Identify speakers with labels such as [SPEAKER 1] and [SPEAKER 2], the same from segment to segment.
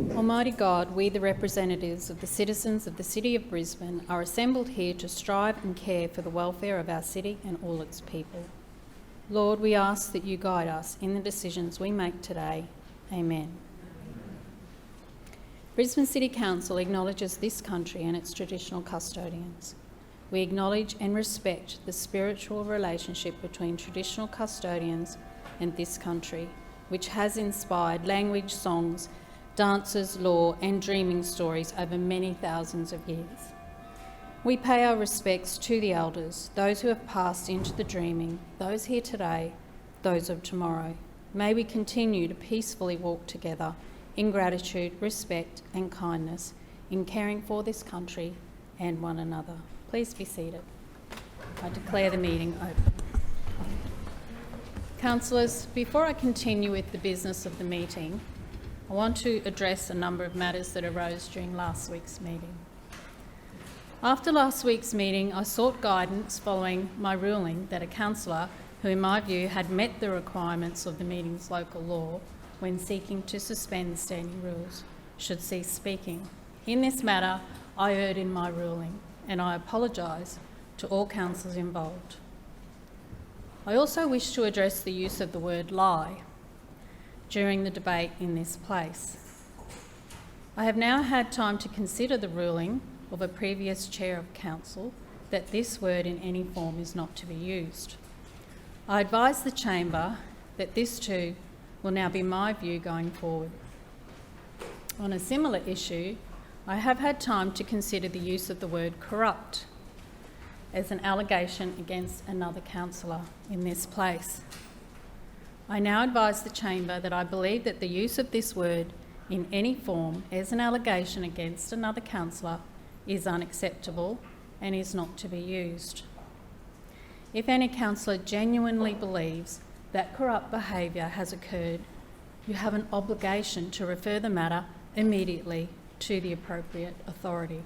[SPEAKER 1] Almighty God, we, the representatives of the citizens of the City of Brisbane, are assembled here to strive and care for the welfare of our city and all its people. Lord, we ask that you guide us in the decisions we make today. Amen. Brisbane City Council acknowledges this country and its traditional custodians. We acknowledge and respect the spiritual relationship between traditional custodians and this country, which has inspired language, songs, dances, law and dreaming stories over many thousands of years. We pay our respects to the elders, those who have passed into the dreaming, those here today, those of tomorrow. May we continue to peacefully walk together in gratitude, respect and kindness in caring for this country and one another. Please be seated. I declare the meeting open. Councillors, before I continue with the business of the meeting, I want to address a number of matters that arose during last week's meeting. After last week's meeting, I sought guidance following my ruling that a councillor who, in my view, had met the requirements of the meeting's local law when seeking to suspend the standing rules should cease speaking. In this matter, I erred in my ruling, and I apologise to all councillors involved. I also wish to address the use of the word lie during the debate in this place. I have now had time to consider the ruling of a previous chair of council that this word in any form is not to be used. I advise the chamber that this too will now be my view going forward. On a similar issue, I have had time to consider the use of the word corrupt as an allegation against another councillor in this place. I now advise the chamber that I believe that the use of this word in any form as an allegation against another councillor is unacceptable and is not to be used. If any councillor genuinely believes that corrupt behaviour has occurred, you have an obligation to refer the matter immediately to the appropriate authority.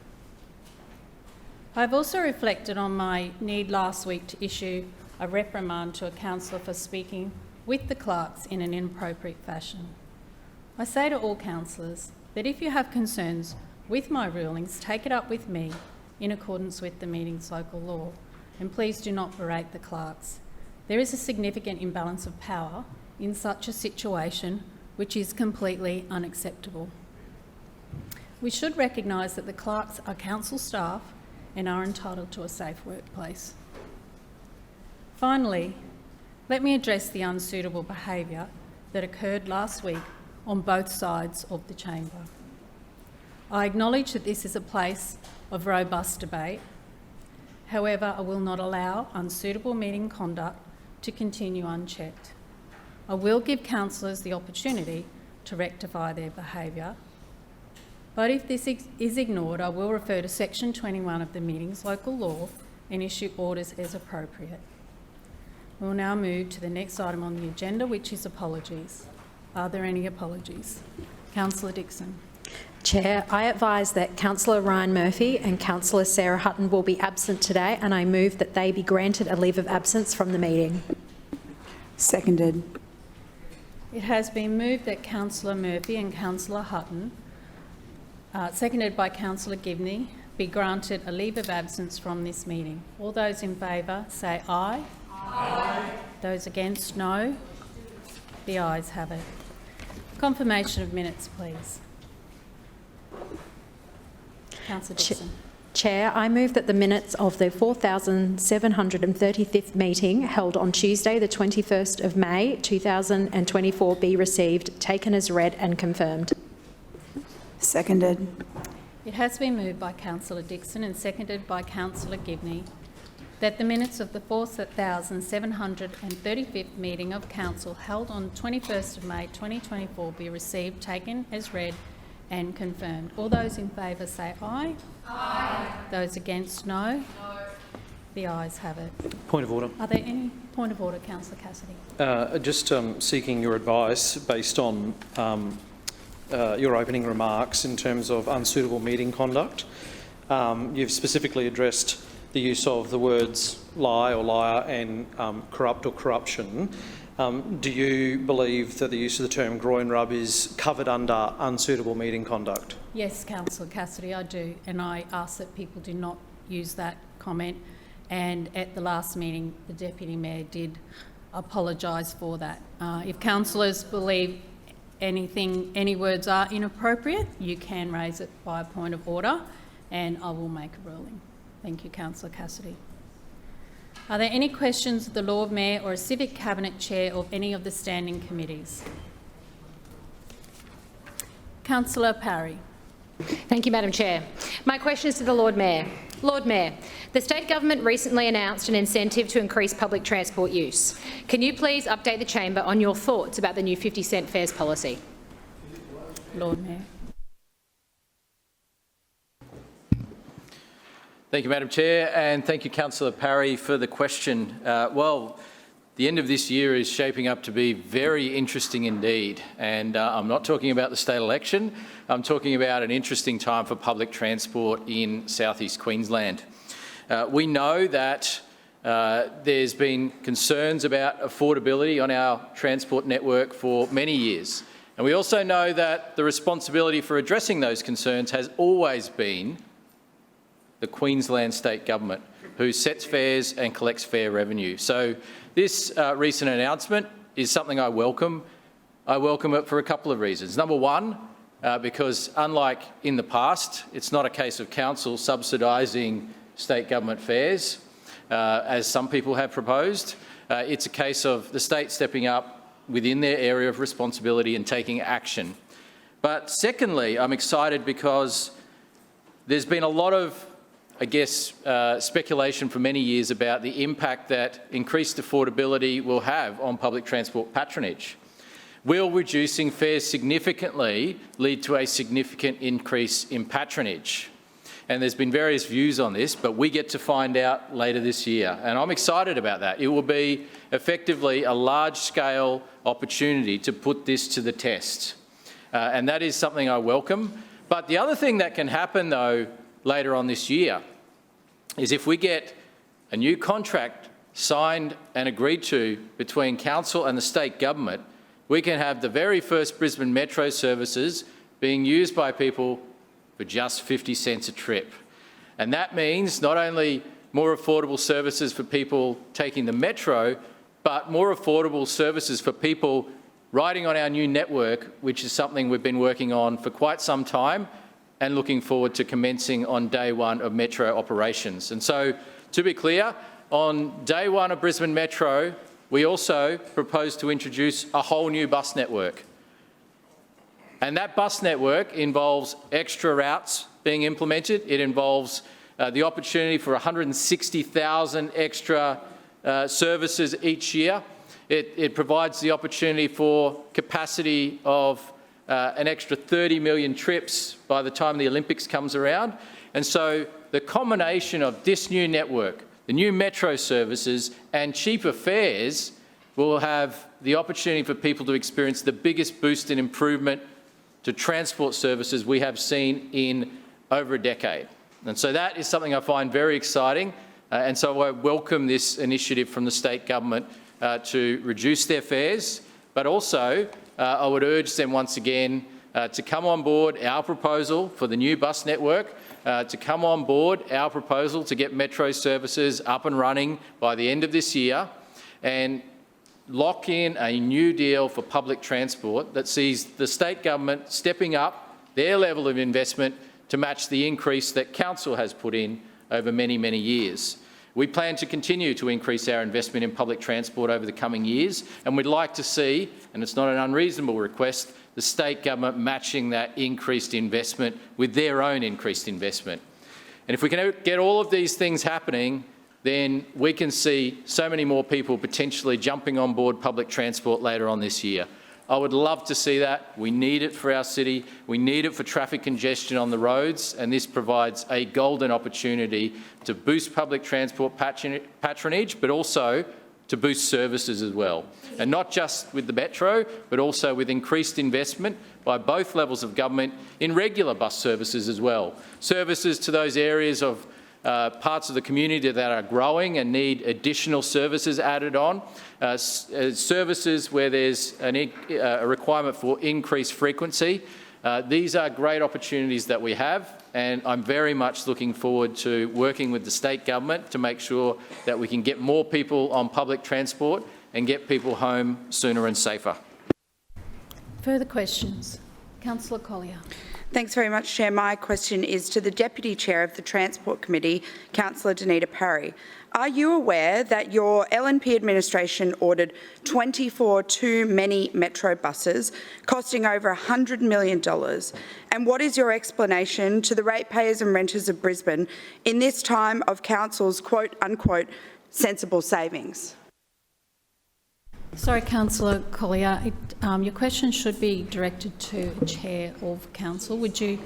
[SPEAKER 1] I have also reflected on my need last week to issue a reprimand to a councillor for speaking with the clerks in an inappropriate fashion. I say to all councillors that if you have concerns with my rulings, take it up with me in accordance with the meeting's local law, and please do not berate the clerks. There is a significant imbalance of power in such a situation which is completely unacceptable. We should recognise that the clerks are council staff and are entitled to a safe workplace. Finally, let me address the unsuitable behaviour that occurred last week on both sides of the chamber. I acknowledge that this is a place of robust debate. However, I will not allow unsuitable meeting conduct to continue unchecked. I will give councillors the opportunity to rectify their behaviour, but if this is ignored, I will refer to Section 21 of the meeting's local law and issue orders as appropriate. We will now move to the next item on the agenda, which is apologies. Are there any apologies? Councillor Dixon.
[SPEAKER 2] Chair, I advise that Councillor Ryan Murphy and Councillor Sarah Hutton will be absent today, and I move that they be granted a leave of absence from the meeting.
[SPEAKER 3] Seconded.
[SPEAKER 1] It has been moved that Councillor Murphy and Councillor Hutton, seconded by Councillor Gibney, be granted a leave of absence from this meeting. All those in favour say aye. Aye. Those against, no. The ayes have it. Confirmation of minutes, please. Councillor Dixon.
[SPEAKER 2] Chair, I move that the minutes of the 4,735th meeting held on Tuesday the 21st of May 2024 be received, taken as read and confirmed.
[SPEAKER 3] Seconded.
[SPEAKER 1] It has been moved by Councillor Dixon and seconded by Councillor Gibney that the minutes of the 4,735th meeting of Council held on 21st of May 2024 be received, taken as read and confirmed. All those in favour say aye. Aye. Those against, no. No. The ayes have it.
[SPEAKER 4] Point of order.
[SPEAKER 1] Are there any point of order, Councillor Cassidy?
[SPEAKER 4] Just seeking your advice based on your opening remarks in terms of unsuitable meeting conduct. You've specifically addressed the use of the words lie or liar and corrupt or corruption. Do you believe that the use of the term groin rub is covered under unsuitable meeting conduct?
[SPEAKER 1] Yes, Councillor Cassidy, I do, and I ask that people do not use that comment. And at the last meeting, the Deputy Mayor did apologise for that. If councillors believe any words are inappropriate, you can raise it by a point of order, and I will make a ruling. Thank you, Councillor Cassidy. Are there any questions of the Lord Mayor or a Civic Cabinet Chair of any of the standing committees? Councillor Parry.
[SPEAKER 5] Thank you, Madam Chair. My question is to the Lord Mayor. Lord Mayor, the state government recently announced an incentive to increase public transport use. Can you please update the chamber on your thoughts about the new 50-cent fares policy?
[SPEAKER 1] Lord Mayor.
[SPEAKER 6] Thank you, Madam Chair, and thank you, Councillor Parry, for the question. Well, the end of this year is shaping up to be very interesting indeed, and I'm not talking about the state election. I'm talking about an interesting time for public transport in southeast Queensland. We know that there's been concerns about affordability on our transport network for many years, and we also know that the responsibility for addressing those concerns has always been the Queensland State Government, who sets fares and collects fare revenue. So this recent announcement is something I welcome. I welcome it for a couple of reasons. Number one, because unlike in the past, it's not a case of council subsidising state government fares, as some people have proposed. It's a case of the state stepping up within their area of responsibility and taking action. But secondly, I'm excited because there's been a lot of speculation for many years about the impact that increased affordability will have on public transport patronage. Will reducing fares significantly lead to a significant increase in patronage? And there's been various views on this, but we get to find out later this year. And I'm excited about that. It will be effectively a large-scale opportunity to put this to the test. And that is something I welcome. But the other thing that can happen, though, later on this year is if we get a new contract signed and agreed to between council and the state government, we can have the very first Brisbane Metro services being used by people for just 50 cents a trip. And that means not only more affordable services for people taking the Metro, but more affordable services for people riding on our new network, which is something we've been working on for quite some time and looking forward to commencing on day one of Metro operations. And so, to be clear, on day one of Brisbane Metro, we also propose to introduce a whole new bus network. And that bus network involves extra routes being implemented. It involves the opportunity for 160,000 extra services each year. It provides the opportunity for capacity of an extra 30 million trips by the time the Olympics comes around. And so the combination of this new network, the new Metro services and cheaper fares will have the opportunity for people to experience the biggest boost in improvement to transport services we have seen in over a decade. And so that is something I find very exciting. And so I welcome this initiative from the state government to reduce their fares, but also I would urge them once again to come on board our proposal for the new bus network, to come on board our proposal to get Metro services up and running by the end of this year and lock in a new deal for public transport that sees the state government stepping up their level of investment to match the increase that council has put in over many, many years. We plan to continue to increase our investment in public transport over the coming years, and we'd like to see, and it's not an unreasonable request, the state government matching that increased investment with their own increased investment. And if we can get all of these things happening, then we can see so many more people potentially jumping on board public transport later on this year. I would love to see that. We need it for our city. We need it for traffic congestion on the roads, and this provides a golden opportunity to boost public transport patronage, but also to boost services as well. And not just with the Metro, but also with increased investment by both levels of government in regular bus services as well. Services to those areas of parts of the community that are growing and need additional services added on, services where there's a requirement for increased frequency. These are great opportunities that we have, and I'm very much looking forward to working with the state government to make sure that we can get more people on public transport and get people home sooner and safer.
[SPEAKER 1] Further questions? Councillor Collier.
[SPEAKER 3] Thanks very much, Chair. My question is to the Deputy Chair of the Transport Committee, Councillor Danita Parry. Are you aware that your LNP administration ordered 24 too many Metro buses, costing over $100 million? And what is your explanation to the ratepayers and renters of Brisbane in this time of Council's quote-unquote sensible savings?
[SPEAKER 1] Sorry, Councillor Collier, your question should be directed to the Chair of Council. Would you...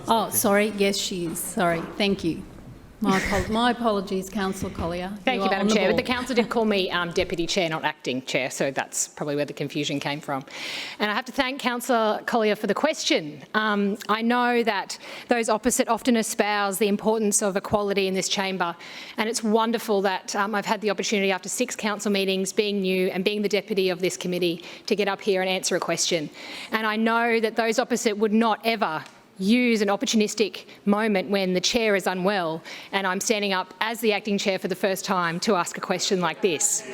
[SPEAKER 1] Oh, sorry, yes, she is. Sorry, thank you. My apologies, Councillor Collier.
[SPEAKER 5] Thank you, Madam Chair. But the Council did call me Deputy Chair, not Acting Chair, so that's probably where the confusion came from. And I have to thank Councillor Collier for the question. I know that those opposite often espouse the importance of equality in this chamber, and it's wonderful that I've had the opportunity after 6 council meetings, being new and being the deputy of this committee, to get up here and answer a question. And I know that those opposite would not ever use an opportunistic moment when the chair is unwell and I'm standing up as the acting chair for the first time to ask a question like this.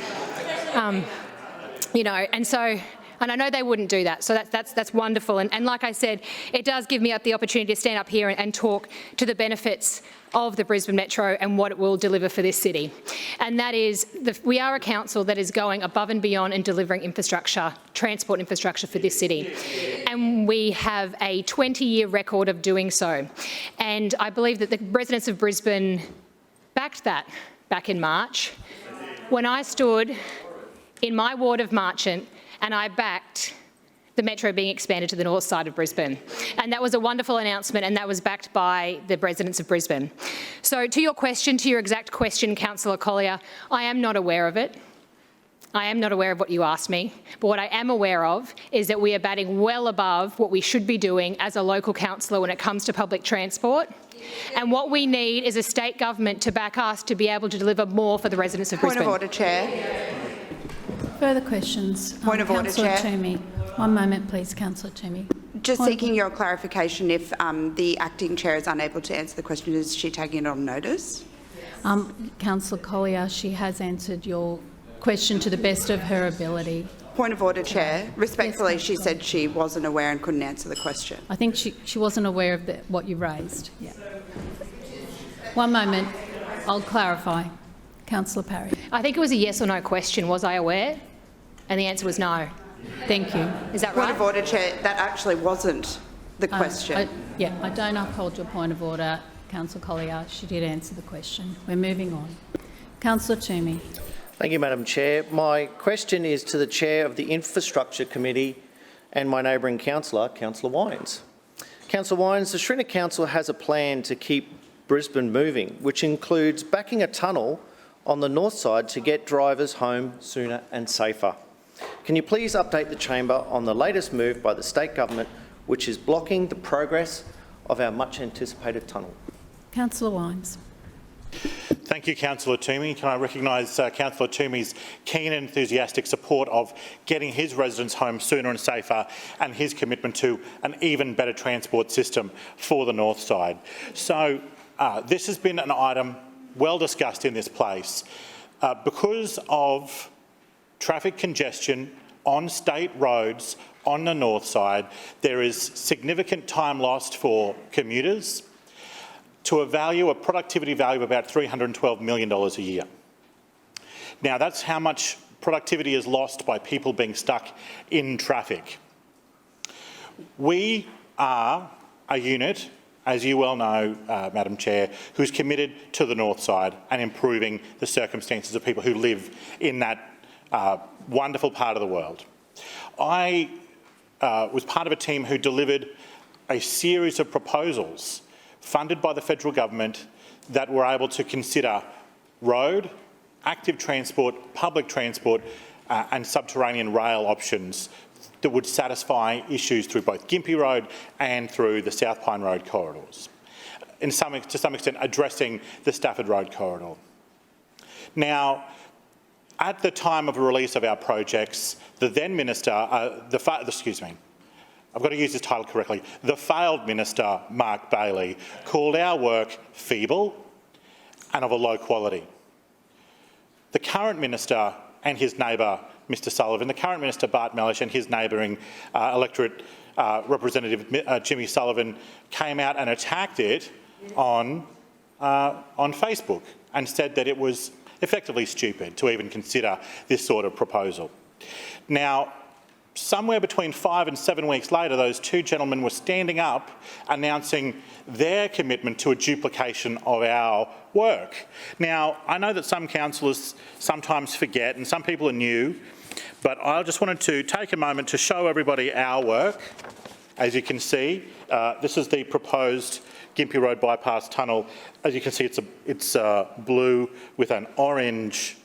[SPEAKER 5] You know, and I know they wouldn't do that, so that's wonderful. And like I said, it does give me the opportunity to stand up here and talk to the benefits of the Brisbane Metro and what it will deliver for this city. And that is, we are a council that is going above and beyond in delivering infrastructure, transport infrastructure for this city. And we have a 20-year record of doing so. And I believe that the residents of Brisbane backed that back in March when I stood in my ward of Marchant and I backed the Metro being expanded to the north side of Brisbane. And that was a wonderful announcement, and that was backed by the residents of Brisbane. So to your question, to your exact question, Councillor Collier, I am not aware of it. I am not aware of what you asked me, but what I am aware of is that we are batting well above what we should be doing as a local councillor when it comes to public transport. And what we need is a state government to back us to be able to deliver more for the residents of Brisbane.
[SPEAKER 3] Point of order, Chair.
[SPEAKER 1] Further questions?
[SPEAKER 3] Point of order, Chair.
[SPEAKER 1] Councillor Toomey. One moment, please, Councillor Toomey.
[SPEAKER 3] Just seeking your clarification, if the acting chair is unable to answer the question, is she taking it on notice?
[SPEAKER 1] Councillor Collier, she has answered your question to the best of her ability.
[SPEAKER 3] Point of order, Chair. Respectfully, she said she wasn't aware and couldn't answer the question.
[SPEAKER 1] I think she wasn't aware of what you raised. Yeah. One moment. I'll clarify. Councillor Parry.
[SPEAKER 5] I think it was a yes or no question. Was I aware? And the answer was no.
[SPEAKER 1] Thank you.
[SPEAKER 5] Is that right?
[SPEAKER 3] Point of order, Chair. That actually wasn't the question.
[SPEAKER 1] I don't uphold your point of order, Councillor Collier. She did answer the question. We're moving on. Councillor Toomey.
[SPEAKER 7] Thank you, Madam Chair. My question is to the Chair of the Infrastructure Committee and my neighbouring councillor, Councillor Wines. Councillor Wines, the Schrinner Council has a plan to keep Brisbane moving, which includes backing a tunnel on the north side to get drivers home sooner and safer. Can you please update the chamber on the latest move by the state government, which is blocking the progress of our much anticipated tunnel?
[SPEAKER 1] Councillor Wines.
[SPEAKER 8] Thank you, Councillor Toomey. Can I recognise Councillor Toomey's keen and enthusiastic support of getting his residents home sooner and safer, and his commitment to an even better transport system for the north side. So this has been an item well discussed in this place. Because of traffic congestion on state roads on the north side, there is significant time lost for commuters to a productivity value of about $312 million a year. Now, that's how much productivity is lost by people being stuck in traffic. We are a unit, as you well know, Madam Chair, who's committed to the north side and improving the circumstances of people who live in that wonderful part of the world. I was part of a team who delivered a series of proposals funded by the federal government that were able to consider road, active transport, public transport and subterranean rail options that would satisfy issues through both Gympie Road and through the South Pine Road corridors. to some extent addressing the Stafford Road corridor. Now, at the time of the release of our projects, the then minister, I've got to use this title correctly, the failed minister, Mark Bailey, called our work feeble and of a low quality. The current minister and his neighbour, Mr Sullivan, the current minister, Bart Mellish, and his neighbouring electorate Representative Jimmy Sullivan came out and attacked it on Facebook and said that it was effectively stupid to even consider this sort of proposal. Now, somewhere between 5 and 7 weeks later, those two gentlemen were standing up announcing their commitment to a duplication of our work. Now, I know that some councillors sometimes forget and some people are new, but I just wanted to take a moment to show everybody our work. As you can see, this is the proposed Gympie Road bypass tunnel. As you can see, it's blue with an orange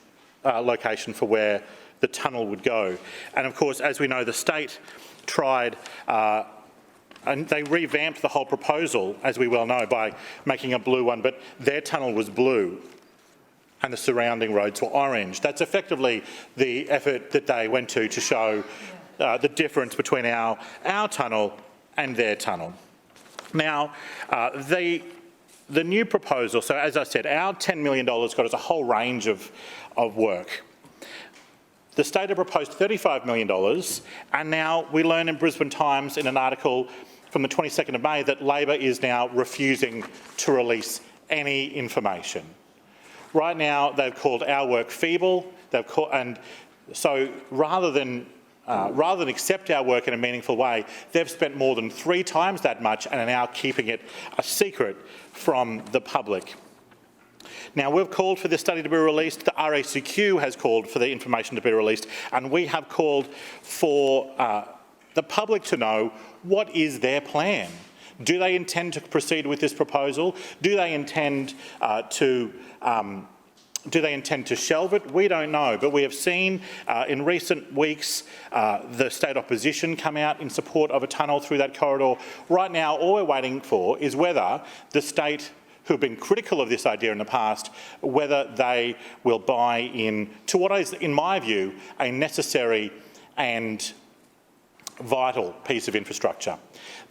[SPEAKER 8] location for where the tunnel would go. And of course, as we know, the state tried and they revamped the whole proposal, as we well know, by making a blue one, but their tunnel was blue and the surrounding roads were orange. That's effectively the effort that they went to show the difference between our tunnel and their tunnel. Now, the new proposal, so as I said, our $10 million got us a whole range of work. The state have proposed $35 million, and now we learn in Brisbane Times in an article from the 22nd of May that Labor is now refusing to release any information. Right now, they've called our work feeble, and so rather than accept our work in a meaningful way, they've spent more than 3 times that much and are now keeping it a secret from the public. Now, we've called for this study to be released, the RACQ has called for the information to be released, and we have called for the public to know what is their plan. Do they intend to proceed with this proposal? Do they intend to shelve it? We don't know, but we have seen in recent weeks the state opposition come out in support of a tunnel through that corridor. Right now, all we're waiting for is whether the state, who have been critical of this idea in the past, whether they will buy in to what is, in my view, a necessary and vital piece of infrastructure.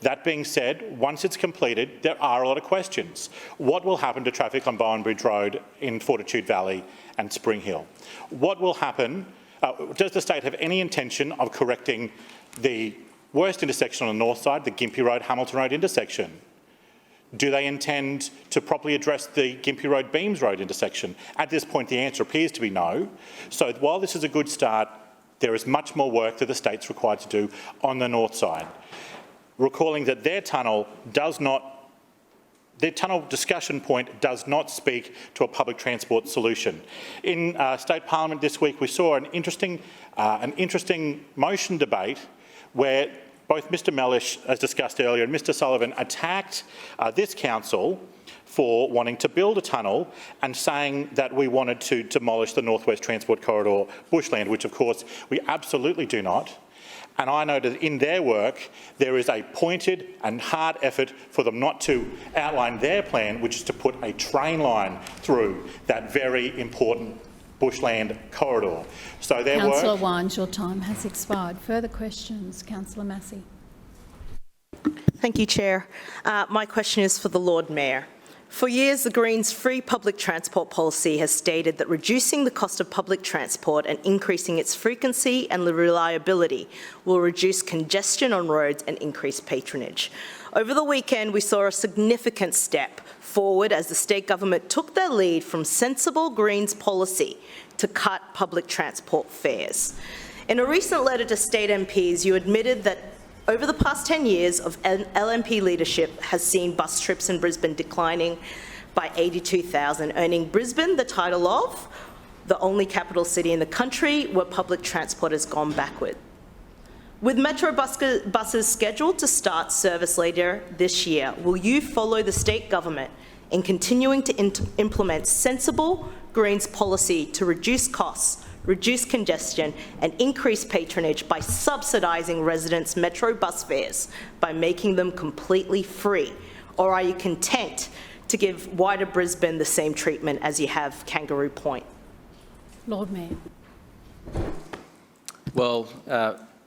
[SPEAKER 8] That being said, once it's completed, there are a lot of questions. What will happen to traffic on Bowen Bridge Road in Fortitude Valley and Spring Hill? What will happen? Does the state have any intention of correcting the worst intersection on the north side, the Gympie Road, Hamilton Road intersection? Do they intend to properly address the Gympie Road, Beams Road intersection? At this point, the answer appears to be no. So while this is a good start, there is much more work that the state's required to do on the north side. Recalling that their tunnel discussion point does not speak to a public transport solution. In State Parliament this week, we saw an interesting motion debate where both Mr Mellish, as discussed earlier, and Mr Sullivan attacked this council for wanting to build a tunnel and saying that we wanted to demolish the North West Transport Corridor bushland, which of course we absolutely do not. And I know that in their work there is a pointed and hard effort for them not to outline their plan, which is to put a train line through that very important bushland corridor. So their
[SPEAKER 1] Councillor Wines, your time has expired. Further questions? Councillor Massey.
[SPEAKER 9] Thank you, Chair. My question is for the Lord Mayor. For years, the Greens' free public transport policy has stated that reducing the cost of public transport and increasing its frequency and reliability will reduce congestion on roads and increase patronage. Over the weekend, we saw a significant step forward as the state government took their lead from sensible Greens policy to cut public transport fares. In a recent letter to state MPs, you admitted that over the past 10 years of LNP leadership has seen bus trips in Brisbane declining by 82,000, earning Brisbane the title of the only capital city in the country where public transport has gone backward. With Metro buses scheduled to start service later this year, will you follow the state government in continuing to implement sensible Greens policy to reduce costs, reduce congestion and increase patronage by subsidising residents' Metro bus fares by making them completely free? Or are you content to give wider Brisbane the same treatment as you have Kangaroo Point?
[SPEAKER 1] Lord Mayor.
[SPEAKER 6] Well,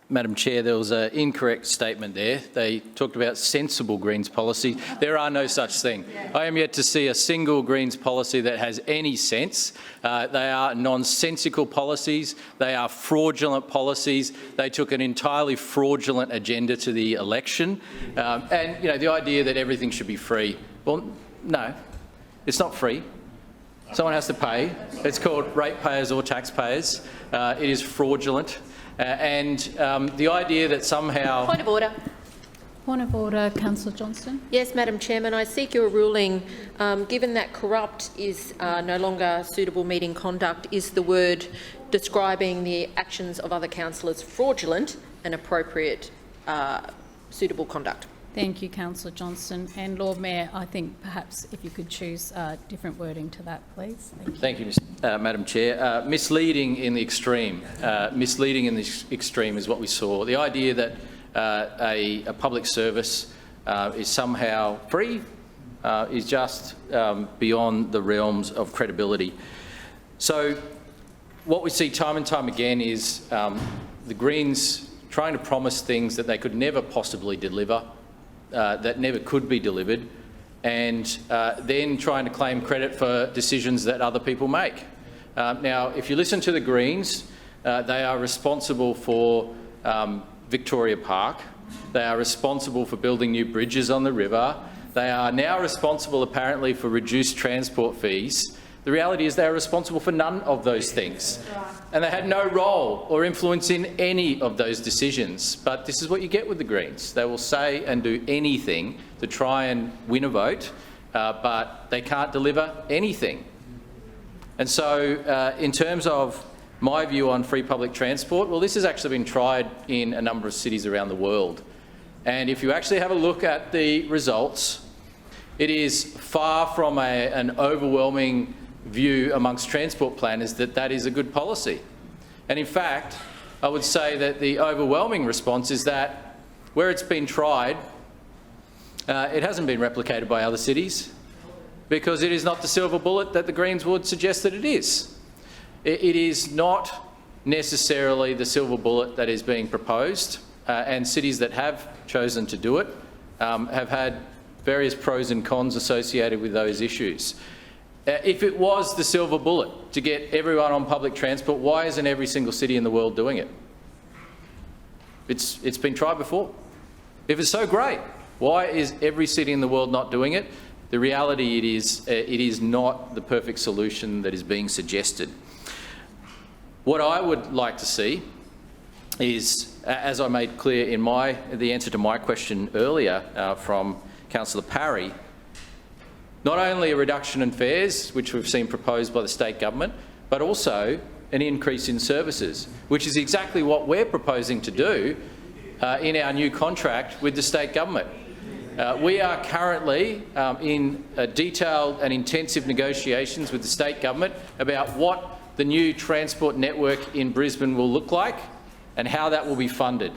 [SPEAKER 6] Madam Chair, there was an incorrect statement there. They talked about sensible Greens policy. There are no such thing. I am yet to see a single Greens policy that has any sense. They are nonsensical policies. They are fraudulent policies. They took an entirely fraudulent agenda to the election. And, you know, the idea that everything should be free. Well, no, it's not free. Someone has to pay. It's called ratepayers or taxpayers. It is fraudulent. And the idea that somehow...
[SPEAKER 10] Point of order.
[SPEAKER 1] Point of order, Councillor Johnston.
[SPEAKER 10] Yes, Madam Chairman, I seek your ruling. Given that corrupt is no longer suitable meeting conduct, is the word describing the actions of other councillors fraudulent and appropriate suitable conduct?
[SPEAKER 1] Thank you, Councillor Johnston. And Lord Mayor, I think perhaps if you could choose different wording to that, please.
[SPEAKER 6] Thank you, Madam Chair. Misleading in the extreme. Misleading in the extreme is what we saw. The idea that a public service is somehow free is just beyond the realms of credibility. So what we see time and time again is the Greens trying to promise things that they could never possibly deliver, that never could be delivered, and then trying to claim credit for decisions that other people make. Now, if you listen to the Greens, they are responsible for Victoria Park. They are responsible for building new bridges on the river. They are now responsible, apparently, for reduced transport fees. The reality is they are responsible for none of those things. And they had no role or influence in any of those decisions. But this is what you get with the Greens. They will say and do anything to try and win a vote, but they can't deliver anything. And so in terms of my view on free public transport, well, this has actually been tried in a number of cities around the world. And if you actually have a look at the results, it is far from an overwhelming view amongst transport planners that that is a good policy. And in fact, I would say that the overwhelming response is that where it's been tried, it hasn't been replicated by other cities because it is not the silver bullet that the Greens would suggest that it is. It is not necessarily the silver bullet that is being proposed, and cities that have chosen to do it have had various pros and cons associated with those issues. If it was the silver bullet to get everyone on public transport, why isn't every single city in the world doing it? It's been tried before. If it's so great, why is every city in the world not doing it? The reality it is not the perfect solution that is being suggested. What I would like to see is, as I made clear in the answer to my question earlier from Councillor Parry, not only a reduction in fares, which we've seen proposed by the state government, but also an increase in services, which is exactly what we're proposing to do in our new contract with the state government. We are currently in detailed and intensive negotiations with the state government about what the new transport network in Brisbane will look like and how that will be funded.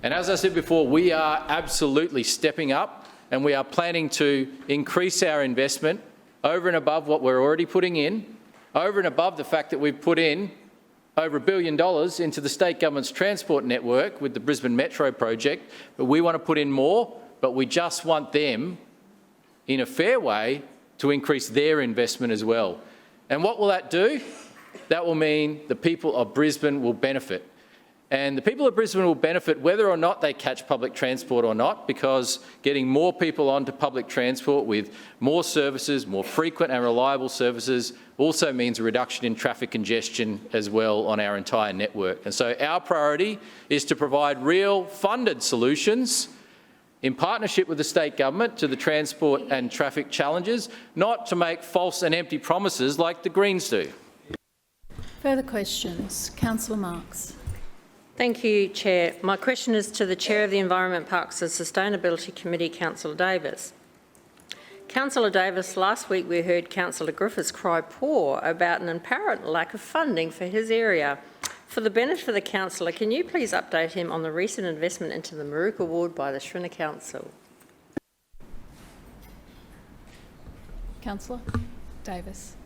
[SPEAKER 6] And as I said before, we are absolutely stepping up and we are planning to increase our investment over and above what we're already putting in, over and above the fact that we've put in over $1 billion into the state government's transport network with the Brisbane Metro project. But we want to put in more, but we just want them, in a fair way, to increase their investment as well. And what will that do? That will mean the people of Brisbane will benefit. And the people of Brisbane will benefit whether or not they catch public transport or not, because getting more people onto public transport with more services, more frequent and reliable services, also means a reduction in traffic congestion as well on our entire network. And so our priority is to provide real funded solutions in partnership with the state government to the transport and traffic challenges, not to make false and empty promises like the Greens do.
[SPEAKER 1] Further questions? Councillor Marx.
[SPEAKER 10] Thank you, Chair. My question is to the Chair of the Environment, Parks and Sustainability Committee, Councillor Davis. Councillor Davis, last week we heard Councillor Griffiths cry poor about an apparent lack of funding for his area. For the benefit of the councillor, can you please update him on the recent investment into the Maruka ward by the Brisbane Council?
[SPEAKER 1] Councillor Davis.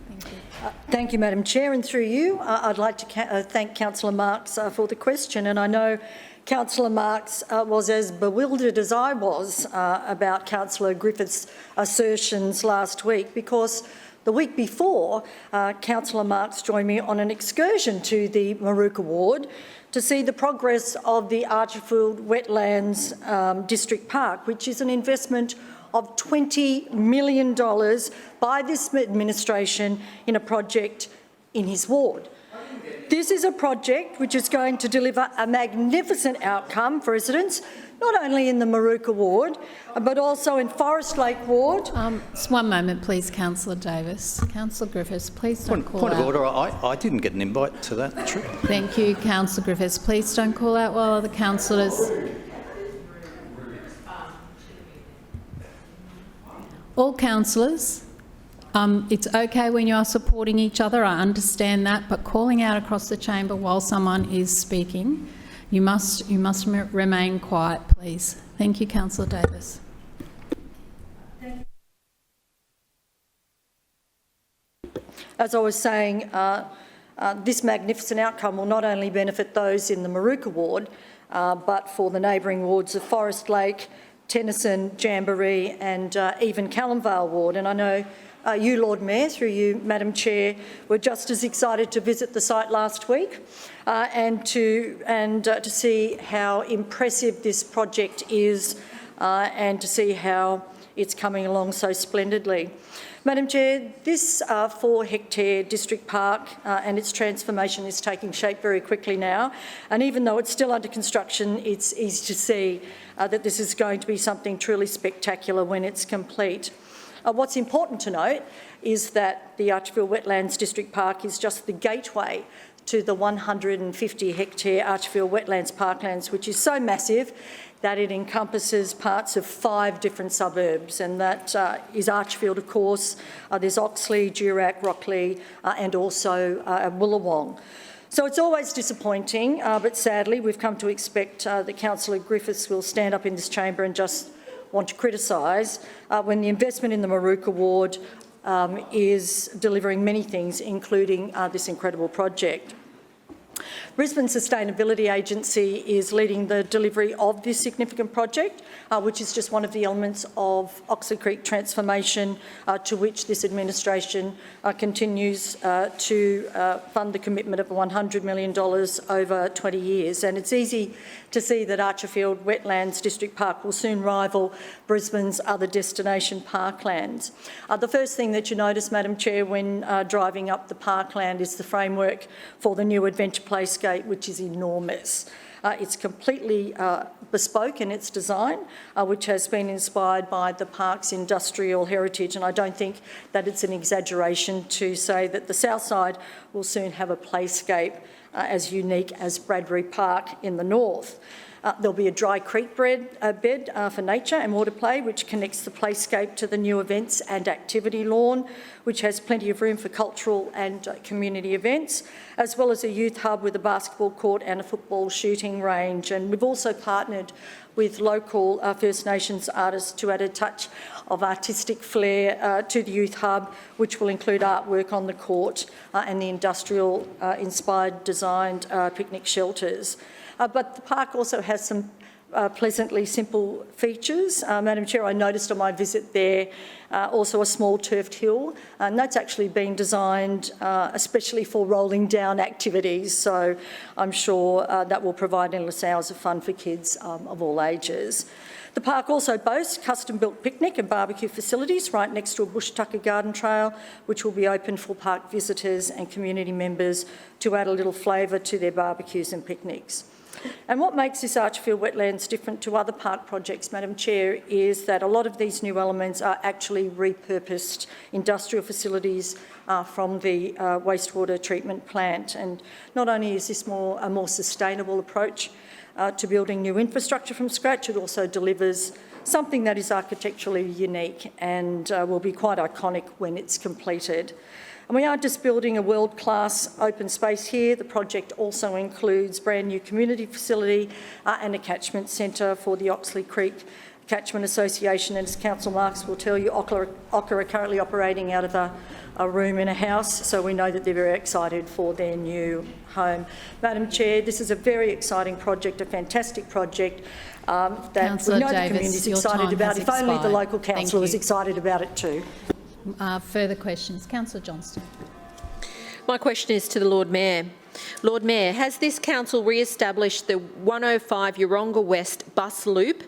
[SPEAKER 1] Thank you.
[SPEAKER 11] Thank you, Madam Chair, and through you, I'd like to thank Councillor Marx for the question, and I know Councillor Marx was as bewildered as I was about Councillor Griffith's assertions last week, because the week before, Councillor Marx joined me on an excursion to the Maruka ward to see the progress of the Archerfield Wetlands District Park, which is an investment of $20 million by this administration in a project in his ward. This is a project which is going to deliver a magnificent outcome for residents, not only in the Maruka ward, but also in Forest Lake ward.
[SPEAKER 1] Just one moment, please, Councillor Davis. Councillor Griffiths, please don't call out.
[SPEAKER 12] Point of order, I didn't get an invite to that trip.
[SPEAKER 1] Thank you, Councillor Griffiths. Please don't call out while other councillors... All councillors, it's okay when you are supporting each other, I understand that, but calling out across the chamber while someone is speaking, you must remain quiet, please. Thank you, Councillor Davis.
[SPEAKER 11] As I was saying, this magnificent outcome will not only benefit those in the Maruka ward, but for the neighbouring wards of Forest Lake, Tennyson, Jamboree and even Callanvale ward. And I know you, Lord Mayor, through you, Madam Chair, were just as excited to visit the site last week and to see how impressive this project is and to see how it's coming along so splendidly. Madam Chair, this 4-hectare district park and its transformation is taking shape very quickly now, and even though it's still under construction, it's easy to see that this is going to be something truly spectacular when it's complete. What's important to note is that the Archerfield Wetlands District Park is just the gateway to the 150-hectare Archerfield Wetlands Parklands, which is so massive that it encompasses parts of 5 different suburbs, and that is Archerfield, of course. There's Oxley, Durack, Rockley, and also Wollongong. So it's always disappointing, but sadly we've come to expect that Councillor Griffiths will stand up in this chamber and just want to criticise when the investment in the Maruka ward is delivering many things, including this incredible project. Brisbane Sustainability Agency is leading the delivery of this significant project, which is just one of the elements of Oxley Creek transformation to which this administration continues to fund the commitment of $100 million over 20 years. And it's easy to see that Archerfield Wetlands District Park will soon rival Brisbane's other destination parklands. The first thing that you notice, Madam Chair, when driving up the parkland is the framework for the new Adventure Placegate, which is enormous. It's completely bespoke in its design, which has been inspired by the park's industrial heritage, and I don't think that it's an exaggeration to say that the south side will soon have a playscape as unique as Bradbury Park in the north. There'll be a dry creek bed for nature and water play, which connects the playscape to the new events and activity lawn, which has plenty of room for cultural and community events, as well as a youth hub with a basketball court and a football shooting range. And we've also partnered with local First Nations artists to add a touch of artistic flair to the youth hub, which will include artwork on the court and the industrial inspired designed picnic shelters. But the park also has some pleasantly simple features. Madam Chair, I noticed on my visit there also a small turfed hill, and that's actually been designed especially for rolling down activities, so I'm sure that will provide endless hours of fun for kids of all ages. The park also boasts custom-built picnic and barbecue facilities right next to a bush tucker garden trail, which will be open for park visitors and community members to add a little flavour to their barbecues and picnics. And what makes this Archerfield Wetlands different to other park projects, Madam Chair, is that a lot of these new elements are actually repurposed industrial facilities from the wastewater treatment plant. And not only is this a more sustainable approach to building new infrastructure from scratch, it also delivers something that is architecturally unique and will be quite iconic when it's completed. And we aren't just building a world-class open space here. The project also includes brand new community facility and a catchment centre for the Oxley Creek Catchment Association, and as Councillor Marks will tell you, Ochla are currently operating out of a room in a house, so we know that they're very excited for their new home. Madam Chair, this is a very exciting project, a fantastic project that
[SPEAKER 1] Councillor
[SPEAKER 11] we know
[SPEAKER 1] Davis,
[SPEAKER 11] the community is
[SPEAKER 1] your
[SPEAKER 11] excited
[SPEAKER 1] time
[SPEAKER 11] about.
[SPEAKER 1] has
[SPEAKER 11] If only the
[SPEAKER 1] expired.
[SPEAKER 11] local
[SPEAKER 1] Thank
[SPEAKER 11] councillor was
[SPEAKER 1] you.
[SPEAKER 11] excited about it too.
[SPEAKER 1] Further questions? Councillor Johnston.
[SPEAKER 10] My question is to the Lord Mayor. Lord Mayor, has this council re-established the 105 Yeronga West bus loop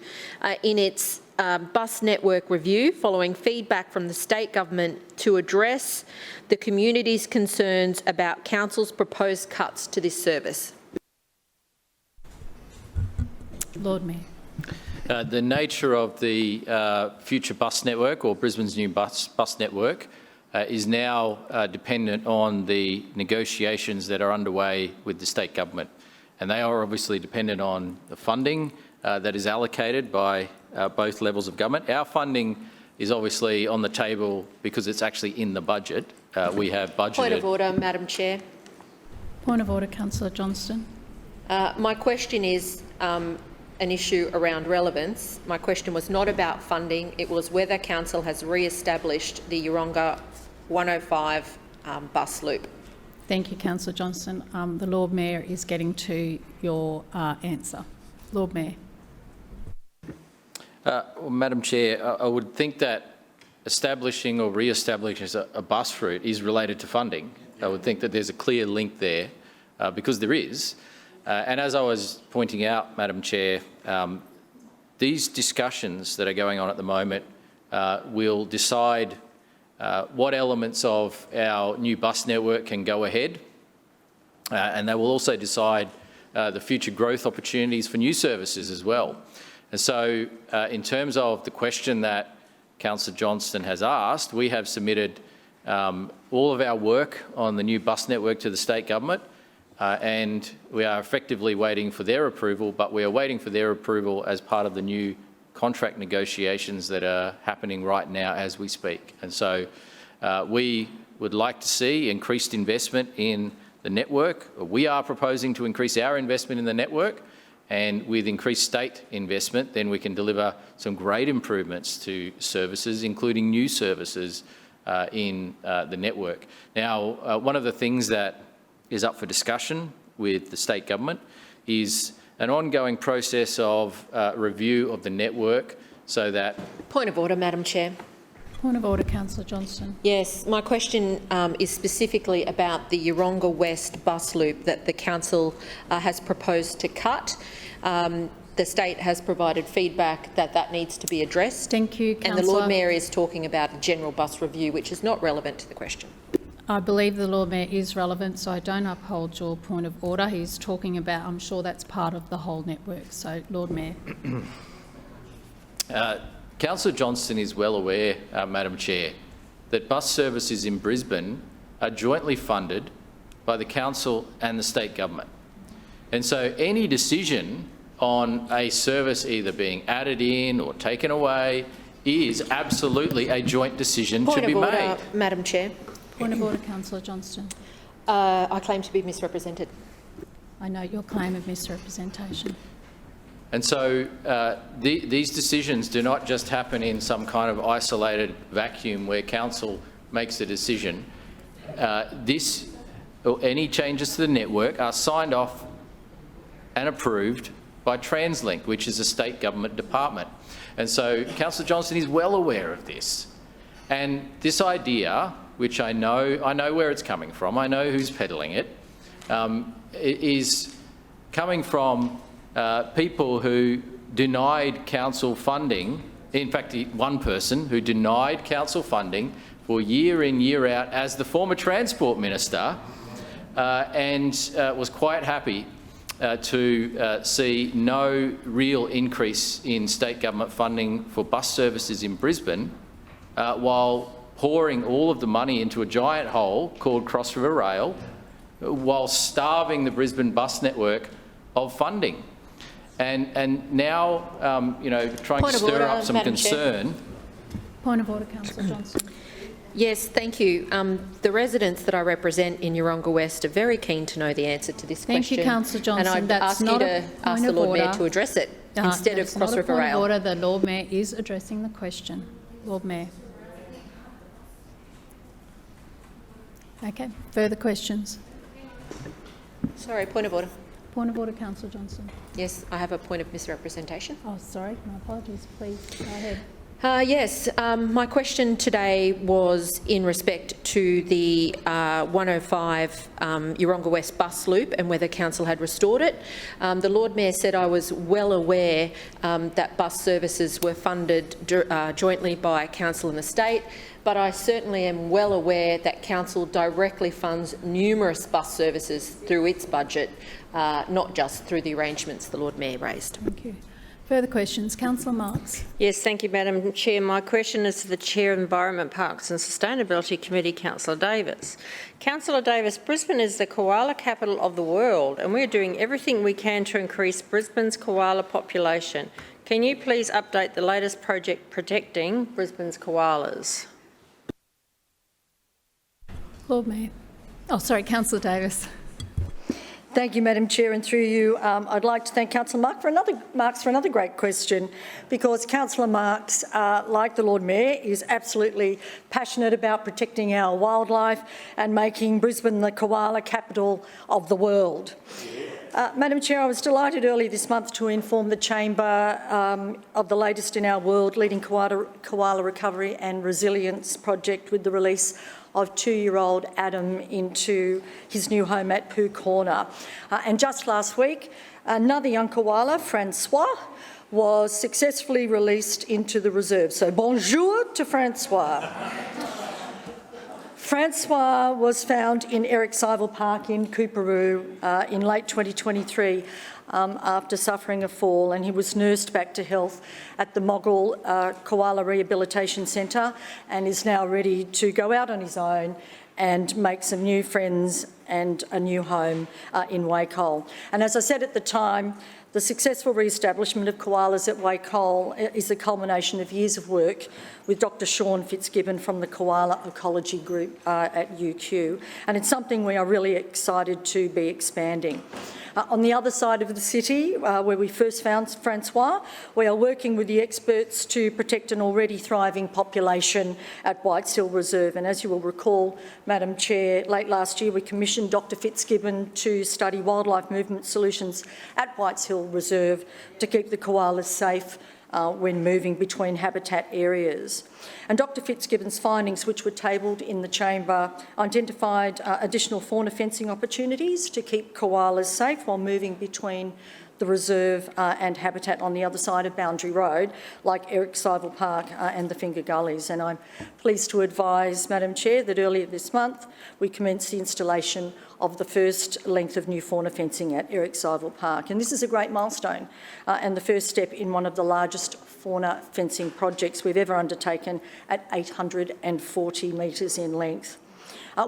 [SPEAKER 10] in its bus network review following feedback from the state government to address the community's concerns about council's proposed cuts to this service?
[SPEAKER 1] Lord Mayor.
[SPEAKER 6] The nature of the future bus network, or Brisbane's new bus network, is now dependent on the negotiations that are underway with the state government. And they are obviously dependent on the funding that is allocated by both levels of government. Our funding is obviously on the table because it's actually in the budget. We have budgeted...
[SPEAKER 10] Point of order, Madam Chair.
[SPEAKER 1] Point of order, Councillor Johnston.
[SPEAKER 10] My question is an issue around relevance. My question was not about funding, it was whether council has re-established the Yeronga 105 bus loop.
[SPEAKER 1] Thank you, Councillor Johnston. The Lord Mayor is getting to your answer. Lord Mayor.
[SPEAKER 6] Well, Madam Chair, I would think that establishing or re-establishing a bus route is related to funding. I would think that there's a clear link there because there is. And as I was pointing out, Madam Chair, these discussions that are going on at the moment will decide what elements of our new bus network can go ahead, and they will also decide the future growth opportunities for new services as well. And so in terms of the question that Councillor Johnston has asked, we have submitted all of our work on the new bus network to the state government, and we are effectively waiting for their approval, but we are waiting for their approval as part of the new contract negotiations that are happening right now as we speak. And so we would like to see increased investment in the network. We are proposing to increase our investment in the network, and with increased state investment, then we can deliver some great improvements to services, including new services in the network. Now, one of the things that is up for discussion with the state government is an ongoing process of review of the network so that...
[SPEAKER 10] Point of order, Madam Chair.
[SPEAKER 1] Point of order, Councillor Johnston.
[SPEAKER 10] Yes, my question is specifically about the Yeronga West bus loop that the council has proposed to cut. The state has provided feedback that that needs to be addressed.
[SPEAKER 1] Thank you, Councillor.
[SPEAKER 10] And the Lord Mayor is talking about a general bus review, which is not relevant to the question.
[SPEAKER 1] I believe the Lord Mayor is relevant, so I don't uphold your point of order. He's talking about, I'm sure that's part of the whole network. So, Lord Mayor.
[SPEAKER 6] Councillor Johnston is well aware, Madam Chair, that bus services in Brisbane are jointly funded by the council and the state government. And so any decision on a service either being added in or taken away is absolutely a joint decision to be made.
[SPEAKER 10] Point of order, Madam Chair.
[SPEAKER 1] Point of order, Councillor Johnston.
[SPEAKER 10] I claim to be misrepresented.
[SPEAKER 1] I note your claim of misrepresentation.
[SPEAKER 6] And so these decisions do not just happen in some kind of isolated vacuum where council makes a decision. This or any changes to the network are signed off and approved by TransLink, which is a state government department. And so Councillor Johnston is well aware of this. And this idea, which I know where it's coming from, I know who's peddling it, is coming from people who denied council funding, in fact, one person who denied council funding for year in, year out as the former Transport Minister and was quite happy to see no real increase in state government funding for bus services in Brisbane, while pouring all of the money into a giant hole called Cross River Rail, while starving the Brisbane bus network of funding. And now, you know, trying to stir up some concern.
[SPEAKER 1] Point of order, Councillor Johnston.
[SPEAKER 2] Yes, thank you. The residents that I represent in Yeronga West are very keen to know the answer to this question.
[SPEAKER 1] Thank you, Councillor Johnson.
[SPEAKER 2] And I'd
[SPEAKER 1] That's
[SPEAKER 2] ask you
[SPEAKER 1] not a
[SPEAKER 2] to
[SPEAKER 1] point
[SPEAKER 2] ask the
[SPEAKER 1] of
[SPEAKER 2] Lord Mayor
[SPEAKER 1] order.
[SPEAKER 2] to address it instead of Cross River Rail.
[SPEAKER 1] Order. The Lord Mayor is addressing the question. Lord Mayor. Okay. Further questions?
[SPEAKER 2] Sorry, point of order.
[SPEAKER 1] Point of order, Councillor Johnson.
[SPEAKER 2] Yes, I have a point of misrepresentation.
[SPEAKER 1] Oh, sorry. My apologies. Please go ahead.
[SPEAKER 2] Yes, my question today was in respect to the 105 Yeronga West bus loop and whether Council had restored it. The Lord Mayor said I was well aware that bus services were funded jointly by Council and the State, but I certainly am well aware that Council directly funds numerous bus services through its budget, not just through the arrangements the Lord Mayor raised.
[SPEAKER 1] Thank you. Further questions? Councillor Marx.
[SPEAKER 10] Yes, thank you, Madam Chair. My question is to the Chair of Environment, Parks and Sustainability Committee, Councillor Davis. Councillor Davis, Brisbane is the koala capital of the world, and we're doing everything we can to increase Brisbane's koala population. Can you please update the latest project protecting Brisbane's koalas?
[SPEAKER 1] Lord Mayor. Oh, sorry, Councillor Davis.
[SPEAKER 11] Thank you, Madam Chair, and through you, I'd like to thank Councillor Marx for another great question, because Councillor Marx, like the Lord Mayor, is absolutely passionate about protecting our wildlife and making Brisbane the koala capital of the world. Madam Chair, I was delighted earlier this month to inform the Chamber of the latest in our world-leading koala recovery and resilience project with the release of 2-year-old Adam into his new home at Pooh Corner. And just last week, another young koala, Francois, was successfully released into the reserve. So bonjour to Francois. Francois was found in Eric Seivel Park in Coorparoo in late 2023 after suffering a fall, and he was nursed back to health at the Moggill Koala Rehabilitation Centre and is now ready to go out on his own and make some new friends and a new home in Wacol. And as I said at the time, the successful re-establishment of koalas at Wacol is the culmination of years of work with Dr Sean Fitzgibbon from the Koala Ecology Group at UQ, and it's something we are really excited to be expanding. On the other side of the city, where we first found Francois, we are working with the experts to protect an already thriving population at Whites Hill Reserve. And as you will recall, Madam Chair, late last year we commissioned Dr Fitzgibbon to study wildlife movement solutions at Whites Hill Reserve to keep the koalas safe when moving between habitat areas. And Dr Fitzgibbon's findings, which were tabled in the Chamber, identified additional fauna fencing opportunities to keep koalas safe while moving between the reserve and habitat on the other side of Boundary Road, like Eric Seivel Park and the Finger Gullies. And I'm pleased to advise, Madam Chair, that earlier this month we commenced the installation of the first length of new fauna fencing at Eric Seivel Park. And this is a great milestone and the first step in one of the largest fauna fencing projects we've ever undertaken at 840 metres in length.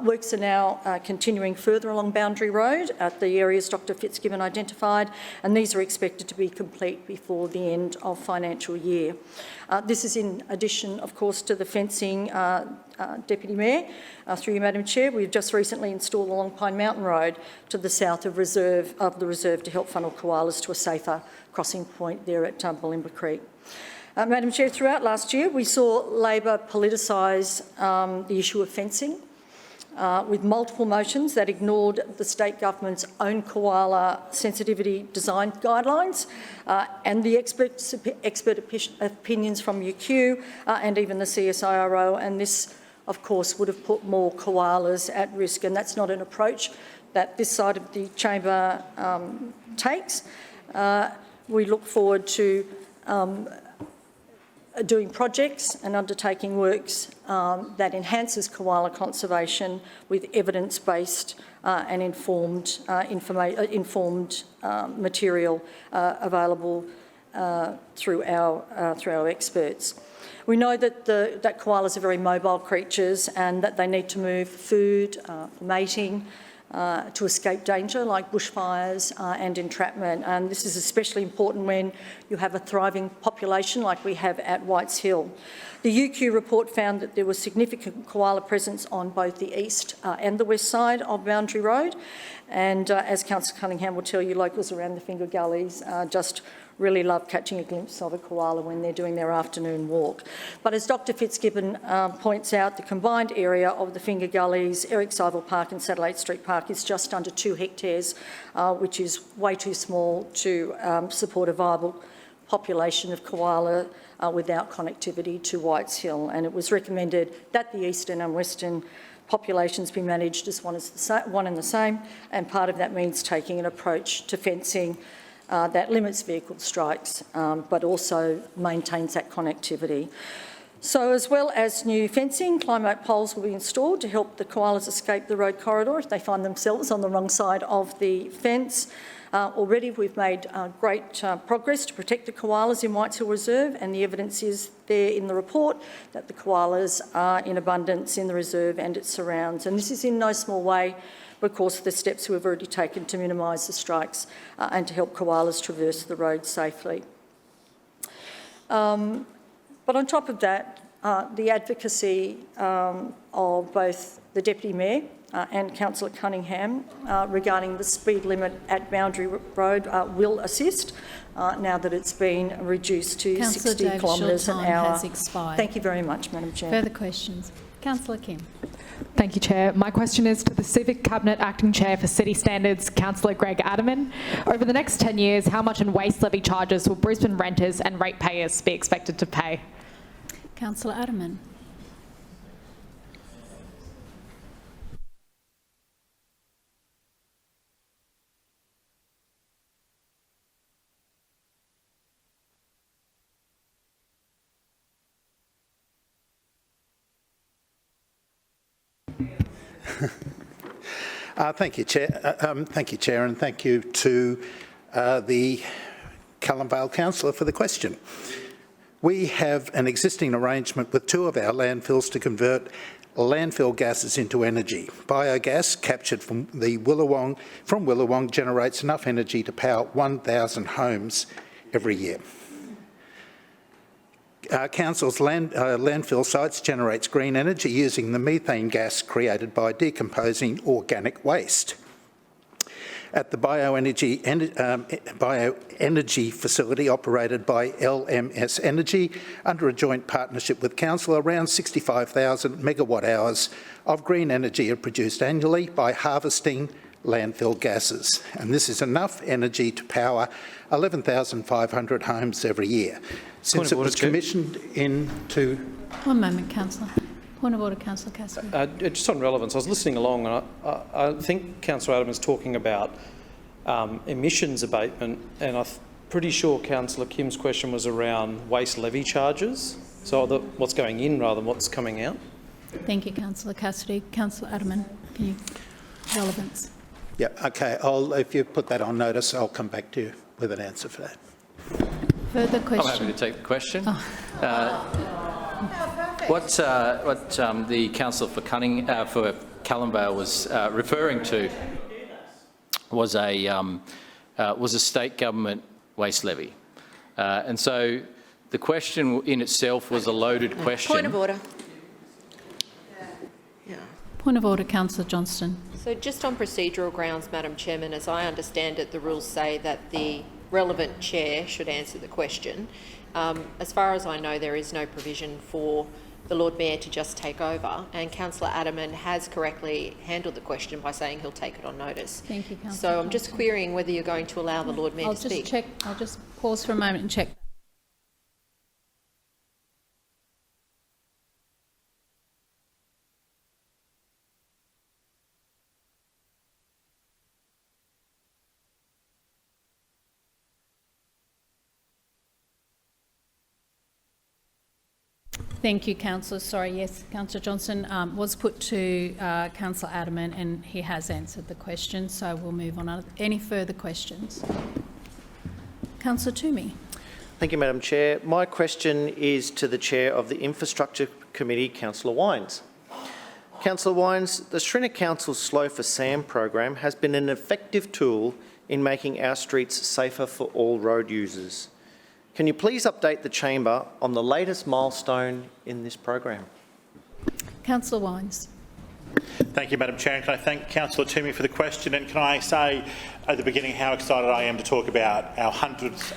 [SPEAKER 11] Works are now continuing further along Boundary Road at the areas Dr Fitzgibbon identified, and these are expected to be complete before the end of financial year. This is in addition, of course, to the fencing, Deputy Mayor, through you, Madam Chair. We've just recently installed along Pine Mountain Road to the south of the reserve to help funnel koalas to a safer crossing point there at Bulimba Creek. Madam Chair, throughout last year we saw Labor politicise the issue of fencing, with multiple motions that ignored the state government's own koala sensitivity design guidelines and the expert opinions from UQ and even the CSIRO, and this, of course, would have put more koalas at risk, and that's not an approach that this side of the chamber takes. We look forward to doing projects and undertaking works that enhances koala conservation with evidence-based and informed material available through our experts. We know that koalas are very mobile creatures and that they need to move for food, for mating, to escape danger, like bushfires and entrapment. And this is especially important when you have a thriving population like we have at Whites Hill. The UQ report found that there was significant koala presence on both the east and the west side of Boundary Road. And as Councillor Cunningham will tell you, locals around the Finger Gullies just really love catching a glimpse of a koala when they're doing their afternoon walk. But as Dr Fitzgibbon points out, the combined area of the Finger Gullies, Eric Seivel Park and Satellite Street Park is just under 2 hectares, which is way too small to support a viable population of koala without connectivity to Whites Hill. And it was recommended that the eastern and western populations be managed as one and the same, and part of that means taking an approach to fencing that limits vehicle strikes, but also maintains that connectivity. So as well as new fencing, climate poles will be installed to help the koalas escape the road corridor if they find themselves on the wrong side of the fence. Already we've made great progress to protect the koalas in Whites Hill Reserve, and the evidence is there in the report that the koalas are in abundance in the reserve and its surrounds. And this is in no small way because of the steps we've already taken to minimise the strikes and to help koalas traverse the road safely. But on top of that, the advocacy of both the Deputy Mayor and Councillor Cunningham regarding the speed limit at Boundary Road will assist now that it's been reduced to 60 kilometres an hour.
[SPEAKER 1] Has expired.
[SPEAKER 11] Thank you very much, Madam Chair.
[SPEAKER 1] Further questions? Councillor Kim.
[SPEAKER 13] Thank you, Chair. My question is to the Civic Cabinet Acting Chair for City Standards, Councillor Greg Adaman. Over the next 10 years, how much in waste levy charges will Brisbane renters and ratepayers be expected to pay?
[SPEAKER 1] Councillor Adaman.
[SPEAKER 12] Thank you, Chair. Thank you, Chair, and thank you to the Cullen Vale councillor for the question. We have an existing arrangement with 2 of our landfills to convert landfill gases into energy. Biogas captured from Willawong generates enough energy to power 1,000 homes every year. Council's landfill sites generates green energy using the methane gas created by decomposing organic waste. At the bioenergy facility operated by LMS Energy under a joint partnership with Council, around 65,000 megawatt hours of green energy are produced annually by harvesting landfill gases, and this is enough energy to power 11,500 homes every year. Since it was commissioned into...
[SPEAKER 1] One moment, Councillor. Point of order, Councillor Cassidy.
[SPEAKER 4] Just on relevance, I was listening along, and I think Councillor Adam is talking about emissions abatement, and I'm pretty sure Councillor Kim's question was around waste levy charges, so what's going in rather than what's coming out.
[SPEAKER 1] Thank you, Councillor Cassidy. Councillor Adaman, can you... relevance.
[SPEAKER 12] Yeah, okay. If you put that on notice, I'll come back to you with an answer for that.
[SPEAKER 1] Further question?
[SPEAKER 6] I'm happy to take the question.
[SPEAKER 1] Oh.
[SPEAKER 6] What the councillor for Cullen Vale was referring to was a state government waste levy, and so the question in itself was a loaded question.
[SPEAKER 2] Point of order.
[SPEAKER 1] Point of order, Councillor Johnston.
[SPEAKER 2] So just on procedural grounds, Madam Chairman, as I understand it, the rules say that the relevant chair should answer the question. As far as I know, there is no provision for the Lord Mayor to just take over, and Councillor Adaman has correctly handled the question by saying he'll take it on notice.
[SPEAKER 1] Thank you, Councillor.
[SPEAKER 2] So I'm just querying whether you're going to allow the Lord Mayor to speak.
[SPEAKER 1] I'll just pause for a moment and check. Thank you, Councillor. Sorry, yes, Councillor Johnson was put to Councillor Adaman and he has answered the question, so we'll move on. Any further questions? Councillor Toomey.
[SPEAKER 7] Thank you, Madam Chair. My question is to the Chair of the Infrastructure Committee, Councillor Wines. Councillor Wines, the Schrinner Council's Slow for Sam program has been an effective tool in making our streets safer for all road users. Can you please update the chamber on the latest milestone in this program?
[SPEAKER 1] Councillor Wines.
[SPEAKER 8] Thank you, Madam Chair. And can I thank Councillor Toomey for the question? And can I say at the beginning how excited I am to talk about our 100th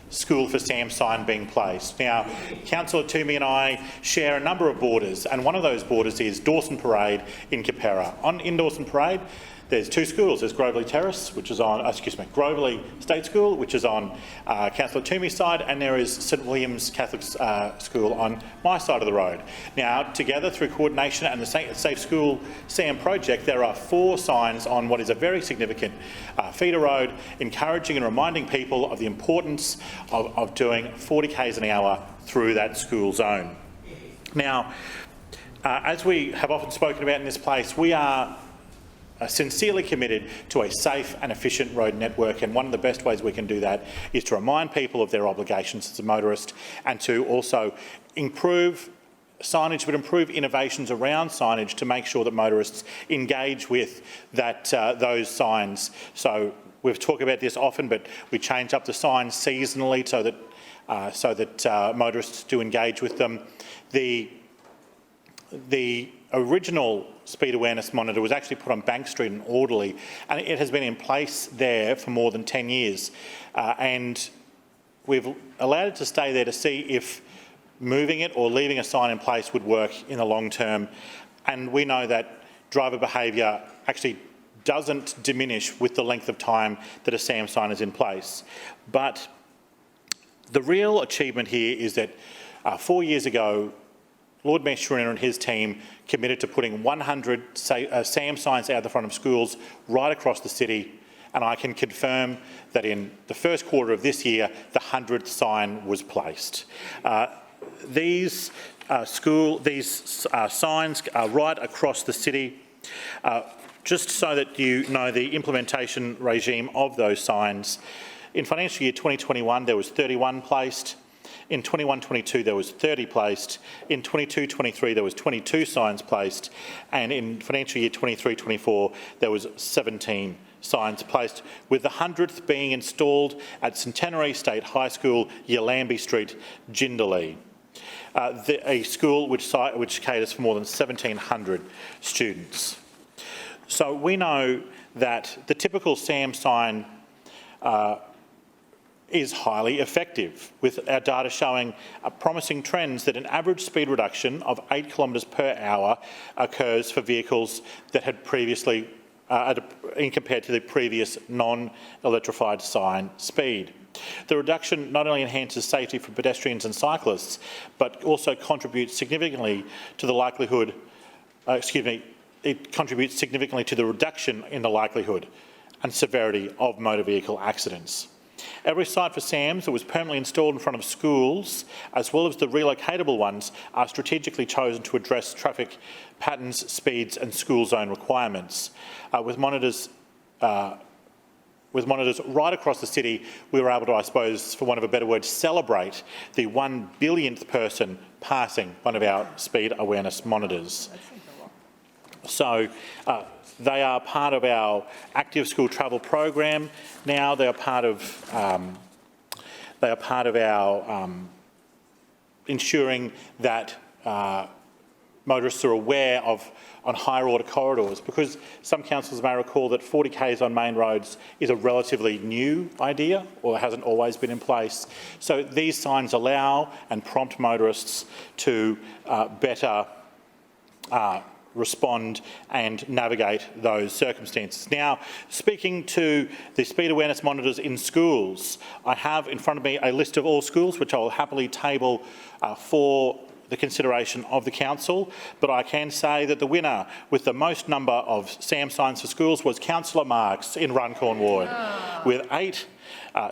[SPEAKER 8] School for Sam sign being placed. Now, Councillor Toomey and I share a number of borders, and one of those borders is Dawson Parade in Capera. In Dawson Parade, there's two schools. There's Groveley Terrace, which is on, Groveley State School, which is on Councillor Toomey's side, and there is St William's Catholic School on my side of the road. Now, together through coordination and the Safe School Sam project, there are 4 signs on what is a very significant feeder road, encouraging and reminding people of the importance of doing 40 k's an hour through that school zone. Now, as we have often spoken about in this place, we are sincerely committed to a safe and efficient road network, and one of the best ways we can do that is to remind people of their obligations as a motorist and to also improve signage, but improve innovations around signage to make sure that motorists engage with those signs. So we've talked about this often, but we change up the signs seasonally so that motorists do engage with them. The original speed awareness monitor was actually put on Bank Street in Alderley, and it has been in place there for more than 10 years. And we've allowed it to stay there to see if moving it or leaving a sign in place would work in the long term. And we know that driver behaviour actually doesn't diminish with the length of time that a SAM sign is in place. But the real achievement here is that 4 years ago, Lord Mayor Schrinner and his team committed to putting 100 SAM signs out the front of schools right across the city, and I can confirm that in the first quarter of this year, the 100th sign was placed. These signs are right across the city. Just so that you know the implementation regime of those signs, in financial year 2021 there was 31 placed. In 21-22 there was 30 placed, in 22-23 there was 22 signs placed, and in financial year 23-24 there was 17 signs placed, with the 100th being installed at Centenary State High School, Yallambee Street, Jindalee, a school which caters for more than 1,700 students. So we know that the typical SAM sign is highly effective, with our data showing promising trends that an average speed reduction of 8 kilometres per hour occurs for vehicles that had previously, in compared to the previous non-electrified sign speed. The reduction not only enhances safety for pedestrians and cyclists, but also contributes significantly to the likelihood, it contributes significantly to the reduction in the likelihood and severity of motor vehicle accidents. Every site for SAMs that was permanently installed in front of schools, as well as the relocatable ones, are strategically chosen to address traffic patterns, speeds and school zone requirements. With monitors right across the city, we were able to, I suppose, for want of a better word, celebrate the 1 billionth person passing one of our speed awareness monitors. So they are part of our active school travel program now. They are part of our ensuring that motorists are aware of on higher order corridors, because some councils may recall that 40 k's on main roads is a relatively new idea or hasn't always been in place. So these signs allow and prompt motorists to better respond and navigate those circumstances. Now, speaking to the speed awareness monitors in schools, I have in front of me a list of all schools which I will happily table for the consideration of the council, but I can say that the winner with the most number of SAM signs for schools was Councillor Marks in Runcorn Ward with 8.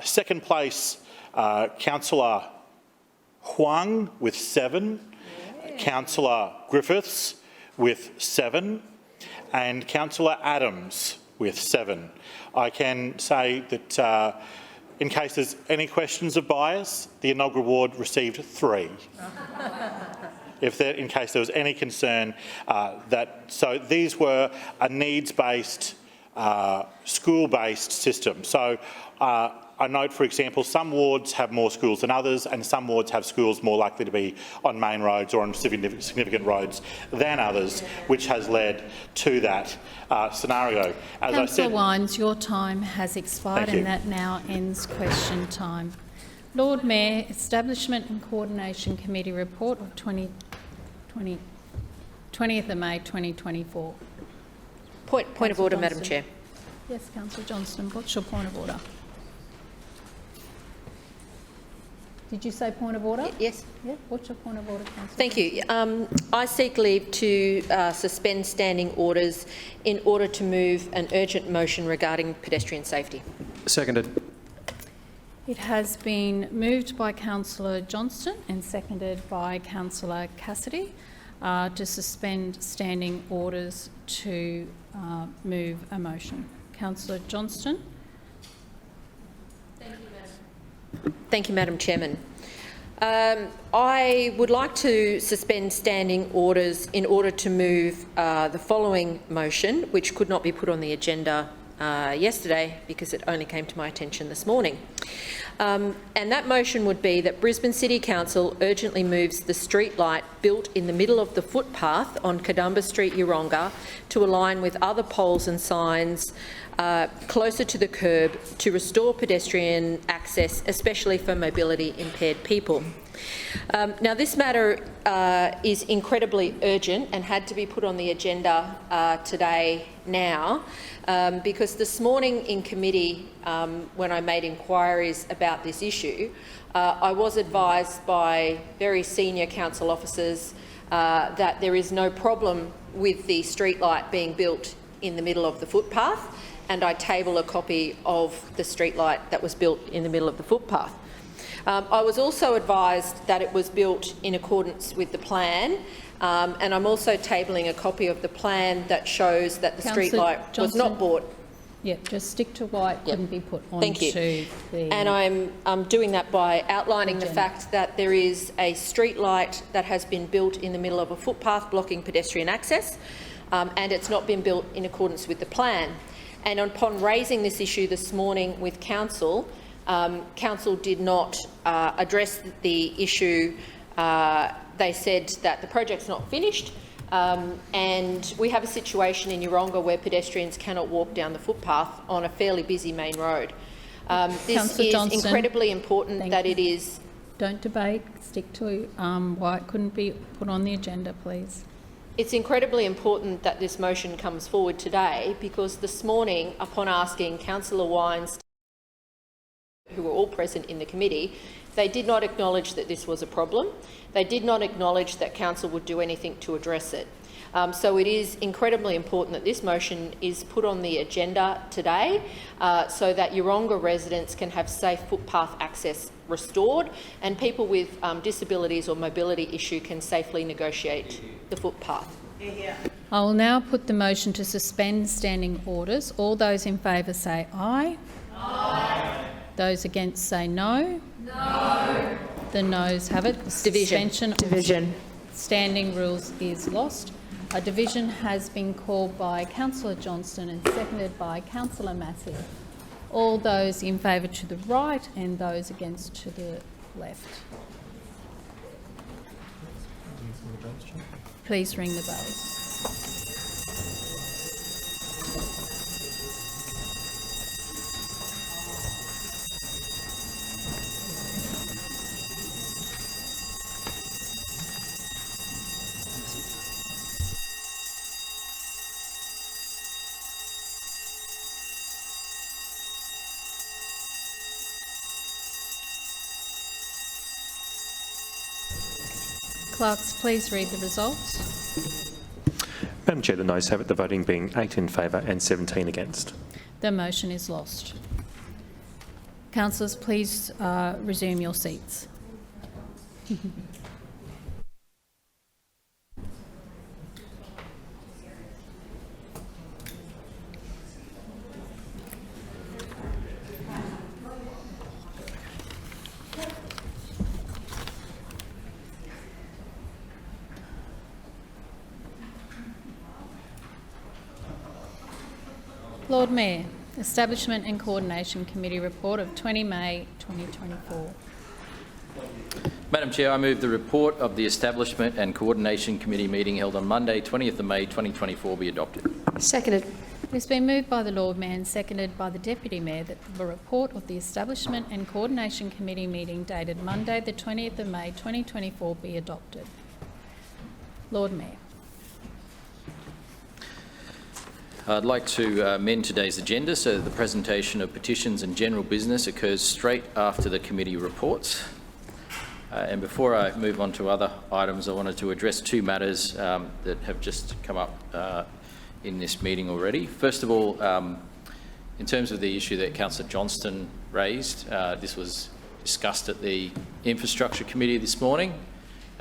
[SPEAKER 8] Second place, Councillor Huang with 7, Councillor Griffiths with 7, and Councillor Adams with 7. I can say that in case there's any questions of bias, the inaugural ward received 3. in case there was any concern so these were a needs-based, school-based system. So I note, for example, some wards have more schools than others, and some wards have schools more likely to be on main roads or on significant roads than others, which has led to that scenario.
[SPEAKER 1] Councillor Wines, your time has expired, and that now ends question time. Lord Mayor, Establishment and Coordination Committee report of 20th of May 2024.
[SPEAKER 2] Point of order, Madam Chair.
[SPEAKER 1] Yes, Councillor Johnston, what's your point of order? Did you say point of order?
[SPEAKER 2] Yes.
[SPEAKER 1] Yeah. What's your point of order, Councillor?
[SPEAKER 2] Thank you. I seek leave to suspend standing orders in order to move an urgent motion regarding pedestrian safety.
[SPEAKER 4] Seconded.
[SPEAKER 1] It has been moved by Councillor Johnston and seconded by Councillor Cassidy to suspend standing orders to move a motion. Councillor Johnston.
[SPEAKER 2] Thank you, Madam Chairman. I would like to suspend standing orders in order to move the following motion, which could not be put on the agenda yesterday because it only came to my attention this morning. And that motion would be that Brisbane City Council urgently moves the street light built in the middle of the footpath on Kadumba Street, Yeronga, to align with other poles and signs closer to the curb to restore pedestrian access, especially for mobility impaired people. Now, this matter is incredibly urgent and had to be put on the agenda today now because this morning in committee, when I made inquiries about this issue, I was advised by very senior council officers that there is no problem with the street light being built in the middle of the footpath, and I table a copy of the street light that was built in the middle of the footpath. I was also advised that it was built in accordance with the plan, and I'm also tabling a copy of the plan that shows that the street light was not bought.
[SPEAKER 1] Yeah, just stick to why it couldn't be put onto the...
[SPEAKER 2] And I'm doing that by outlining the fact that there is a street light that has been built in the middle of a footpath blocking pedestrian access, and it's not been built in accordance with the plan. And upon raising this issue this morning with Council, Council did not address the issue. They said that the project's not finished, and we have a situation in Yeronga where pedestrians cannot walk down the footpath on a fairly busy main road. This is incredibly important that it is...
[SPEAKER 1] Don't debate. Stick to why it couldn't be put on the agenda, please.
[SPEAKER 2] It's incredibly important that this motion comes forward today because this morning, upon asking Councillor Wines, who were all present in the committee, they did not acknowledge that this was a problem. They did not acknowledge that Council would do anything to address it. So it is incredibly important that this motion is put on the agenda today so that Yeronga residents can have safe footpath access restored and people with disabilities or mobility issue can safely negotiate the footpath.
[SPEAKER 1] I will now put the motion to suspend standing orders. All those in favour say aye. Aye. Those against say no. No. The noes have it. The suspension of standing rules is lost. A division has been called by Councillor Johnston and seconded by Councillor Massey. All those in favour to the right and those against to the left. Please ring the bells. Clerks, please read the results.
[SPEAKER 14] Madam Chair, the noes have it, the voting being 8 in favour and 17 against.
[SPEAKER 1] The motion is lost. Councillors, please resume your seats. Lord Mayor, Establishment and Coordination Committee report of 20 May 2024.
[SPEAKER 6] Madam Chair, I move the report of the Establishment and Coordination Committee meeting held on Monday, 20th of May 2024 be adopted.
[SPEAKER 2] Seconded.
[SPEAKER 1] It's been moved by the Lord Mayor and seconded by the Deputy Mayor that the report of the Establishment and Coordination Committee meeting dated Monday the 20th of May 2024 be adopted. Lord Mayor.
[SPEAKER 6] I'd like to amend today's agenda so that the presentation of petitions and general business occurs straight after the committee reports. And before I move on to other items, I wanted to address two matters that have just come up in this meeting already. First of all, in terms of the issue that Councillor Johnston raised, this was discussed at the Infrastructure Committee this morning,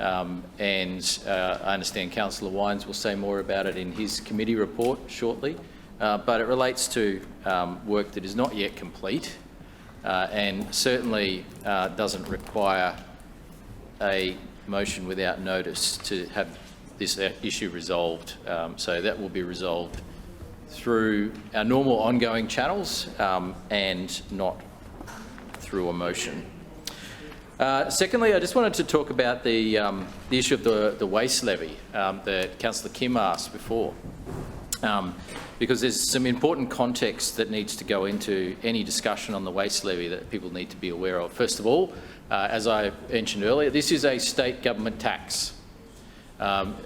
[SPEAKER 6] and I understand Councillor Wines will say more about it in his committee report shortly, but it relates to work that is not yet complete and certainly doesn't require a motion without notice to have this issue resolved. So that will be resolved through our normal ongoing channels and not through a motion. Secondly, I just wanted to talk about the issue of the waste levy that Councillor Kim asked before, because there's some important context that needs to go into any discussion on the waste levy that people need to be aware of. First of all, as I mentioned earlier, this is a state government tax.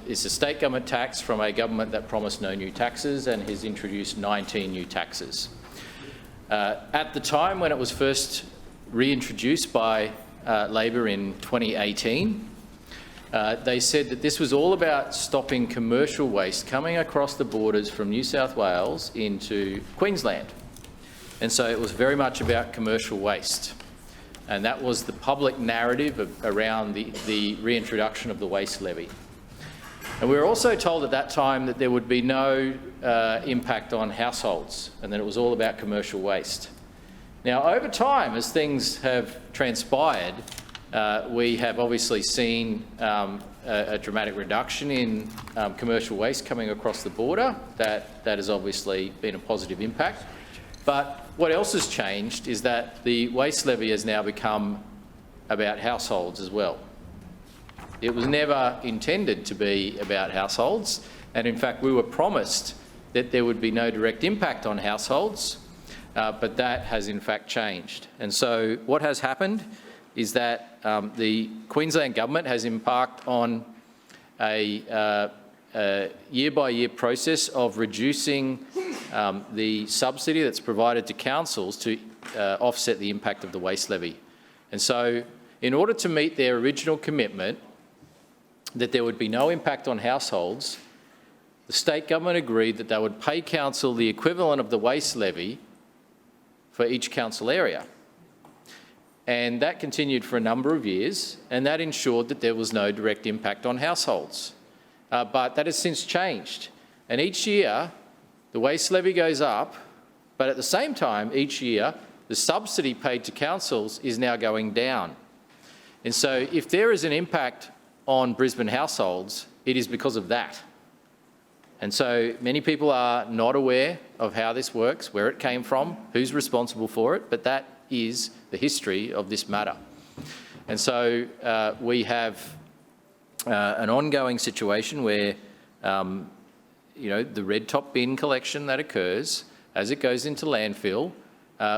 [SPEAKER 6] It's a state government tax from a government that promised no new taxes and has introduced 19 new taxes. At the time when it was first reintroduced by Labor in 2018, they said that this was all about stopping commercial waste coming across the borders from New South Wales into Queensland. And so it was very much about commercial waste. And that was the public narrative around the reintroduction of the waste levy. And we were also told at that time that there would be no impact on households and that it was all about commercial waste. Now, over time, as things have transpired, we have obviously seen a dramatic reduction in commercial waste coming across the border. That has obviously been a positive impact. But what else has changed is that the waste levy has now become about households as well. It was never intended to be about households, and in fact we were promised that there would be no direct impact on households, but that has in fact changed. And so what has happened is that the Queensland Government has embarked on a year-by-year process of reducing the subsidy that's provided to councils to offset the impact of the waste levy. And so in order to meet their original commitment that there would be no impact on households, the state government agreed that they would pay council the equivalent of the waste levy for each council area. And that continued for a number of years, and that ensured that there was no direct impact on households. But that has since changed. And each year, the waste levy goes up, but at the same time, each year, the subsidy paid to councils is now going down. And so if there is an impact on Brisbane households, it is because of that. And so many people are not aware of how this works, where it came from, who's responsible for it, but that is the history of this matter. And so we have an ongoing situation where, the red top bin collection that occurs as it goes into landfill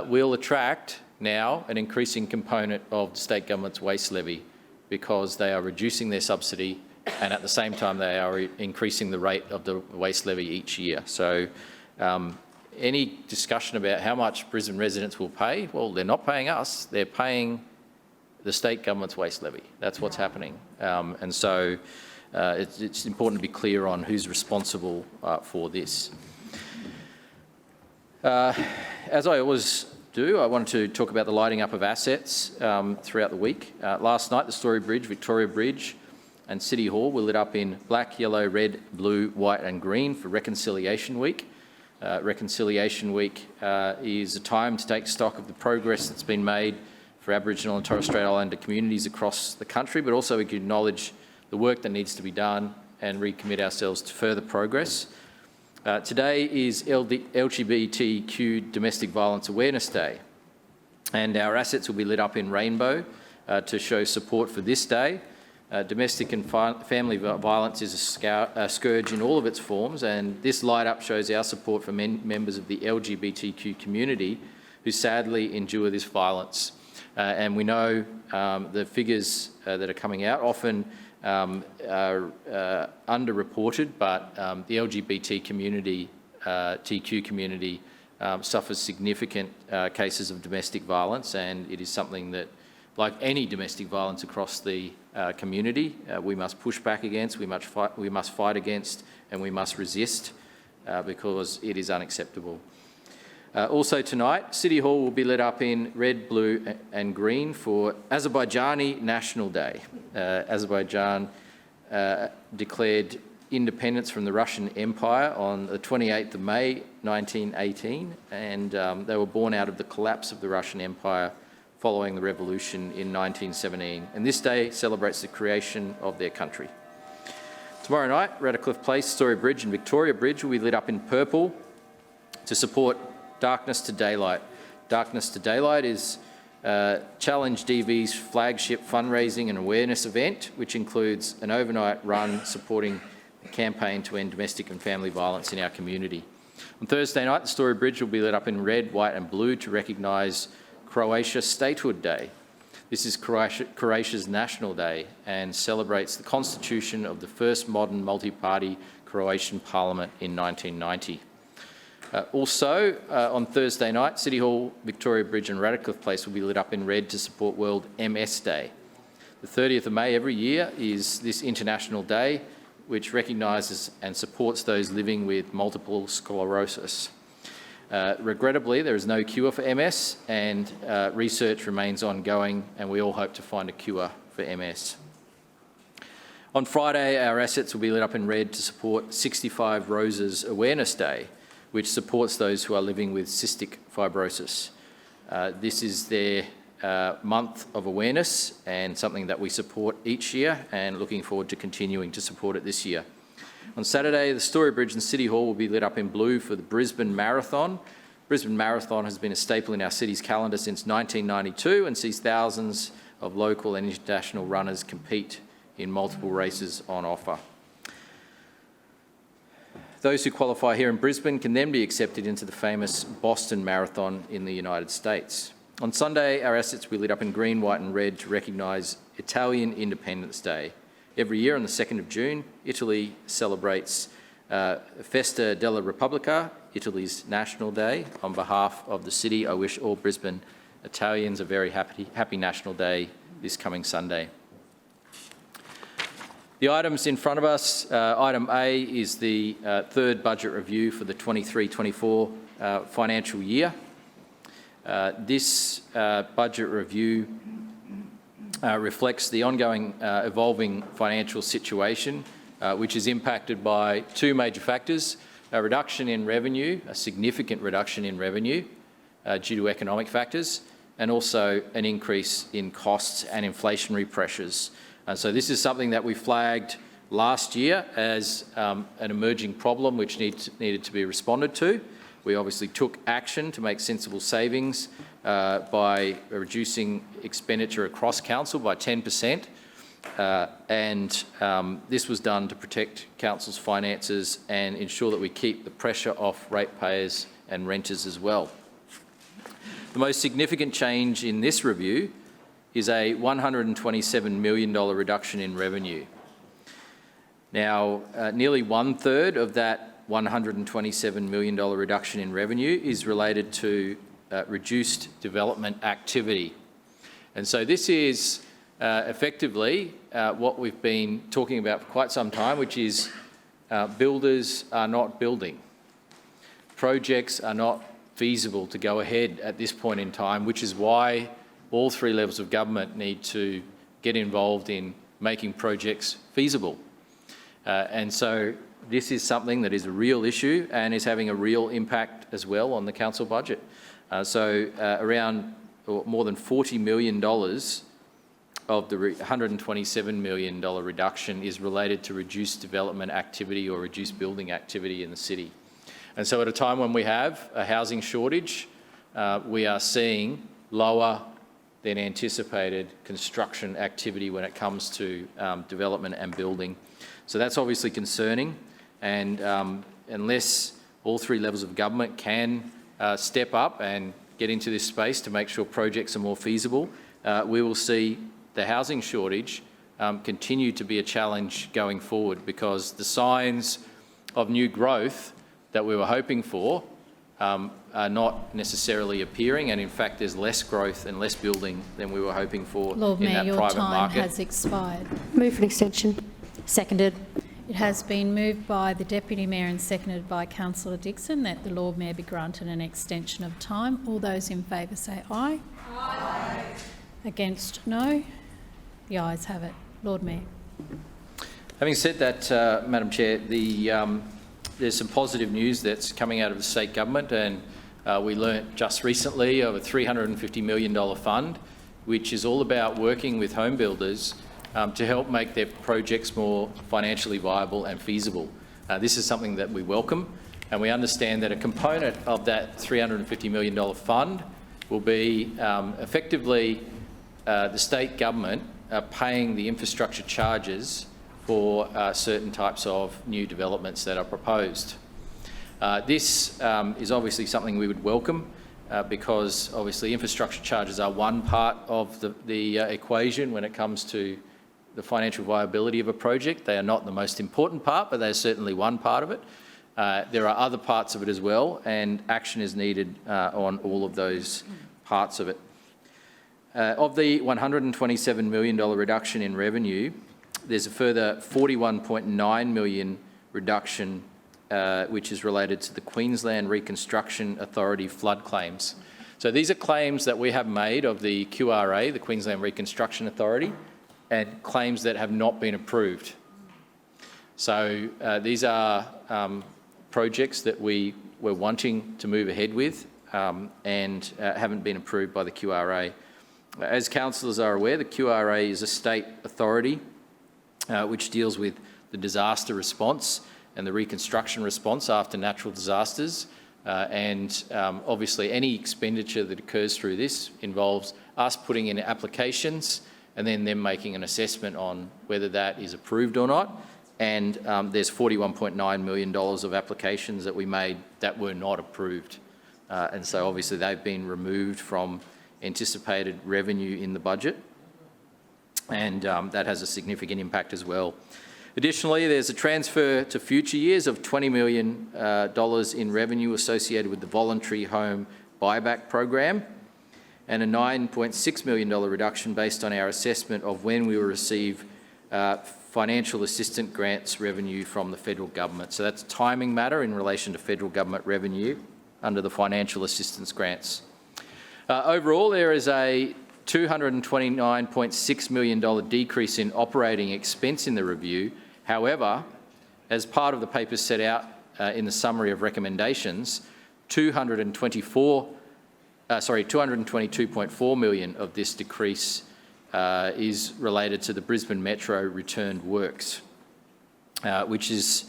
[SPEAKER 6] will attract now an increasing component of the state government's waste levy because they are reducing their subsidy and at the same time they are increasing the rate of the waste levy each year. So any discussion about how much Brisbane residents will pay, well, they're not paying us, they're paying the state government's waste levy. That's what's happening. And so it's important to be clear on who's responsible for this. As I always do, I wanted to talk about the lighting up of assets throughout the week. Last night, the Story Bridge, Victoria Bridge and City Hall were lit up in black, yellow, red, blue, white and green for Reconciliation Week. Reconciliation Week is a time to take stock of the progress that's been made for Aboriginal and Torres Strait Islander communities across the country, but also we can acknowledge the work that needs to be done and recommit ourselves to further progress. Today is LGBTQ Domestic Violence Awareness Day, and our assets will be lit up in rainbow to show support for this day. Domestic and family violence is a scourge in all of its forms, and this light-up shows our support for members of the LGBTQ community who sadly endure this violence. And we know the figures that are coming out often are underreported, but the LGBT community, TQ community, suffers significant cases of domestic violence, and it is something that, like any domestic violence across the community, we must push back against, we must fight against, and we must resist because it is unacceptable. Also tonight, City Hall will be lit up in red, blue and green for Azerbaijani National Day. Azerbaijan declared independence from the Russian Empire on the 28th of May 1918, and they were born out of the collapse of the Russian Empire following the revolution in 1917. And this day celebrates the creation of their country. Tomorrow night, Radcliffe Place, Story Bridge and Victoria Bridge will be lit up in purple to support Darkness to Daylight. Darkness to Daylight is Challenge DV's flagship fundraising and awareness event, which includes an overnight run supporting the campaign to end domestic and family violence in our community. On Thursday night, the Story Bridge will be lit up in red, white and blue to recognise Croatia Statehood Day. This is Croatia's National Day and celebrates the constitution of the first modern multi-party Croatian parliament in 1990. Also, on Thursday night, City Hall, Victoria Bridge and Radcliffe Place will be lit up in red to support World MS Day. The 30th of May every year is this international day which recognises and supports those living with multiple sclerosis. Regrettably, there is no cure for MS, and research remains ongoing, and we all hope to find a cure for MS. On Friday, our assets will be lit up in red to support 65 Roses Awareness Day, which supports those who are living with cystic fibrosis. This is their month of awareness and something that we support each year, and looking forward to continuing to support it this year. On Saturday, the Story Bridge and City Hall will be lit up in blue for the Brisbane Marathon. Brisbane Marathon has been a staple in our city's calendar since 1992 and sees thousands of local and international runners compete in multiple races on offer. Those who qualify here in Brisbane can then be accepted into the famous Boston Marathon in the United States. On Sunday, our assets will be lit up in green, white and red to recognise Italian Independence Day. Every year on the 2nd of June, Italy celebrates Festa della Repubblica, Italy's National Day. On behalf of the city, I wish all Brisbane Italians a very happy National Day this coming Sunday. The items in front of us, item A is the third budget review for the 23-24 financial year. This budget review reflects the ongoing evolving financial situation, which is impacted by two major factors: a reduction in revenue, a significant reduction in revenue due to economic factors, and also an increase in costs and inflationary pressures. And so this is something that we flagged last year as an emerging problem which needed to be responded to. We obviously took action to make sensible savings by reducing expenditure across council by 10%, and this was done to protect council's finances and ensure that we keep the pressure off ratepayers and renters as well. The most significant change in this review is a $127 million reduction in revenue. Now, nearly 1/3 of that $127 million reduction in revenue is related to reduced development activity. And so this is effectively what we've been talking about for quite some time, which is builders are not building. Projects are not feasible to go ahead at this point in time, which is why all three levels of government need to get involved in making projects feasible. And so this is something that is a real issue and is having a real impact as well on the council budget. Around more than $40 million of the $127 million reduction is related to reduced development activity or reduced building activity in the city. And so at a time when we have a housing shortage, we are seeing lower than anticipated construction activity when it comes to development and building. So that's obviously concerning, and unless all three levels of government can step up and get into this space to make sure projects are more feasible, we will see the housing shortage continue to be a challenge going forward, because the signs of new growth that we were hoping for are not necessarily appearing, and in fact there's less growth and less building than we were hoping for
[SPEAKER 1] Lord
[SPEAKER 6] in
[SPEAKER 1] Mayor,
[SPEAKER 6] that
[SPEAKER 1] your
[SPEAKER 6] private
[SPEAKER 1] time
[SPEAKER 6] market.
[SPEAKER 1] has expired.
[SPEAKER 5] Move for an extension. Seconded.
[SPEAKER 1] It has been moved by the Deputy Mayor and seconded by Councillor Dixon that the Lord Mayor be granted an extension of time. All those in favour say aye. Aye. Against, no. The ayes have it. Lord Mayor.
[SPEAKER 6] Having said that, Madam Chair, there's some positive news that's coming out of the state government, and we learnt just recently of a $350 million fund, which is all about working with home builders to help make their projects more financially viable and feasible. This is something that we welcome, and we understand that a component of that $350 million fund will be effectively the state government paying the infrastructure charges for certain types of new developments that are proposed. This is obviously something we would welcome because obviously infrastructure charges are one part of the equation when it comes to the financial viability of a project. They are not the most important part, but they're certainly one part of it. There are other parts of it as well, and action is needed on all of those parts of it. Of the $127 million reduction in revenue, there's a further $41.9 million reduction which is related to the Queensland Reconstruction Authority flood claims. So these are claims that we have made of the QRA, the Queensland Reconstruction Authority, and claims that have not been approved. So these are projects that we were wanting to move ahead with and haven't been approved by the QRA. As councillors are aware, the QRA is a state authority which deals with the disaster response and the reconstruction response after natural disasters. Obviously any expenditure that occurs through this involves us putting in applications and then them making an assessment on whether that is approved or not. And there's $41.9 million of applications that we made that were not approved. And so obviously they've been removed from anticipated revenue in the budget. And that has a significant impact as well. Additionally, there's a transfer to future years of $20 million in revenue associated with the voluntary home buyback program, and a $9.6 million reduction based on our assessment of when we will receive financial assistance grants revenue from the federal government. So that's a timing matter in relation to federal government revenue under the financial assistance grants. Overall, there is a $229.6 million decrease in operating expense in the review. However, as part of the papers set out in the summary of recommendations, $222.4 million of this decrease is related to the Brisbane Metro returned works, which is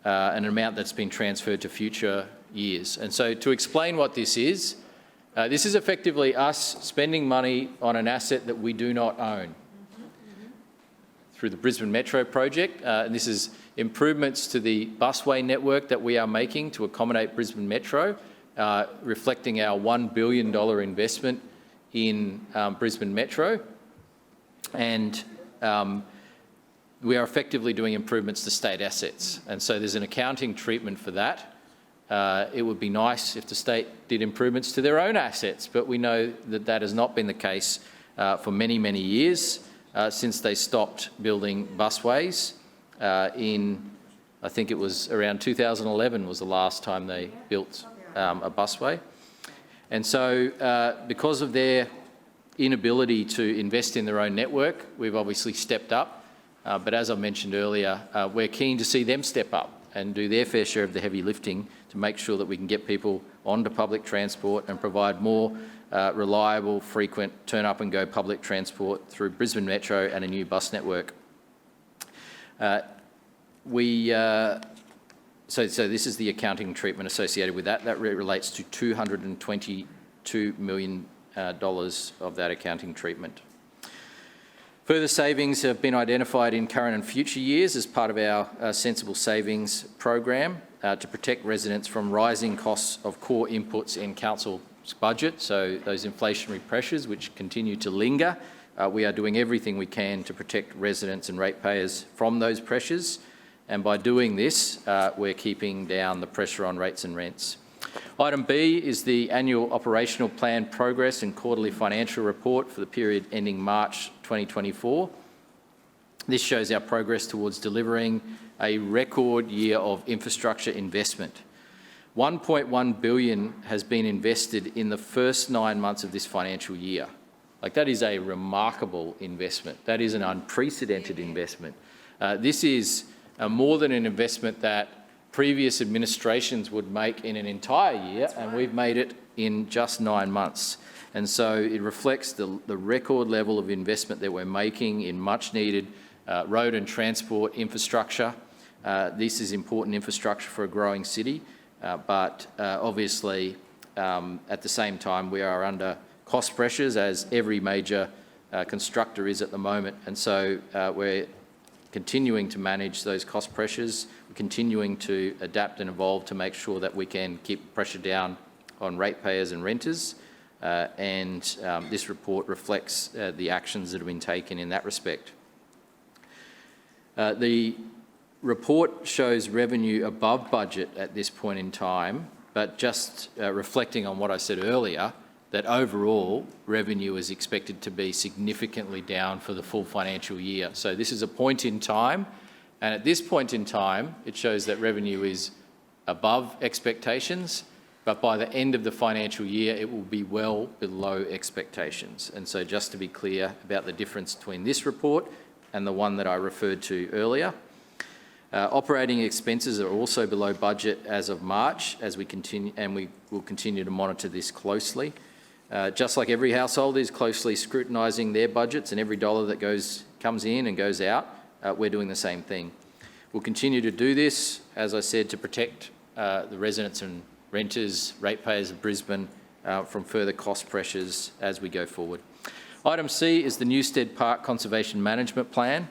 [SPEAKER 6] an amount that's been transferred to future years. And so to explain what this is effectively us spending money on an asset that we do not own through the Brisbane Metro project. And this is improvements to the busway network that we are making to accommodate Brisbane Metro, reflecting our $1 billion investment in Brisbane Metro. And we are effectively doing improvements to state assets. And so there's an accounting treatment for that. It would be nice if the state did improvements to their own assets, but we know that that has not been the case for many, many years since they stopped building busways I think it was around 2011 was the last time they built a busway. And so because of their inability to invest in their own network, we've obviously stepped up. But as I mentioned earlier, we're keen to see them step up and do their fair share of the heavy lifting to make sure that we can get people onto public transport and provide more reliable, frequent turn-up-and-go public transport through Brisbane Metro and a new bus network. We So this is the accounting treatment associated with that. That relates to $222 million of that accounting treatment. Further savings have been identified in current and future years as part of our sensible savings program to protect residents from rising costs of core inputs in council's budget, so those inflationary pressures which continue to linger. We are doing everything we can to protect residents and ratepayers from those pressures, and by doing this, we're keeping down the pressure on rates and rents. Item B is the annual operational plan progress and quarterly financial report for the period ending March 2024. This shows our progress towards delivering a record year of infrastructure investment. $1.1 billion has been invested in the first 9 months of this financial year. Like, that is a remarkable investment. That is an unprecedented investment. This is more than an investment that previous administrations would make in an entire year, and we've made it in just 9 months. And so it reflects the record level of investment that we're making in much needed road and transport infrastructure. This is important infrastructure for a growing city, but obviously at the same time we are under cost pressures, as every major constructor is at the moment. And so we're continuing to manage those cost pressures, continuing to adapt and evolve to make sure that we can keep pressure down on ratepayers and renters, and this report reflects the actions that have been taken in that respect. The report shows revenue above budget at this point in time, but just reflecting on what I said earlier, that overall revenue is expected to be significantly down for the full financial year. So this is a point in time, and at this point in time, it shows that revenue is above expectations, but by the end of the financial year, it will be well below expectations. And so just to be clear about the difference between this report and the one that I referred to earlier. Operating expenses are also below budget as of March, as we continue, and we will continue to monitor this closely. Just like every household is closely scrutinising their budgets, and every dollar that comes in and goes out, we're doing the same thing. We'll continue to do this, as I said, to protect the residents and renters, ratepayers of Brisbane from further cost pressures as we go forward. Item C is the Newstead Park Conservation Management Plan.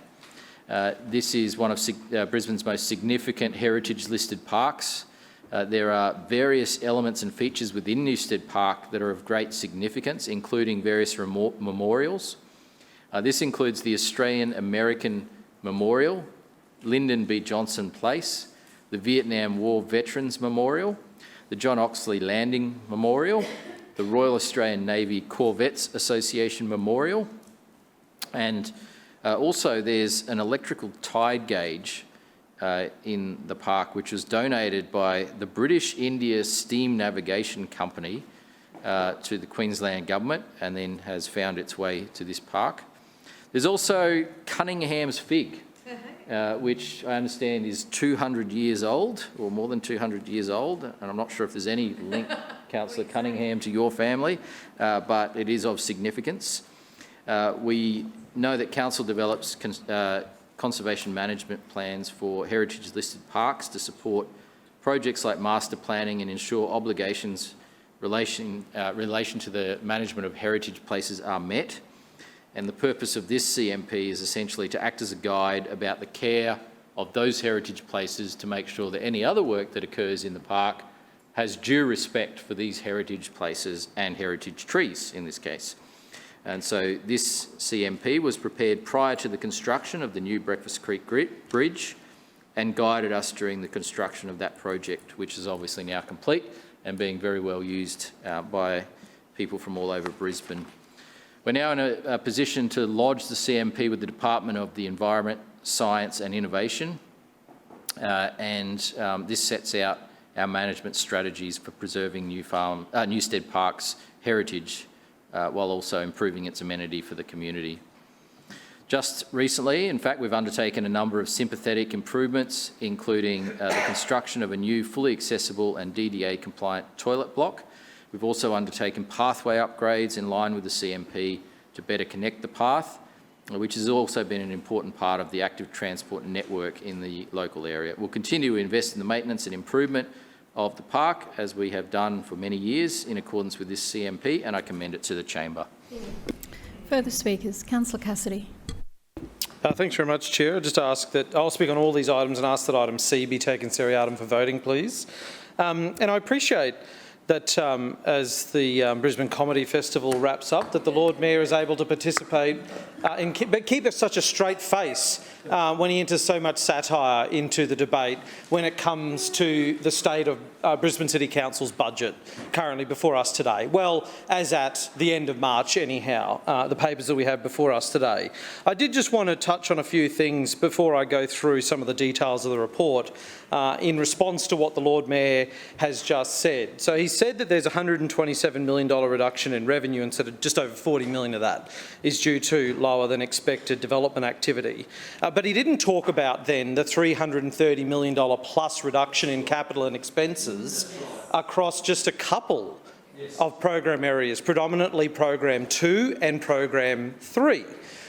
[SPEAKER 6] This is one of Brisbane's most significant heritage-listed parks. There are various elements and features within Newstead Park that are of great significance, including various memorials. This includes the Australian-American Memorial, Lyndon B. Johnson Place, the Vietnam War Veterans Memorial, the John Oxley Landing Memorial, the Royal Australian Navy Corvettes Association Memorial, and also there's an electrical tide gauge in the park, which was donated by the British India Steam Navigation Company to the Queensland Government, and then has found its way to this park. There's also Cunningham's Fig, which I understand is 200 years old, or more than 200 years old, and I'm not sure if there's any link, Councillor Cunningham, to your family, but it is of significance. We know that Council develops conservation management plans for heritage-listed parks to support projects like master planning and ensure obligations relation to the management of heritage places are met. And the purpose of this CMP is essentially to act as a guide about the care of those heritage places, to make sure that any other work that occurs in the park has due respect for these heritage places and heritage trees in this case. And so this CMP was prepared prior to the construction of the new Breakfast Creek Bridge and guided us during the construction of that project, which is obviously now complete and being very well used by people from all over Brisbane. We're now in a position to lodge the CMP with the Department of the Environment, Science and Innovation, and this sets out our management strategies for preserving Newstead Park's heritage while also improving its amenity for the community. Just recently, in fact, we've undertaken a number of sympathetic improvements, including the construction of a new fully accessible and DDA-compliant toilet block. We've also undertaken pathway upgrades in line with the CMP to better connect the path, which has also been an important part of the active transport network in the local area. We'll continue to invest in the maintenance and improvement of the park, as we have done for many years in accordance with this CMP, and I commend it to the chamber.
[SPEAKER 1] Further speakers. Councillor Cassidy.
[SPEAKER 4] Thanks very much, Chair. I'll just ask that I'll speak on all these items and ask that item C be taken seriatim for voting, please. And I appreciate that as the Brisbane Comedy Festival wraps up, that the Lord Mayor is able to participate but keep such a straight face when he enters so much satire into the debate when it comes to the state of Brisbane City Council's budget currently before us today. Well, as at the end of March anyhow, the papers that we have before us today. I did just want to touch on a few things before I go through some of the details of the report in response to what the Lord Mayor has just said. So he said that there's a $127 million reduction in revenue, and said just over $40 million of that is due to lower than expected development activity. But he didn't talk about then the $330 million plus reduction in capital and expenses across just a couple of program areas, predominantly Program 2 and Program 3,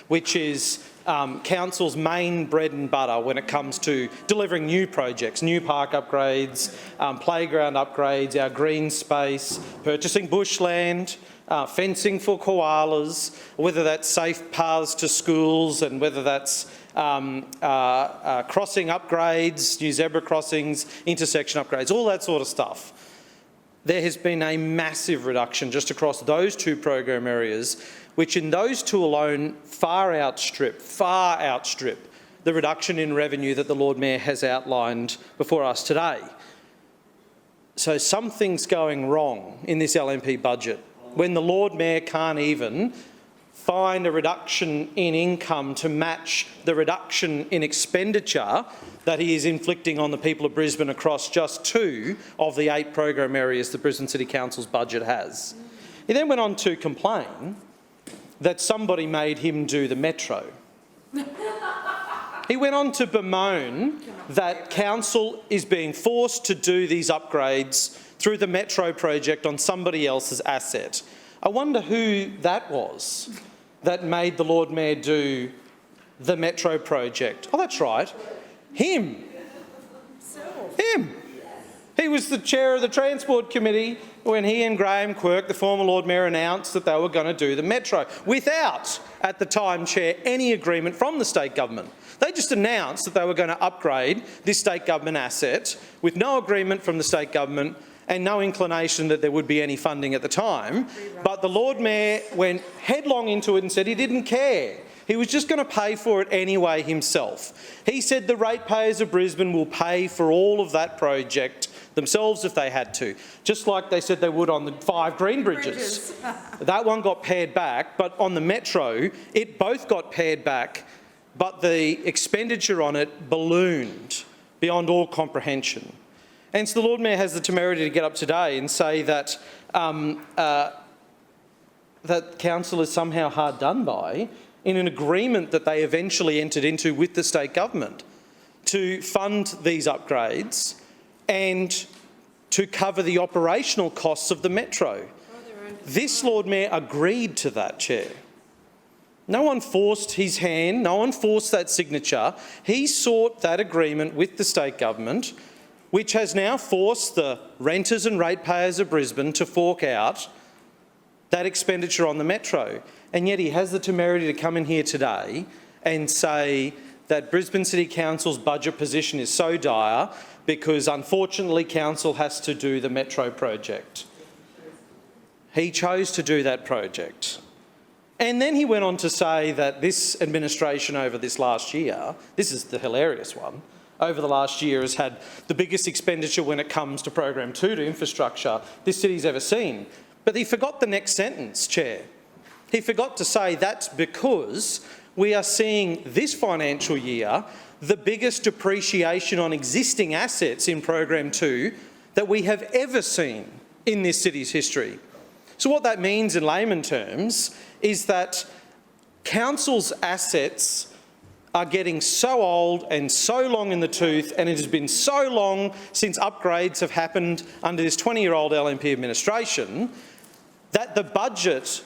[SPEAKER 4] which is Council's main bread and butter when it comes to delivering new projects, new park upgrades, playground upgrades, our green space, purchasing bushland, fencing for koalas, whether that's safe paths to schools and whether that's crossing upgrades, new zebra crossings, intersection upgrades, all that sort of stuff. There has been a massive reduction just across those two program areas, which in those two alone far outstrip the reduction in revenue that the Lord Mayor has outlined before us today. So something's going wrong in this LNP budget when the Lord Mayor can't even find a reduction in income to match the reduction in expenditure that he is inflicting on the people of Brisbane across just 2 of the 8 program areas the Brisbane City Council's budget has. He then went on to complain that somebody made him do the metro. He went on to bemoan that council is being forced to do these upgrades through the metro project on somebody else's asset. I wonder who that was that made the Lord Mayor do the metro project. Oh, that's right. Him. Him. He was the chair of the Transport Committee when he and Graham Quirk, the former Lord Mayor, announced that they were going to do the metro without, at the time, Chair, any agreement from the state government. They just announced that they were going to upgrade this state government asset with no agreement from the state government and no inclination that there would be any funding at the time. But the Lord Mayor went headlong into it and said he didn't care. He was just going to pay for it anyway himself. He said the ratepayers of Brisbane will pay for all of that project themselves if they had to, just like they said they would on the 5 green bridges. That one got pared back, but on the metro, it both got pared back, but the expenditure on it ballooned beyond all comprehension. And so the Lord Mayor has the temerity to get up today and say that that council is somehow hard done by in an agreement that they eventually entered into with the state government to fund these upgrades and to cover the operational costs of the metro. This Lord Mayor agreed to that, Chair. No one forced his hand, no one forced that signature. He sought that agreement with the state government, which has now forced the renters and ratepayers of Brisbane to fork out that expenditure on the metro. And yet he has the temerity to come in here today and say that Brisbane City Council's budget position is so dire because, unfortunately, council has to do the metro project. He chose to do that project. And then he went on to say that this administration over this last year, this is the hilarious one, over the last year has had the biggest expenditure when it comes to Program 2 to infrastructure this city's ever seen. But he forgot the next sentence, Chair. He forgot to say that's because we are seeing this financial year the biggest depreciation on existing assets in Program 2 that we have ever seen in this city's history. So what that means in layman terms is that council's assets are getting so old and so long in the tooth, and it has been so long since upgrades have happened under this 20-year-old LNP administration, that the budget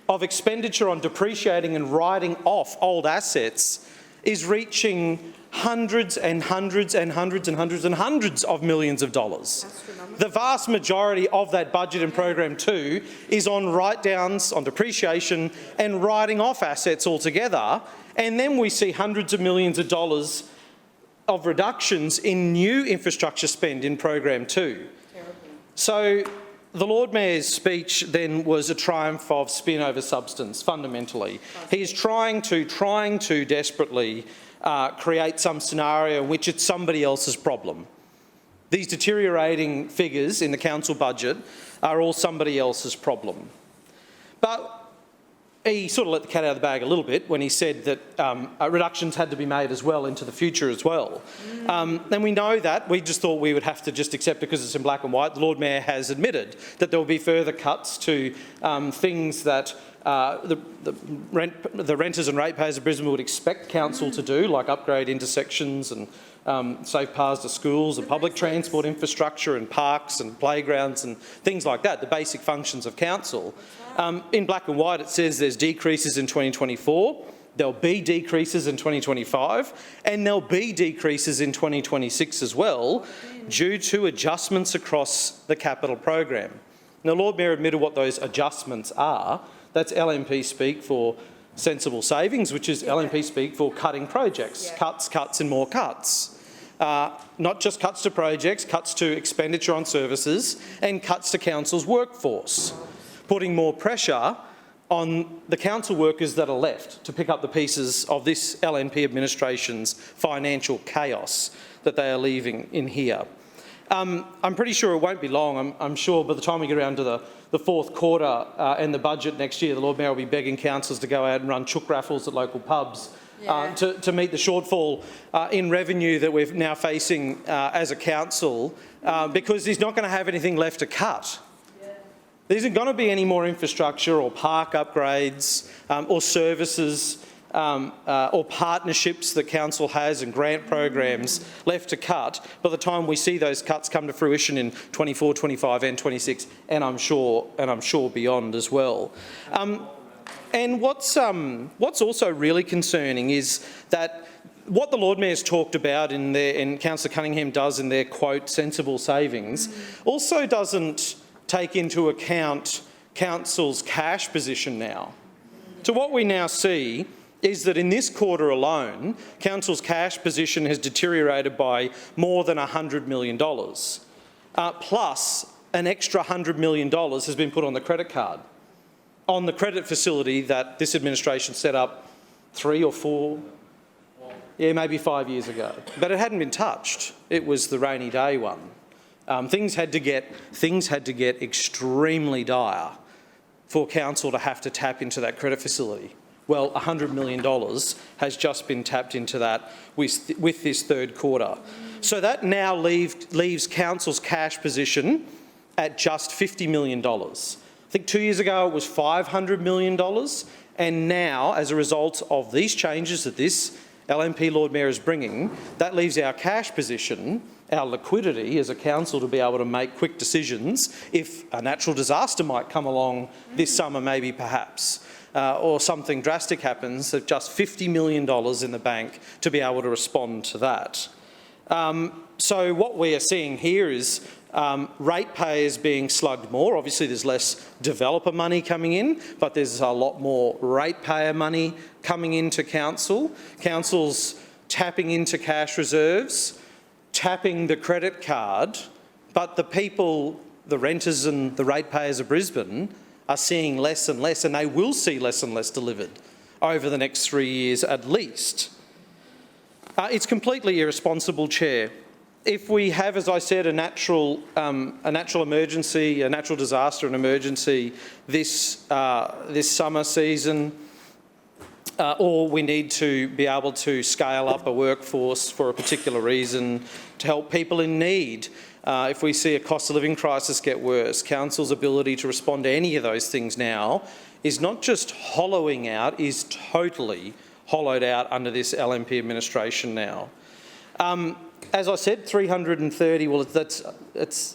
[SPEAKER 4] of expenditure on depreciating and writing off old assets is reaching hundreds and hundreds and hundreds and hundreds and hundreds of millions of dollars. The vast majority of that budget in Program 2 is on write-downs, on depreciation and writing off assets altogether, and then we see hundreds of millions of dollars of reductions in new infrastructure spend in Program 2. So the Lord Mayor's speech then was a triumph of spin over substance, fundamentally. He is trying to desperately create some scenario in which it's somebody else's problem. These deteriorating figures in the council budget are all somebody else's problem. But he sort of let the cat out of the bag a little bit when he said that reductions had to be made as well into the future as well. And we know that. We just thought we would have to just accept it because it's in black and white. The Lord Mayor has admitted that there will be further cuts to things that the renters and ratepayers of Brisbane would expect council to do, like upgrade intersections and safe paths to schools and public transport infrastructure and parks and playgrounds and things like that, the basic functions of council. In black and white it says there's decreases in 2024, there'll be decreases in 2025 and there'll be decreases in 2026 as well due to adjustments across the capital program. Now, Lord Mayor admitted what those adjustments are. That's LNP speak for sensible savings, which is LNP speak for cutting projects. Cuts, cuts and more cuts. Not just cuts to projects, cuts to expenditure on services and cuts to council's workforce, putting more pressure on the council workers that are left to pick up the pieces of this LNP administration's financial chaos that they are leaving in here. I'm pretty sure it won't be long. I'm sure by the time we get around to the fourth quarter and the budget next year, the Lord Mayor will be begging councillors to go out and run chook raffles at local pubs to meet the shortfall in revenue that we're now facing as a council, because he's not going to have anything left to cut. There isn't going to be any more infrastructure or park upgrades or services or partnerships that council has and grant programs left to cut by the time we see those cuts come to fruition in 24, 25 and 26, and I'm sure beyond as well. And what's also really concerning is that what the Lord Mayor's talked about and Councillor Cunningham does in their quote sensible savings also doesn't take into account council's cash position now. So what we now see is that in this quarter alone, council's cash position has deteriorated by more than $100 million, plus an extra $100 million has been put on the credit card, on the credit facility that this administration set up 3 or 4, maybe 5 years ago. But it hadn't been touched. It was the rainy day one. Things had to get extremely dire for council to have to tap into that credit facility. Well, $100 million has just been tapped into that with this third quarter. So that now leaves council's cash position at just $50 million. I think 2 years ago it was $500 million, and now, as a result of these changes that this LNP Lord Mayor is bringing, that leaves our cash position, our liquidity as a council to be able to make quick decisions if a natural disaster might come along this summer, maybe perhaps, or something drastic happens, of just $50 million in the bank to be able to respond to that. So what we are seeing here is ratepayers being slugged more. Obviously there's less developer money coming in, but there's a lot more ratepayer money coming into council. Council's tapping into cash reserves, tapping the credit card, but the people, the renters and the ratepayers of Brisbane are seeing less and less, and they will see less and less delivered over the next 3 years at least. It's completely irresponsible, Chair. If we have, as I said, a natural emergency, a natural disaster and emergency this summer season, or we need to be able to scale up a workforce for a particular reason to help people in need, if we see a cost of living crisis get worse, council's ability to respond to any of those things now is not just hollowing out, is totally hollowed out under this LNP administration now. As I said, 330, well, that's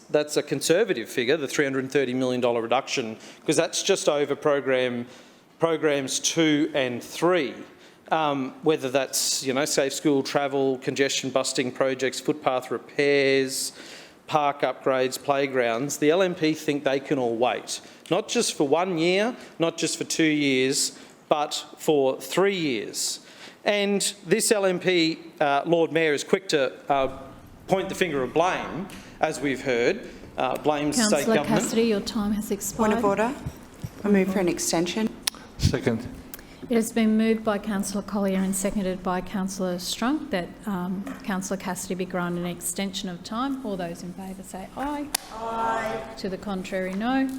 [SPEAKER 4] a conservative figure, the $330 million reduction, because that's just over program programs 2 and 3, whether that's, safe school travel, congestion busting projects, footpath repairs, park upgrades, playgrounds, the LNP think they can all wait. Not just for 1 year, not just for 2 years, but for 3 years. And this LNP, Lord Mayor, is quick to point the finger of blame, as we've heard, blames state government.
[SPEAKER 1] Councillor Cassidy, your time has expired.
[SPEAKER 3] Point of order. I move for an extension.
[SPEAKER 15] Second.
[SPEAKER 1] It has been moved by Councillor Collier and seconded by Councillor Strunk that Councillor Cassidy be granted an extension of time. All those in favour say aye. Aye. To the contrary, no.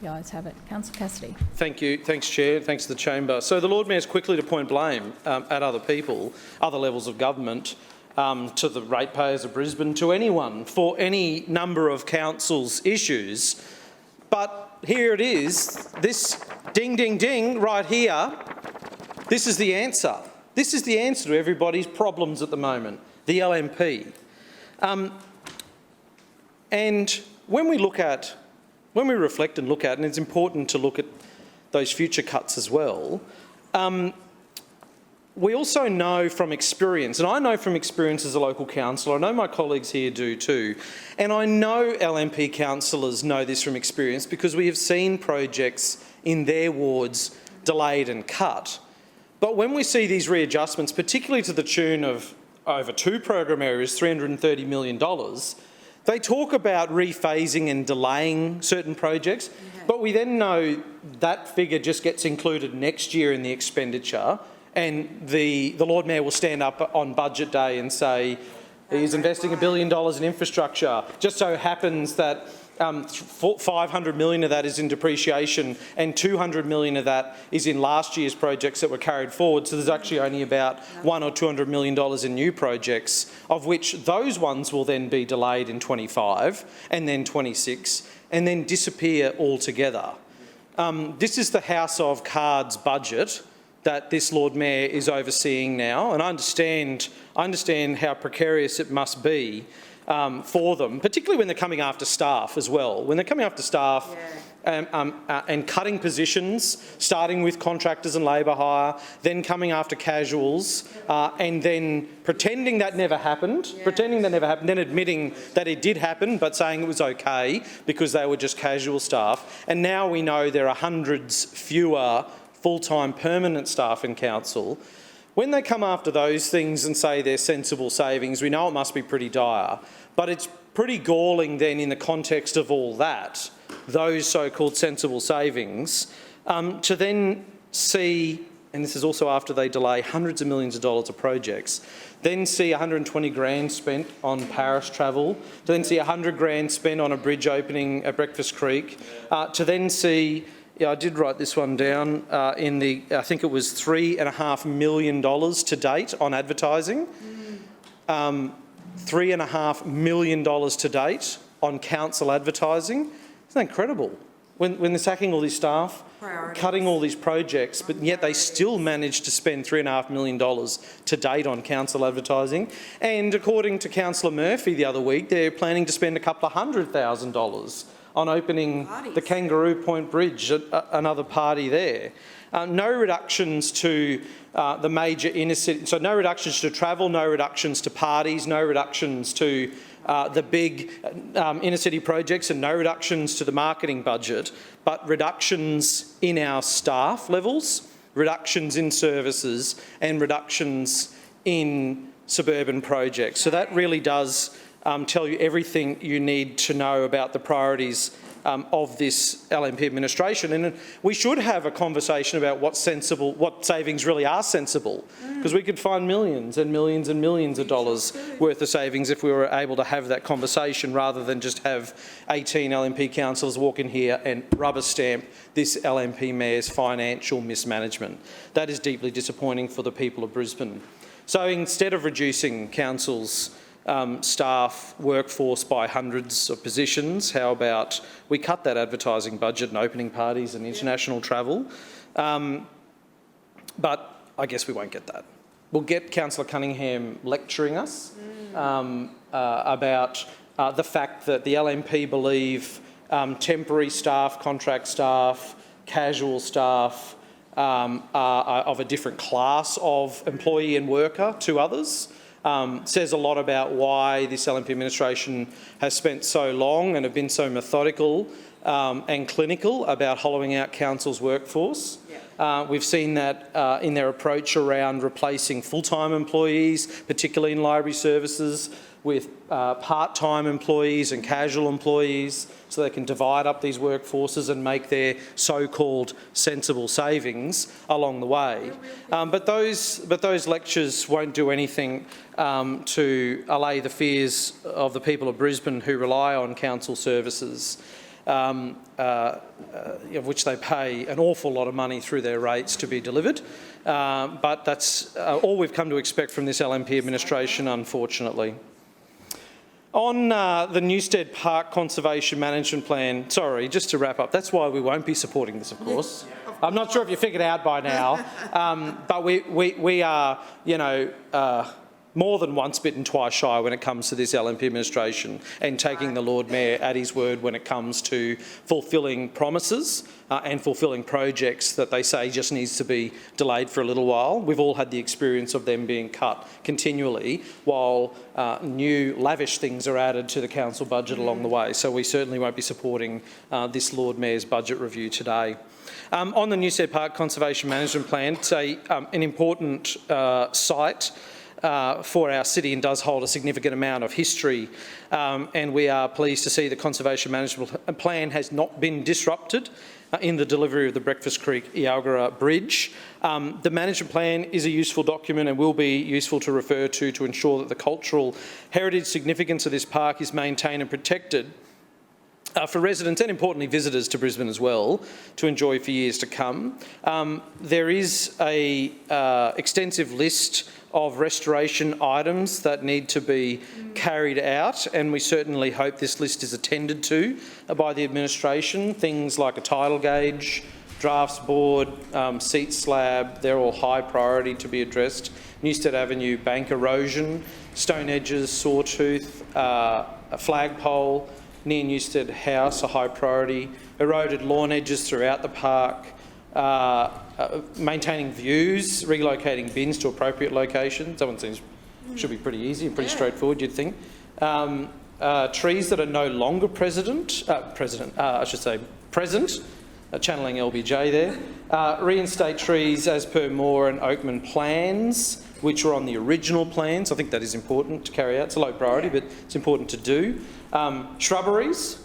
[SPEAKER 1] The ayes have it. Councillor Cassidy.
[SPEAKER 4] Thank you. Thanks, Chair. Thanks to the Chamber. So the Lord Mayor is quickly to point blame at other people, other levels of government, to the ratepayers of Brisbane, to anyone for any number of council's issues. But here it is, this ding, ding, ding right here, this is the answer. This is the answer to everybody's problems at the moment, the LNP. And when we reflect and look at, and it's important to look at those future cuts as well, we also know from experience, and I know from experience as a local councillor, I know my colleagues here do too, and I know LNP councillors know this from experience because we have seen projects in their wards delayed and cut. But when we see these readjustments, particularly to the tune of over 2 program areas, $330 million, they talk about rephasing and delaying certain projects, but we then know that figure just gets included next year in the expenditure, and the Lord Mayor will stand up on budget day and say he's investing $1 billion in infrastructure. Just so happens that 500 million of that is in depreciation and 200 million of that is in last year's projects that were carried forward. So there's actually only about $100 or $200 million in new projects, of which those ones will then be delayed in 25 and then 26 and then disappear altogether. This is the House of Cards budget that this Lord Mayor is overseeing now, and I understand how precarious it must be for them, particularly when they're coming after staff as well. When they're coming after staff and cutting positions, starting with contractors and labour hire, then coming after casuals, and then pretending that never happened, then admitting that it did happen, but saying it was okay because they were just casual staff. And now we know there are hundreds fewer full-time permanent staff in council. When they come after those things and say they're sensible savings, we know it must be pretty dire. But it's pretty galling then in the context of all that, those so-called sensible savings, to then see, and this is also after they delay hundreds of millions of dollars of projects, then see 120 grand spent on Paris travel, to then see 100 grand spent on a bridge opening at Breakfast Creek, to then see, I did write this one down, I think it was $3.5 million to date on advertising. $3.5 million to date on council advertising. Isn't that incredible? When they're sacking all these staff, cutting all these projects, but yet they still managed to spend $3.5 million to date on council advertising. And according to Councillor Murphy the other week, they're planning to spend a couple of $100,000 on opening the Kangaroo Point Bridge, another party there. No reductions to the major inner city, so no reductions to travel, no reductions to parties, no reductions to the big inner city projects, and no reductions to the marketing budget, but reductions in our staff levels, reductions in services, and reductions in suburban projects. So that really does tell you everything you need to know about the priorities of this LNP administration. And we should have a conversation about what savings really are sensible, because we could find millions and millions and millions of dollars worth of savings if we were able to have that conversation, rather than just have 18 LNP councillors walk in here and rubber stamp this LNP mayor's financial mismanagement. That is deeply disappointing for the people of Brisbane. So instead of reducing council's staff workforce by hundreds of positions, how about we cut that advertising budget and opening parties and international travel? But I guess we won't get that. We'll get Councillor Cunningham lecturing us about the fact that the LNP believe temporary staff, contract staff, casual staff are of a different class of employee and worker to others. Says a lot about why this LNP administration has spent so long and have been so methodical and clinical about hollowing out council's workforce. We've seen that in their approach around replacing full-time employees, particularly in library services, with part-time employees and casual employees, so they can divide up these workforces and make their so-called sensible savings along the way. But those lectures won't do anything to allay the fears of the people of Brisbane who rely on council services, of which they pay an awful lot of money through their rates to be delivered. But that's all we've come to expect from this LNP administration, unfortunately. On the Newstead Park Conservation Management Plan, sorry, just to wrap up, that's why we won't be supporting this, of course. I'm not sure if you figured out by now, but we are, more than once bitten, twice shy when it comes to this LNP administration and taking the Lord Mayor at his word when it comes to fulfilling promises and fulfilling projects that they say just needs to be delayed for a little while. We've all had the experience of them being cut continually while new lavish things are added to the council budget along the way. So we certainly won't be supporting this Lord Mayor's budget review today. On the Newstead Park Conservation Management Plan, it's an important site for our city and does hold a significant amount of history, and we are pleased to see the Conservation Management Plan has not been disrupted in the delivery of the Breakfast Creek Ealgara Bridge. The management plan is a useful document and will be useful to refer to ensure that the cultural heritage significance of this park is maintained and protected for residents and, importantly, visitors to Brisbane as well to enjoy for years to come. There is an extensive list of restoration items that need to be carried out, and we certainly hope this list is attended to by the administration. Things like a tidal gauge, drafts board, seat slab, they're all high priority to be addressed. Newstead Avenue bank erosion, stone edges, sawtooth, a flagpole near Newstead House, a high priority, eroded lawn edges throughout the park, maintaining views, relocating bins to appropriate locations. That one seems should be pretty easy and pretty straightforward, you'd think. Trees that are no longer present, channeling LBJ there. Reinstate trees as per Moore and Oakman plans, which were on the original plans. I think that is important to carry out. It's a low priority, but it's important to do. Shrubberies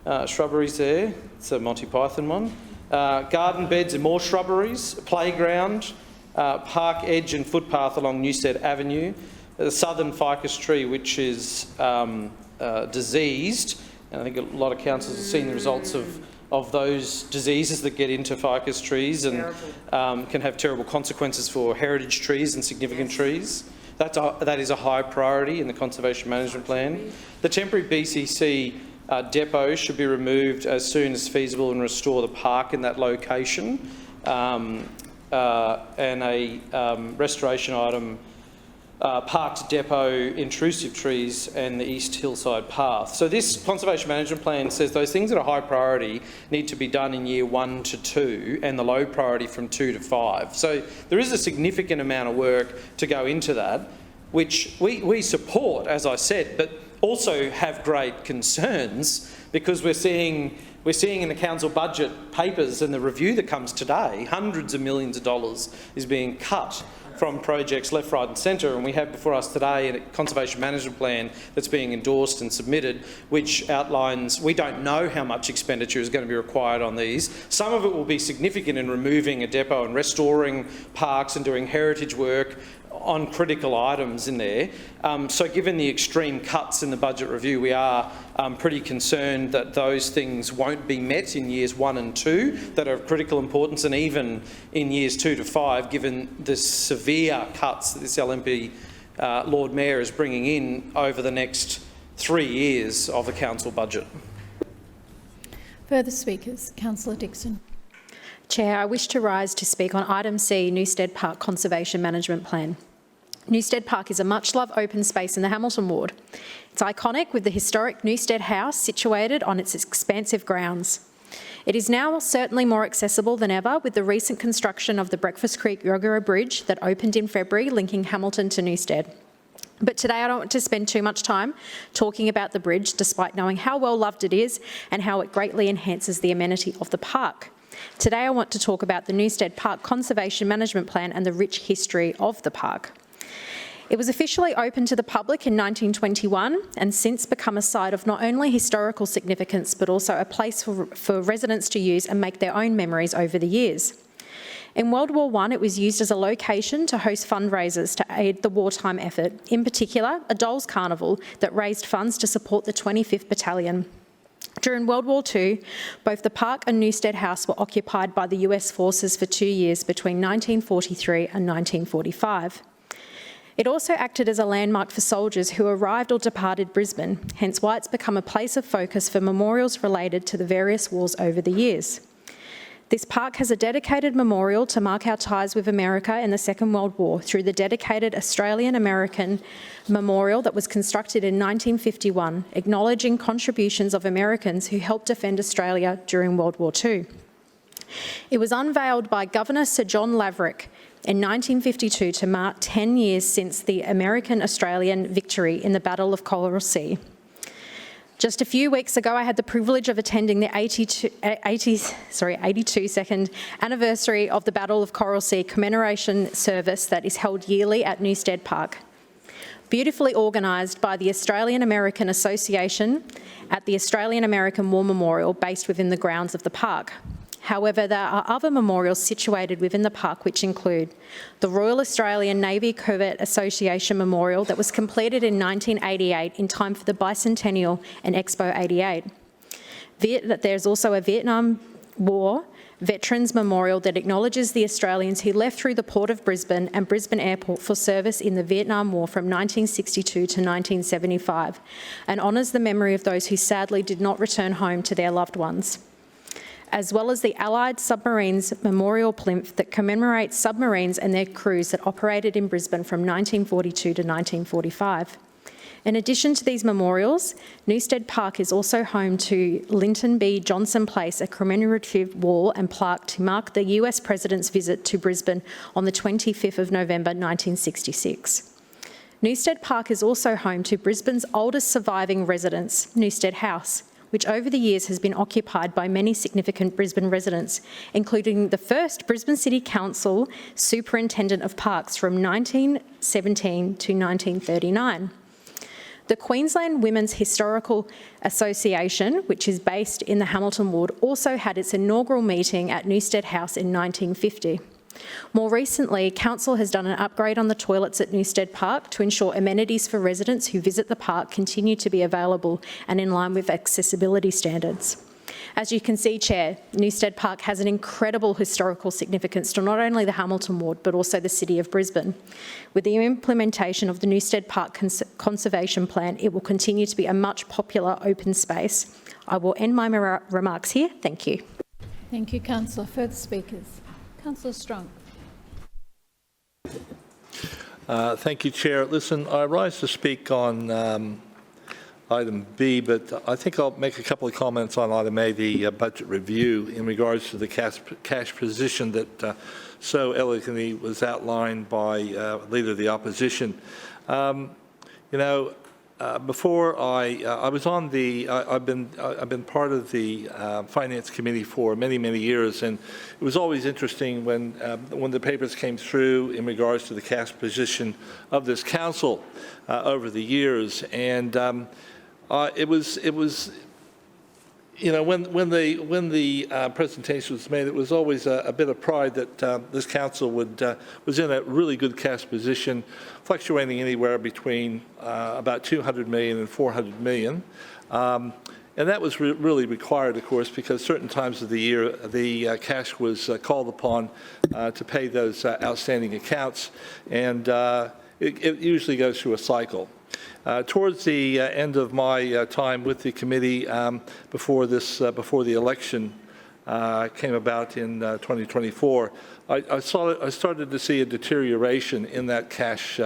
[SPEAKER 4] there. It's a Monty Python one. Garden beds and more shrubberies, playground, park edge and footpath along Newstead Avenue, the southern ficus tree, which is diseased, and I think a lot of councils have seen the results of those diseases that get into ficus trees and can have terrible consequences for heritage trees and significant trees. That is a high priority in the Conservation Management Plan. The temporary BCC depot should be removed as soon as feasible and restore the park in that location, and a restoration item, parked depot, intrusive trees and the East Hillside Path. So this Conservation Management Plan says those things that are high priority need to be done in year 1 to 2 and the low priority from 2 to 5. So there is a significant amount of work to go into that, which we support, as I said, but also have great concerns because we're seeing in the council budget papers and the review that comes today, hundreds of millions of dollars is being cut from projects left, right and centre, and we have before us today a Conservation Management Plan that's being endorsed and submitted, which outlines we don't know how much expenditure is going to be required on these. Some of it will be significant in removing a depot and restoring parks and doing heritage work on critical items in there. So given the extreme cuts in the budget review, we are pretty concerned that those things won't be met in years 1 and 2 that are of critical importance, and even in years 2 to 5, given the severe cuts that this LNP Lord Mayor is bringing in over the next 3 years of the council budget.
[SPEAKER 1] Further speakers, Councillor Dixon.
[SPEAKER 5] Chair, I wish to rise to speak on item C, Newstead Park Conservation Management Plan. Newstead Park is a much-loved open space in the Hamilton ward. It's iconic with the historic Newstead House situated on its expansive grounds.
[SPEAKER 2] It is now certainly more accessible than ever with the recent construction of the Breakfast Creek Yogara Bridge that opened in February, linking Hamilton to Newstead. But today I don't want to spend too much time talking about the bridge, despite knowing how well loved it is and how it greatly enhances the amenity of the park. Today I want to talk about the Newstead Park Conservation Management Plan and the rich history of the park. It was officially opened to the public in 1921 and since become a site of not only historical significance but also a place for residents to use and make their own memories over the years. In World War I, it was used as a location to host fundraisers to aid the wartime effort, in particular a dolls carnival that raised funds to support the 25th Battalion. During World War II, both the park and Newstead House were occupied by the US forces for 2 years between 1943 and 1945. It also acted as a landmark for soldiers who arrived or departed Brisbane, hence why it's become a place of focus for memorials related to the various wars over the years. This park has a dedicated memorial to mark our ties with America in the Second World War through the dedicated Australian-American memorial that was constructed in 1951, acknowledging contributions of Americans who helped defend Australia during World War II. It was unveiled by Governor Sir John Laverick in 1952 to mark 10 years since the American-Australian victory in the Battle of Coral Sea. Just a few weeks ago, I had the privilege of attending the 82nd anniversary of the Battle of Coral Sea commemoration service that is held yearly at Newstead Park. Beautifully organised by the Australian-American Association at the Australian-American War Memorial based within the grounds of the park. However, there are other memorials situated within the park which include the Royal Australian Navy Corvette Association Memorial that was completed in 1988 in time for the Bicentennial and Expo 88. There's also a Vietnam War Veterans Memorial that acknowledges the Australians who left through the Port of Brisbane and Brisbane Airport for service in the Vietnam War from 1962 to 1975 and honours the memory of those who sadly did not return home to their loved ones, as well as the Allied Submarines Memorial Plinth that commemorates submarines and their crews that operated in Brisbane from 1942 to 1945. In addition to these memorials, Newstead Park is also home to Lyndon B. Johnson Place, a commemorative wall and plaque to mark the US President's visit to Brisbane on the 25th of November 1966. Newstead Park is also home to Brisbane's oldest surviving residence, Newstead House, which over the years has been occupied by many significant Brisbane residents, including the first Brisbane City Council Superintendent of Parks from 1917 to 1939. The Queensland Women's Historical Association, which is based in the Hamilton ward, also had its inaugural meeting at Newstead House in 1950. More recently, Council has done an upgrade on the toilets at Newstead Park to ensure amenities for residents who visit the park continue to be available and in line with accessibility standards. As you can see, Chair, Newstead Park has an incredible historical significance to not only the Hamilton ward but also the City of Brisbane. With the implementation of the Newstead Park Conservation Plan, it will continue to be a much popular open space. I will end my remarks here. Thank you.
[SPEAKER 1] Thank you, Councillor. Further speakers? Councillor Strunk.
[SPEAKER 15] Thank you, Chair. Listen, I rise to speak on item B, but I think I'll make a couple of comments on item A, the budget review, in regards to the cash position that so elegantly was outlined by Leader of the Opposition. Before I was on the, I've been part of the Finance Committee for many years, and it was always interesting when the papers came through in regards to the cash position of this council over the years, and it was when the presentation was made, it was always a bit of pride that this council was in a really good cash position, fluctuating anywhere between about 200 million and 400 million. And that was really required, of course, because certain times of the year the cash was called upon to pay those outstanding accounts, and it usually goes through a cycle. Towards the end of my time with the committee, before the election came about in 2024, I started to see a deterioration in that cash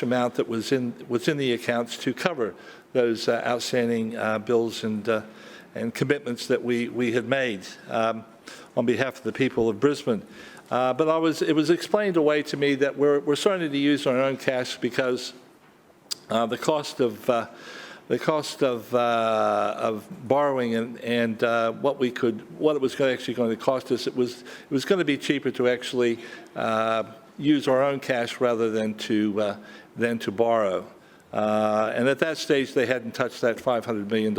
[SPEAKER 15] amount that was in the accounts to cover those outstanding bills and commitments that we had made on behalf of the people of Brisbane. But it was explained away to me that we're starting to use our own cash because the cost of borrowing and what it was actually going to cost us, it was going to be cheaper to actually use our own cash rather than to borrow. And at that stage, they hadn't touched that $500 million.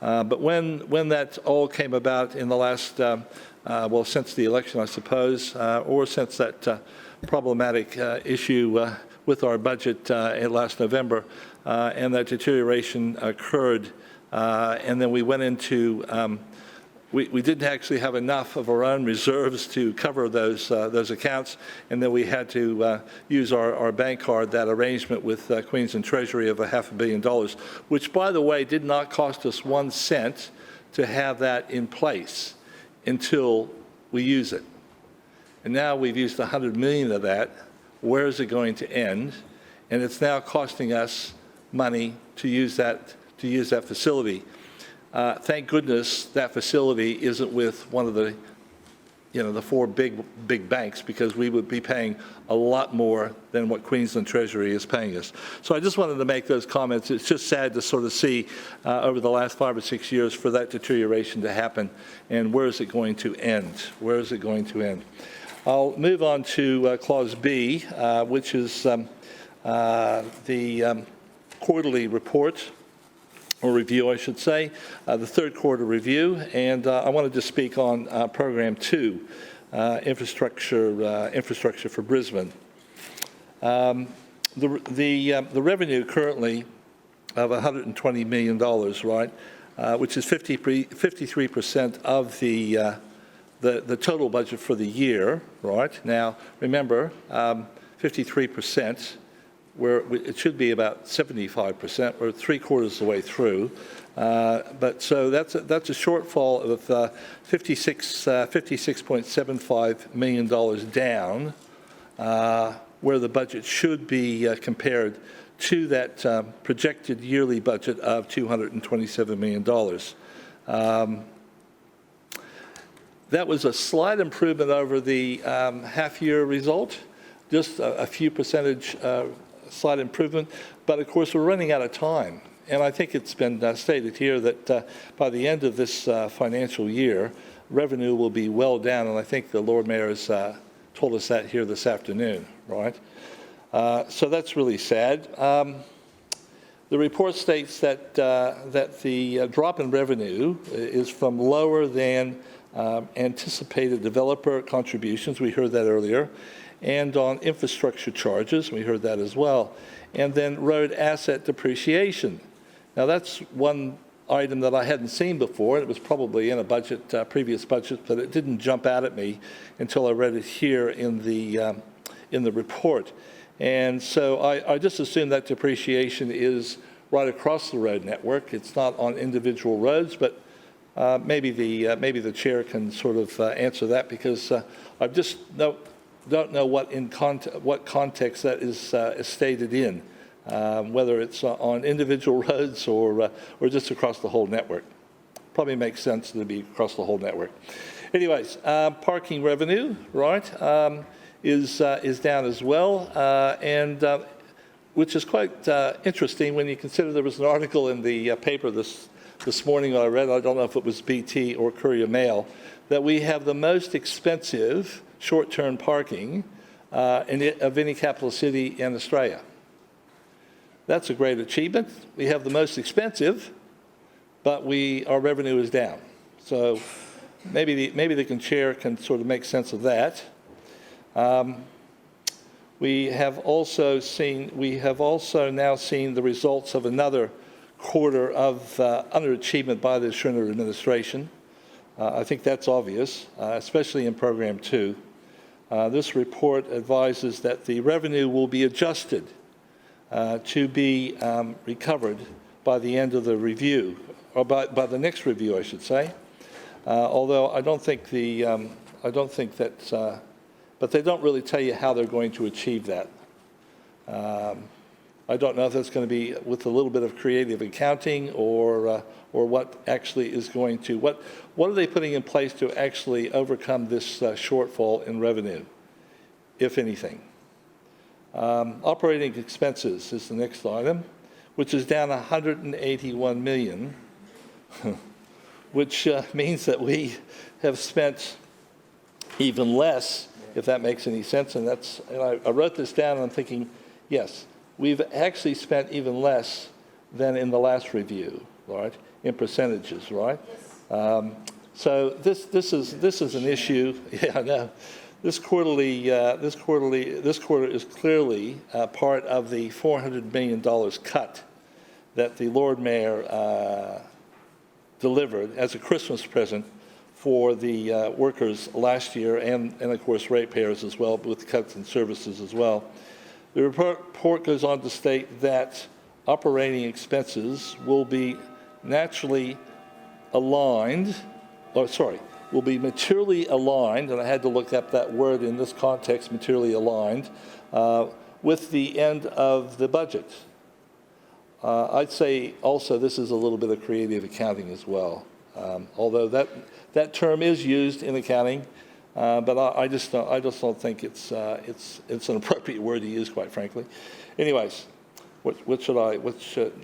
[SPEAKER 15] But when that all came about in the last, well, since the election, I suppose, or since that problematic issue with our budget last November, and that deterioration occurred, and then we went into, we didn't actually have enough of our own reserves to cover those accounts, and then we had to use our bank card, that arrangement with Queensland Treasury of $500 million, which, by the way, did not cost us 1 cent to have that in place until we use it. And now we've used 100 million of that. Where is it going to end? And it's now costing us money to use that facility. Thank goodness that facility isn't with one of the, the 4 big banks, because we would be paying a lot more than what Queensland Treasury is paying us. So I just wanted to make those comments. It's just sad to sort of see over the last 5 or 6 years for that deterioration to happen, and where is it going to end? Where is it going to end? I'll move on to Clause B, which is the quarterly report, or review, I should say, the third quarter review, and I wanted to speak on Program 2, infrastructure for Brisbane. The revenue currently of $120 million, right, which is 53% of the total budget for the year, right? Now, remember, 53%. Where it should be about 75%, or 3/4 of the way through. But so that's a shortfall of $56.75 million down, where the budget should be compared to that projected yearly budget of $227 million. That was a slight improvement over the half-year result, just a few percentage slight improvement, but of course we're running out of time. And I think it's been stated here that by the end of this financial year, revenue will be well down, and I think the Lord Mayor has told us that here this afternoon, right? So that's really sad. The report states that the drop in revenue is from lower than anticipated developer contributions, we heard that earlier, and on infrastructure charges, we heard that as well, and then road asset depreciation. Now that's one item that I hadn't seen before. It was probably in a budget, previous budget, but it didn't jump out at me until I read it here in the report. And so I just assume that depreciation is right across the road network. It's not on individual roads, but maybe the chair can sort of answer that, because I just don't know what context that is stated in, whether it's on individual roads or just across the whole network. Probably makes sense to be across the whole network. Anyways, parking revenue, right, is down as well, and which is quite interesting when you consider there was an article in the paper this morning that I read. I don't know if it was BT or Courier Mail, that we have the most expensive short-term parking of any capital city in Australia. That's a great achievement. We have the most expensive, but our revenue is down. So maybe the chair can sort of make sense of that. We have also now seen the results of another quarter of underachievement by the Schrinner administration. I think that's obvious, especially in Program 2. This report advises that the revenue will be adjusted to be recovered by the end of the review, or by the next review, I should say. Although I don't think that, but they don't really tell you how they're going to achieve that. I don't know if that's going to be with a little bit of creative accounting or what actually is going to, what are they putting in place to actually overcome this shortfall in revenue, if anything? Operating expenses is the next item, which is down 181 million, which means that we have spent even less, if that makes any sense. And I wrote this down and I'm thinking, yes, we've actually spent even less than in the last review, right? In percentages, right? Yes. So this is an issue. Yeah, I know. This quarter is clearly part of the $400 million cut that the Lord Mayor delivered as a Christmas present for the workers last year and of course ratepayers as well, with cuts in services as well. The report goes on to state that operating expenses will be naturally aligned, will be materially aligned, and I had to look up that word in this context, materially aligned, with the end of the budget. I'd say also this is a little bit of creative accounting as well, although that term is used in accounting, but I just don't think it's an appropriate word to use, quite frankly. Anyways,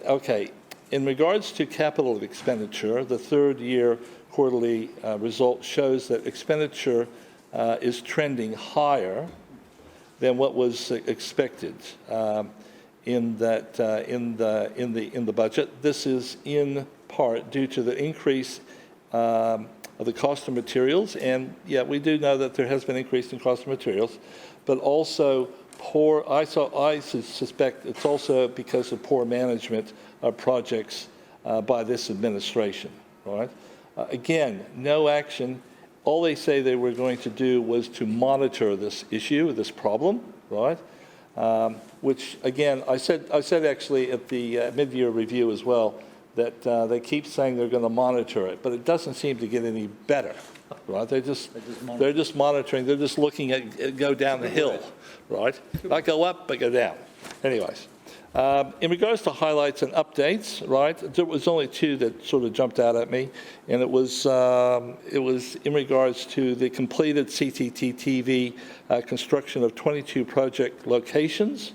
[SPEAKER 15] okay. In regards to capital expenditure, the third year quarterly result shows that expenditure is trending higher than what was expected in the budget. This is in part due to the increase of the cost of materials, and yeah, we do know that there has been an increase in cost of materials, but also I suspect it's also because of poor management of projects by this administration, right? Again, no action. All they say they were going to do was to monitor this issue, this problem, right? Which, again, I said actually at the mid-year review as well, that they keep saying they're going to monitor it, but it doesn't seem to get any better, right? They're just monitoring. They're just looking at it go down the hill, right? Not go up, but go down. Anyways. In regards to highlights and updates, right, there was only two that sort of jumped out at me, and it was in regards to the completed CCTV construction of 22 project locations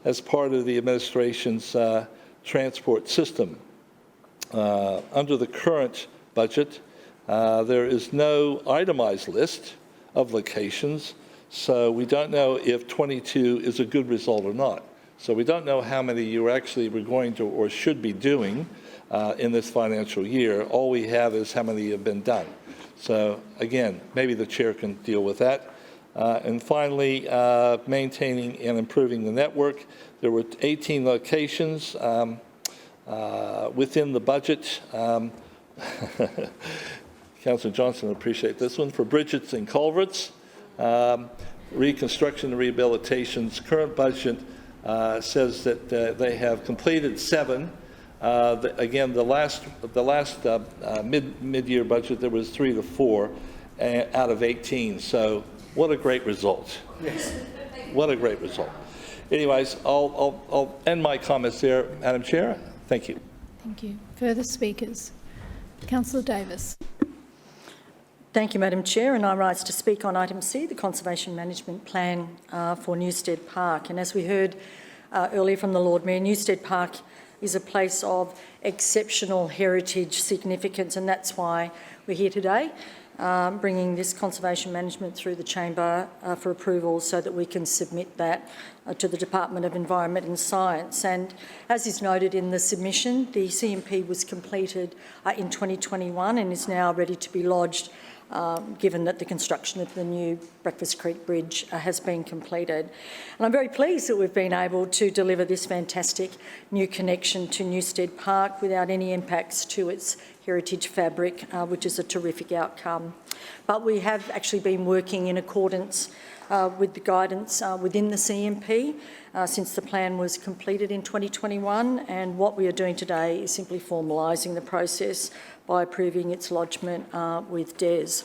[SPEAKER 15] as part of the administration's transport system. Under the current budget, there is no itemized list of locations, so we don't know if 22 is a good result or not. So we don't know how many you actually were going to or should be doing in this financial year. All we have is how many have been done. So again, maybe the chair can deal with that. And finally, maintaining and improving the network. There were 18 locations within the budget. Councillor Johnson will appreciate this one. For bridges and culverts, reconstruction and rehabilitation's current budget says that they have completed 7. Again, the last mid-year budget, there was 3 to 4 out of 18. So what a great result. Yes. What a great result. Anyways, I'll end my comments there, Madam Chair. Thank you.
[SPEAKER 1] Thank you. Further speakers? Councillor Davis.
[SPEAKER 11] Thank you, Madam Chair, and I rise to speak on item C, the Conservation Management Plan for Newstead Park. And as we heard earlier from the Lord Mayor, Newstead Park is a place of exceptional heritage significance, and that's why we're here today, bringing this conservation management through the chamber for approval so that we can submit that to the Department of Environment and Science. And as is noted in the submission, the CMP was completed in 2021 and is now ready to be lodged, given that the construction of the new Breakfast Creek Bridge has been completed. And I'm very pleased that we've been able to deliver this fantastic new connection to Newstead Park without any impacts to its heritage fabric, which is a terrific outcome. But we have actually been working in accordance with the guidance within the CMP since the plan was completed in 2021, and what we are doing today is simply formalising the process by approving its lodgement with DES.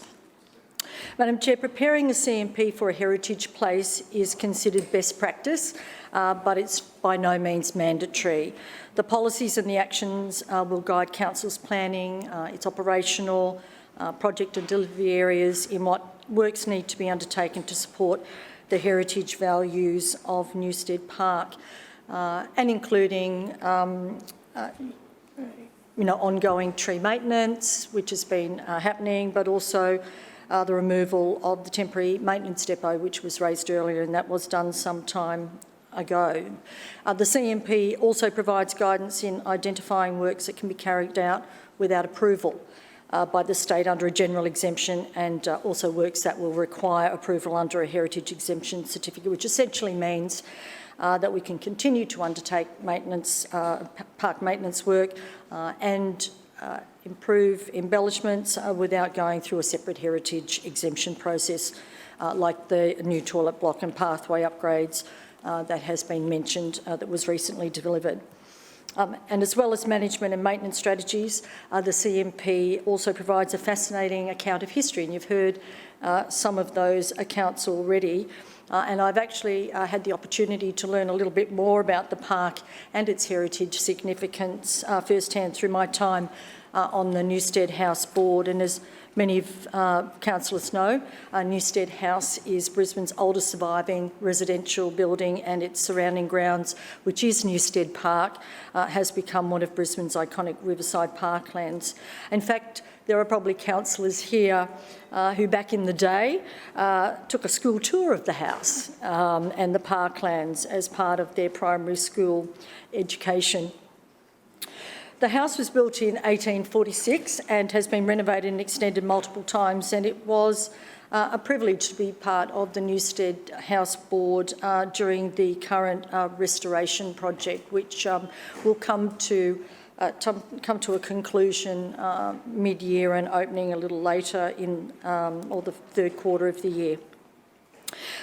[SPEAKER 11] Madam Chair, preparing a CMP for a heritage place is considered best practice, but it's by no means mandatory. The policies and the actions will guide Council's planning, its operational, project and delivery areas in what works need to be undertaken to support the heritage values of Newstead Park, and including ongoing tree maintenance, which has been happening, but also the removal of the temporary maintenance depot, which was raised earlier, and that was done some time ago. The CMP also provides guidance in identifying works that can be carried out without approval by the state under a general exemption, and also works that will require approval under a heritage exemption certificate, which essentially means that we can continue to undertake maintenance, park maintenance work and improve embellishments without going through a separate heritage exemption process like the new toilet block and pathway upgrades that has been mentioned that was recently delivered. And as well as management and maintenance strategies, the CMP also provides a fascinating account of history, and you've heard some of those accounts already. And I've actually had the opportunity to learn a little bit more about the park and its heritage significance firsthand through my time on the Newstead House board. And as many of councillors know, Newstead House is Brisbane's oldest surviving residential building, and its surrounding grounds, which is Newstead Park, has become one of Brisbane's iconic riverside parklands. In fact, there are probably councillors here who back in the day took a school tour of the house and the parklands as part of their primary school education. The house was built in 1846 and has been renovated and extended multiple times, and it was a privilege to be part of the Newstead House Board during the current restoration project, which will come to a conclusion mid-year and opening a little later in or the third quarter of the year.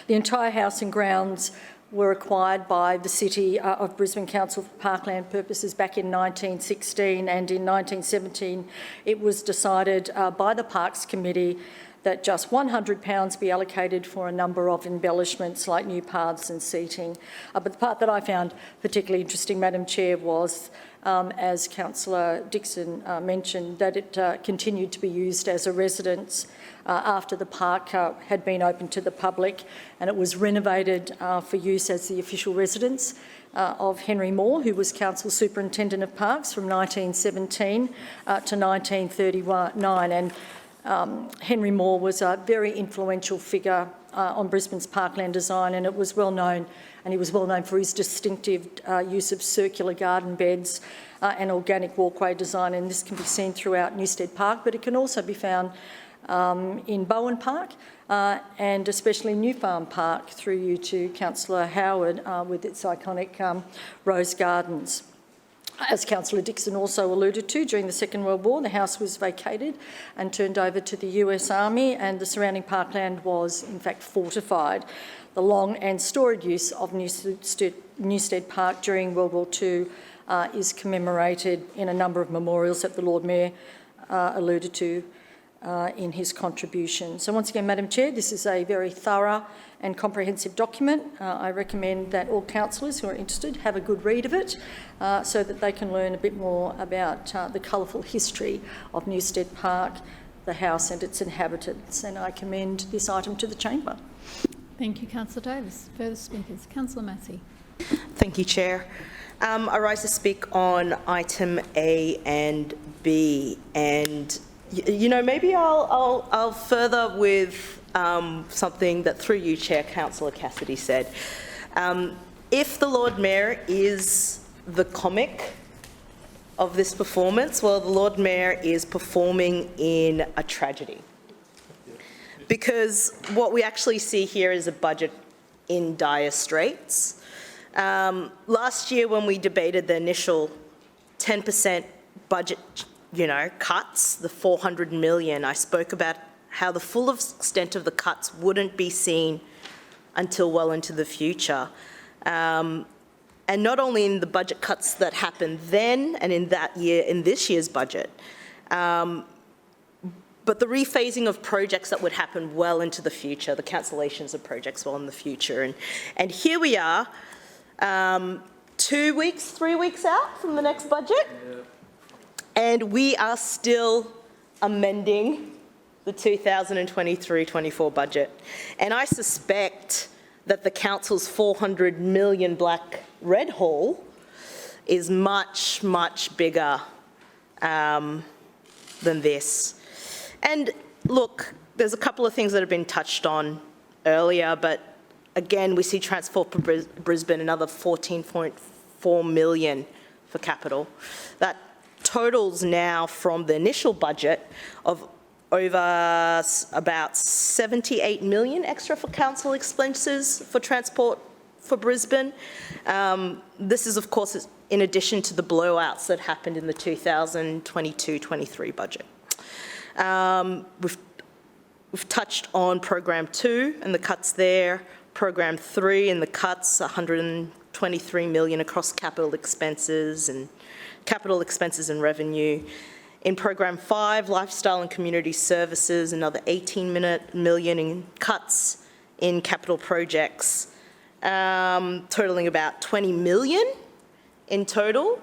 [SPEAKER 11] The entire house and grounds were acquired by the City of Brisbane Council for parkland purposes back in 1916, and in 1917 it was decided by the Parks Committee that just £100 be allocated for a number of embellishments like new paths and seating. But the part that I found particularly interesting, Madam Chair, was, as Councillor Dixon mentioned, that it continued to be used as a residence after the park had been open to the public, and it was renovated for use as the official residence of Henry Moore, who was Council Superintendent of Parks from 1917 to 1939. And Henry Moore was a very influential figure on Brisbane's parkland design, and it was well known, and he was well known for his distinctive use of circular garden beds and organic walkway design, and this can be seen throughout Newstead Park, but it can also be found in Bowen Park and especially New Farm Park, through you to Councillor Howard, with its iconic rose gardens. As Councillor Dixon also alluded to, during the Second World War, the house was vacated and turned over to the US Army, and the surrounding parkland was in fact fortified. The long and storied use of Newstead Park during World War II is commemorated in a number of memorials that the Lord Mayor alluded to in his contribution. So once again, Madam Chair, this is a very thorough and comprehensive document. I recommend that all councillors who are interested have a good read of it so that they can learn a bit more about the colourful history of Newstead Park, the house and its inhabitants, and I commend this item to the chamber.
[SPEAKER 1] Thank you, Councillor Davis. Further speakers? Councillor Massey.
[SPEAKER 9] Thank you, Chair. I rise to speak on item A and B, and maybe I'll further with something that, through you, Chair, Councillor Cassidy said. If the Lord Mayor is the comic of this performance, well, the Lord Mayor is performing in a tragedy. Because what we actually see here is a budget in dire straits. Last year, when we debated the initial 10% budget cuts, the 400 million, I spoke about how the full extent of the cuts wouldn't be seen until well into the future. And not only in the budget cuts that happened then and in that year, in this year's budget, but but the rephasing of projects that would happen well into the future, the cancellations of projects well in the future. And here we are, 2 weeks, 3 weeks out from the next budget, and we are still amending the 2023-24 budget. And I suspect that the council's 400 million black red hole is much, much bigger than this. And look, there's a couple of things that have been touched on earlier, but again, we see Transport for Brisbane, another 14.4 million for capital. That totals now from the initial budget of over about 78 million extra for council expenses for Transport for Brisbane. This is, of course, in addition to the blowouts that happened in the 2022-23 budget. We've touched on Program 2 and the cuts there, Program 3 and the cuts, 123 million across capital expenses and revenue. In Program 5, Lifestyle and Community Services, another 18 million in cuts in capital projects, totaling about 20 million in total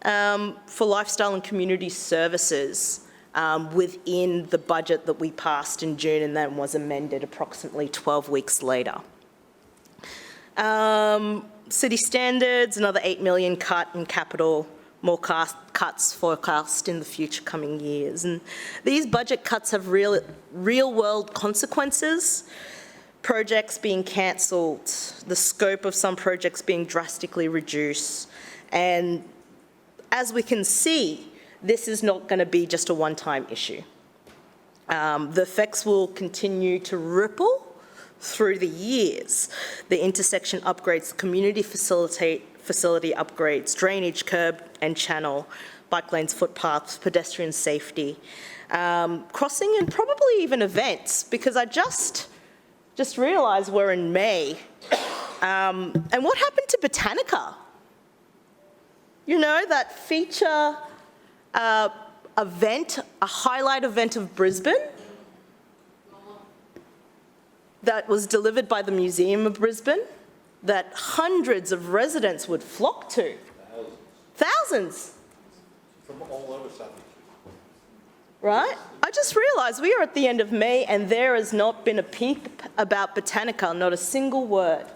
[SPEAKER 9] for Lifestyle and Community Services within the budget that we passed in June and then was amended approximately 12 weeks later. City Standards, another 8 million cut in capital, more cuts forecast in the future coming years. And these budget cuts have real-world consequences, projects being cancelled, the scope of some projects being drastically reduced. And as we can see, this is not going to be just a one-time issue. The effects will continue to ripple through the years. The intersection upgrades, the community facility upgrades, drainage, curb and channel, bike lanes, footpaths, pedestrian safety, crossing and probably even events, because I just realised we're in May. And what happened to Botanica? You know, that feature event, a highlight event of Brisbane that was delivered by the Museum of Brisbane, that hundreds of residents would flock to. Thousands.
[SPEAKER 15] From all over South.
[SPEAKER 9] Right? I just realised we are at the end of May and there has not been a peep about Botanica, not a single word.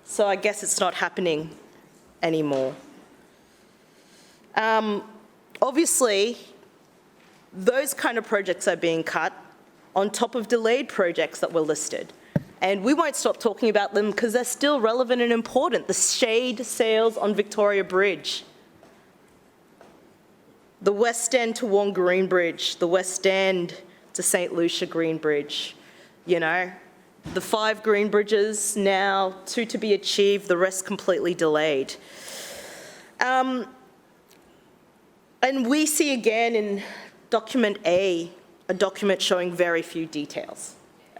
[SPEAKER 9] So I guess it's not happening anymore. Obviously, those kind of projects are being cut on top of delayed projects that were listed. And we won't stop talking about them because they're still relevant and important. The shade sails on Victoria Bridge, the West End to Wongareen Bridge, the West End to St. Lucia Green Bridge, you know, the 5 green bridges now, 2 to be achieved, the rest completely delayed. And we see again in document A, a document showing very few details.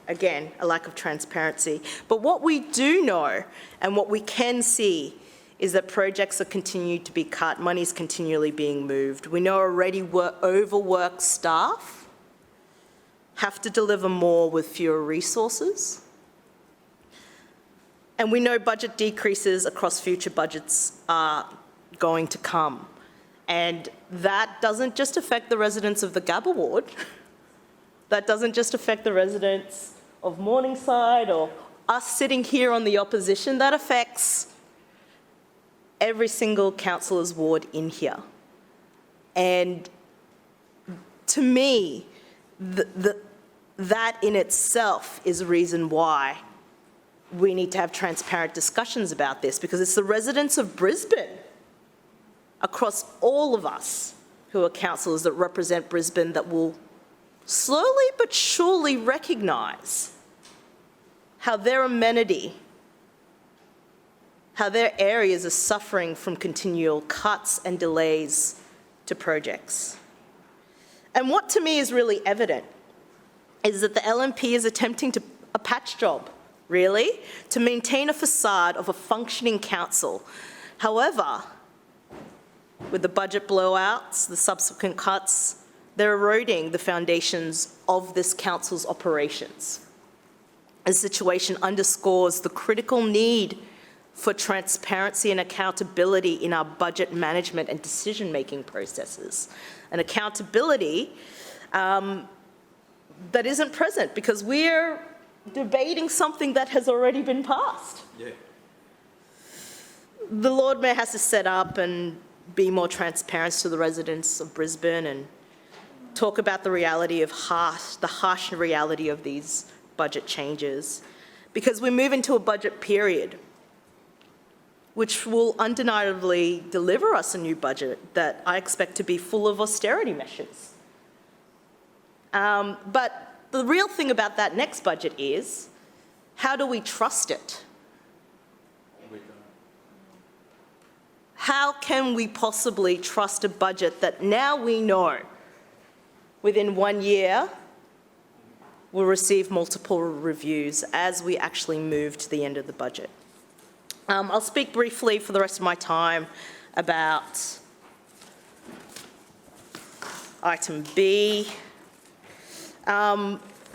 [SPEAKER 9] Again, a lack of transparency. But what we do know and what we can see is that projects are continued to be cut, money's continually being moved. We know already overworked staff have to deliver more with fewer resources. And we know budget decreases across future budgets are going to come. And that doesn't just affect the residents of the Gabba ward. That doesn't just affect the residents of Morningside or us sitting here on the opposition. That affects every single councillor's ward in here. And to me, that in itself is a reason why we need to have transparent discussions about this, because it's the residents of Brisbane, across all of us who are councillors that represent Brisbane, that will slowly but surely recognise how their amenity, how their areas are suffering from continual cuts and delays to projects. And what to me is really evident is that the LNP is attempting a patch job, really, to maintain a facade of a functioning council. However, with the budget blowouts, the subsequent cuts, They're eroding the foundations of this council's operations. This situation underscores the critical need for transparency and accountability in our budget management and decision-making processes. And accountability that isn't present because we're debating something that has already been passed.
[SPEAKER 6] Yeah.
[SPEAKER 9] The Lord Mayor has to set up and be more transparent to the residents of Brisbane and talk about the reality of the harsh reality of these budget changes, because we move into a budget period which will undeniably deliver us a new budget that I expect to be full of austerity measures. But the real thing about that next budget is, how do we trust it? How can we possibly trust a budget that now we know within 1 year will receive multiple reviews as we actually move to the end of the budget? I'll speak briefly for the rest of my time about item B.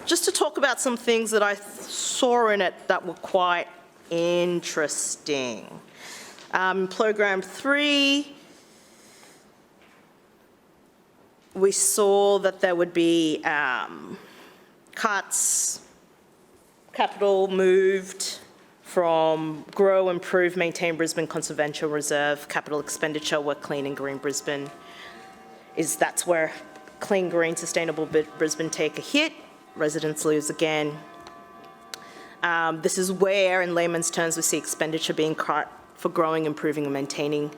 [SPEAKER 9] Just to talk about some things that I saw in it that were quite interesting. Program 3, we saw that there would be cuts, capital moved from grow, improve, maintain Brisbane Conservation Reserve, capital expenditure, work clean and green Brisbane. That's where clean, green, sustainable Brisbane take a hit, residents lose again. This is where, in layman's terms, we see expenditure being cut for growing, improving and maintaining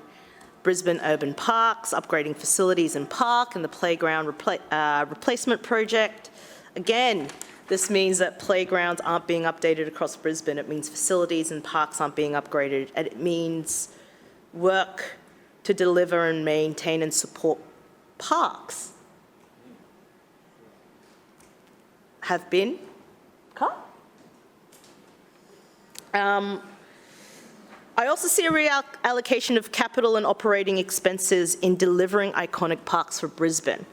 [SPEAKER 9] Brisbane urban parks, upgrading facilities in park and the playground replacement project. Again, this means that playgrounds aren't being updated across Brisbane. It means facilities and parks aren't being upgraded. And it means work to deliver and maintain and support parks have been cut. I also see a reallocation of capital and operating expenses in delivering iconic parks for Brisbane.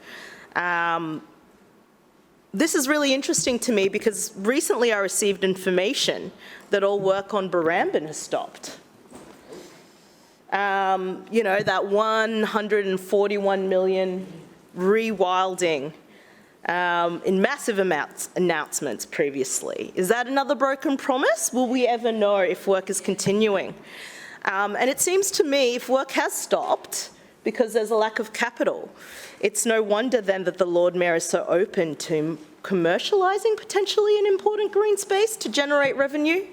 [SPEAKER 9] This is really interesting to me because recently I received information that all work on Barambin has stopped. You know, that 141 million rewilding in massive announcements previously. Is that another broken promise? Will we ever know if work is continuing? And it seems to me if work has stopped because there's a lack of capital, it's no wonder then that the Lord Mayor is so open to commercialising potentially an important green space to generate revenue.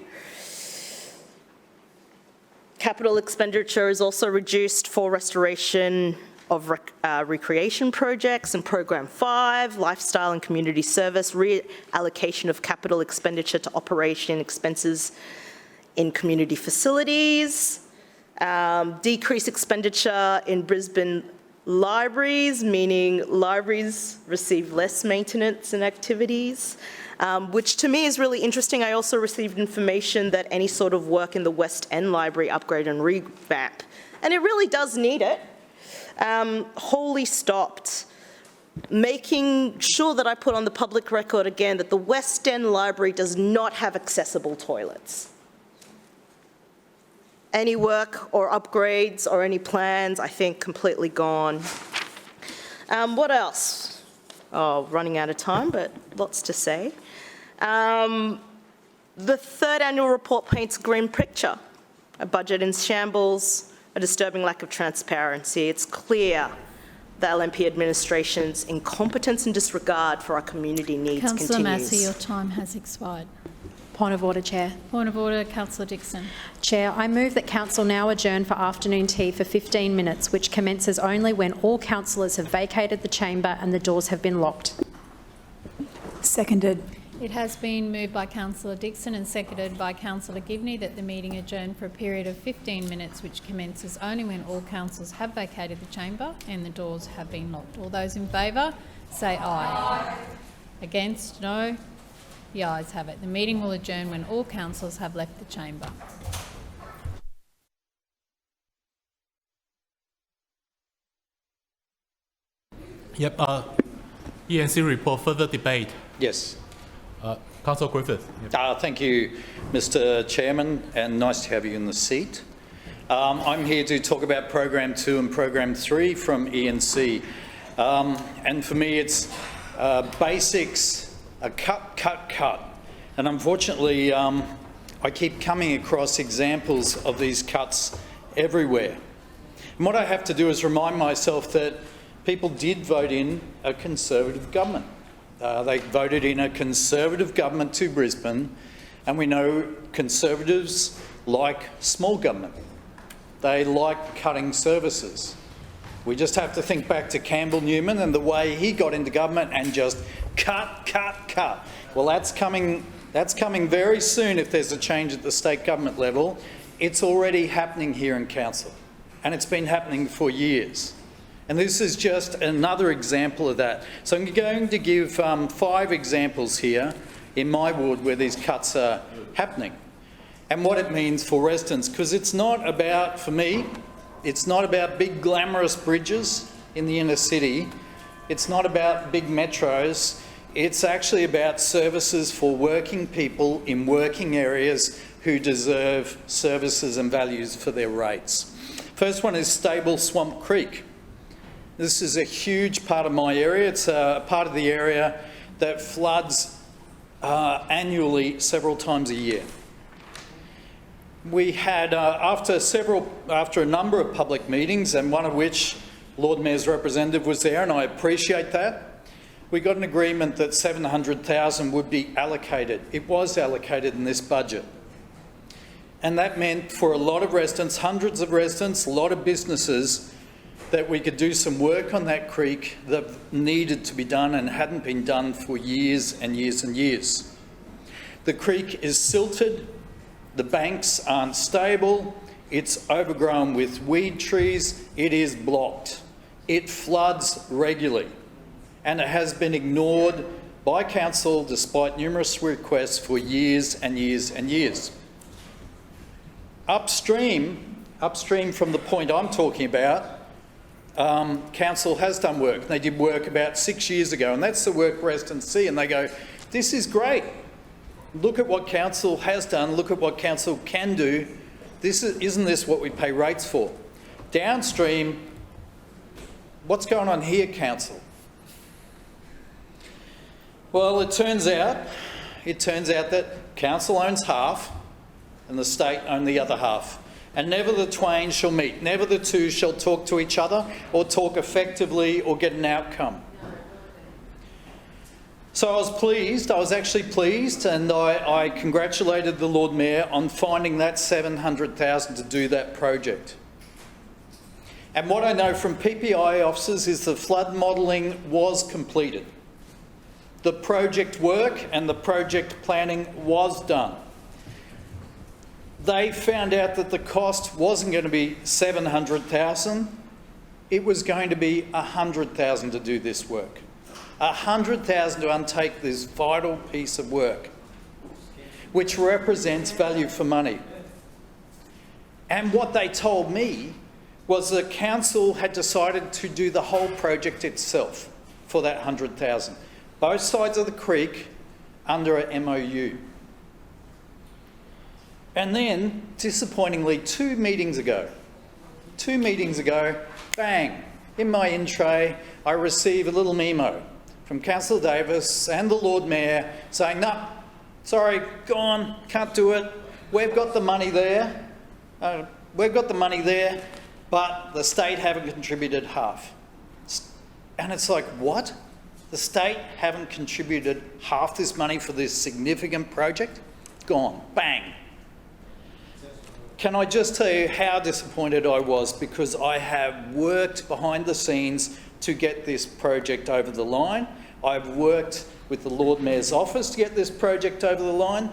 [SPEAKER 9] Capital expenditure is also reduced for restoration of recreation projects and Program 5, lifestyle and community service, reallocation of capital expenditure to operation expenses in community facilities, decreased expenditure in Brisbane libraries, meaning libraries receive less maintenance and activities, which to me is really interesting. I also received information that any sort of work in the West End Library upgrade and revamp, and it really does need it, wholly stopped. Making sure that I put on the public record again that the West End Library does not have accessible toilets. Any work or upgrades or any plans, I think, completely gone. What else? Oh, running out of time, but lots to say. The third annual report paints a grim picture. A budget in shambles, a disturbing lack of transparency. It's clear the LNP administration's incompetence and disregard for our community needs continues.
[SPEAKER 1] Councillor Massey, your time has expired.
[SPEAKER 5] Point of order, Chair.
[SPEAKER 1] Point of order, Councillor Dixon.
[SPEAKER 5] Chair, I move that Council now adjourn for afternoon tea for 15 minutes, which commences only when all councillors have vacated the chamber and the doors have been locked.
[SPEAKER 11] Seconded.
[SPEAKER 1] It has been moved by Councillor Dixon and seconded by Councillor Givney that the meeting adjourn for a period of 15 minutes, which commences only when all councillors have vacated the chamber and the doors have been locked. All those in favour, say aye. Against, no. The ayes have it. The meeting will adjourn when all councillors have left the chamber.
[SPEAKER 16] Yep. ENC report, further debate.
[SPEAKER 4] Yes.
[SPEAKER 16] Councillor Griffith.
[SPEAKER 17] Thank you, Mr Chairman, and nice to have you in the seat. I'm here to talk about Program 2 and Program 3 from ENC. And for me, it's basics, a cut. And unfortunately, I keep coming across examples of these cuts everywhere. And what I have to do is remind myself that people did vote in a Conservative government. They voted in a Conservative government to Brisbane, and we know Conservatives like small government. They like cutting services. We just have to think back to Campbell Newman and the way he got into government and just cut. Well, that's coming very soon if there's a change at the state government level. It's already happening here in council, and it's been happening for years. And this is just another example of that. So I'm going to give 5 examples here in my ward where these cuts are happening and what it means for residents, because it's not about, for me, it's not about big glamorous bridges in the inner city. It's not about big metros. It's actually about services for working people in working areas who deserve services and values for their rates. First one is Stable Swamp Creek. This is a huge part of my area. It's a part of the area that floods annually several times a year. We had, after a number of public meetings, and one of which Lord Mayor's representative was there, and I appreciate that, we got an agreement that $700,000 would be allocated. It was allocated in this budget. And that meant for a lot of residents, hundreds of residents, a lot of businesses, that we could do some work on that creek that needed to be done and hadn't been done for years and years and years. The creek is silted, the banks aren't stable, it's overgrown with weed trees, it is blocked. It floods regularly, and it has been ignored by council despite numerous requests for years and years and years. Upstream from the point I'm talking about, council has done work. They did work about 6 years ago, and that's the work residents see, and they go, this is great. Look at what council has done, look at what council can do. Isn't this what we pay rates for? Downstream, what's going on here, council? Well, it turns out that council owns half and the state own the other half. And never the twain shall meet, never the two shall talk to each other or talk effectively or get an outcome. So I was actually pleased, and I congratulated the Lord Mayor on finding that $700,000 to do that project. And what I know from PPI officers is the flood modelling was completed. The project work and the project planning was done. They found out that the cost wasn't going to be $700,000, it was going to be $100,000 to do this work. $100,000 to undertake this vital piece of work, which represents value for money. And what they told me was the council had decided to do the whole project itself for that $100,000. Both sides of the creek under a MOU. And then, disappointingly, 2 meetings ago, bang, in my in tray, I receive a little memo from Councillor Davis and the Lord Mayor saying, no, sorry, gone, can't do it. We've got the money there. But the state haven't contributed half. And it's like, what? The state haven't contributed half this money for this significant project? Gone, bang. Can I just tell you how disappointed I was, because I have worked behind the scenes to get this project over the line. I've worked with the Lord Mayor's office to get this project over the line,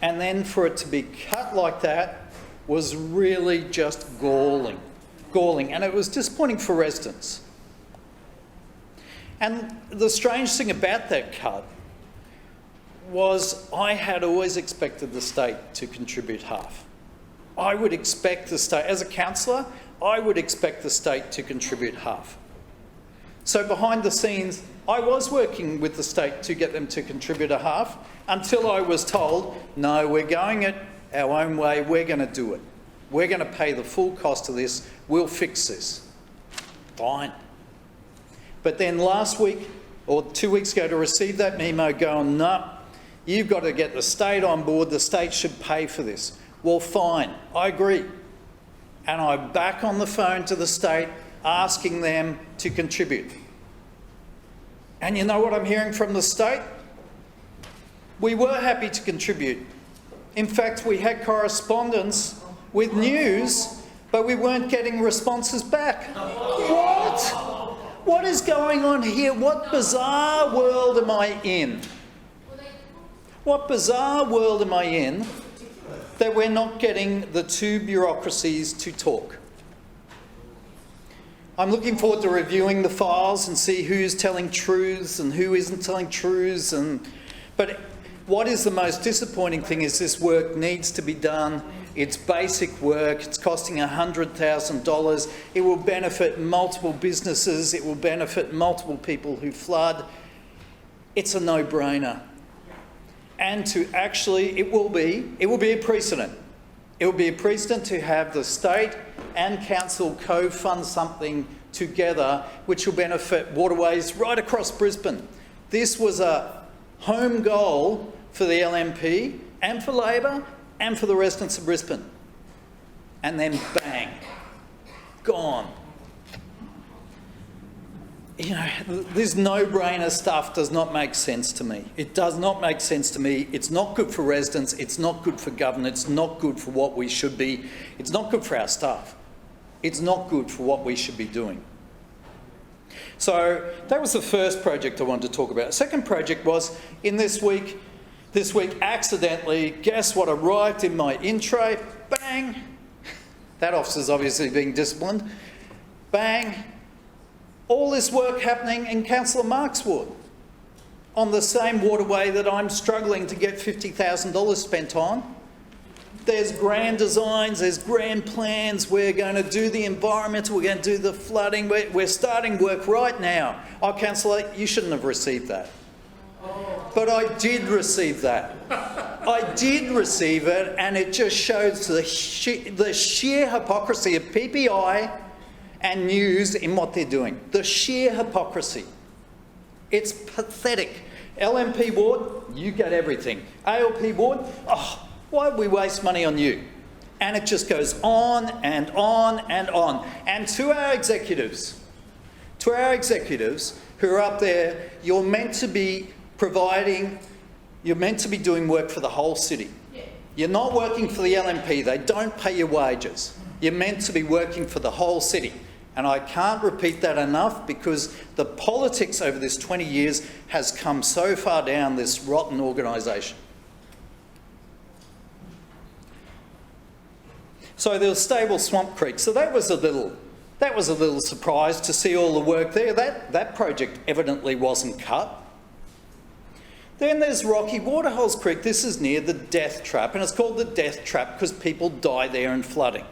[SPEAKER 17] and then for it to be cut like that was really just galling, and it was disappointing for residents. And the strange thing about that cut was I had always expected the state to contribute half. I would expect the state, as a councillor, I would expect the state to contribute half. So behind the scenes, I was working with the state to get them to contribute a half until I was told, no, we're going it our own way, we're going to do it. We're going to pay the full cost of this, we'll fix this. Fine. But then last week, or 2 weeks ago, to receive that memo going, no, you've got to get the state on board, the state should pay for this. Well, fine, I agree. And I'm back on the phone to the state asking them to contribute. And you know what I'm hearing from the state? We were happy to contribute. In fact, we had correspondence with news, but we weren't getting responses back. What? What is going on here? What bizarre world am I in? What bizarre world am I in that we're not getting the two bureaucracies to talk? I'm looking forward to reviewing the files and see who's telling truths and who isn't telling truths. But what is the most disappointing thing is this work needs to be done. It's basic work. It's costing $100,000. It will benefit multiple businesses. It will benefit multiple people who flood. It's a no-brainer. And to actually, it will be a precedent. It will be a precedent to have the state and council co-fund something together which will benefit waterways right across Brisbane. This was a home goal for the LNP and for Labor and for the residents of Brisbane. And then bang, gone. You know, this no-brainer stuff does not make sense to me. It does not make sense to me. It's not good for residents. It's not good for government. It's not good for what we should be. It's not good for our staff. It's not good for what we should be doing. So that was the first project I wanted to talk about. The second project was in this week, accidentally, guess what arrived in my in-tray? Bang! That officer's obviously being disciplined. Bang! All this work happening in Councillor Mark's ward on the same waterway that I'm struggling to get $50,000 spent on. There's grand designs, there's grand plans. We're going to do the environmental, we're going to do the flooding. We're starting work right now. Oh, Councillor, you shouldn't have received that. But I did receive that. I did receive it, and it just shows the sheer hypocrisy of PPI and news in what they're doing. The sheer hypocrisy. It's pathetic. LNP ward, you get everything. ALP ward, oh, why would we waste money on you? And it just goes on and on and on. And to our executives who are up there, you're meant to be providing, you're meant to be doing work for the whole city. You're not working for the LNP. They don't pay your wages. You're meant to be working for the whole city. And I can't repeat that enough because the politics over this 20 years has come so far down this rotten organisation. So there was Stable Swamp Creek. So that was a little surprise to see all the work there. That project evidently wasn't cut. Then there's Rocky Waterholes Creek. This is near the Death Trap, and it's called the Death Trap because people die there in flooding.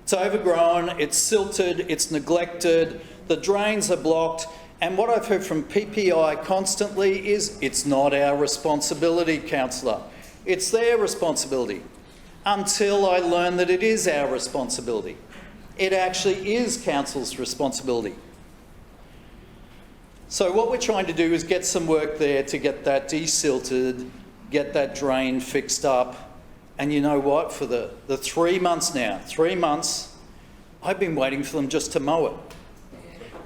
[SPEAKER 17] It's overgrown, it's silted, it's neglected, the drains are blocked, and what I've heard from PPI constantly is, it's not our responsibility, councillor. It's their responsibility. Until I learn that it is our responsibility. It actually is council's responsibility. So what we're trying to do is get some work there to get that desilted, get that drain fixed up. And you know what? For the 3 months now, 3 months, I've been waiting for them just to mow it.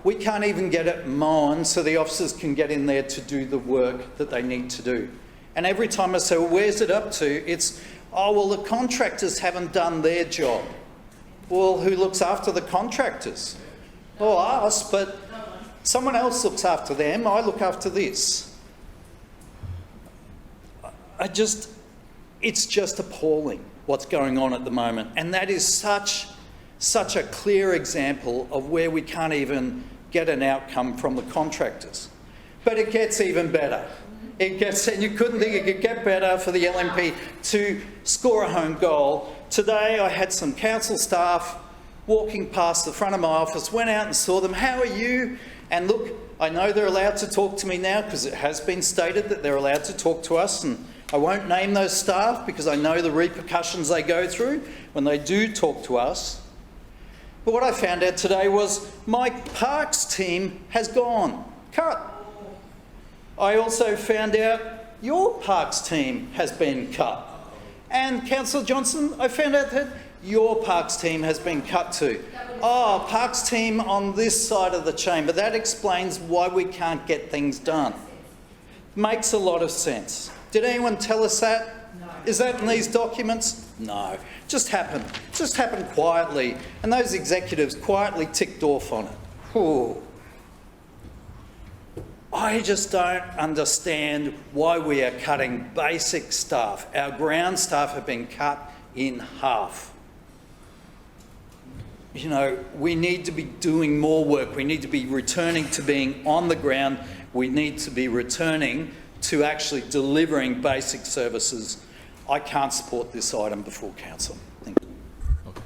[SPEAKER 17] We can't even get it mown so the officers can get in there to do the work that they need to do. And every time I say, well, where's it up to? It's, oh, well, the contractors haven't done their job. Well, who looks after the contractors? Well, us, but someone else looks after them. I look after this. It's just appalling what's going on at the moment. And that is such a clear example of where we can't even get an outcome from the contractors. But it gets even better. And you couldn't think it could get better for the LNP to score a home goal. Today I had some council staff walking past the front of my office, went out and saw them. How are you? And look, I know they're allowed to talk to me now because it has been stated that they're allowed to talk to us, and I won't name those staff because I know the repercussions they go through when they do talk to us. But what I found out today was my parks team has gone, cut. I also found out your parks team has been cut. And Councillor Johnson, I found out that your parks team has been cut too. Oh, parks team on this side of the chamber. That explains why we can't get things done. Makes a lot of sense. Did anyone tell us that? No. Is that in these documents? No. Just happened. Just happened quietly. And those executives quietly ticked off on it. Ooh. I just don't understand why we are cutting basic staff. Our ground staff have been cut in half. You know, we need to be doing more work. We need to be returning to being on the ground. We need to be returning to actually delivering basic services. I can't support this item before council. Thank you.
[SPEAKER 16] Okay.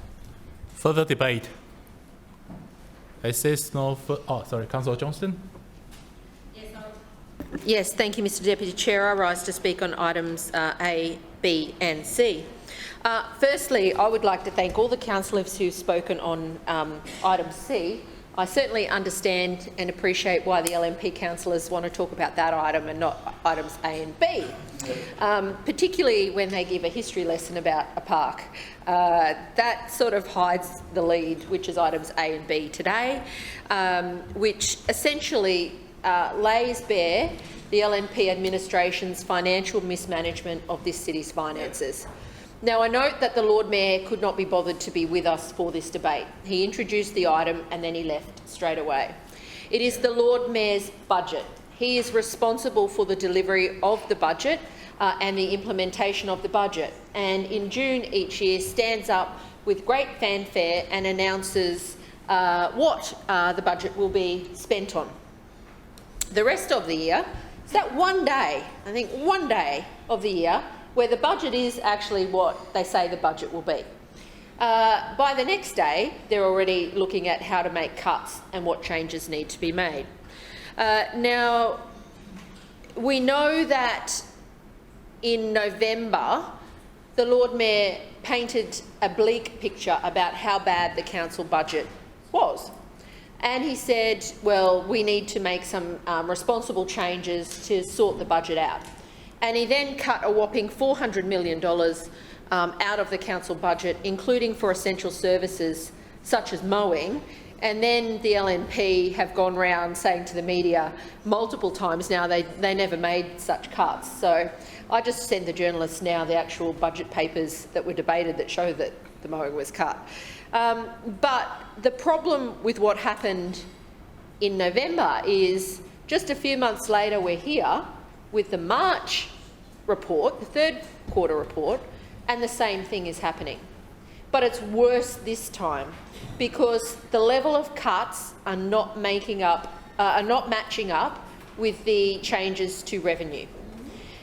[SPEAKER 16] Further debate. Councillor Johnston.
[SPEAKER 2] Yes, thank you, Mr Deputy Chair. I rise to speak on items A, B and C. Firstly, I would like to thank all the councillors who've spoken on item C. I certainly understand and appreciate why the LNP councillors want to talk about that item and not items A and B, particularly when they give a history lesson about a park. That sort of hides the lead, which is items A and B today, which essentially lays bare the LNP administration's financial mismanagement of this city's finances. Now, I note that the Lord Mayor could not be bothered to be with us for this debate. He introduced the item and then he left straight away. It is the Lord Mayor's budget. He is responsible for the delivery of the budget and the implementation of the budget, and in June each year stands up with great fanfare and announces what the budget will be spent on. The rest of the year, it's that one day, I think one day of the year, where the budget is actually what they say the budget will be. By the next day, they're already looking at how to make cuts and what changes need to be made. Now, we know that in November, the Lord Mayor painted a bleak picture about how bad the council budget was. And he said, well, we need to make some responsible changes to sort the budget out. And he then cut a whopping $400 million out of the council budget, including for essential services such as mowing. And then the LNP have gone round saying to the media multiple times now they never made such cuts. So I just send the journalists now the actual budget papers that were debated that show that the mowing was cut. But the problem with what happened in November is just a few months later we're here with the March report, the third quarter report, and the same thing is happening. But it's worse this time because the level of cuts are not matching up with the changes to revenue.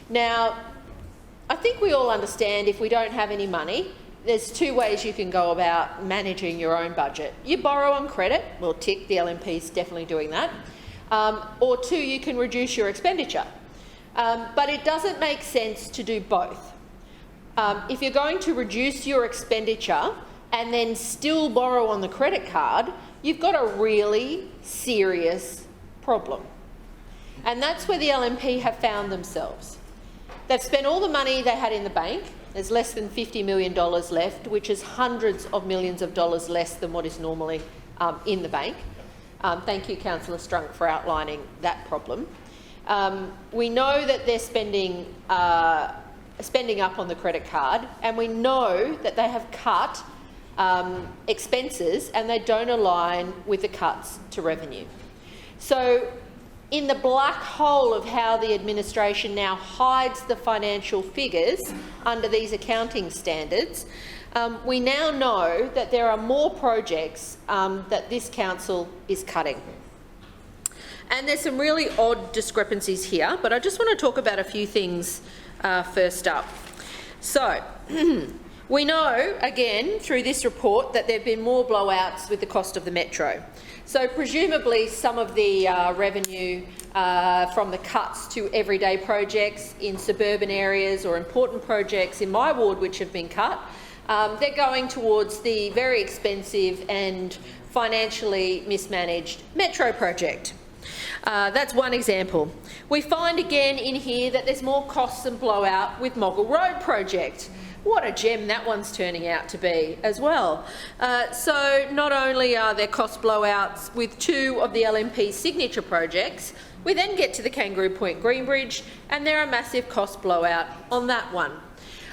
[SPEAKER 2] Now, I think we all understand if we don't have any money, there's two ways you can go about managing your own budget. You borrow on credit, well, tick, the LNP's definitely doing that, or two, you can reduce your expenditure. But it doesn't make sense to do both. If you're going to reduce your expenditure and then still borrow on the credit card, you've got a really serious problem. And that's where the LNP have found themselves. They've spent all the money they had in the bank. There's less than $50 million left, which is hundreds of millions of dollars less than what is normally in the bank. Thank you, Councillor Strunk, for outlining that problem. We know that they're spending up on the credit card, and we know that they have cut expenses and they don't align with the cuts to revenue. So in the black hole of how the administration now hides the financial figures under these accounting standards, we now know that there are more projects that this council is cutting. And there's some really odd discrepancies here, but I just want to talk about a few things first up. So, We know, again, through this report, that there have been more blowouts with the cost of the metro. So presumably some of the revenue from the cuts to everyday projects in suburban areas or important projects in my ward which have been cut, they're going towards the very expensive and financially mismanaged metro project. That's one example. We find again in here that there's more costs and blowout with Moggle Road project. What a gem that one's turning out to be as well. So not only are there cost blowouts with 2 of the LNP's signature projects, we then get to the Kangaroo Point Green Bridge and there are massive cost blowout on that one.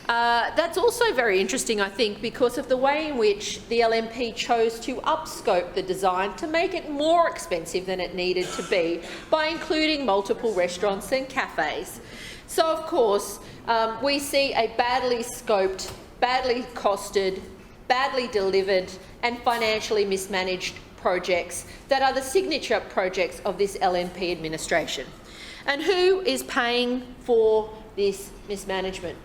[SPEAKER 2] That's also very interesting, I think, because of the way in which the LNP chose to upscope the design to make it more expensive than it needed to be by including multiple restaurants and cafes. So, of course, we see a badly scoped, badly costed, badly delivered and financially mismanaged projects that are the signature projects of this LNP administration. And who is paying for this mismanagement?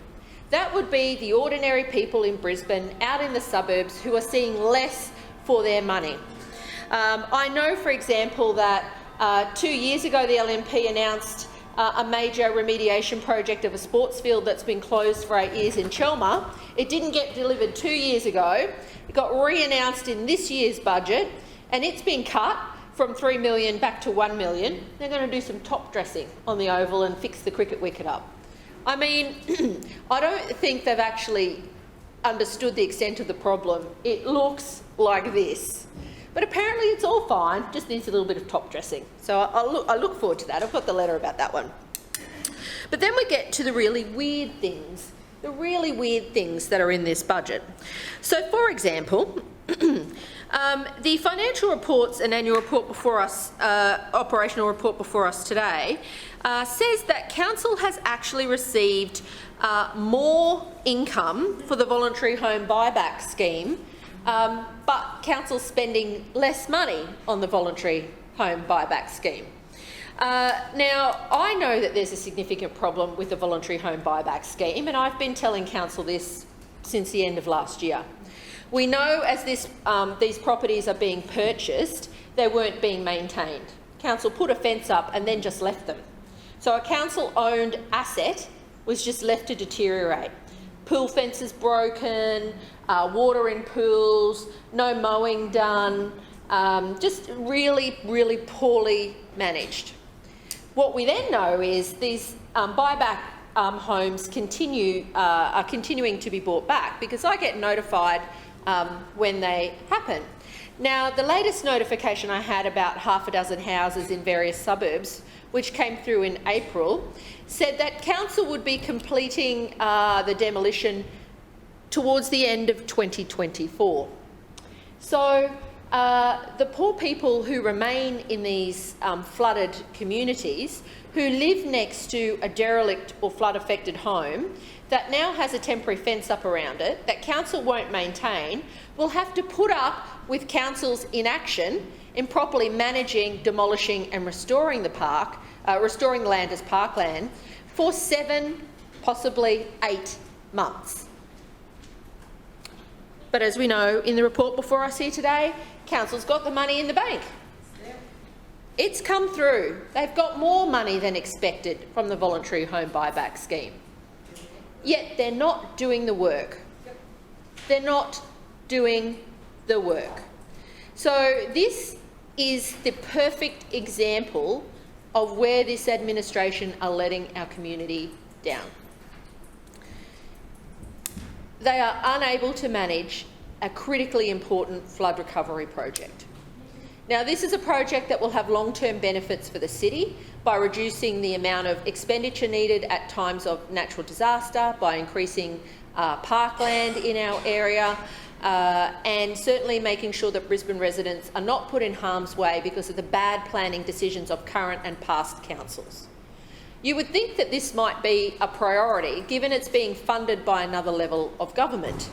[SPEAKER 2] That would be the ordinary people in Brisbane, out in the suburbs, who are seeing less for their money. I know, for example, that 2 years ago the LNP announced a major remediation project of a sports field that's been closed for 8 years in Chelmer. It didn't get delivered 2 years ago. It got re-announced in this year's budget, and it's been cut from $3 million back to $1 million. They're going to do some top dressing on the oval and fix the cricket wicket up. I mean, I don't think they've actually understood the extent of the problem. It looks like this. But apparently it's all fine, just needs a little bit of top dressing. So I look forward to that. I've got the letter about that one. But then we get to the really weird things, that are in this budget. So, for example, the financial reports and annual report before us, operational report before us today, says that Council has actually received more income for the voluntary home buyback scheme, but Council's spending less money on the voluntary home buyback scheme. Now, I know that there's a significant problem with the voluntary home buyback scheme, and I've been telling Council this since the end of last year. We know as these properties are being purchased, they weren't being maintained. Council put a fence up and then just left them. So a council-owned asset was just left to deteriorate. Pool fences broken, water in pools, no mowing done, just really, really poorly managed. What we then know is these buyback homes are continuing to be bought back, because I get notified when they happen. Now, the latest notification I had about half a dozen houses in various suburbs, which came through in April, said that Council would be completing the demolition towards the end of 2024. So the poor people who remain in these flooded communities, who live next to a derelict or flood-affected home that now has a temporary fence up around it that Council won't maintain, will have to put up with Council's inaction in properly managing, demolishing and restoring the park, restoring land as parkland, for 7, possibly 8 months. But as we know in the report before us here today, Council's got the money in the bank. It's come through. They've got more money than expected from the voluntary home buyback scheme. Yet they're not doing the work. They're not doing the work. So this is the perfect example of where this administration are letting our community down. They are unable to manage a critically important flood recovery project. Now, this is a project that will have long-term benefits for the city by reducing the amount of expenditure needed at times of natural disaster, by increasing parkland in our area, and certainly making sure that Brisbane residents are not put in harm's way because of the bad planning decisions of current and past councils. You would think that this might be a priority, given it's being funded by another level of government.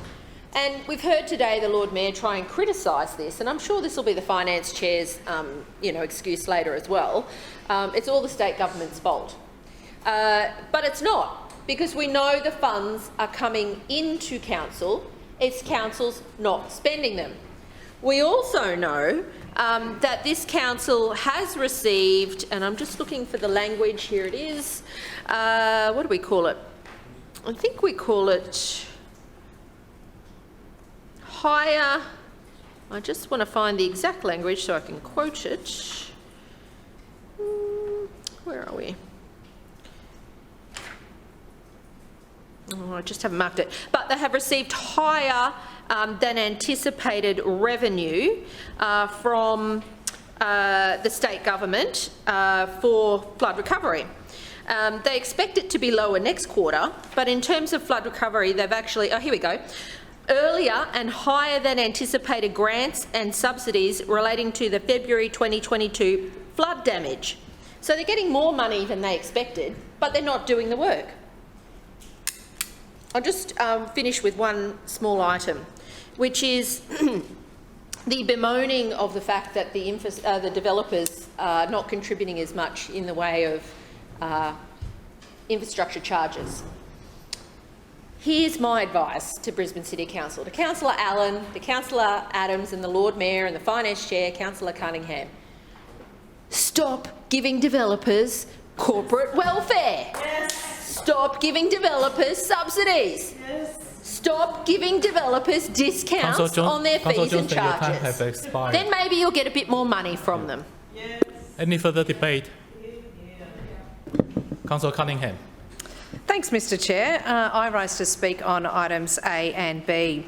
[SPEAKER 2] And we've heard today the Lord Mayor try and criticise this, and I'm sure this will be the Finance Chair's excuse later as well. It's all the state government's fault. But it's not, because we know the funds are coming into council, it's council's not spending them. We also know that this council has received, and I'm just looking for the language, here it is, what do we call it? I think we call it higher, I just want to find the exact language so I can quote it. Where are we? Oh, I just haven't marked it. But they have received higher than anticipated revenue from the state government for flood recovery. They expect it to be lower next quarter, but in terms of flood recovery, they've actually, oh, here we go, earlier and higher than anticipated grants and subsidies relating to the February 2022 flood damage. So they're getting more money than they expected, but they're not doing the work. I'll just finish with one small item, which is the bemoaning of the fact that the developers are not contributing as much in the way of infrastructure charges. Here's my advice to Brisbane City Council, to Councillor Allen, to Councillor Adams and the Lord Mayor and the Finance Chair, Councillor Cunningham. Stop giving developers corporate welfare. Yes. Stop giving developers subsidies. Yes. Stop giving developers discounts on their fees and charges. Then maybe you'll get a bit more money from them.
[SPEAKER 16] Yes. Any further debate? Councillor Cunningham.
[SPEAKER 18] Thanks, Mr Chair. I rise to speak on items A and B.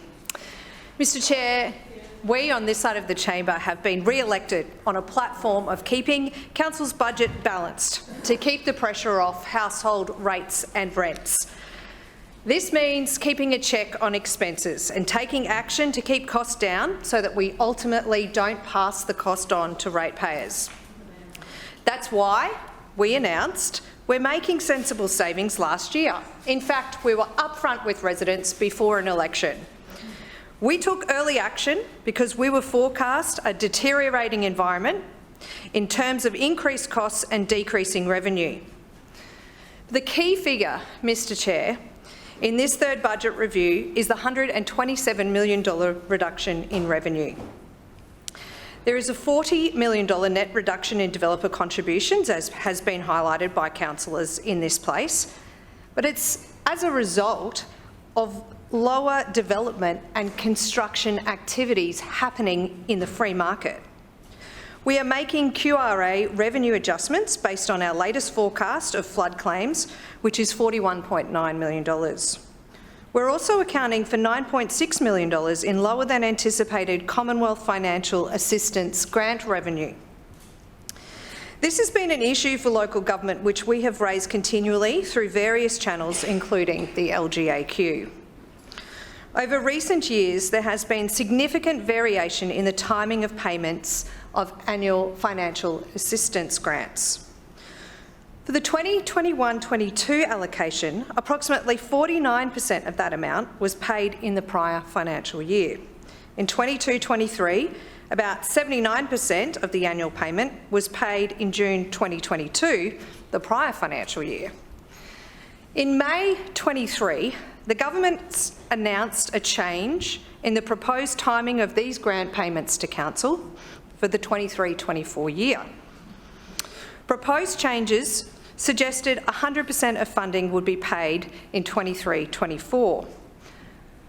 [SPEAKER 18] Mr Chair, we on this side of the chamber have been re-elected on a platform of keeping council's budget balanced to keep the pressure off household rates and rents. This means keeping a check on expenses and taking action to keep costs down so that we ultimately don't pass the cost on to ratepayers. That's why we announced we're making sensible savings last year. In fact, we were upfront with residents before an election. We took early action because we were forecast a deteriorating environment in terms of increased costs and decreasing revenue. The key figure, Mr Chair, in this third budget review is the $127 million reduction in revenue. There is a $40 million net reduction in developer contributions, as has been highlighted by councillors in this place, but it's as a result of lower development and construction activities happening in the free market. We are making QRA revenue adjustments based on our latest forecast of flood claims, which is $41.9 million. We're also accounting for $9.6 million in lower than anticipated Commonwealth Financial Assistance grant revenue. This has been an issue for local government which we have raised continually through various channels, including the LGAQ. Over recent years, there has been significant variation in the timing of payments of annual financial assistance grants. For the 2021-22 allocation, approximately 49% of that amount was paid in the prior financial year. In 22-23, about 79% of the annual payment was paid in June 2022, the prior financial year. In May 23, the government announced a change in the proposed timing of these grant payments to council for the 23-24 year. Proposed changes suggested 100% of funding would be paid in 23-24.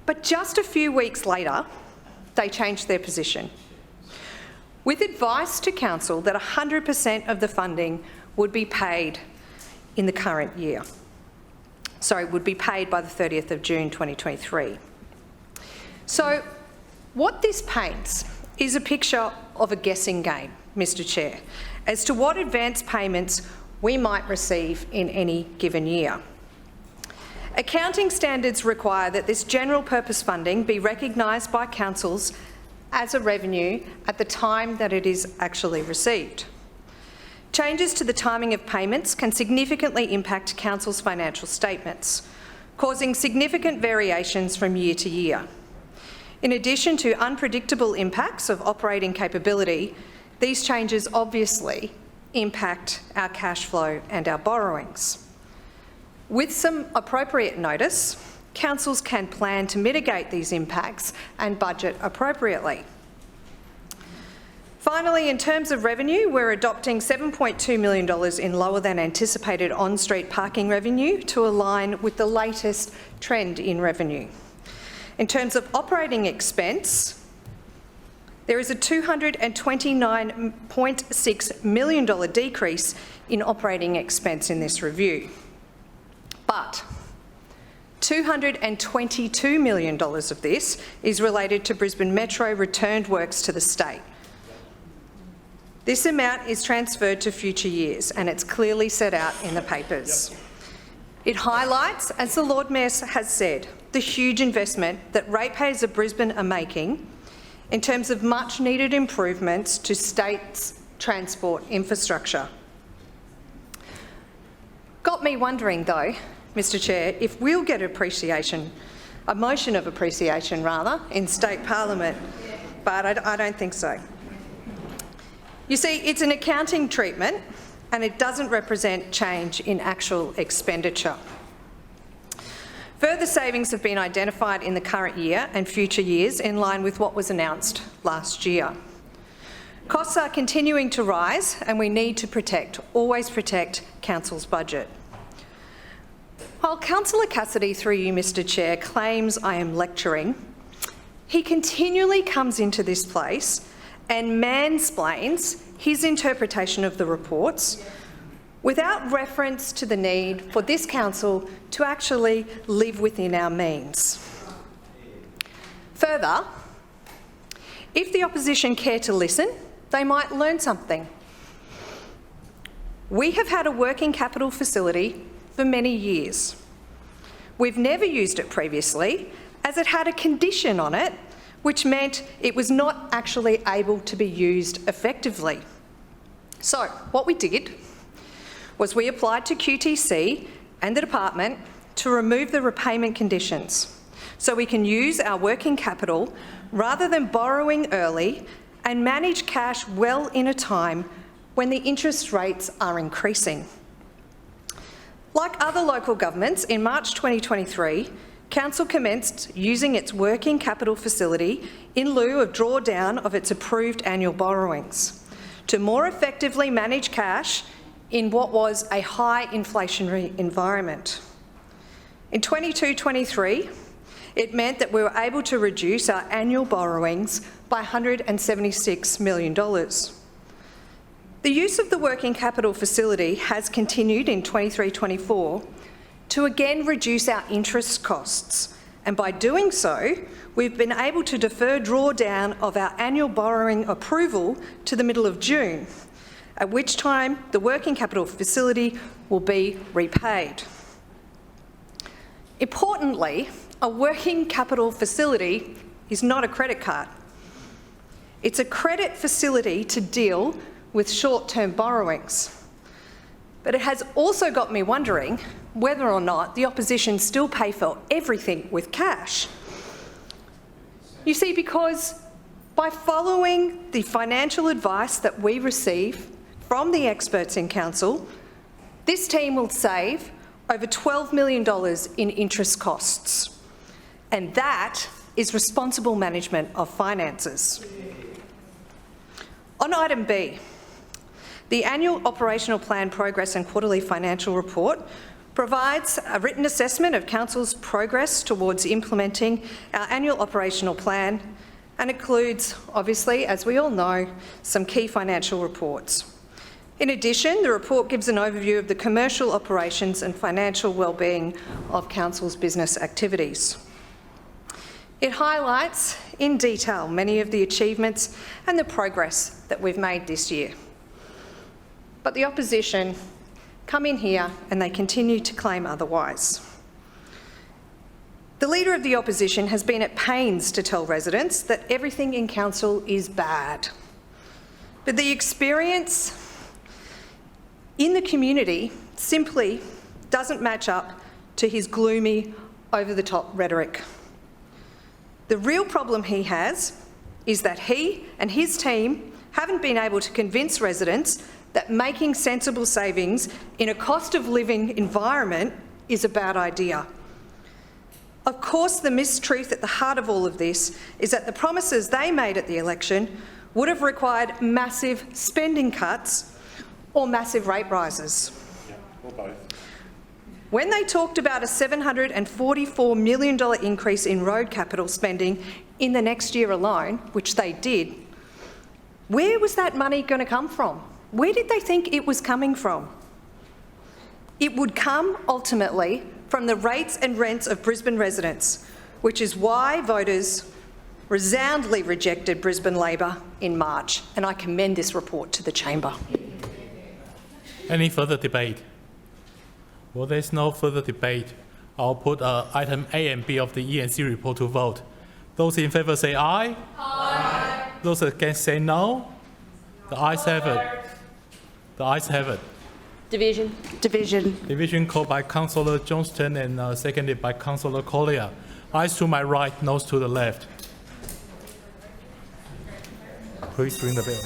[SPEAKER 18] But just a few weeks later, they changed their position, with advice to council that 100% of the funding would be paid in the current year. Sorry, would be paid by the 30th of June 2023. So what this paints is a picture of a guessing game, Mr Chair, as to what advance payments we might receive in any given year. Accounting standards require that this general purpose funding be recognised by councils as a revenue at the time that it is actually received. Changes to the timing of payments can significantly impact council's financial statements, causing significant variations from year to year. In addition to unpredictable impacts of operating capability, these changes obviously impact our cash flow and our borrowings. With some appropriate notice, councils can plan to mitigate these impacts and budget appropriately. Finally, in terms of revenue, we're adopting $7.2 million in lower than anticipated on-street parking revenue to align with the latest trend in revenue. In terms of operating expense, there is a $229.6 million decrease in operating expense in this review. But $222 million of this is related to Brisbane Metro returned works to the state. This amount is transferred to future years and it's clearly set out in the papers. It highlights, as the Lord Mayor has said, the huge investment that ratepayers of Brisbane are making in terms of much needed improvements to state's transport infrastructure. Got me wondering though, Mr Chair, if we'll get a motion of appreciation rather, in State Parliament, but I don't think so. You see, it's an accounting treatment and it doesn't represent change in actual expenditure. Further savings have been identified in the current year and future years in line with what was announced last year. Costs are continuing to rise and we need to always protect Council's budget. While Councillor Cassidy, through you, Mr Chair, claims I am lecturing, he continually comes into this place and mansplains his interpretation of the reports without reference to the need for this council to actually live within our means. Further, if the opposition care to listen, they might learn something. We have had a working capital facility for many years. We've never used it previously as it had a condition on it which meant it was not actually able to be used effectively. So what we did was we applied to QTC and the department to remove the repayment conditions so we can use our working capital rather than borrowing early and manage cash well in a time when the interest rates are increasing. Like other local governments, in March 2023, Council commenced using its working capital facility in lieu of drawdown of its approved annual borrowings to more effectively manage cash in what was a high inflationary environment. In 22-23, it meant that we were able to reduce our annual borrowings by $176 million. The use of the working capital facility has continued in 23-24 to again reduce our interest costs, and by doing so, we've been able to defer drawdown of our annual borrowing approval to the middle of June, at which time the working capital facility will be repaid. Importantly, a working capital facility is not a credit card. It's a credit facility to deal with short-term borrowings. But it has also got me wondering whether or not the opposition still pay for everything with cash. You see, because by following the financial advice that we receive from the experts in Council, this team will save over $12 million in interest costs. And that is responsible management of finances. On item B, the annual operational plan progress and quarterly financial report provides a written assessment of Council's progress towards implementing our annual operational plan and includes, obviously, as we all know, some key financial reports. In addition, the report gives an overview of the commercial operations and financial wellbeing of Council's business activities. It highlights in detail many of the achievements and the progress that we've made this year. But the opposition come in here and they continue to claim otherwise. The Leader of the Opposition has been at pains to tell residents that everything in Council is bad. But the experience in the community simply doesn't match up to his gloomy, over-the-top rhetoric. The real problem he has is that he and his team haven't been able to convince residents that making sensible savings in a cost of living environment is a bad idea. Of course, the mistruth at the heart of all of this is that the promises they made at the election would have required massive spending cuts or massive rate rises.
[SPEAKER 8] Yeah, or both.
[SPEAKER 18] When they talked about a $744 million increase in road capital spending in the next year alone, which they did, where was that money going to come from? Where did they think it was coming from? It would come, ultimately, from the rates and rents of Brisbane residents, which is why voters resoundingly rejected Brisbane Labor in March, and I commend this report to the chamber.
[SPEAKER 16] Any further debate? Well, there's no further debate. I'll put item A and B of the E&C report to vote. Those in favour say aye. Aye. Those against say no. The ayes have it. The ayes have it.
[SPEAKER 2] Division.
[SPEAKER 3] Division.
[SPEAKER 16] Division called by Councillor Johnston and seconded by Councillor Collier. Ayes to my right, noes to the left. Please ring the bell.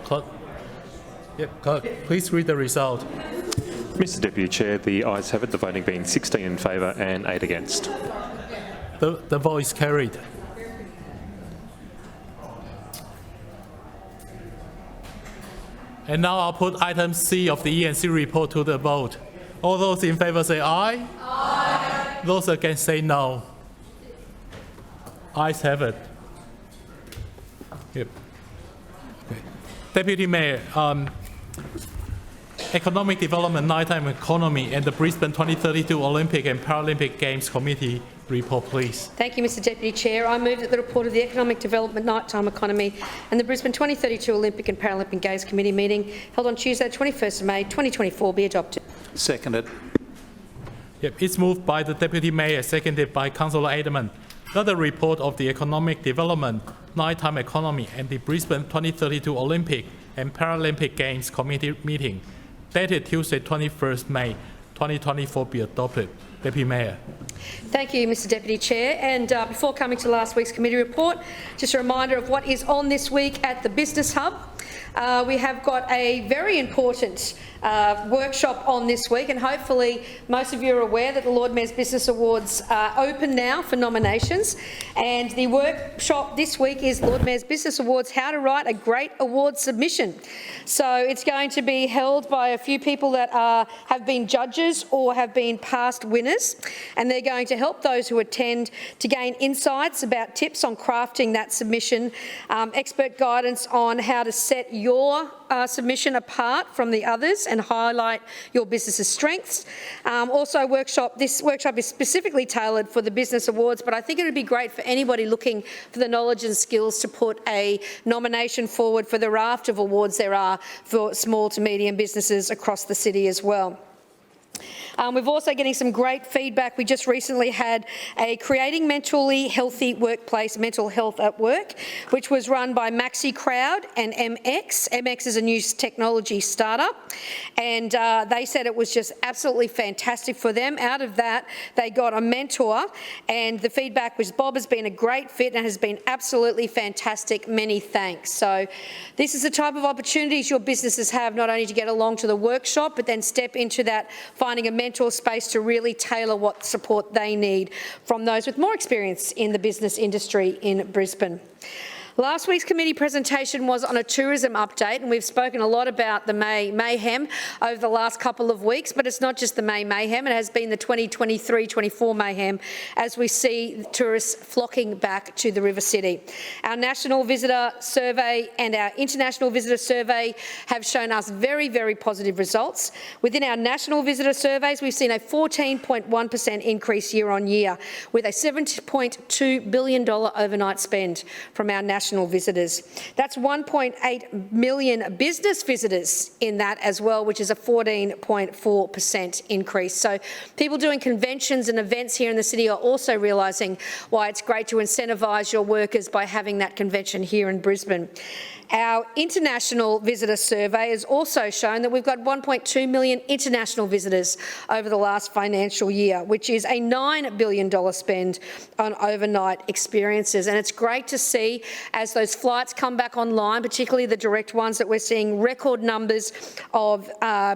[SPEAKER 16] Clerk. Clerk, please read the result.
[SPEAKER 14] Mr Deputy Chair, the ayes have it, the voting being 16 in favour and 8 against.
[SPEAKER 16] The vote is carried. And now I'll put item C of the E&C report to the vote. All those in favour say aye. Aye. Those against say no. Ayes have it. Yep. Okay. Deputy Mayor, Economic Development, Nighttime Economy and the Brisbane 2032 Olympic and Paralympic Games Committee report, please.
[SPEAKER 19] Thank you, Mr Deputy Chair. I move that the report of the Economic Development, Nighttime Economy and the Brisbane 2032 Olympic and Paralympic Games Committee meeting held on Tuesday, 21st of May 2024 be adopted.
[SPEAKER 8] Seconded.
[SPEAKER 16] Yep, it's moved by the Deputy Mayor, seconded by Councillor Aderman. That the report of the Economic Development, Nighttime Economy and the Brisbane 2032 Olympic and Paralympic Games Committee meeting dated Tuesday, 21st May 2024 be adopted. Deputy Mayor.
[SPEAKER 19] Thank you, Mr Deputy Chair. And before coming to last week's committee report, just a reminder of what is on this week at the Business Hub. We have got a very important workshop on this week, and hopefully most of you are aware that the Lord Mayor's Business Awards are open now for nominations. And the workshop this week is Lord Mayor's Business Awards, How to Write a Great Award Submission. So it's going to be held by a few people that have been judges or have been past winners, and they're going to help those who attend to gain insights about tips on crafting that submission, expert guidance on how to set your submission apart from the others and highlight your business's strengths. This workshop is specifically tailored for the Business Awards, but I think it would be great for anybody looking for the knowledge and skills to put a nomination forward for the raft of awards there are for small to medium businesses across the city as well. We're also getting some great feedback. We just recently had a Creating Mentally Healthy Workplace, Mental Health at Work, which was run by Maxi Crowd and MX. MX is a new technology startup, and they said it was just absolutely fantastic for them. Out of that, they got a mentor, and the feedback was Bob has been a great fit and has been absolutely fantastic. Many thanks. So this is the type of opportunities your businesses have, not only to get along to the workshop, but then step into that, finding a mentor space to really tailor what support they need from those with more experience in the business industry in Brisbane. Last week's committee presentation was on a tourism update, and we've spoken a lot about the May mayhem over the last couple of weeks, but it's not just the May mayhem, it has been the 2023-24 mayhem as we see tourists flocking back to the River City. Our National Visitor Survey and our International Visitor Survey have shown us very, very positive results. Within our national visitor surveys, we've seen a 14.1% increase year on year, with a $7.2 billion overnight spend from our national visitors. That's 1.8 million business visitors in that as well, which is a 14.4% increase. So people doing conventions and events here in the city are also realising why it's great to incentivise your workers by having that convention here in Brisbane. Our international visitor survey has also shown that we've got 1.2 million international visitors over the last financial year, which is a $9 billion spend on overnight experiences. And it's great to see as those flights come back online, particularly the direct ones, that we're seeing record numbers of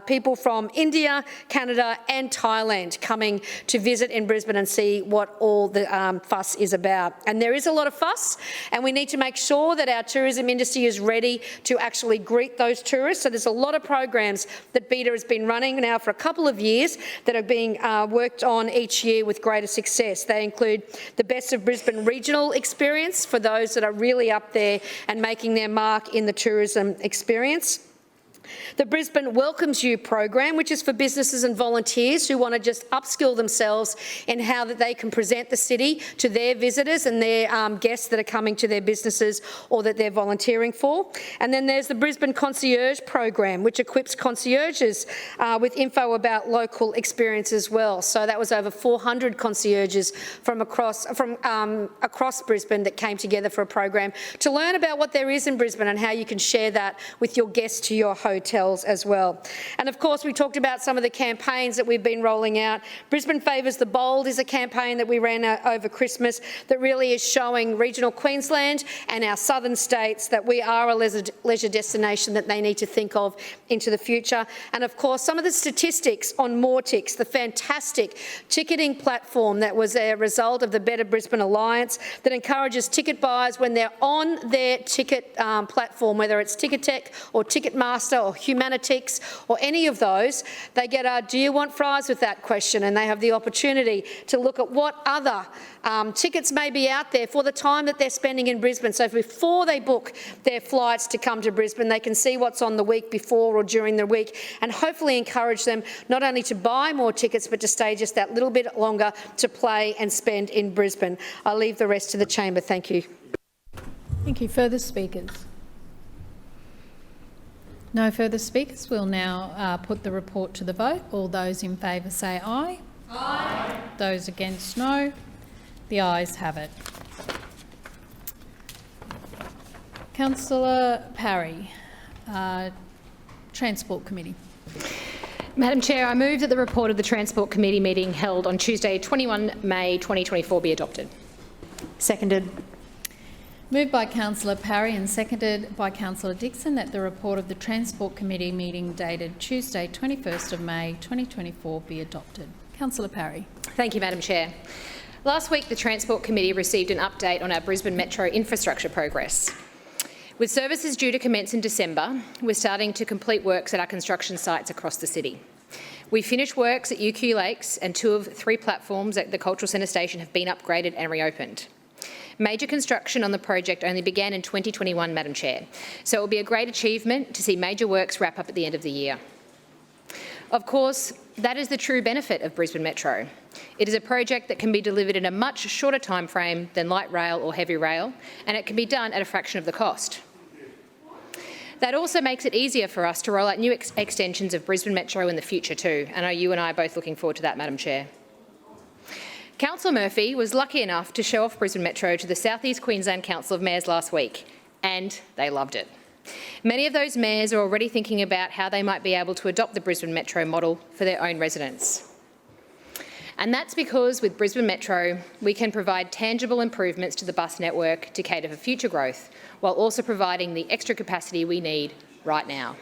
[SPEAKER 19] people from India, Canada and Thailand coming to visit in Brisbane and see what all the fuss is about. And there is a lot of fuss, and we need to make sure that our tourism industry is ready to actually greet those tourists. So there's a lot of programs that BETA has been running now for a couple of years that are being worked on each year with greater success. They include the Best of Brisbane regional experience for those that are really up there and making their mark in the tourism experience. The Brisbane Welcomes You program, which is for businesses and volunteers who want to just upskill themselves in how that they can present the city to their visitors and their guests that are coming to their businesses or that they're volunteering for. And then there's the Brisbane Concierge program, which equips concierges with info about local experience as well. So that was over 400 concierges from across Brisbane that came together for a program to learn about what there is in Brisbane and how you can share that with your guests to your hotels as well. And of course, we talked about some of the campaigns that we've been rolling out. Brisbane Favours the Bold is a campaign that we ran over Christmas that really is showing regional Queensland and our southern states that we are a leisure destination that they need to think of into the future. And of course, some of the statistics on Mortix, the fantastic ticketing platform that was a result of the Better Brisbane Alliance that encourages ticket buyers when they're on their ticket platform, whether it's Ticketek or Ticketmaster or Humanitix or any of those, they get a "do you want fries" with that question, and they have the opportunity to look at what other tickets may be out there for the time that they're spending in Brisbane. So before they book their flights to come to Brisbane, they can see what's on the week before or during the week and hopefully encourage them not only to buy more tickets but to stay just that little bit longer to play and spend in Brisbane. I'll leave the rest to the chamber. Thank you.
[SPEAKER 1] Thank you. Further speakers? No further speakers. We'll now put the report to the vote. All those in favour say aye. Aye. Those against, no. The ayes have it. Councillor Parry, Transport Committee.
[SPEAKER 5] Madam Chair, I move that the report of the Transport Committee meeting held on Tuesday 21 May 2024 be adopted.
[SPEAKER 2] Seconded.
[SPEAKER 1] Moved by Councillor Parry and seconded by Councillor Dixon that the report of the Transport Committee meeting dated Tuesday 21st of May 2024 be adopted. Councillor Parry.
[SPEAKER 5] Thank you, Madam Chair. Last week, the Transport Committee received an update on our Brisbane Metro infrastructure progress. With services due to commence in December, we're starting to complete works at our construction sites across the city. We finished works at UQ Lakes and 2 of 3 platforms at the Cultural Centre station have been upgraded and reopened. Major construction on the project only began in 2021, Madam Chair, so it will be a great achievement to see major works wrap up at the end of the year. Of course, that is the true benefit of Brisbane Metro. It is a project that can be delivered in a much shorter time frame than light rail or heavy rail, and it can be done at a fraction of the cost. That also makes it easier for us to roll out new extensions of Brisbane Metro in the future too, and you and I are both looking forward to that, Madam Chair. Councillor Murphy was lucky enough to show off Brisbane Metro to the South East Queensland Council of Mayors last week, and they loved it. Many of those mayors are already thinking about how they might be able to adopt the Brisbane Metro model for their own residents. And that's because with Brisbane Metro, we can provide tangible improvements to the bus network to cater for future growth, while also providing the extra capacity we need right now.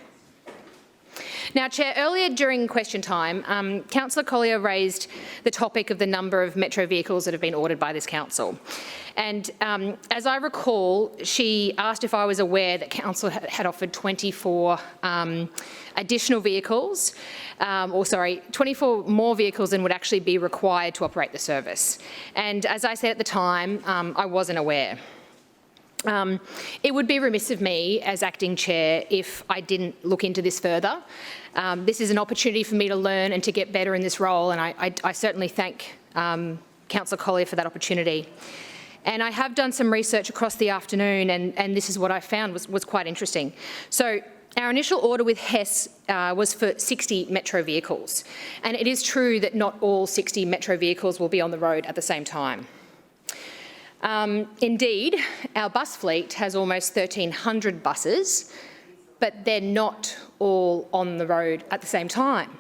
[SPEAKER 5] Now, Chair, earlier during question time, Councillor Collier raised the topic of the number of metro vehicles that have been ordered by this council. And as I recall, she asked if I was aware that council had offered 24 additional vehicles, 24 more vehicles than would actually be required to operate the service. And as I said at the time, I wasn't aware. It would be remiss of me as acting chair if I didn't look into this further. This is an opportunity for me to learn and to get better in this role, and I certainly thank Councillor Collier for that opportunity. And I have done some research across the afternoon, and this is what I found was quite interesting. So our initial order with HES was for 60 metro vehicles, and it is true that not all 60 metro vehicles will be on the road at the same time. Indeed, our bus fleet has almost 1,300 buses, but they're not all on the road at the same time.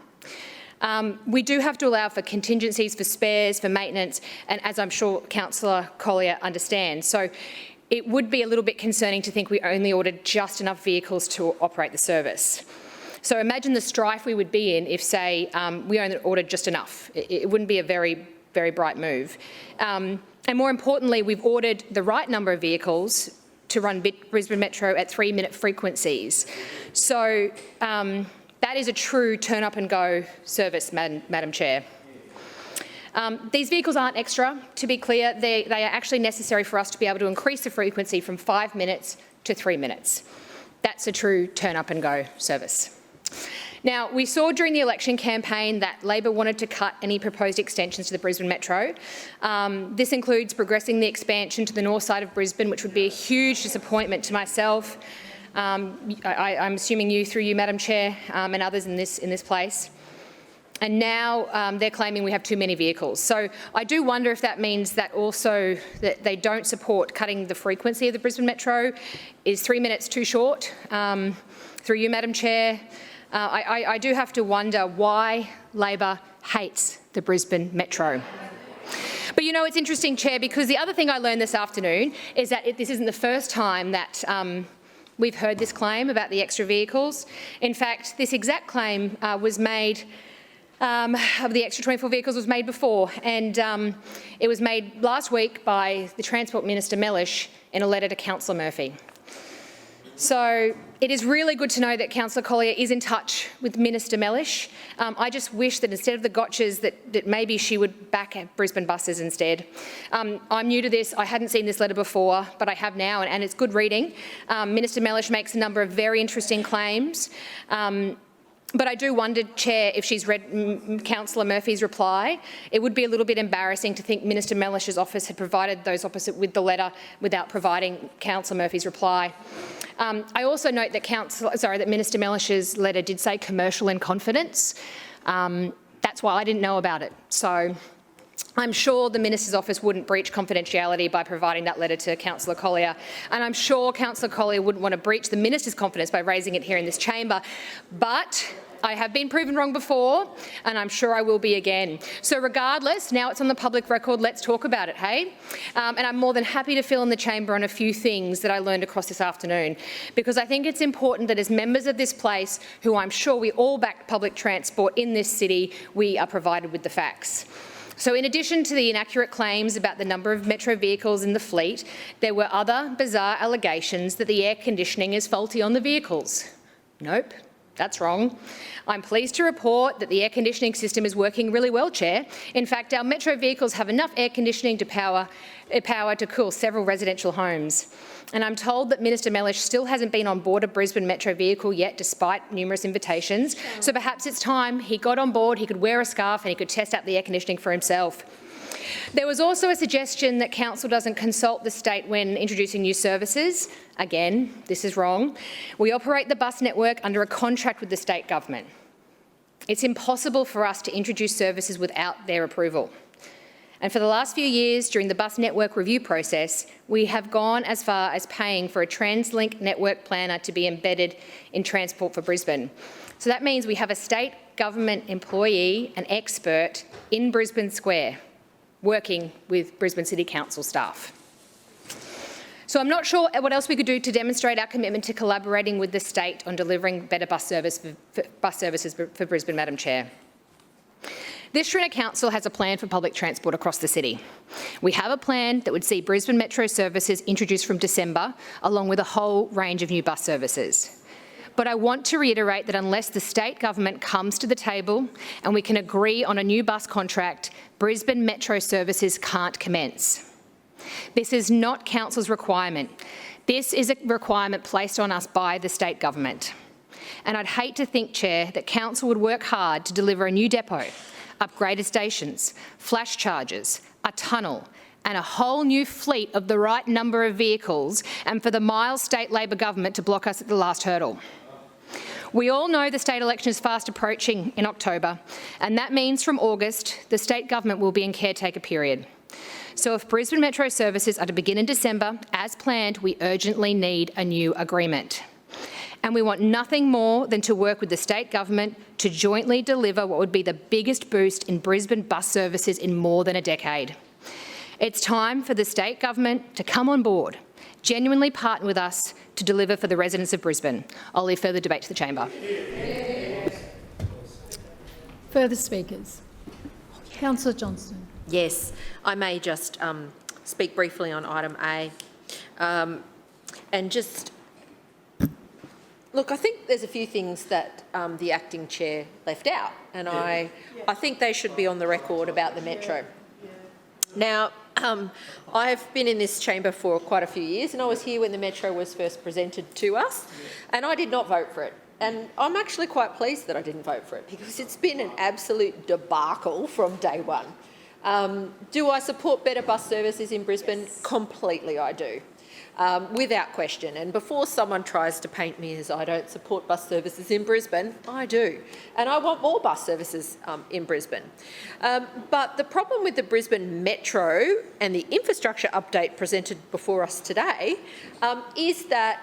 [SPEAKER 5] We do have to allow for contingencies, for spares, for maintenance, and as I'm sure Councillor Collier understands. So it would be a little bit concerning to think we only ordered just enough vehicles to operate the service. So imagine the strife we would be in if, say, we only ordered just enough. It wouldn't be a very, very bright move. And more importantly, we've ordered the right number of vehicles to run Brisbane Metro at 3-minute frequencies. So that is a true turn-up-and-go service, Madam Chair. These vehicles aren't extra, to be clear. They are actually necessary for us to be able to increase the frequency from 5 minutes to 3 minutes. That's a true turn-up-and-go service. Now, we saw during the election campaign that Labor wanted to cut any proposed extensions to the Brisbane Metro. This includes progressing the expansion to the north side of Brisbane, which would be a huge disappointment to myself. I'm assuming you, through you, Madam Chair, and others in this place. And now they're claiming we have too many vehicles. So I do wonder if that means that also that they don't support cutting the frequency of the Brisbane Metro. Is 3 minutes too short? Through you, Madam Chair. I do have to wonder why Labor hates the Brisbane Metro. But you know, it's interesting, Chair, because the other thing I learned this afternoon is that this isn't the first time that we've heard this claim about the extra vehicles. In fact, this exact claim was made, of the extra 24 vehicles was made before, and it was made last week by the Transport Minister Mellish in a letter to Councillor Murphy. So it is really good to know that Councillor Collier is in touch with Minister Mellish. I just wish that instead of the gotchas that maybe she would back at Brisbane buses instead. I'm new to this. I hadn't seen this letter before, but I have now, and it's good reading. Minister Mellish makes a number of very interesting claims. But I do wonder, Chair, if she's read Councillor Murphy's reply. It would be a little bit embarrassing to think Minister Mellish's office had provided those opposite with the letter without providing Councillor Murphy's reply. I also note that Minister Mellish's letter did say commercial in confidence. That's why I didn't know about it. So I'm sure the Minister's office wouldn't breach confidentiality by providing that letter to Councillor Collier, and I'm sure Councillor Collier wouldn't want to breach the Minister's confidence by raising it here in this chamber. But I have been proven wrong before, and I'm sure I will be again. So regardless, now it's on the public record, let's talk about it, hey? And I'm more than happy to fill in the chamber on a few things that I learned across this afternoon, because I think it's important that as members of this place, who I'm sure we all back public transport in this city, we are provided with the facts. So in addition to the inaccurate claims about the number of metro vehicles in the fleet, there were other bizarre allegations that the air conditioning is faulty on the vehicles. Nope. That's wrong. I'm pleased to report that the air conditioning system is working really well, Chair. In fact, our metro vehicles have enough air conditioning to power to cool several residential homes. And I'm told that Minister Mellish still hasn't been on board a Brisbane Metro vehicle yet, despite numerous invitations. So perhaps it's time he got on board, he could wear a scarf and he could test out the air conditioning for himself. There was also a suggestion that Council doesn't consult the state when introducing new services. Again, this is wrong. We operate the bus network under a contract with the state government. It's impossible for us to introduce services without their approval. And for the last few years, during the bus network review process, we have gone as far as paying for a TransLink network planner to be embedded in Transport for Brisbane. So that means we have a state government employee, an expert, in Brisbane Square, working with Brisbane City Council staff. So I'm not sure what else we could do to demonstrate our commitment to collaborating with the state on delivering better bus services for Brisbane, Madam Chair. This Schrinner Council has a plan for public transport across the city. We have a plan that would see Brisbane Metro services introduced from December, along with a whole range of new bus services. But I want to reiterate that unless the state government comes to the table and we can agree on a new bus contract, Brisbane Metro services can't commence. This is not Council's requirement. This is a requirement placed on us by the state government. And I'd hate to think, Chair, that Council would work hard to deliver a new depot, upgraded stations, flash chargers, a tunnel, and a whole new fleet of the right number of vehicles, and for the Miles State Labor government to block us at the last hurdle. We all know the state election is fast approaching in October, and that means from August, the state government will be in caretaker period. So if Brisbane Metro services are to begin in December, as planned, we urgently need a new agreement. And we want nothing more than to work with the state government to jointly deliver what would be the biggest boost in Brisbane bus services in more than a decade. It's time for the state government to come on board, genuinely partner with us to deliver for the residents of Brisbane. I'll leave further debate to the chamber.
[SPEAKER 1] Further speakers? Councillor Johnston.
[SPEAKER 2] Yes, I may just speak briefly on item A. And just, look, I think there's a few things that the acting chair left out, and I think they should be on the record about the Metro. Now, I've been in this chamber for quite a few years, and I was here when the Metro was first presented to us, and I did not vote for it. And I'm actually quite pleased that I didn't vote for it, because it's been an absolute debacle from day one. Do I support better bus services in Brisbane? Yes. Completely I do, without question. And before someone tries to paint me as I don't support bus services in Brisbane, I do. And I want more bus services in Brisbane. But the problem with the Brisbane Metro and the infrastructure update presented before us today is that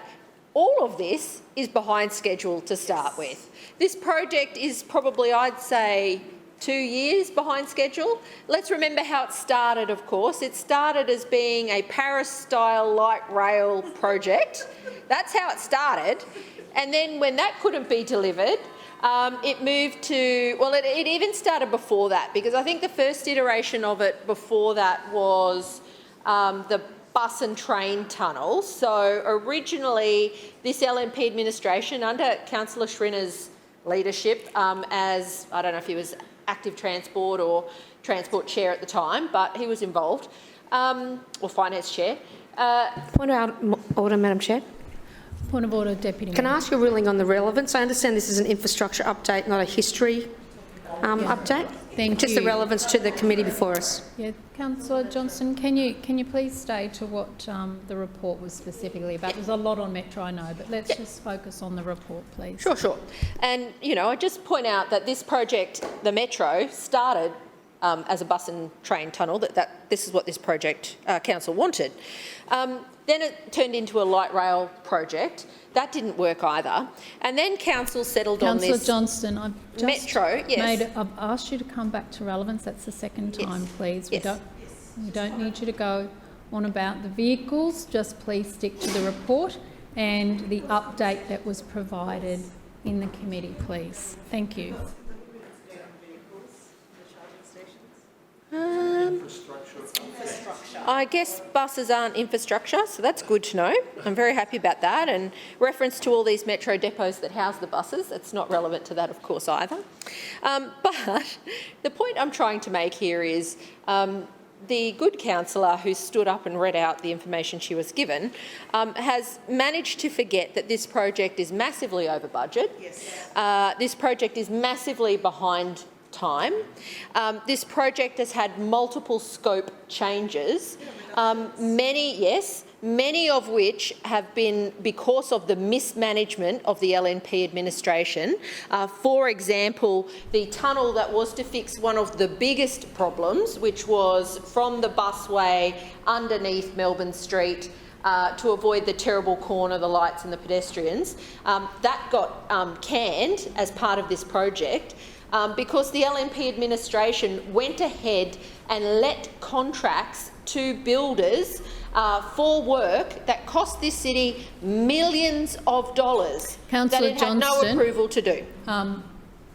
[SPEAKER 2] all of this is behind schedule to start with. This project is probably, I'd say, 2 years behind schedule. Let's remember how it started, of course. It started as being a Paris-style light rail project. That's how it started. And then when that couldn't be delivered, it moved to, well, it even started before that, because I think the first iteration of it before that was the bus and train tunnel. So originally, this LNP administration, under Councillor Schrinner's leadership, as, I don't know if he was active transport or transport chair at the time, but he was involved, or finance chair.
[SPEAKER 19] Point of order, Madam Chair.
[SPEAKER 1] Point of order, Deputy Mayor.
[SPEAKER 19] Can I ask your ruling on the relevance? I understand this is an infrastructure update, not a history update.
[SPEAKER 1] Thank you.
[SPEAKER 19] Just the relevance to the committee before us.
[SPEAKER 1] Yeah, Councillor Johnston, can you please stay to what the report was specifically about? There's a lot on Metro, I know, but let's just focus on the report, please.
[SPEAKER 2] Sure. And, you know, I just point out that this project, the Metro, started as a bus and train tunnel, that this is what this project council wanted. Then it turned into a light rail project. That didn't work either. And then council settled on this.
[SPEAKER 1] Councillor Johnston, I've just
[SPEAKER 2] Metro, yes.
[SPEAKER 1] I've asked you to come back to relevance. That's the second time, please.
[SPEAKER 2] Yes.
[SPEAKER 1] We don't need you to go on about the vehicles. Just please stick to the report and the update that was provided in the committee, please. Thank you.
[SPEAKER 2] I guess buses aren't infrastructure, so that's good to know. I'm very happy about that. And reference to all these Metro depots that house the buses, it's not relevant to that, of course, either. But the point I'm trying to make here is the good councillor who stood up and read out the information she was given has managed to forget that this project is massively over budget. Yes. This project is massively behind time. This project has had multiple scope changes, many of which have been because of the mismanagement of the LNP administration. For example, the tunnel that was to fix one of the biggest problems, which was from the busway underneath Melbourne Street to avoid the terrible corner, the lights and the pedestrians, that got canned as part of this project. Because the LNP administration went ahead and let contracts to builders for work that cost this city millions of dollars that it had no approval to do.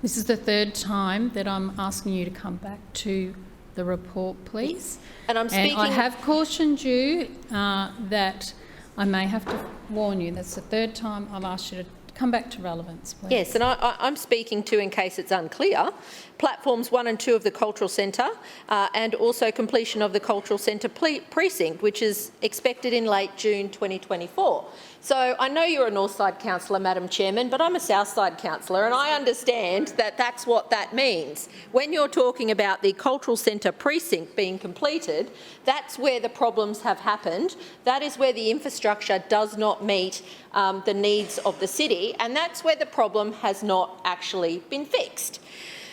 [SPEAKER 1] This is the third time that I'm asking you to come back to the report, please.
[SPEAKER 2] And I'm speaking...
[SPEAKER 1] And I have cautioned you that I may have to warn you. That's the third time I've asked you to come back to relevance, please.
[SPEAKER 2] Yes, and I'm speaking to, in case it's unclear, platforms 1 and 2 of the Cultural Centre and also completion of the Cultural Centre precinct, which is expected in late June 2024. So I know you're a Northside councillor, Madam Chairman, but I'm a Southside councillor, and I understand that that's what that means. When you're talking about the Cultural Centre precinct being completed, that's where the problems have happened. That is where the infrastructure does not meet the needs of the city, and that's where the problem has not actually been fixed.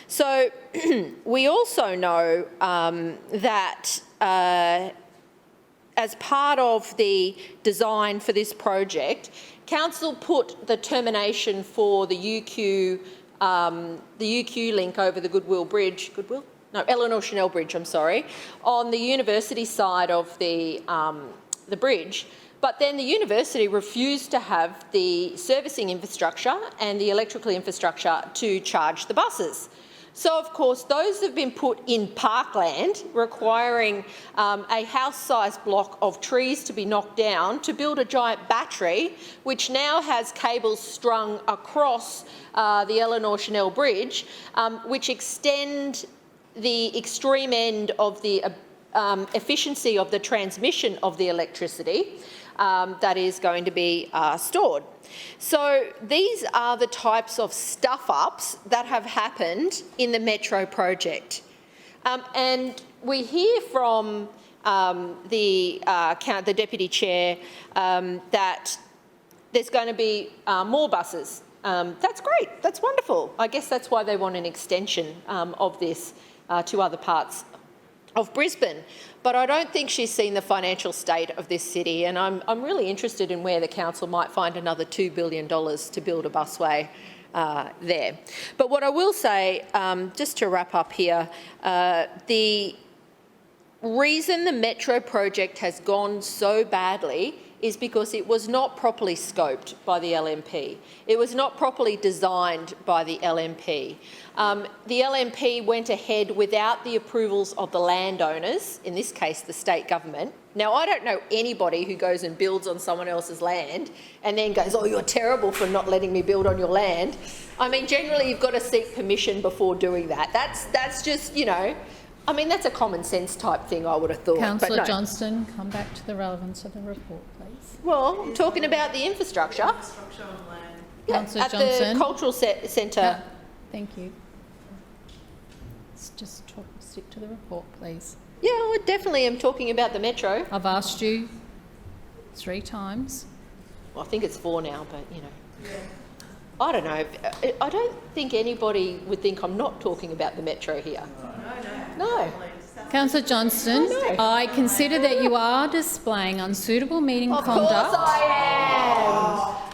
[SPEAKER 2] So we also know that as part of the design for this project, Council put the termination for the UQ link over the Eleanor Chanel Bridge, I'm sorry, on the university side of the bridge. But then the university refused to have the servicing infrastructure and the electrical infrastructure to charge the buses. So, of course, those have been put in parkland, requiring a house-sized block of trees to be knocked down to build a giant battery, which now has cables strung across the Eleanor Chanel Bridge, which extend the extreme end of the efficiency of the transmission of the electricity that is going to be stored. So these are the types of stuff-ups that have happened in the Metro project. And we hear from the Deputy Chair that there's going to be more buses. That's great, that's wonderful. I guess that's why they want an extension of this to other parts of Brisbane. But I don't think she's seen the financial state of this city, and I'm really interested in where the council might find another $2 billion to build a busway there. But what I will say, just to wrap up here, the reason the Metro project has gone so badly is because it was not properly scoped by the LNP. It was not properly designed by the LNP. The LNP went ahead without the approvals of the landowners, in this case the state government. Now, I don't know anybody who goes and builds on someone else's land and then goes, oh, you're terrible for not letting me build on your land. I mean, generally you've got to seek permission before doing that. That's just, you know, I mean, that's a common sense type thing, I would have thought.
[SPEAKER 1] Councillor Johnston, come back to the relevance of the report, please.
[SPEAKER 2] Well, I'm talking about the infrastructure.
[SPEAKER 1] Councillor Johnston.
[SPEAKER 2] At the Cultural Centre.
[SPEAKER 1] Thank you. Let's just stick to the report, please.
[SPEAKER 2] Yeah, I definitely am talking about the Metro.
[SPEAKER 1] I've asked you 3 times.
[SPEAKER 2] Well, I think it's 4 now, but, you know. Yeah. I don't know. I don't think anybody would think I'm not talking about the Metro here. No.
[SPEAKER 1] Councillor Johnston, I consider that you are displaying unsuitable meeting conduct.
[SPEAKER 2] Of course I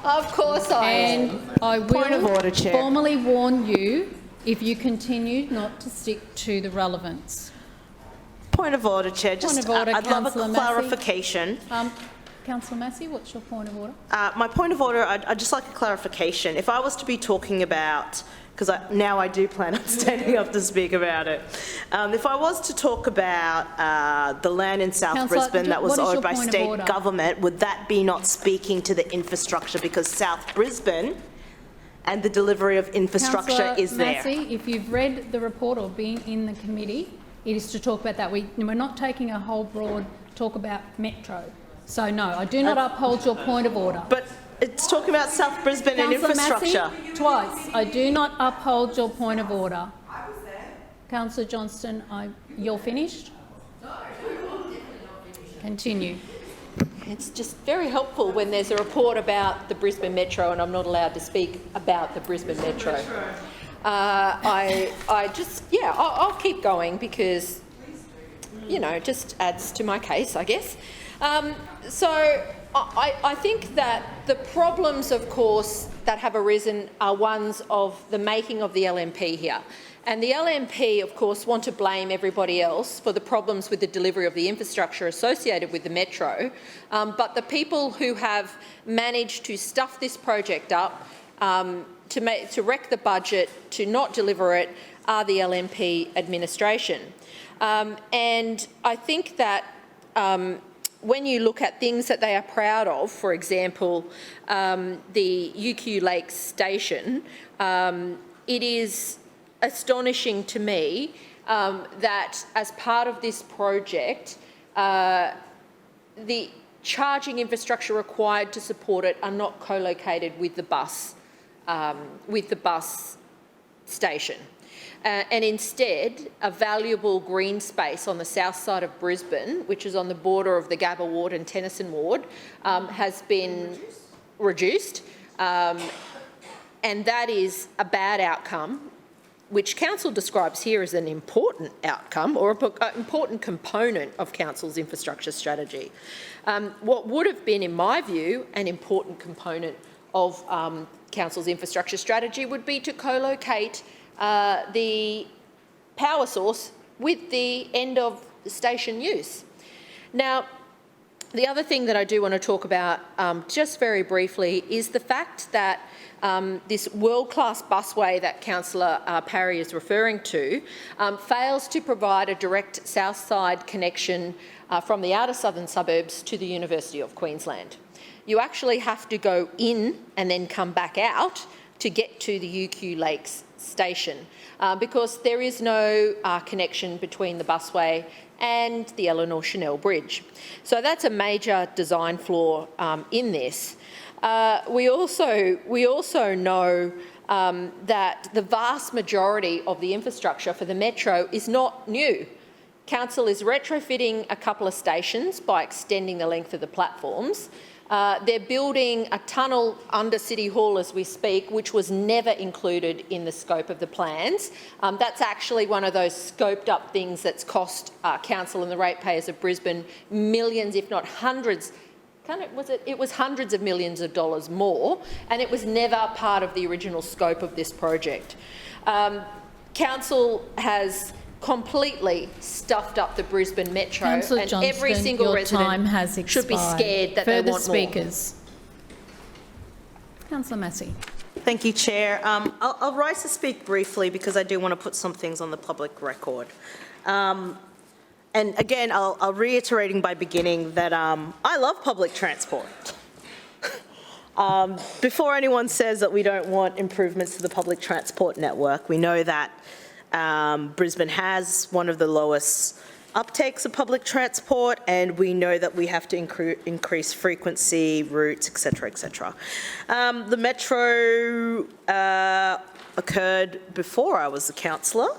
[SPEAKER 2] am. Of course I am.
[SPEAKER 1] And I will formally warn you if you continue not to stick to the relevance.
[SPEAKER 9] Point of order, Chair.
[SPEAKER 1] Point of order,
[SPEAKER 9] I'd love a
[SPEAKER 1] Councillor
[SPEAKER 9] clarification.
[SPEAKER 1] Councillor Massey, what's your point of order?
[SPEAKER 9] My point of order, I'd just like a clarification. If I was to be talking about, because now I do plan on standing up to speak about it, if I was to talk about the land in South Brisbane that was owned by state government, would that be not speaking to the infrastructure, because South Brisbane and the delivery of infrastructure is there?
[SPEAKER 1] Councillor Massey, if you've read the report or been in the committee, it is to talk about that. We're not taking a whole broad talk about Metro. So, no, I do not uphold your point of order.
[SPEAKER 9] But it's talking about South Brisbane and infrastructure.
[SPEAKER 1] Massey, twice. I do not uphold your point of order. I was there. Councillor Johnston, you're finished? No, continue.
[SPEAKER 2] It's just very helpful when there's a report about the Brisbane Metro and I'm not allowed to speak about the Brisbane Metro. I'll keep going because, you know, it just adds to my case, I guess. So I think that the problems, of course, that have arisen are ones of the making of the LNP here. And the LNP, of course, want to blame everybody else for the problems with the delivery of the infrastructure associated with the metro. But the people who have managed to stuff this project up, to wreck the budget, to not deliver it, are the LNP administration. And I think that when you look at things that they are proud of, for example, the UQ Lakes station, it is astonishing to me that as part of this project, the charging infrastructure required to support it are not co-located with the bus station. And instead, a valuable green space on the south side of Brisbane, which is on the border of the Gabba ward and Tennyson ward, has been reduced. And that is a bad outcome, which Council describes here as an important outcome or an important component of Council's infrastructure strategy. What would have been, in my view, an important component of Council's infrastructure strategy would be to co-locate the power source with the end of station use. Now, the other thing that I do want to talk about just very briefly is the fact that this world-class busway that Councillor Parry is referring to fails to provide a direct south side connection from the outer southern suburbs to the University of Queensland. You actually have to go in and then come back out to get to the UQ Lakes station because there is no connection between the busway and the Eleanor Chanel Bridge. So that's a major design flaw in this. We also know that the vast majority of the infrastructure for the metro is not new. Council is retrofitting a couple of stations by extending the length of the platforms. They're building a tunnel under City Hall as we speak, which was never included in the scope of the plans. That's actually one of those scoped up things that's cost Council and the ratepayers of Brisbane millions, if not hundreds. It was hundreds of millions of dollars more, and it was never part of the original scope of this project. Council has completely stuffed up the Brisbane Metro,
[SPEAKER 1] Councillor
[SPEAKER 2] and
[SPEAKER 1] Johnston,
[SPEAKER 2] every single
[SPEAKER 1] your
[SPEAKER 2] resident
[SPEAKER 1] time has
[SPEAKER 2] should be
[SPEAKER 1] expired.
[SPEAKER 2] scared that
[SPEAKER 1] Further
[SPEAKER 2] they want
[SPEAKER 1] speakers. Councillor Massey.
[SPEAKER 9] Thank you, Chair. I'll rise to speak briefly because I do want to put some things on the public record. And again, I'll reiterating by beginning that I love public transport. Before anyone says that we don't want improvements to the public transport network, we know that Brisbane has one of the lowest uptakes of public transport, and we know that we have to increase frequency, routes, etc., etc. The metro occurred before I was a councillor,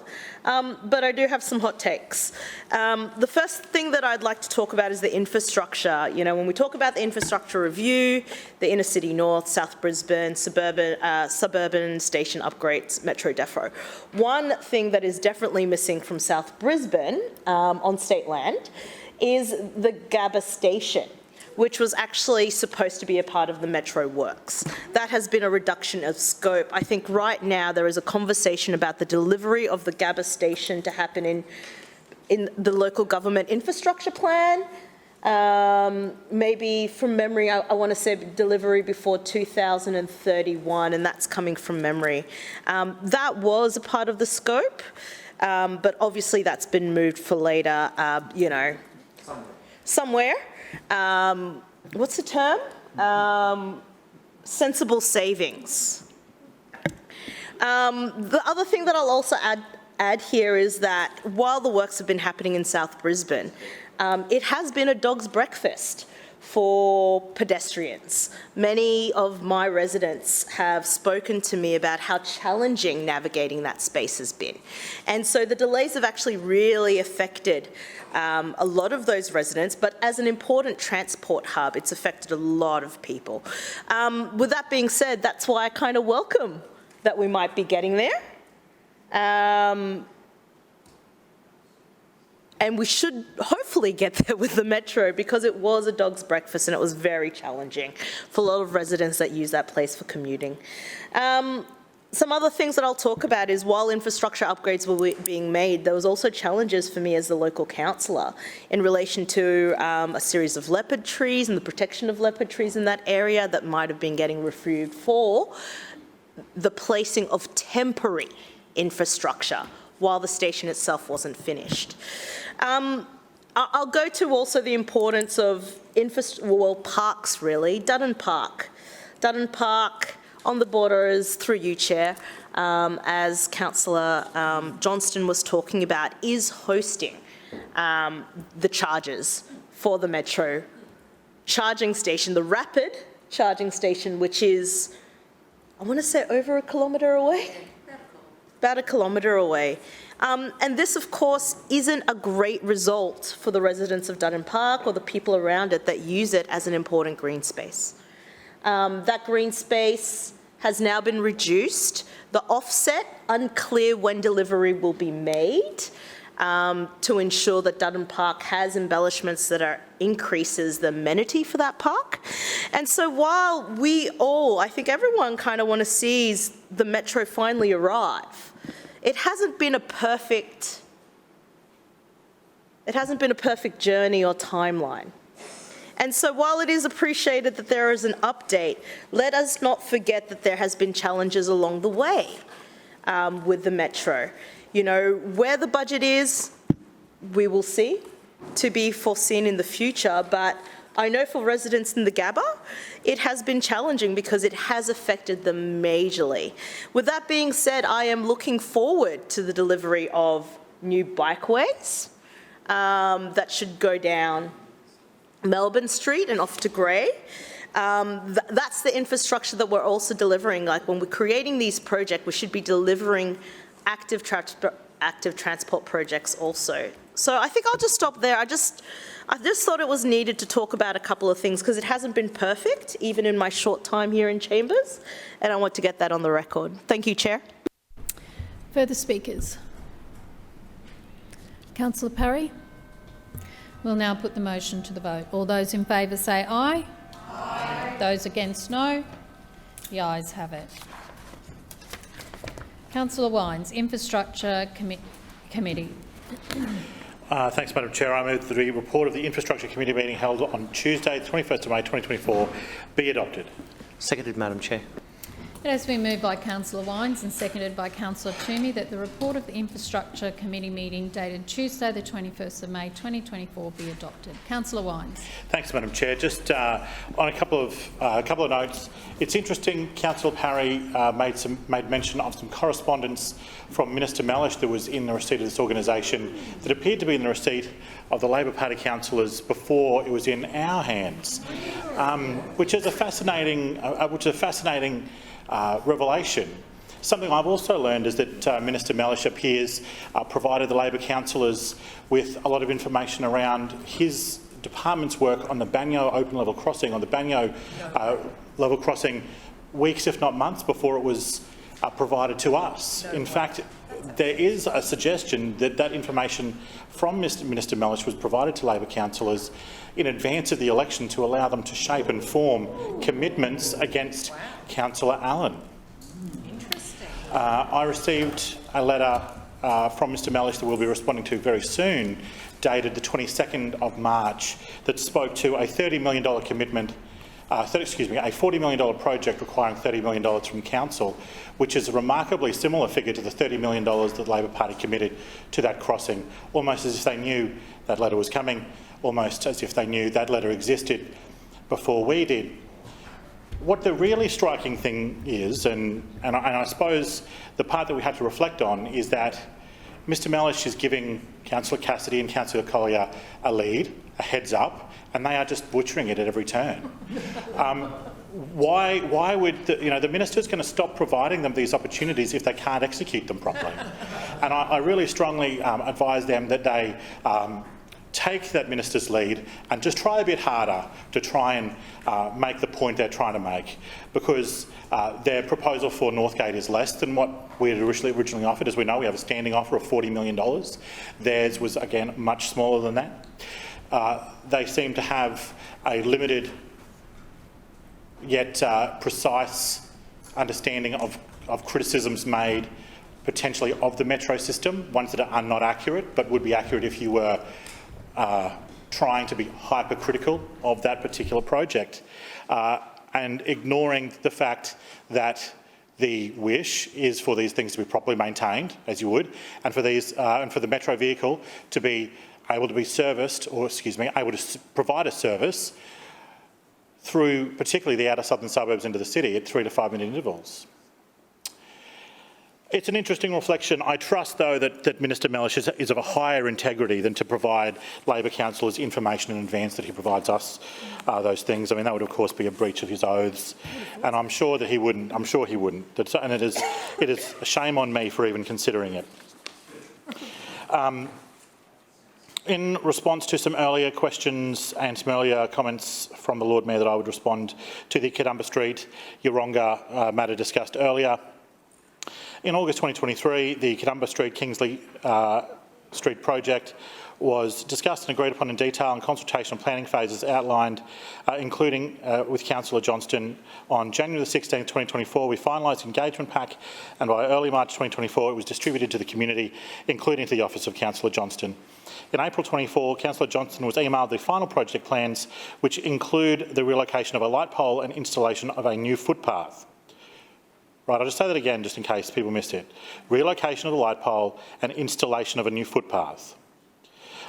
[SPEAKER 9] but I do have some hot takes. The first thing that I'd like to talk about is the infrastructure. You know, when we talk about the infrastructure review, the inner city north, South Brisbane, suburban station upgrades, Metro Defo. One thing that is definitely missing from South Brisbane on state land is the Gabba station, which was actually supposed to be a part of the Metro works. That has been a reduction of scope. I think right now there is a conversation about the delivery of the Gabba station to happen in the local government infrastructure plan. Maybe from memory, I want to say delivery before 2031, and that's coming from memory. That was a part of the scope, but obviously that's been moved for later, you know, somewhere. What's the term? Sensible savings. The other thing that I'll also add here is that while the works have been happening in South Brisbane, it has been a dog's breakfast for pedestrians. Many of my residents have spoken to me about how challenging navigating that space has been. And so the delays have actually really affected a lot of those residents, but as an important transport hub, it's affected a lot of people. With that being said, that's why I kind of welcome that we might be getting there. And we should hopefully get there with the Metro, because it was a dog's breakfast and it was very challenging for a lot of residents that use that place for commuting. Some other things that I'll talk about is while infrastructure upgrades were being made, there was also challenges for me as the local councillor in relation to a series of leopard trees and the protection of leopard trees in that area that might have been getting reviewed for the placing of temporary infrastructure while the station itself wasn't finished. I'll go to also the importance of parks, really. Dutton Park. Dutton Park on the borders, through you, Chair, as Councillor Johnston was talking about, is hosting the charges for the Metro charging station, the rapid charging station, which is, I want to say, over a kilometre away? About a kilometre away. And this, of course, isn't a great result for the residents of Dutton Park or the people around it that use it as an important green space. That green space has now been reduced. The offset, unclear when delivery will be made to ensure that Dutton Park has embellishments that increases the amenity for that park. And so while we all, I think everyone kind of want to see the Metro finally arrive, it hasn't been a perfect journey or timeline. And so while it is appreciated that there is an update, let us not forget that there has been challenges along the way with the Metro. You know, where the budget is, we will see, to be foreseen in the future, but I know for residents in the Gabba, it has been challenging because it has affected them majorly. With that being said, I am looking forward to the delivery of new bikeways that should go down Melbourne Street and off to Grey. That's the infrastructure that we're also delivering. Like when we're creating these projects, we should be delivering active transport projects also. So I think I'll just stop there. I just thought it was needed to talk about a couple of things because it hasn't been perfect, even in my short time here in Chambers, and I want to get that on the record. Thank you, Chair.
[SPEAKER 1] Further speakers? Councillor Parry? We'll now put the motion to the vote. All those in favour say aye. Aye. Those against, no. The ayes have it. Councillor Wines, Infrastructure Committee.
[SPEAKER 8] Thanks, Madam Chair. I move that the report of the Infrastructure Committee meeting held on Tuesday, 21st of May 2024 be adopted.
[SPEAKER 7] Seconded, Madam Chair.
[SPEAKER 1] It has been moved by Councillor Wines and seconded by Councillor Toomey that the report of the Infrastructure Committee meeting dated Tuesday the 21st of May 2024 be adopted. Councillor Wines.
[SPEAKER 8] Thanks, Madam Chair. Just on a couple of notes. It's interesting, Councillor Parry made mention of some correspondence from Minister Mellish that was in the receipt of this organisation that appeared to be in the receipt of the Labor Party councillors before it was in our hands, which is a fascinating revelation. Something I've also learned is that Minister Mellish appears provided the Labor councillors with a lot of information around his department's work on the Banyo open level crossing, on the Banyo level crossing, weeks if not months before it was provided to us. In fact, there is a suggestion that that information from Minister Mellish was provided to Labor councillors in advance of the election to allow them to shape and form commitments against Councillor Allen.
[SPEAKER 18] Interesting.
[SPEAKER 8] I received a letter from Mr Mellish that we'll be responding to very soon, dated the 22nd of March, that spoke to a $30 million commitment, a $40 million project requiring $30 million from Council, which is a remarkably similar figure to the $30 million that the Labor Party committed to that crossing, almost as if they knew that letter was coming, almost as if they knew that letter existed before we did. What the really striking thing is, and I suppose the part that we have to reflect on, is that Mr Mellish is giving Councillor Cassidy and Councillor Collier a lead, a heads up, and they are just butchering it at every turn. Why would the minister's going to stop providing them these opportunities if they can't execute them properly? And I really strongly advise them that they take that minister's lead and just try a bit harder to try and make the point they're trying to make, because their proposal for Northgate is less than what we had originally offered. As we know, we have a standing offer of $40 million. Theirs was, again, much smaller than that. They seem to have a limited yet precise understanding of criticisms made potentially of the metro system, ones that are not accurate, but would be accurate if you were trying to be hypercritical of that particular project, and ignoring the fact that the wish is for these things to be properly maintained, as you would, and for the metro vehicle to be able to be serviced, or able to provide a service through particularly the outer southern suburbs into the city at 3 to 5 minute intervals. It's an interesting reflection. I trust, though, that Minister Mellish is of a higher integrity than to provide Labor councillors information in advance that he provides us those things. I mean, that would, of course, be a breach of his oaths, and I'm sure that he wouldn't. I'm sure he wouldn't. And it is a shame on me for even considering it. In response to some earlier questions and some earlier comments from the Lord Mayor, that I would respond to the Kidumba Street Yeronga matter discussed earlier. In August 2023, the Kidumba Street Kingsley Street project was discussed and agreed upon in detail in consultation and planning phases outlined, including with Councillor Johnston. On January the 16th, 2024, we finalised the engagement pack, and by early March 2024, it was distributed to the community, including to the office of Councillor Johnston. In April 24, Councillor Johnston was emailed the final project plans, which include the relocation of a light pole and installation of a new footpath. Right, I'll just say that again, just in case people missed it. Relocation of the light pole and installation of a new footpath.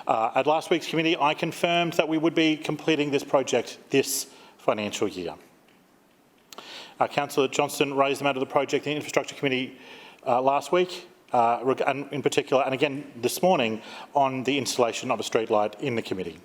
[SPEAKER 8] At last week's committee, I confirmed that we would be completing this project this financial year. Councillor Johnston raised the matter of the project in the Infrastructure Committee last week, and in particular, and again this morning, on the installation of a streetlight in the committee.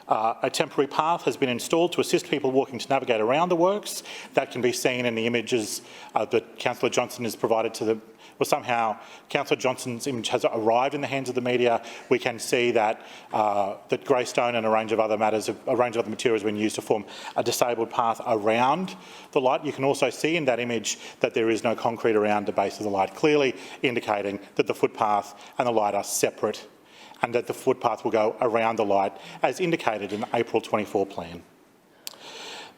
[SPEAKER 8] A temporary path has been installed to assist people walking to navigate around the works. That can be seen in the images that Councillor Johnston has provided to the... Well, somehow Councillor Johnston's image has arrived in the hands of the media. We can see that that greystone and a range of other materials have been used to form a disabled path around the light. You can also see in that image that there is no concrete around the base of the light, clearly indicating that the footpath and the light are separate, and that the footpath will go around the light as indicated in the April 24 plan.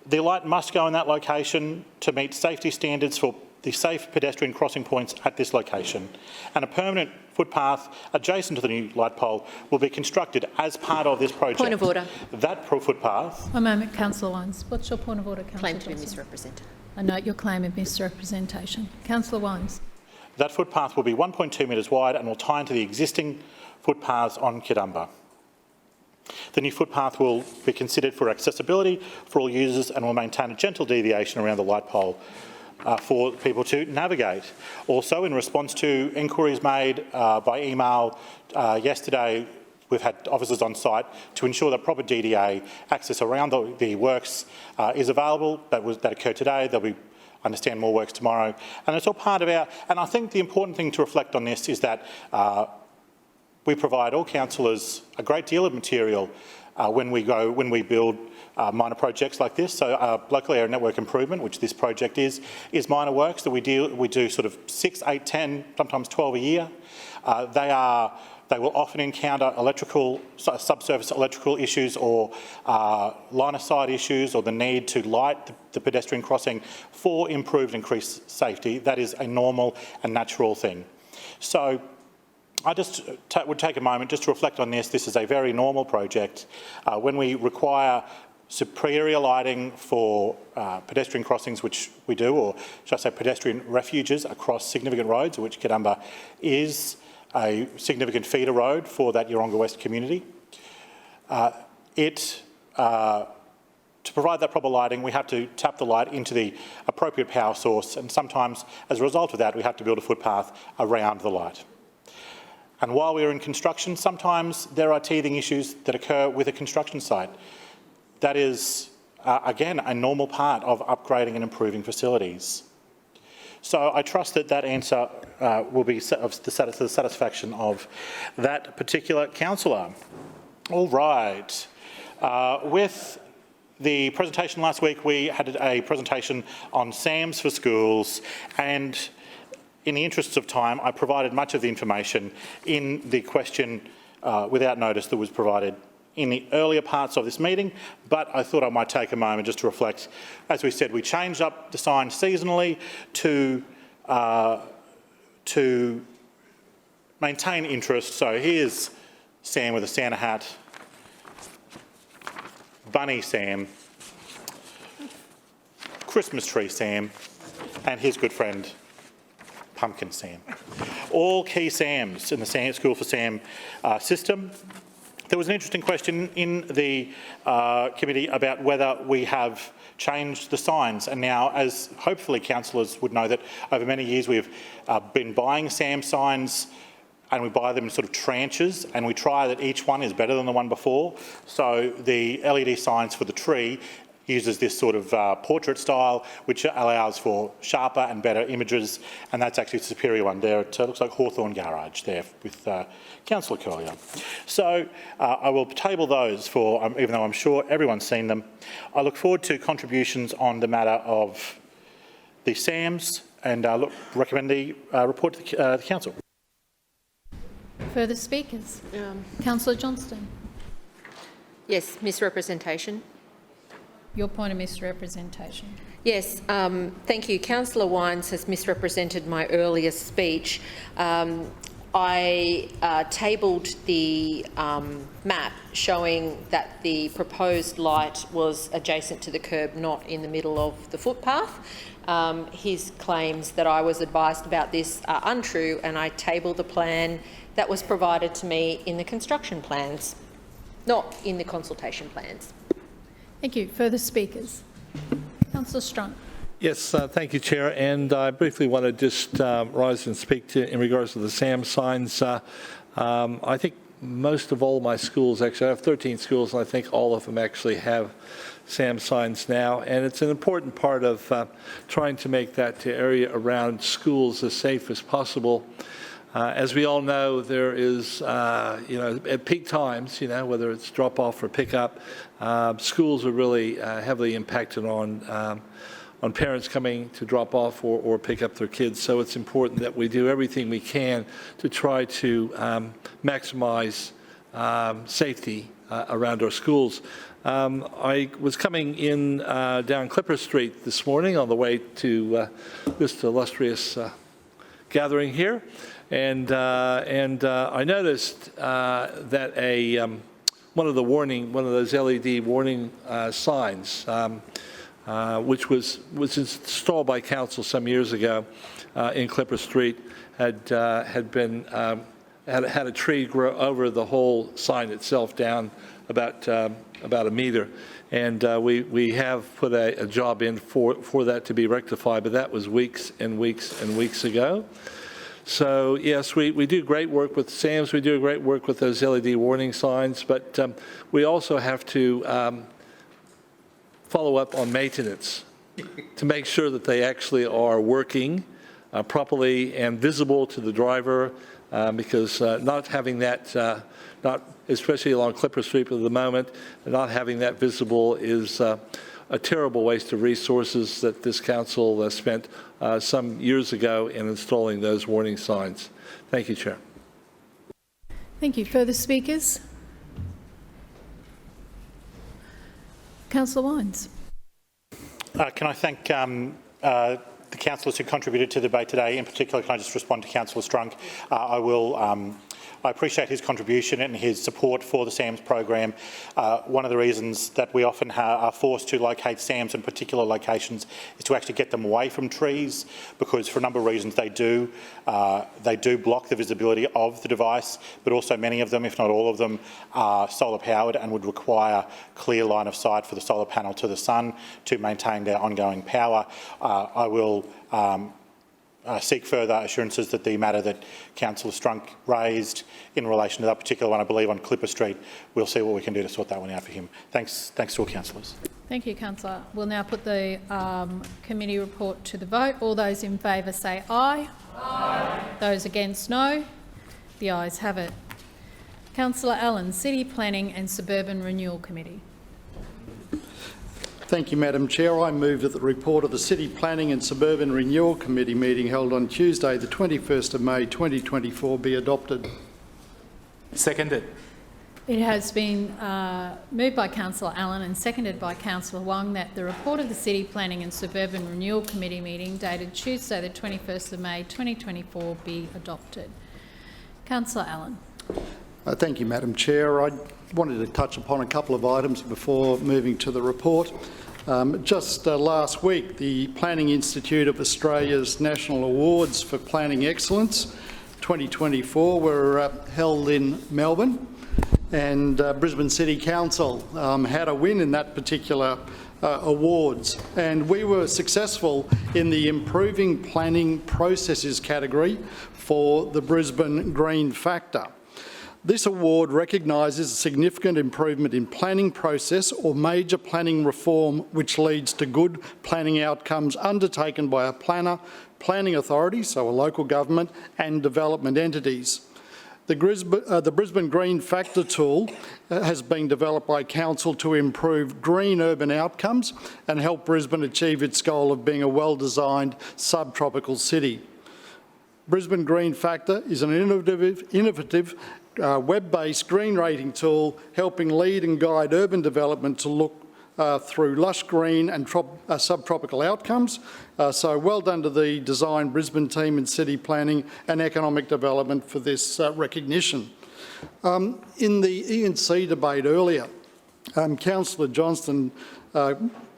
[SPEAKER 8] The light must go in that location to meet safety standards for the safe pedestrian crossing points at this location, and a permanent footpath adjacent to the new light pole will be constructed as part of this project.
[SPEAKER 2] Point of order.
[SPEAKER 8] That footpath...
[SPEAKER 1] One moment, Councillor Wines. What's your point of order, Councillor
[SPEAKER 2] Claim to be
[SPEAKER 1] Johnson?
[SPEAKER 2] misrepresented.
[SPEAKER 1] I note your claim of misrepresentation. Councillor Wines.
[SPEAKER 8] That footpath will be 1.2 metres wide and will tie into the existing footpaths on Kidumba. The new footpath will be considered for accessibility for all users and will maintain a gentle deviation around the light pole for people to navigate. Also, in response to inquiries made by email yesterday, we've had officers on site to ensure that proper DDA access around the works is available. That occurred today. There'll be, I understand, more works tomorrow. And it's all part of our... And I think the important thing to reflect on this is that we provide all councillors a great deal of material when we build minor projects like this. So local area network improvement, which this project is minor works that we do sort of 6, 8, 10, sometimes 12 a year. They will often encounter subsurface electrical issues or line of sight issues, or the need to light the pedestrian crossing for improved increased safety. That is a normal and natural thing. So I just would take a moment just to reflect on this. This is a very normal project. When we require superior lighting for pedestrian crossings, which we do, or should I say pedestrian refuges across significant roads, which Kidumba is a significant feeder road for that Yeronga West community. To provide that proper lighting, we have to tap the light into the appropriate power source, and sometimes, as a result of that, we have to build a footpath around the light. And while we are in construction, sometimes there are teething issues that occur with a construction site. That is, again, a normal part of upgrading and improving facilities. So I trust that that answer will be to the satisfaction of that particular councillor. All right. With the presentation last week, we had a presentation on SAMs for schools, and in the interests of time, I provided much of the information in the question without notice that was provided in the earlier parts of this meeting, but I thought I might take a moment just to reflect. As we said, we changed up the sign seasonally to maintain interest. So here's Sam with a Santa hat, Bunny Sam, Christmas Tree Sam, and his good friend, Pumpkin Sam. All key Sams in the School for Sam system. There was an interesting question in the committee about whether we have changed the signs, and now, as hopefully councillors would know, that over many years we've been buying SAM signs, and we buy them in sort of tranches, and we try that each one is better than the one before. So the LED signs for the tree uses this sort of portrait style, which allows for sharper and better images, and that's actually a superior one there. It looks like Hawthorn Garage there with Councillor Collier. So I will table those for, even though I'm sure everyone's seen them. I look forward to contributions on the matter of the SAMs, and recommend the report to the Council.
[SPEAKER 1] Further speakers? Councillor Johnston.
[SPEAKER 2] Yes, misrepresentation.
[SPEAKER 1] Your point of misrepresentation.
[SPEAKER 2] Yes, thank you. Councillor Wines has misrepresented my earlier speech. I tabled the map showing that the proposed light was adjacent to the curb, not in the middle of the footpath. His claims that I was advised about this are untrue, and I tabled the plan that was provided to me in the construction plans, not in the consultation plans.
[SPEAKER 1] Thank you. Further speakers? Councillor Strunk.
[SPEAKER 15] Yes, thank you, Chair. And I briefly want to just rise and speak in regards to the SAM signs. I think most of all my schools, actually, I have 13 schools, and I think all of them actually have SAM signs now. And it's an important part of trying to make that area around schools as safe as possible. As we all know, there is, at peak times, whether it's drop-off or pick-up, schools are really heavily impacted on parents coming to drop off or pick up their kids. So it's important that we do everything we can to try to maximise safety around our schools. I was coming in down Clipper Street this morning on the way to this illustrious gathering here. And I noticed that one of those LED warning signs, which was installed by council some years ago in Clipper Street, had a tree grow over the whole sign itself down about a metre, and we have put a job in for that to be rectified, but that was weeks and weeks and weeks ago. So yes, we do great work with SAMs, we do great work with those LED warning signs, but we also have to follow up on maintenance to make sure that they actually are working properly and visible to the driver, because not having that, especially along Clipper Street at the moment, not having that visible is a terrible waste of resources that this council spent some years ago in installing those warning signs. Thank you, Chair.
[SPEAKER 1] Thank you. Further speakers? Councillor Wines.
[SPEAKER 8] Can I thank the councillors who contributed to the debate today? In particular, can I just respond to Councillor Strunk? I appreciate his contribution and his support for the SAMS program. One of the reasons that we often are forced to locate SAMs in particular locations is to actually get them away from trees, because for a number of reasons they do block the visibility of the device, but also many of them, if not all of them, are solar powered and would require clear line of sight for the solar panel to the sun to maintain their ongoing power. I will seek further assurances that the matter that Councillor Strunk raised in relation to that particular one, I believe on Clipper Street, we'll see what we can do to sort that one out for him. Thanks to all councillors.
[SPEAKER 1] Thank you, Councillor. We'll now put the committee report to the vote. All those in favour say aye. Aye. Those against, no. The ayes have it. Councillor Allen, City Planning and Suburban Renewal Committee.
[SPEAKER 20] Thank you, Madam Chair. I move that the report of the City Planning and Suburban Renewal Committee meeting held on Tuesday, the 21st of May 2024 be adopted.
[SPEAKER 16] Seconded.
[SPEAKER 1] It has been moved by Councillor Allen and seconded by Councillor Wong that the report of the City Planning and Suburban Renewal Committee meeting dated Tuesday the 21st of May 2024 be adopted. Councillor Allen.
[SPEAKER 20] Thank you, Madam Chair. I wanted to touch upon a couple of items before moving to the report. Just last week, the Planning Institute of Australia's National Awards for Planning Excellence 2024 were held in Melbourne, and Brisbane City Council had a win in that particular awards, and we were successful in the improving planning processes category for the Brisbane Green Factor. This award recognises a significant improvement in planning process or major planning reform which leads to good planning outcomes undertaken by a planner, planning authority, so a local government, and development entities. The Brisbane Green Factor tool has been developed by Council to improve green urban outcomes and help Brisbane achieve its goal of being a well-designed subtropical city. Brisbane Green Factor is an innovative web-based green rating tool helping lead and guide urban development to look through lush green and subtropical outcomes. So well done to the Design Brisbane team in city planning and economic development for this recognition. In the E&C debate earlier, Councillor Johnston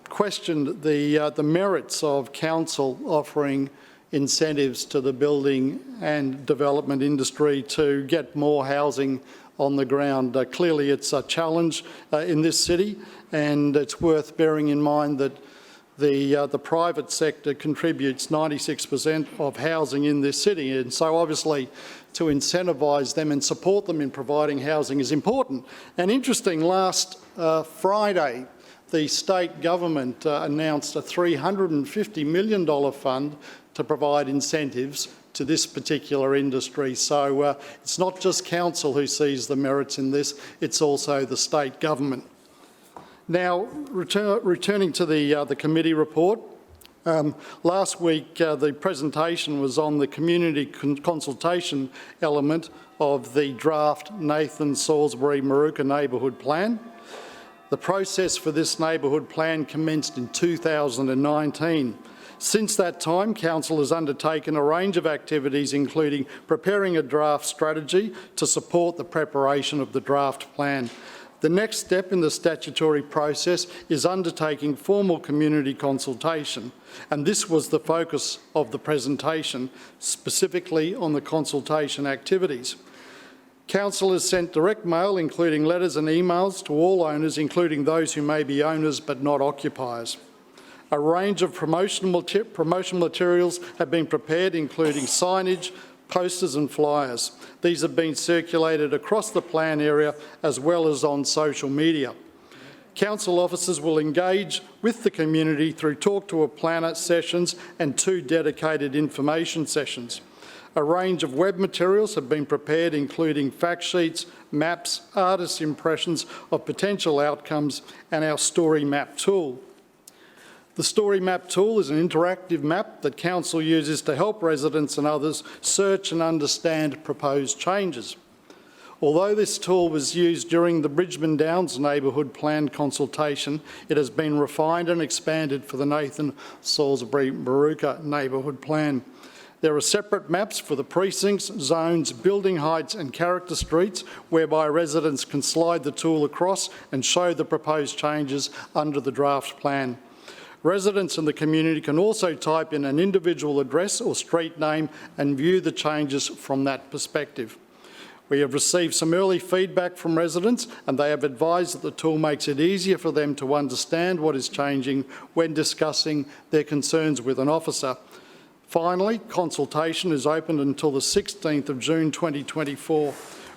[SPEAKER 20] questioned the merits of council offering incentives to the building and development industry to get more housing on the ground. Clearly it's a challenge in this city, and it's worth bearing in mind that the private sector contributes 96% of housing in this city, and so obviously to incentivise them and support them in providing housing is important. And interesting, last Friday the state government announced a $350 million fund to provide incentives to this particular industry. So it's not just council who sees the merits in this, it's also the state government. Now, returning to the committee report, last week the presentation was on the community consultation element of the draft Nathan Salisbury Moorooka Neighbourhood Plan. The process for this neighbourhood plan commenced in 2019. Since that time, Council has undertaken a range of activities, including preparing a draft strategy to support the preparation of the draft plan. The next step in the statutory process is undertaking formal community consultation, and this was the focus of the presentation, specifically on the consultation activities. Council has sent direct mail, including letters and emails, to all owners, including those who may be owners but not occupiers. A range of promotional materials have been prepared, including signage, posters and flyers. These have been circulated across the plan area as well as on social media. Council officers will engage with the community through Talk to a Planner sessions and 2 dedicated information sessions. A range of web materials have been prepared, including fact sheets, maps, artist impressions of potential outcomes and our Story Map tool. The Story Map tool is an interactive map that Council uses to help residents and others search and understand proposed changes. Although this tool was used during the Brisbane Downs Neighbourhood Plan consultation, it has been refined and expanded for the Nathan Salisbury Moorooka Neighbourhood Plan. There are separate maps for the precincts, zones, building heights and character streets, whereby residents can slide the tool across and show the proposed changes under the draft plan. Residents in the community can also type in an individual address or street name and view the changes from that perspective. We have received some early feedback from residents, and they have advised that the tool makes it easier for them to understand what is changing when discussing their concerns with an officer. Finally, consultation is open until the 16th of June 2024.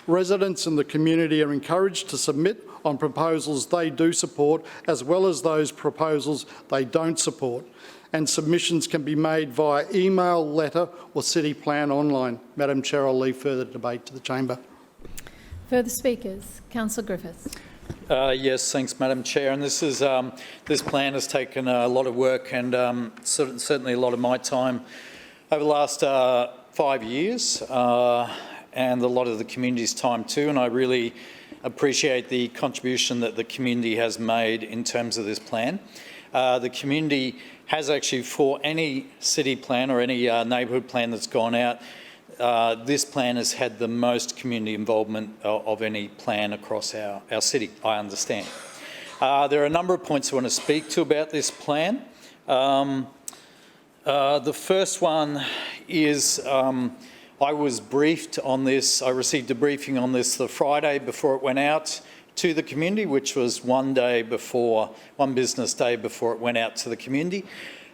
[SPEAKER 20] Residents in the community are encouraged to submit on proposals they do support, as well as those proposals they don't support. And submissions can be made via email, letter or City Plan online. Madam Chair, I'll leave further debate to the Chamber.
[SPEAKER 1] Further speakers? Councillor Griffiths.
[SPEAKER 17] Yes, thanks, Madam Chair. And this plan has taken a lot of work and certainly a lot of my time over the last 5 years, and a lot of the community's time too. And I really appreciate the contribution that the community has made in terms of this plan. The community has actually, for any city plan or any neighbourhood plan that's gone out, this plan has had the most community involvement of any plan across our city, I understand. There are a number of points I want to speak to about this plan. The first one is I was briefed on this. I received a briefing on this the Friday before it went out to the community, which was one business day before it went out to the community.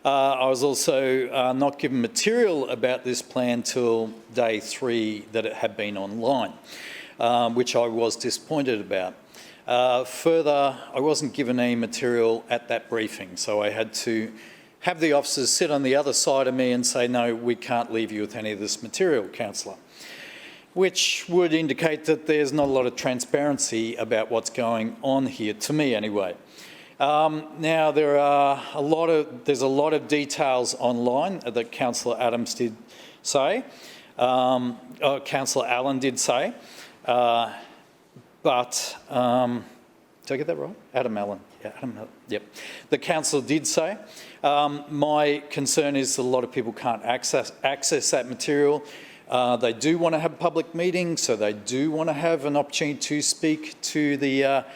[SPEAKER 17] I was also not given material about this plan till day 3 that it had been online, which I was disappointed about. Further, I wasn't given any material at that briefing, so I had to have the officers sit on the other side of me and say, no, we can't leave you with any of this material, councillor, which would indicate that there's not a lot of transparency about what's going on here, to me anyway. Now, there's a lot of details online that Councillor Adams did say, Councillor Allen did say, but did I get that right? Adam Allen. Yeah, Adam Allen. Yep. The council did say. My concern is that a lot of people can't access that material. They do want to have public meetings, so they do want to have an opportunity to speak to the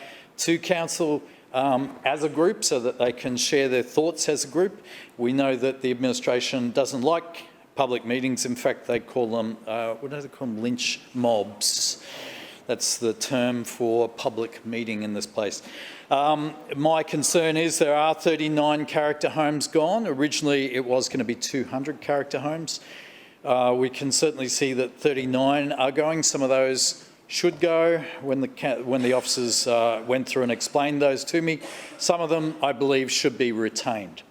[SPEAKER 17] council as a group, so that they can share their thoughts as a group. We know that the administration doesn't like public meetings. In fact, they call them, what do they call them? Lynch mobs. That's the term for public meeting in this place. My concern is there are 39 character homes gone. Originally, it was going to be 200 character homes. We can certainly see that 39 are going. Some of those should go when the officers went through and explained those to me. Some of them, I believe, should be retained.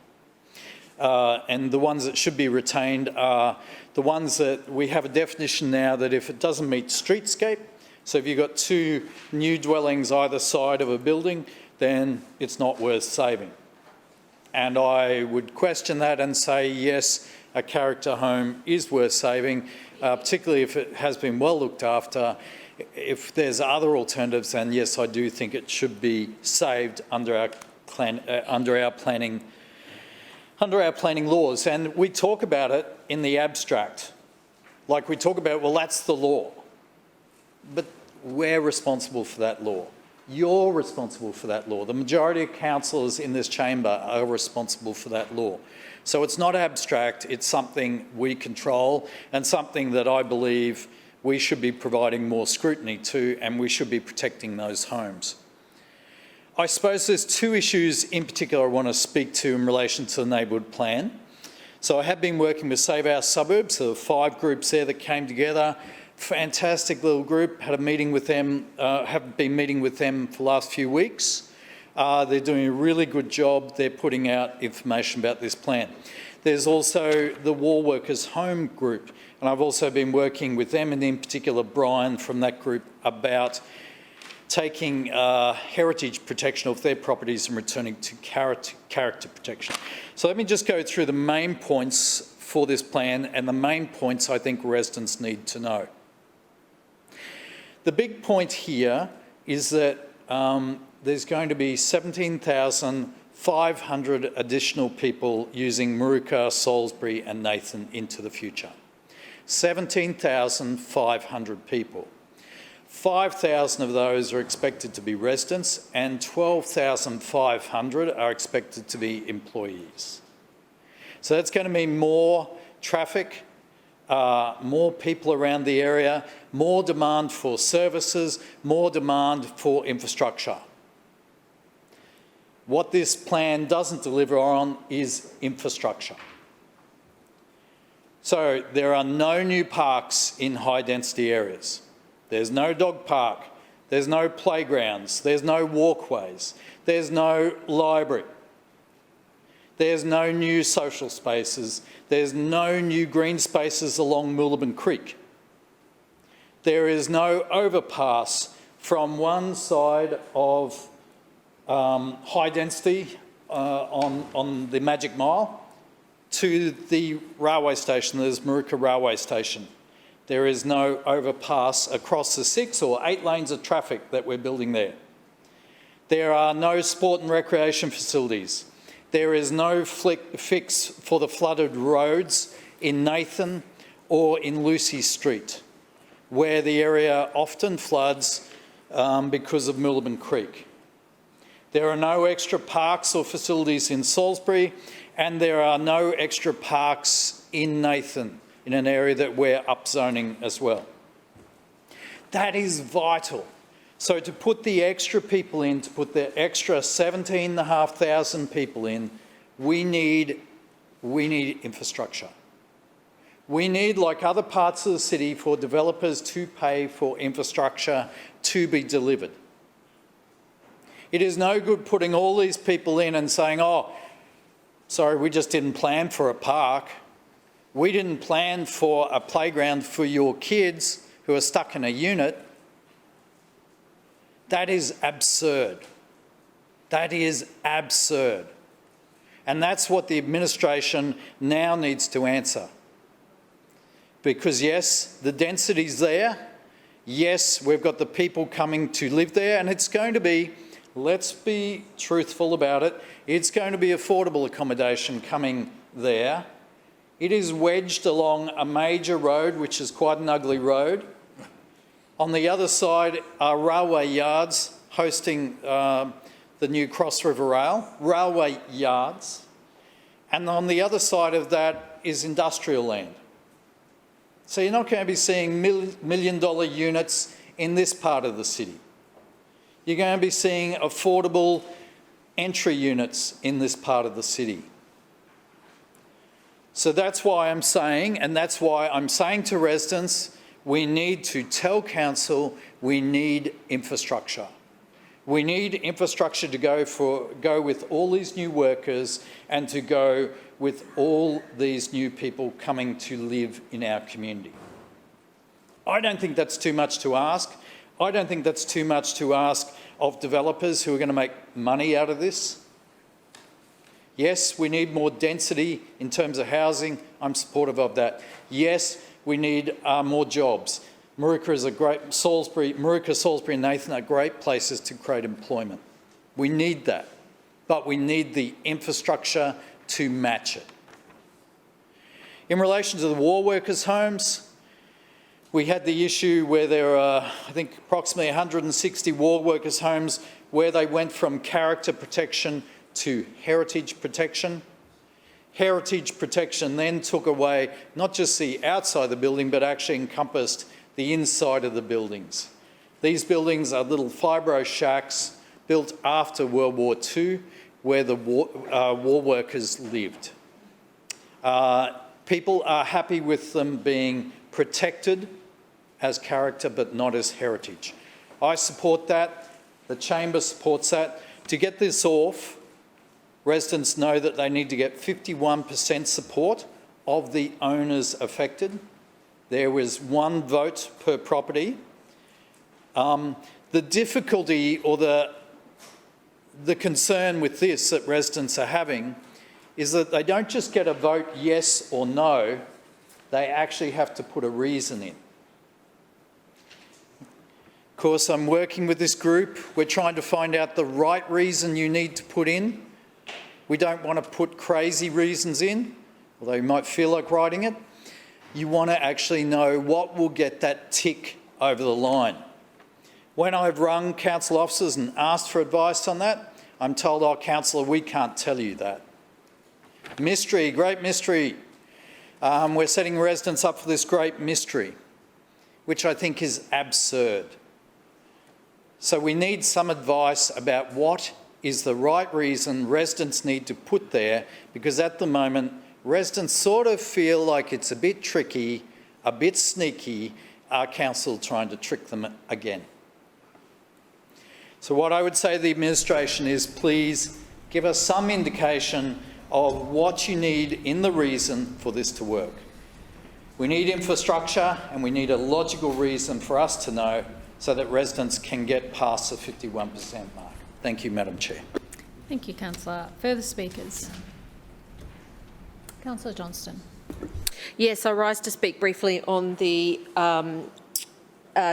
[SPEAKER 17] And the ones that should be retained are the ones that we have a definition now that if it doesn't meet streetscape, so if you've got 2 new dwellings either side of a building, then it's not worth saving. And I would question that and say, yes, a character home is worth saving, particularly if it has been well looked after. If there's other alternatives, then yes, I do think it should be saved under our planning laws. And we talk about it in the abstract. Like we talk about, well, that's the law. But we're responsible for that law. You're responsible for that law. The majority of councillors in this chamber are responsible for that law. So it's not abstract, it's something we control and something that I believe we should be providing more scrutiny to, and we should be protecting those homes. I suppose there's 2 issues in particular I want to speak to in relation to the neighbourhood plan. So I have been working with Save Our Suburbs. There were 5 groups there that came together. Fantastic little group. Had a meeting with them, have been meeting with them for the last few weeks. They're doing a really good job. They're putting out information about this plan. There's also the War Workers Home group, and I've also been working with them, and in particular Brian from that group, about taking heritage protection of their properties and returning to character protection. So let me just go through the main points for this plan and the main points I think residents need to know. The big point here is that there's going to be 17,500 additional people using Maruka, Salisbury and Nathan into the future. 17,500 people. 5,000 of those are expected to be residents and 12,500 are expected to be employees. So that's going to mean more traffic, more people around the area, more demand for services, more demand for infrastructure. What this plan doesn't deliver on is infrastructure. So there are no new parks in high-density areas. There's no dog park, there's no playgrounds, there's no walkways, there's no library, there's no new social spaces, there's no new green spaces along Moolabin Creek. There is no overpass from one side of high density on the Magic Mile to the railway station, there's Maruka Railway Station. There is no overpass across the 6 or 8 lanes of traffic that we're building there. There are no sport and recreation facilities. There is no fix for the flooded roads in Nathan or in Lucy Street, where the area often floods because of Moolabin Creek. There are no extra parks or facilities in Salisbury, and there are no extra parks in Nathan, in an area that we're upzoning as well. That is vital. So to put the extra people in, to put the extra 17,500 people in, we need infrastructure. We need, like other parts of the city, for developers to pay for infrastructure to be delivered. It is no good putting all these people in and saying, oh, sorry, we just didn't plan for a park. We didn't plan for a playground for your kids who are stuck in a unit. That is absurd. That is absurd. And that's what the administration now needs to answer. Because yes, the density's there. Yes, we've got the people coming to live there, and it's going to be, let's be truthful about it, it's going to be affordable accommodation coming there. It is wedged along a major road, which is quite an ugly road. On the other side are railway yards hosting the new Cross River railway yards. And on the other side of that is industrial land. So you're not going to be seeing million-dollar units in this part of the city. You're going to be seeing affordable entry units in this part of the city. So that's why I'm saying, and that's why I'm saying to residents, we need to tell council we need infrastructure. We need infrastructure to go with all these new workers and to go with all these new people coming to live in our community. I don't think that's too much to ask. I don't think that's too much to ask of developers who are going to make money out of this. Yes, we need more density in terms of housing. I'm supportive of that. Yes, we need more jobs. Maruka, Salisbury and Nathan are great places to create employment. We need that, but we need the infrastructure to match it. In relation to the war workers' homes, we had the issue where there are, I think, approximately 160 war workers' homes where they went from character protection to heritage protection. Heritage protection then took away not just the outside of the building, but actually encompassed the inside of the buildings. These buildings are little fibro shacks built after World War II where the war workers lived. People are happy with them being protected as character but not as heritage. I support that. The Chamber supports that. To get this off, residents know that they need to get 51% support of the owners affected. There was 1 vote per property. The difficulty or the concern with this that residents are having is that they don't just get a vote yes or no, they actually have to put a reason in. Of course, I'm working with this group. We're trying to find out the right reason you need to put in. We don't want to put crazy reasons in, although you might feel like writing it. You want to actually know what will get that tick over the line. When I've rung council officers and asked for advice on that, I'm told, oh, councillor, we can't tell you that. Mystery, great mystery. We're setting residents up for this great mystery, which I think is absurd. So we need some advice about what is the right reason residents need to put there, because at the moment, residents sort of feel like it's a bit tricky, a bit sneaky, our council trying to trick them again. So what I would say to the administration is please give us some indication of what you need in the reason for this to work. We need infrastructure and we need a logical reason for us to know so that residents can get past the 51% mark. Thank you, Madam Chair.
[SPEAKER 1] Thank you, Councillor. Further speakers? Councillor Johnston.
[SPEAKER 2] Yes, I rise to speak briefly on the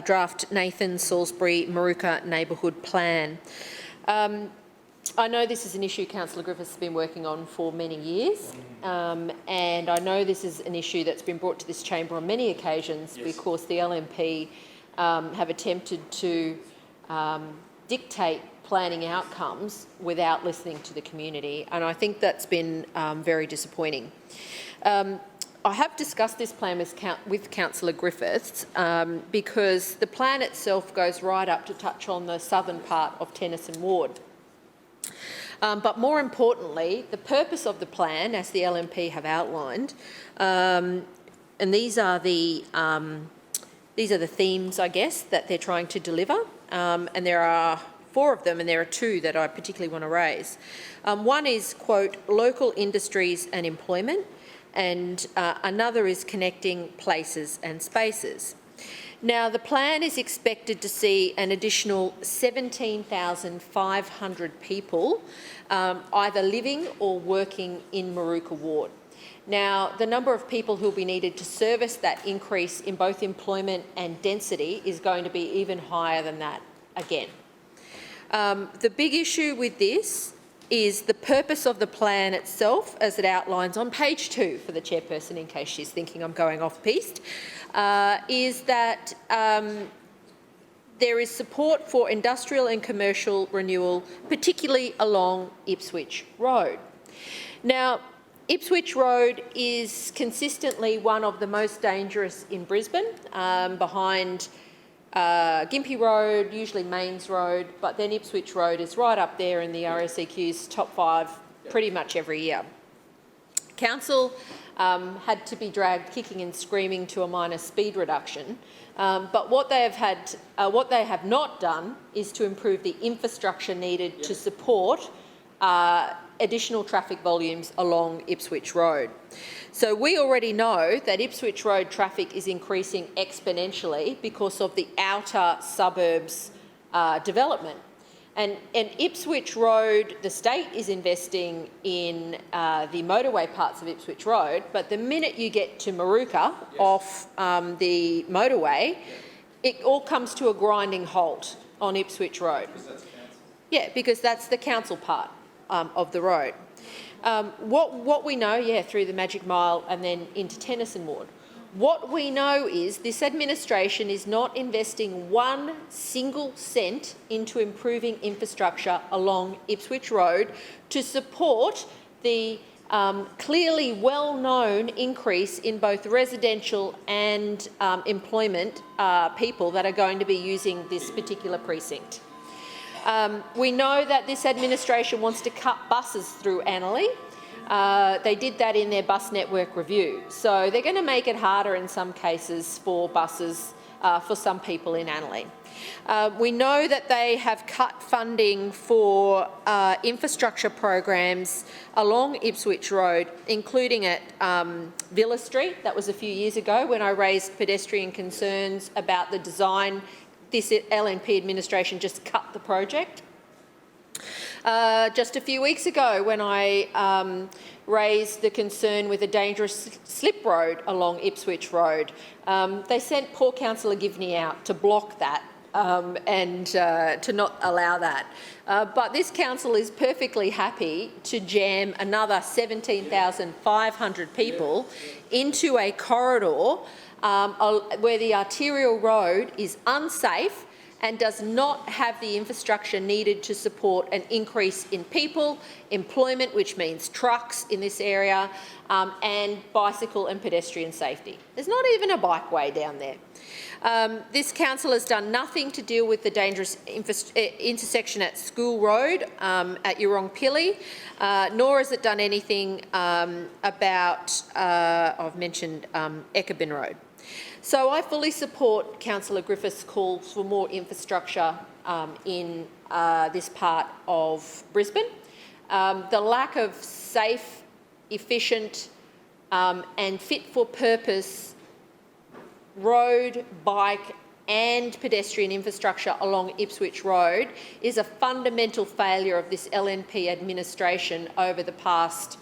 [SPEAKER 2] draft Nathan Salisbury Maruka Neighbourhood Plan. I know this is an issue Councillor Griffiths has been working on for many years, and I know this is an issue that's been brought to this chamber on many occasions because the LNP have attempted to dictate planning outcomes without listening to the community, and I think that's been very disappointing. I have discussed this plan with Councillor Griffiths because the plan itself goes right up to touch on the southern part of Tennyson Ward. But more importantly, the purpose of the plan, as the LNP have outlined, and these are the themes, I guess, that they're trying to deliver, and there are 4 of them, and there are 2 that I particularly want to raise. One is, quote, local industries and employment, and another is connecting places and spaces. Now, the plan is expected to see an additional 17,500 people either living or working in Maruka Ward. Now, the number of people who will be needed to service that increase in both employment and density is going to be even higher than that again. The big issue with this is the purpose of the plan itself, as it outlines on page 2 for the chairperson, in case she's thinking I'm going off-piste, is that there is support for industrial and commercial renewal, particularly along Ipswich Road. Now, Ipswich Road is consistently one of the most dangerous in Brisbane, behind Gympie Road, usually Mains Road, but then Ipswich Road is right up there in the RSEQ's top 5 pretty much every year. Council had to be dragged kicking and screaming to a minor speed reduction, but what they have not done is to improve the infrastructure needed to support additional traffic volumes along Ipswich Road. So we already know that Ipswich Road traffic is increasing exponentially because of the outer suburbs development. And Ipswich Road, the state is investing in the motorway parts of Ipswich Road, but the minute you get to Maruka off the motorway, it all comes to a grinding halt on Ipswich Road. Yeah, because that's the council part of the road. What we know, through the Magic Mile and then into Tennyson Ward, what we know is this administration is not investing 1 single cent into improving infrastructure along Ipswich Road to support the clearly well-known increase in both residential and employment people that are going to be using this particular precinct. We know that this administration wants to cut buses through Annerley. They did that in their bus network review. So they're going to make it harder in some cases for buses for some people in Annerley. We know that they have cut funding for infrastructure programs along Ipswich Road, including at Villa Street. That was a few years ago when I raised pedestrian concerns about the design. This LNP administration just cut the project. Just a few weeks ago when I raised the concern with a dangerous slip road along Ipswich Road, they sent poor Councillor Givney out to block that and to not allow that. But this council is perfectly happy to jam another 17,500 people into a corridor where the arterial road is unsafe and does not have the infrastructure needed to support an increase in people, employment, which means trucks in this area, and bicycle and pedestrian safety. There's not even a bikeway down there. This council has done nothing to deal with the dangerous intersection at School Road at Yurong-Pili, nor has it done anything about, I've mentioned Eckerbin Road. So I fully support Councillor Griffiths' calls for more infrastructure in this part of Brisbane. The lack of safe, efficient and fit-for-purpose road, bike and pedestrian infrastructure along Ipswich Road is a fundamental failure of this LNP administration over the past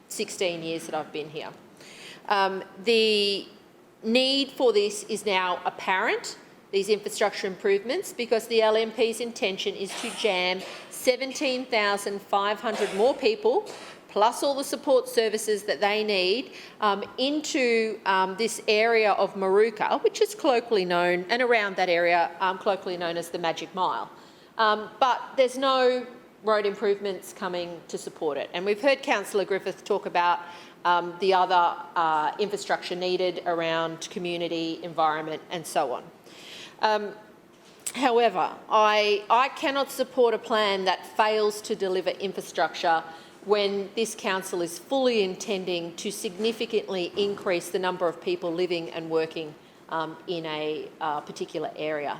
[SPEAKER 2] 16 years that I've been here. The need for this is now apparent, these infrastructure improvements, because the LNP's intention is to jam 17,500 more people, plus all the support services that they need, into this area of Maruka, which is colloquially known, and around that area, colloquially known as the Magic Mile. But there's no road improvements coming to support it. And we've heard Councillor Griffith talk about the other infrastructure needed around community, environment and so on. However, I cannot support a plan that fails to deliver infrastructure when this council is fully intending to significantly increase the number of people living and working in a particular area.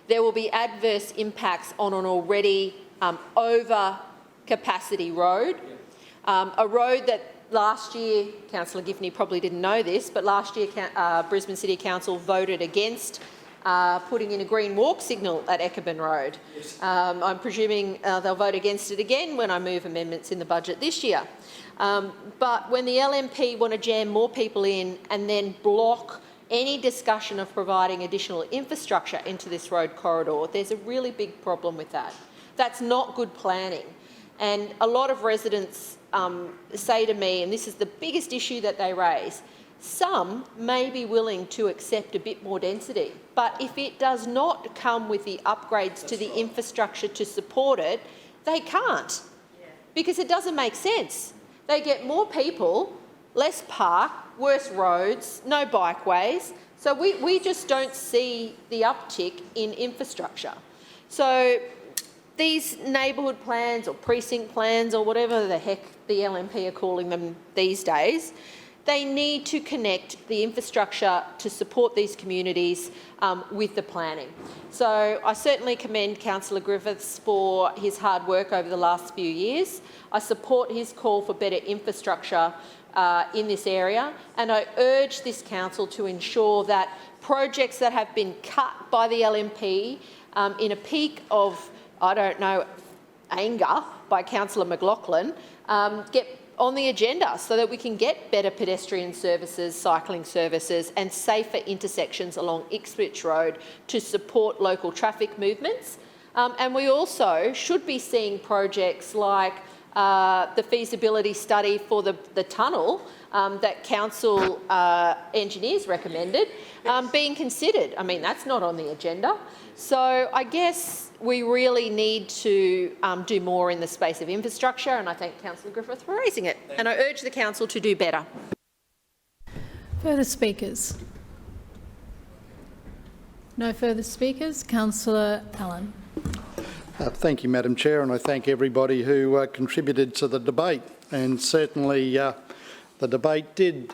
[SPEAKER 2] There will be adverse impacts on an already over-capacity road, a road that last year, Councillor Giffney probably didn't know this, but last year Brisbane City Council voted against putting in a green walk signal at Eckerburn Road. I'm presuming they'll vote against it again when I move amendments in the budget this year. But when the LNP want to jam more people in and then block any discussion of providing additional infrastructure into this road corridor, there's a really big problem with that. That's not good planning. And a lot of residents say to me, and this is the biggest issue that they raise, some may be willing to accept a bit more density, but if it does not come with the upgrades to the infrastructure to support it, they can't, because it doesn't make sense. They get more people, less park, worse roads, no bikeways, so we just don't see the uptick in infrastructure. So these neighbourhood plans or precinct plans or whatever the heck the LNP are calling them these days, they need to connect the infrastructure to support these communities with the planning. So I certainly commend Councillor Griffiths for his hard work over the last few years. I support his call for better infrastructure in this area, and I urge this council to ensure that projects that have been cut by the LNP in a peak of, I don't know, anger by Councillor McLaughlin, get on the agenda so that we can get better pedestrian services, cycling services and safer intersections along Ipswich Road to support local traffic movements. And we also should be seeing projects like the feasibility study for the tunnel that council engineers recommended being considered. I mean, that's not on the agenda. So I guess we really need to do more in the space of infrastructure, and I thank Councillor Griffith for raising it. And I urge the council to do better.
[SPEAKER 1] Further speakers? No further speakers. Councillor Allen.
[SPEAKER 20] Thank you, Madam Chair, and I thank everybody who contributed to the debate. And certainly the debate did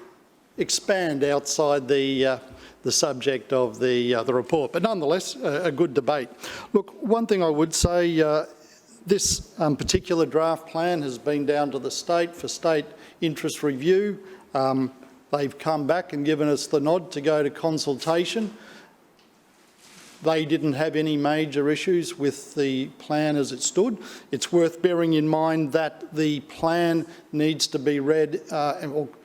[SPEAKER 20] expand outside the subject of the report, but nonetheless a good debate. Look, one thing I would say, this particular draft plan has been down to the state for state interest review. They've come back and given us the nod to go to consultation. They didn't have any major issues with the plan as it stood. It's worth bearing in mind that the plan needs to be read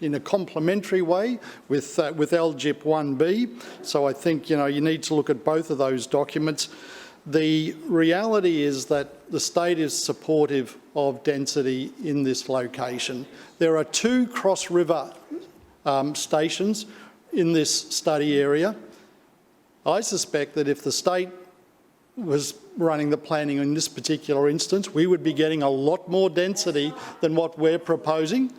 [SPEAKER 20] in a complementary way with LGIP 1B. So I think you need to look at both of those documents. The reality is that the state is supportive of density in this location. There are 2 cross-river stations in this study area. I suspect that if the state was running the planning in this particular instance, we would be getting a lot more density than what we're proposing.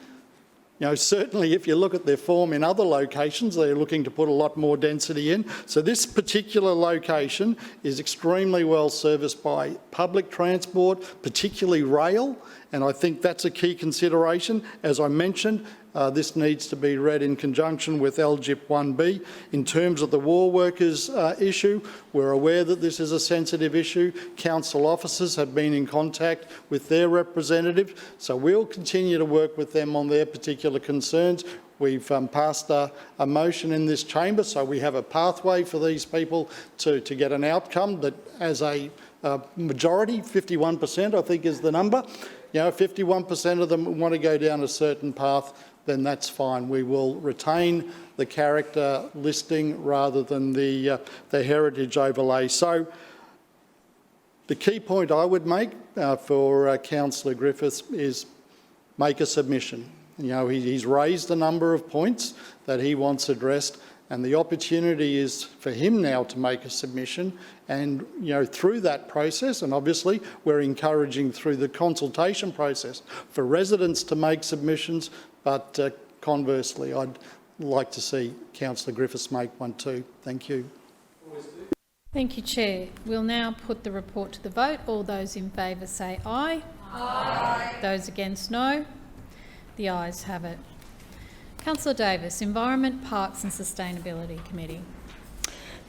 [SPEAKER 20] Certainly if you look at their form in other locations, they're looking to put a lot more density in. So this particular location is extremely well serviced by public transport, particularly rail, and I think that's a key consideration. As I mentioned, this needs to be read in conjunction with LGIP 1B. In terms of the war workers issue, we're aware that this is a sensitive issue. Council officers have been in contact with their representative, so we'll continue to work with them on their particular concerns. We've passed a motion in this chamber, so we have a pathway for these people to get an outcome that, as a majority, 51% I think is the number, you know, 51% of them want to go down a certain path, then that's fine. We will retain the character listing rather than the heritage overlay. So the key point I would make for Councillor Griffiths is make a submission. You know, he's raised a number of points that he wants addressed, and the opportunity is for him now to make a submission. And, you know, through that process, and obviously we're encouraging through the consultation process for residents to make submissions, but conversely, I'd like to see Councillor Griffiths make one too. Thank you.
[SPEAKER 1] Thank you, Chair. We'll now put the report to the vote. All those in favour say aye. Aye. Those against, no. The ayes have it. Councillor Davis, Environment, Parks and Sustainability Committee.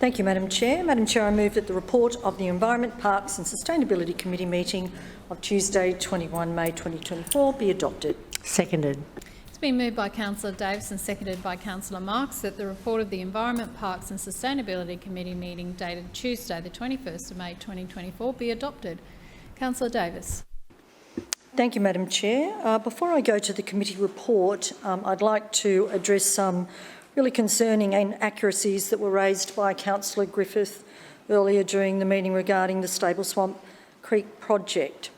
[SPEAKER 11] Thank you, Madam Chair. Madam Chair, I move that the report of the Environment, Parks and Sustainability Committee meeting of Tuesday, 21 May 2024 be adopted.
[SPEAKER 10] Seconded.
[SPEAKER 1] It's been moved by Councillor Davis and seconded by Councillor Marx that the report of the Environment, Parks and Sustainability Committee meeting dated Tuesday, the 21st of May 2024 be adopted. Councillor Davis.
[SPEAKER 11] Thank you, Madam Chair. Before I go to the committee report, I'd like to address some really concerning inaccuracies that were raised by Councillor Griffith earlier during the meeting regarding the Stable Swamp Creek project.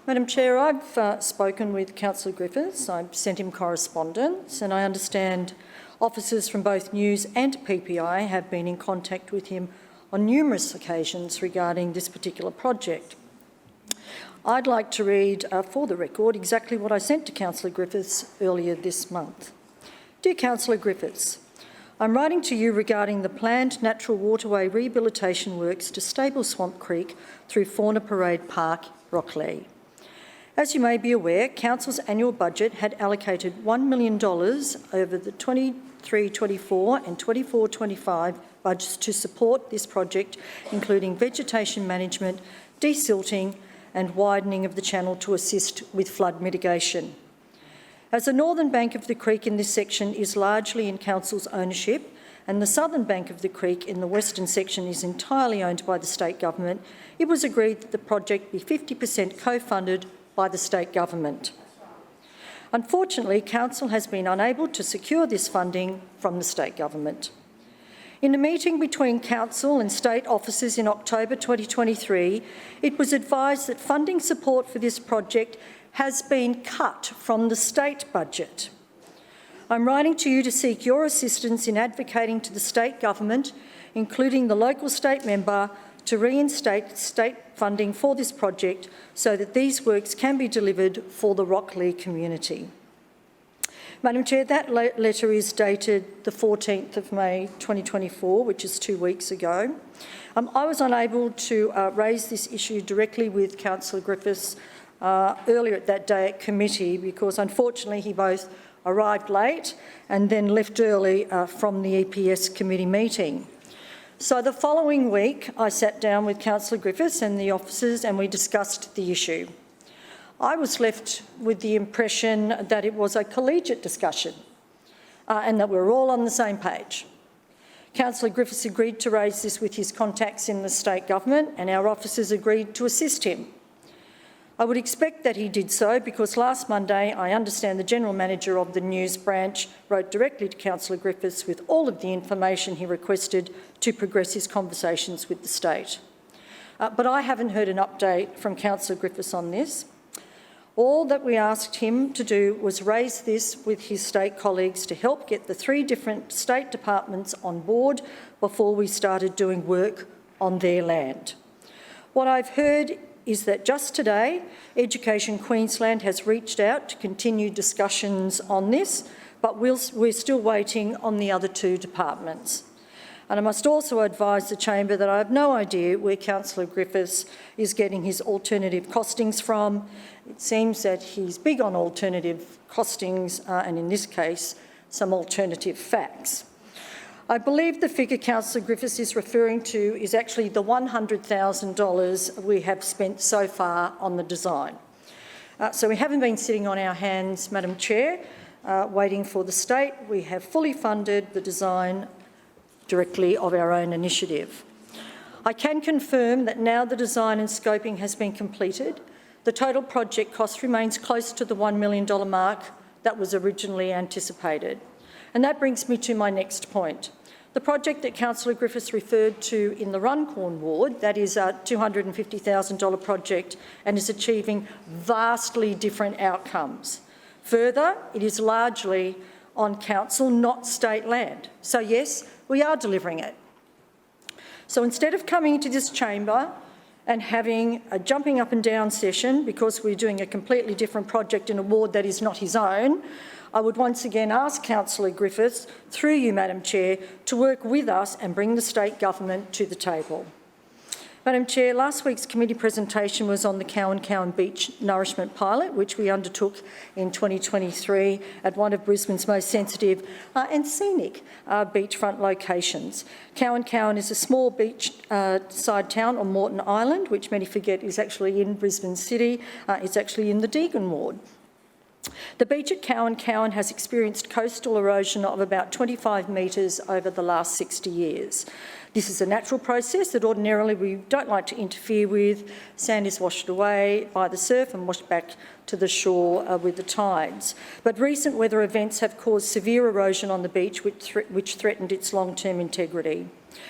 [SPEAKER 11] Madam Chair, I've spoken with Councillor Griffiths. I've sent him correspondence, and I understand officers from both News and PPI have been in contact with him on numerous occasions regarding this particular project. I'd like to read for the record exactly what I sent to Councillor Griffiths earlier this month. Dear Councillor Griffiths, I'm writing to you regarding the planned natural waterway rehabilitation works to Stable Swamp Creek through Fauna Parade Park, Rocklea. As you may be aware, Council's annual budget had allocated $1 million over the 23-24 and 24-25 budgets to support this project, including vegetation management, desilting and widening of the channel to assist with flood mitigation. As the northern bank of the creek in this section is largely in Council's ownership and the southern bank of the creek in the western section is entirely owned by the state government, it was agreed that the project be 50% co-funded by the state government. Unfortunately, Council has been unable to secure this funding from the state government. In a meeting between Council and state officers in October 2023, it was advised that funding support for this project has been cut from the state budget. I'm writing to you to seek your assistance in advocating to the state government, including the local state member, to reinstate state funding for this project so that these works can be delivered for the Rocklea community. Madam Chair, that letter is dated the 14th of May 2024, which is 2 weeks ago. I was unable to raise this issue directly with Councillor Griffiths earlier at that day at committee because unfortunately he both arrived late and then left early from the EPS committee meeting. So the following week, I sat down with Councillor Griffiths and the officers and we discussed the issue. I was left with the impression that it was a collegiate discussion and that we were all on the same page. Councillor Griffiths agreed to raise this with his contacts in the state government and our officers agreed to assist him. I would expect that he did so because last Monday I understand the General Manager of the News branch wrote directly to Councillor Griffiths with all of the information he requested to progress his conversations with the state. But I haven't heard an update from Councillor Griffiths on this. All that we asked him to do was raise this with his state colleagues to help get the 3 different state departments on board before we started doing work on their land. What I've heard is that just today, Education Queensland has reached out to continue discussions on this, but we're still waiting on the other 2 departments. And I must also advise the chamber that I have no idea where Councillor Griffiths is getting his alternative costings from. It seems that he's big on alternative costings and in this case, some alternative facts. I believe the figure Councillor Griffiths is referring to is actually the $100,000 we have spent so far on the design. So we haven't been sitting on our hands, Madam Chair. waiting for the state. We have fully funded the design directly of our own initiative. I can confirm that now the design and scoping has been completed, the total project cost remains close to the $1 million mark that was originally anticipated. And that brings me to my next point. The project that Councillor Griffiths referred to in the Runcorn ward, that is a $250,000 project and is achieving vastly different outcomes. Further, it is largely on council, not state land. So yes, we are delivering it. So instead of coming into this chamber and having a jumping up and down session because we're doing a completely different project in a ward that is not his own, I would once again ask Councillor Griffiths, through you, Madam Chair, to work with us and bring the state government to the table. Madam Chair, last week's committee presentation was on the Cowan Beach Nourishment Pilot, which we undertook in 2023 at one of Brisbane's most sensitive and scenic beachfront locations. Cowan is a small beachside town on Moreton Island, which many forget is actually in Brisbane City. It's actually in the Deagon ward. The beach at Cowan has experienced coastal erosion of about 25 metres over the last 60 years. This is a natural process that ordinarily we don't like to interfere with. Sand is washed away by the surf and washed back to the shore with the tides. But recent weather events have caused severe erosion on the beach, which threatened its long-term integrity.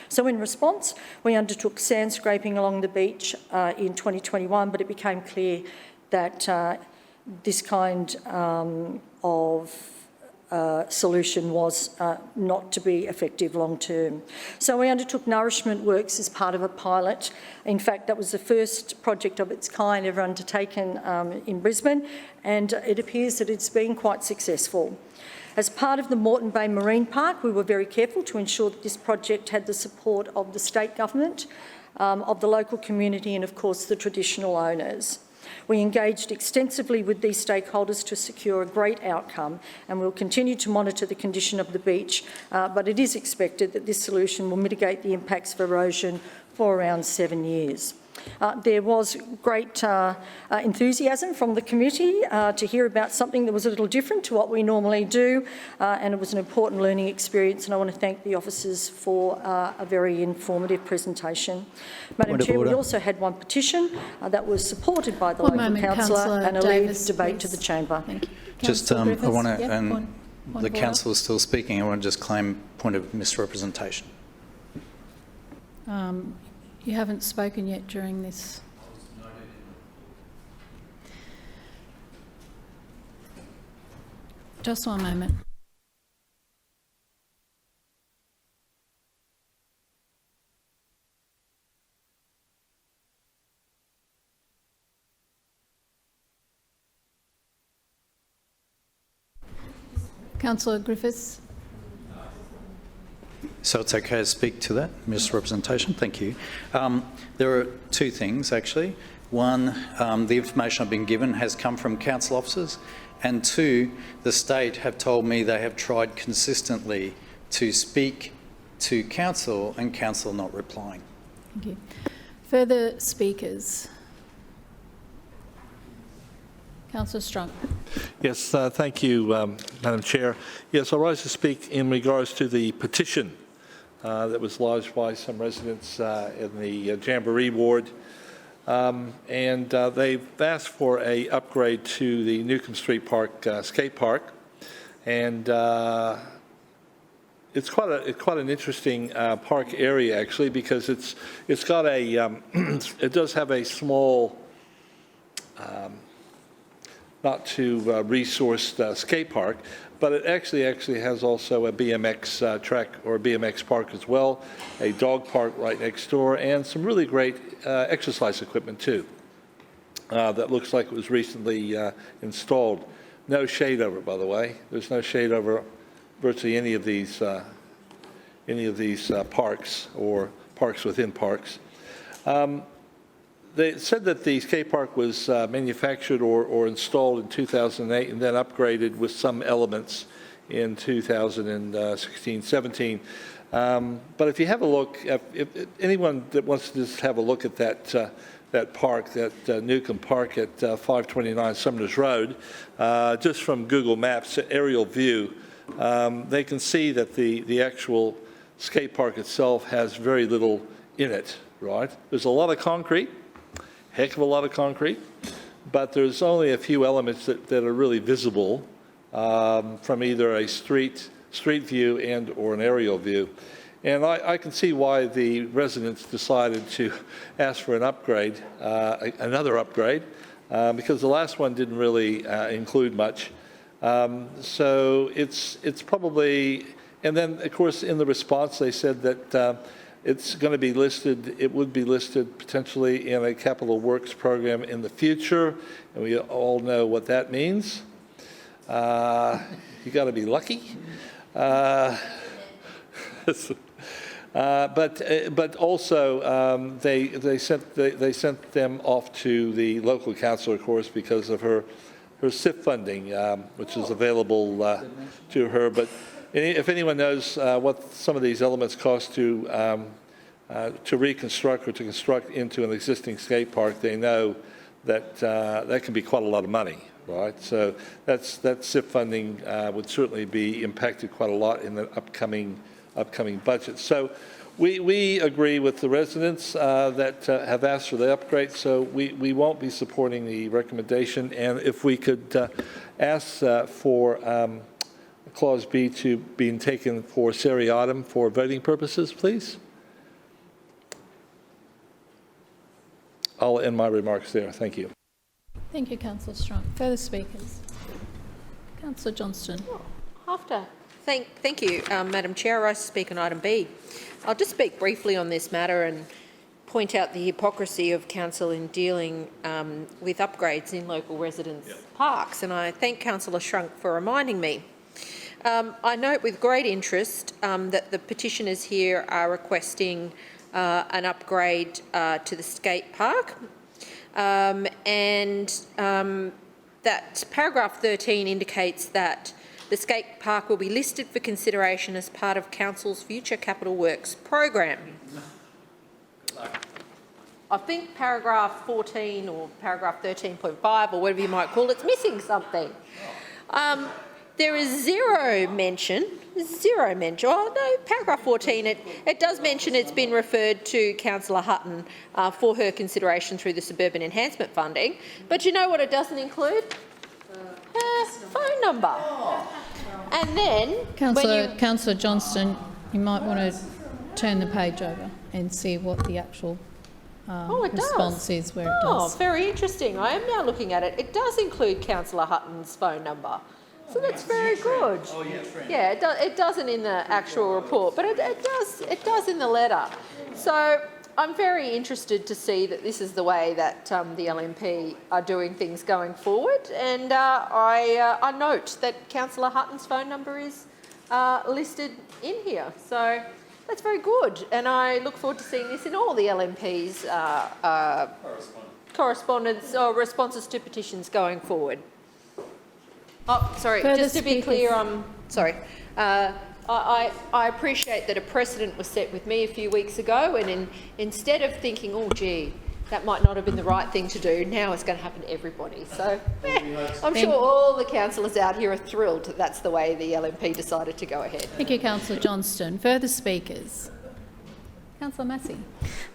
[SPEAKER 11] So in response, we undertook sand scraping along the beach in 2021, but it became clear that this kind of solution was not to be effective long term. So we undertook nourishment works as part of a pilot. In fact, that was the first project of its kind ever undertaken in Brisbane, and it appears that it's been quite successful. As part of the Moreton Bay Marine Park, we were very careful to ensure that this project had the support of the state government, of the local community and, of course, the traditional owners. We engaged extensively with these stakeholders to secure a great outcome, and we'll continue to monitor the condition of the beach, but it is expected that this solution will mitigate the impacts of erosion for around 7 years. There was great enthusiasm from the committee to hear about something that was a little different to what we normally do, and it was an important learning experience, and I want to thank the officers for a very informative presentation. Madam Chair, we also had one petition that was supported by the local councillor and a leave debate to the chamber.
[SPEAKER 17] Thank you. Just, I want to, and the councillor is still speaking, I want to just claim point of misrepresentation.
[SPEAKER 1] You haven't spoken yet during this. Just one moment. Councillor Griffiths.
[SPEAKER 17] So it's okay to speak to that misrepresentation? Thank you. There are two things, actually. One, the information I've been given has come from council officers, and two, the state have told me they have tried consistently to speak to council and council not replying.
[SPEAKER 1] Thank you. Further speakers? Councillor Strunk.
[SPEAKER 15] Yes, thank you, Madam Chair. Yes, I rise to speak in regards to the petition that was lodged by some residents in the Jamboree ward, and they've asked for an upgrade to the Newcomb Street Park skate park, and it's quite an interesting park area actually, because it's got a it does have a small not too resourced skate park, but it actually has also a BMX track or a BMX park as well, a dog park right next door, and some really great exercise equipment too. That looks like it was recently installed. No shade over it, by the way. There's no shade over virtually any of these parks or parks within parks. They said that the skate park was manufactured or installed in 2008 and then upgraded with some elements in 2016-17. But if you have a look, if anyone that wants to just have a look at that park, that Newcomb Park at 529 Sumners Road, just from Google Maps aerial view, they can see that the actual skate park itself has very little in it, right? There's a lot of concrete, heck of a lot of concrete, but there's only a few elements that are really visible from either a street view and or an aerial view. And I can see why the residents decided to ask for an upgrade, another upgrade, because the last one didn't really include much. So it's probably, and then of course in the response they said that it's going to be listed, it would be listed potentially in a capital works program in the future, and we all know what that means. You got to be lucky. But also they sent them off to the local council, of course, because of her SIF funding, which is available to her. But if anyone knows what some of these elements cost to reconstruct or to construct into an existing skate park, they know that that can be quite a lot of money, right? So that SIF funding would certainly be impacted quite a lot in the upcoming budget. So we agree with the residents that have asked for the upgrade, so we won't be supporting the recommendation. And if we could ask for Clause B to be taken for seriatim for voting purposes, please. I'll end my remarks there. Thank you.
[SPEAKER 1] Thank you, Councillor Strunk. Further speakers? Councillor Johnston.
[SPEAKER 2] Thank you, Madam Chair. I rise to speak on item B. I'll just speak briefly on this matter and point out the hypocrisy of council in dealing with upgrades in local residents' parks, and I thank Councillor Strunk for reminding me. I note with great interest that the petitioners here are requesting an upgrade to the skate park, and that paragraph 13 indicates that the skate park will be listed for consideration as part of Council's future capital works program. I think paragraph 14 or paragraph 13.5 or whatever you might call it's missing something. There is zero mention, oh no, paragraph 14, it does mention it's been referred to Councillor Hutton for her consideration through the Suburban Enhancement Funding, but you know what it doesn't include? Her phone number. And then...
[SPEAKER 1] Councillor Johnston, you might want to turn the page over and see what the actual response is where it does.
[SPEAKER 2] Oh, very interesting. I am now looking at it. It does include Councillor Hutton's phone number. So that's very good. Yeah, it doesn't in the actual report, but it does in the letter. So I'm very interested to see that this is the way that the LNP are doing things going forward, and I note that Councillor Hutton's phone number is listed in here. So that's very good, and I look forward to seeing this in all the LNP's correspondence or responses to petitions going forward. Oh, sorry, just to be clear, I appreciate that a precedent was set with me a few weeks ago, and instead of thinking, oh gee, that might not have been the right thing to do, now it's going to happen to everybody. So I'm sure all the councillors out here are thrilled that that's the way the LNP decided to go ahead.
[SPEAKER 1] Thank you, Councillor Johnston. Further speakers? Councillor Massey.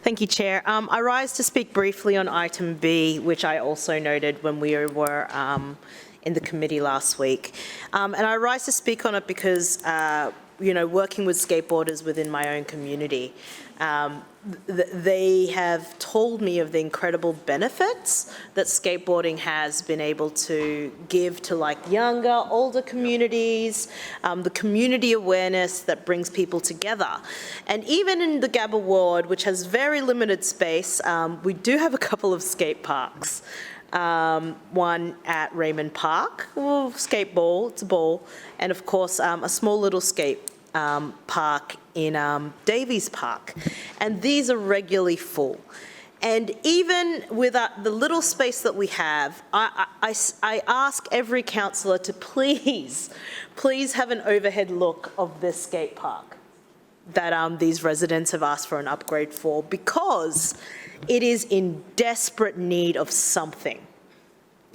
[SPEAKER 9] Thank you, Chair. I rise to speak briefly on item B, which I also noted when we were in the committee last week. And I rise to speak on it because, working with skateboarders within my own community, they have told me of the incredible benefits that skateboarding has been able to give to younger, older communities, the community awareness that brings people together. And even in the Gabba ward, which has very limited space, we do have a couple of skate parks. One at Raymond Park, skate ball, it's a ball, and of course a small little skate park in Davies Park, and these are regularly full. And even with the little space that we have, I ask every councillor to please have an overhead look of this skate park. that these residents have asked for an upgrade for, because it is in desperate need of something.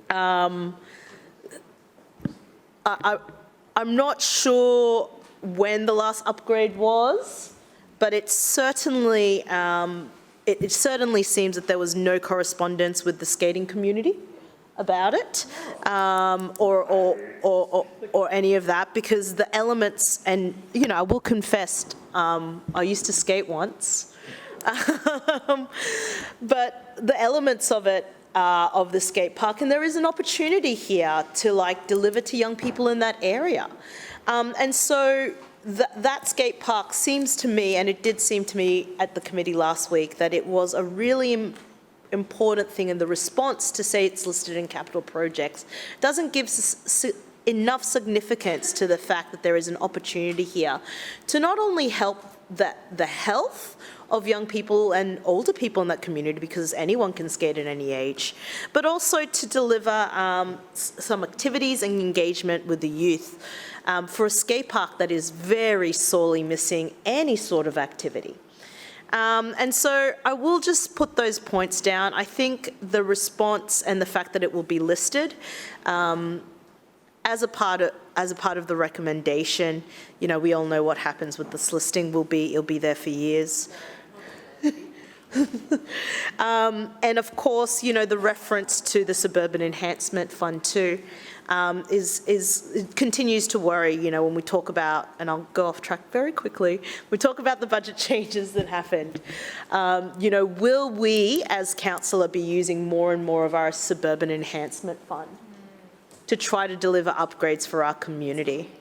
[SPEAKER 9] I'm not sure when the last upgrade was, but it certainly seems that there was no correspondence with the skating community about it, or any of that, because the elements, and you know, I will confess, I used to skate once, but the elements of it, of the skate park, and there is an opportunity here to like deliver to young people in that area, and so that skate park seems to me, and it did seem to me at the committee last week, that it was a really important thing in the response to say it's listed in capital projects. Doesn't give enough significance to the fact that there is an opportunity here to not only help the health of young people and older people in that community, because anyone can skate at any age, but also to deliver some activities and engagement with the youth for a skate park that is very sorely missing any sort of activity. And so I will just put those points down. I think the response and the fact that it will be listed as a part of the recommendation, you know, we all know what happens with this listing. It'll be there for years. And of course, you know, the reference to the Suburban Enhancement Fund too continues to worry, you know, when we talk about, and I'll go off track very quickly, we talk about the budget changes that happened. You know, will we as council be using more and more of our Suburban Enhancement Fund to try to deliver upgrades for our community?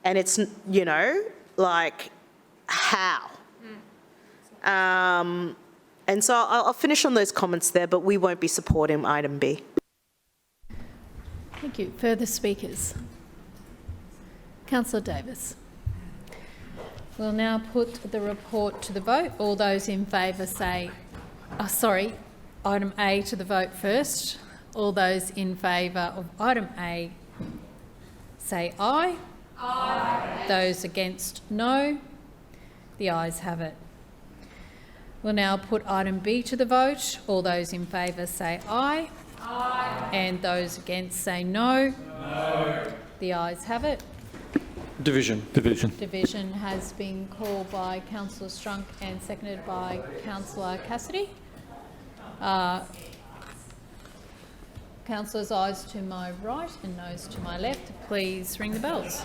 [SPEAKER 9] And it's, you know, like, how? And so I'll finish on those comments there, but we won't be supporting item B.
[SPEAKER 1] Thank you. Further speakers? Councillor Davis. We'll now put the report to the vote. All those in favour say, item A to the vote first. All those in favour of item A say aye. Aye. Those against, no. The ayes have it. We'll now put item B to the vote. All those in favour say aye. Aye. And those against say no. No. The ayes have it.
[SPEAKER 4] Division.
[SPEAKER 1] Division has been called by Councillor Strunk and seconded by Councillor Cassidy. Councillors, ayes to my right and noes to my left, please ring the bells.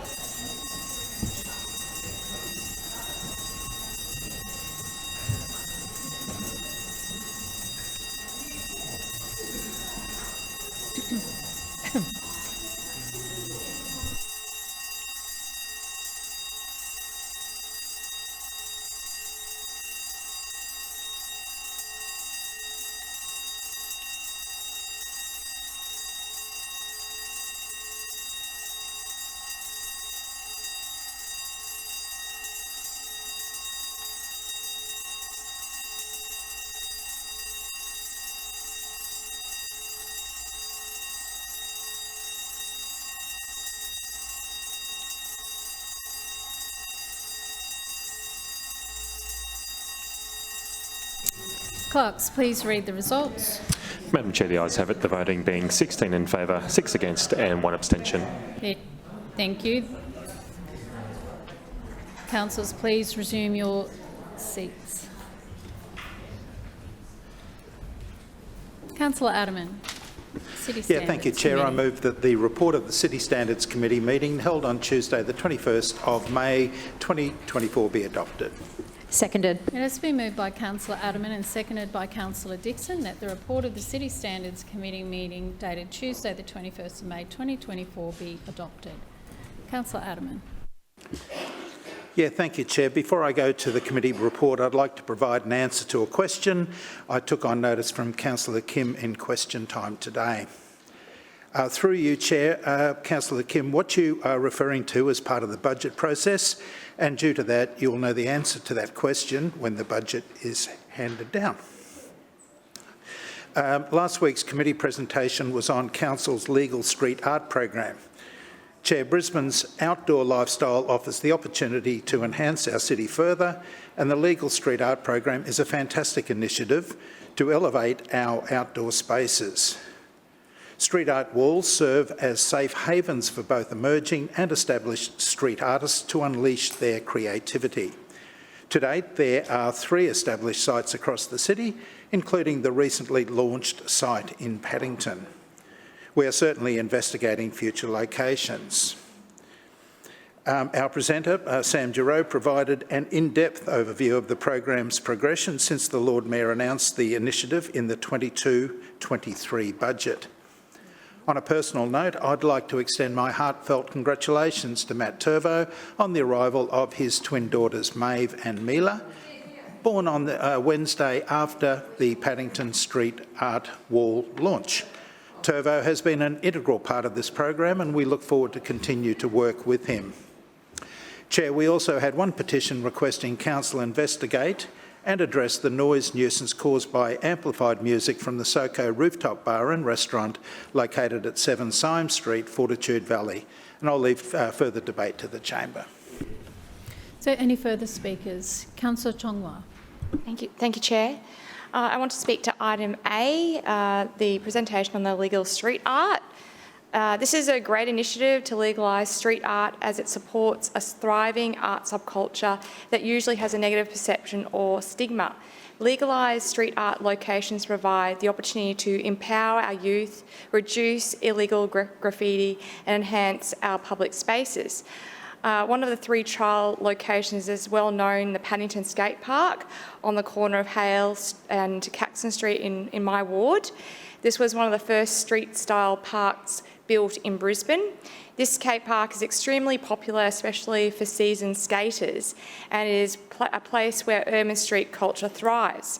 [SPEAKER 1] Clerks, please read the results.
[SPEAKER 14] Madam Chair, the ayes have it, the voting being 16 in favour, 6 against and 1 abstention.
[SPEAKER 1] Thank you. Councillors, please resume your seats. Councillor Aderman. City Standards
[SPEAKER 12] Thank you, Chair.
[SPEAKER 1] Committee.
[SPEAKER 12] I move that the report of the City Standards Committee meeting held on Tuesday the 21st of May 2024 be adopted.
[SPEAKER 5] Seconded.
[SPEAKER 1] It has been moved by Councillor Aderman and seconded by Councillor Dixon that the report of the City Standards Committee meeting dated Tuesday the 21st of May 2024 be adopted. Councillor Aderman.
[SPEAKER 12] Thank you, Chair. Before I go to the committee report, I'd like to provide an answer to a question I took on notice from Councillor Kim in question time today. Through you, Chair, Councillor Kim, what you are referring to as part of the budget process, and due to that, you'll know the answer to that question when the budget is handed down. Last week's committee presentation was on Council's Legal Street Art program. Chair, Brisbane's outdoor lifestyle offers the opportunity to enhance our city further, and the Legal Street Art program is a fantastic initiative to elevate our outdoor spaces. Street art walls serve as safe havens for both emerging and established street artists to unleash their creativity. To date, there are 3 established sites across the city, including the recently launched site in Paddington. We are certainly investigating future locations. Our presenter, Sam Giroux, provided an in-depth overview of the program's progression since the Lord Mayor announced the initiative in the 22-23 budget. On a personal note, I'd like to extend my heartfelt congratulations to Matt Turbo on the arrival of his twin daughters, Maeve and Mila, born on the, Wednesday after the Paddington Street Art Wall launch. Turbo has been an integral part of this program, and we look forward to continue to work with him. Chair, we also had one petition requesting Council investigate and address the noise nuisance caused by amplified music from the Soko rooftop bar and restaurant located at 7 Symes Street, Fortitude Valley. And I'll leave further debate to the chamber.
[SPEAKER 1] Is there any further speakers? Councillor Chongwa.
[SPEAKER 21] Thank you, Chair. I want to speak to item A, the presentation on the legal street art. This is a great initiative to legalise street art as it supports a thriving art subculture that usually has a negative perception or stigma. Legalised street art locations provide the opportunity to empower our youth, reduce illegal graffiti and enhance our public spaces. One of the 3 trial locations is well known, the Paddington Skate Park on the corner of Hales and Caxton Street in my ward. This was one of the first street-style parks built in Brisbane. This skate park is extremely popular, especially for seasoned skaters, and it is a place where urban street culture thrives.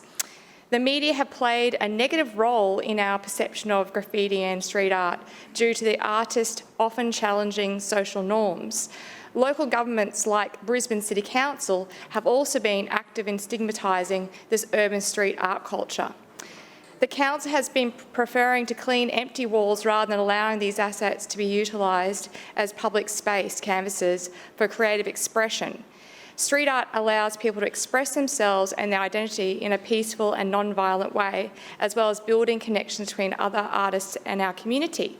[SPEAKER 21] The media have played a negative role in our perception of graffiti and street art due to the artist often challenging social norms. Local governments like Brisbane City Council have also been active in stigmatising this urban street art culture. The council has been preferring to clean empty walls rather than allowing these assets to be utilised as public space canvases for creative expression. Street art allows people to express themselves and their identity in a peaceful and non-violent way, as well as building connections between other artists and our community.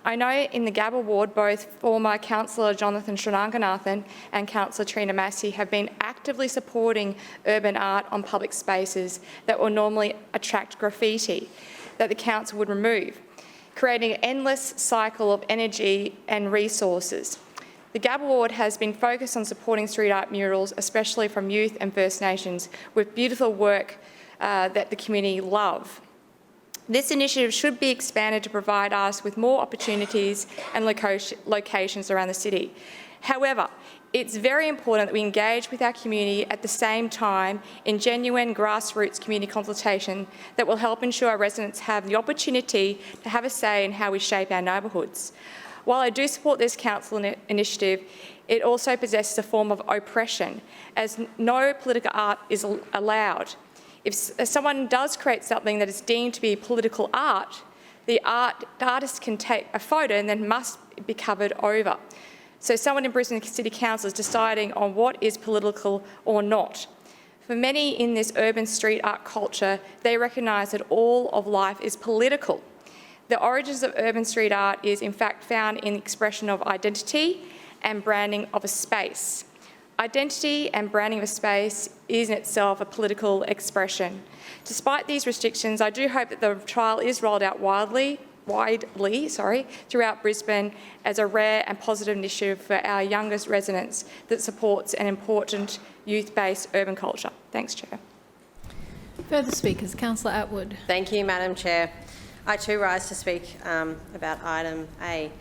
[SPEAKER 21] I know in the Gabba ward, both former Councillor Jonathan Srinanganathan and Councillor Trina Massey have been actively supporting urban art on public spaces that will normally attract graffiti that the council would remove, creating an endless cycle of energy and resources. The Gabba ward has been focused on supporting street art murals, especially from youth and First Nations, with beautiful work that the community love. This initiative should be expanded to provide us with more opportunities and locations around the city. However, it's very important that we engage with our community at the same time in genuine grassroots community consultation that will help ensure our residents have the opportunity to have a say in how we shape our neighbourhoods. While I do support this council initiative, it also possesses a form of oppression, as no political art is allowed. If someone does create something that is deemed to be political art, the artist can take a photo and then must be covered over. So someone in Brisbane City Council is deciding on what is political or not. For many in this urban street art culture, they recognise that all of life is political. The origins of urban street art is in fact found in the expression of identity and branding of a space. Identity and branding of a space is in itself a political expression. Despite these restrictions, I do hope that the trial is rolled out widely throughout Brisbane as a rare and positive initiative for our youngest residents that supports an important youth-based urban culture. Thanks, Chair.
[SPEAKER 1] Further speakers, Councillor Atwood.
[SPEAKER 22] Thank you, Madam Chair. I too rise to speak about item A.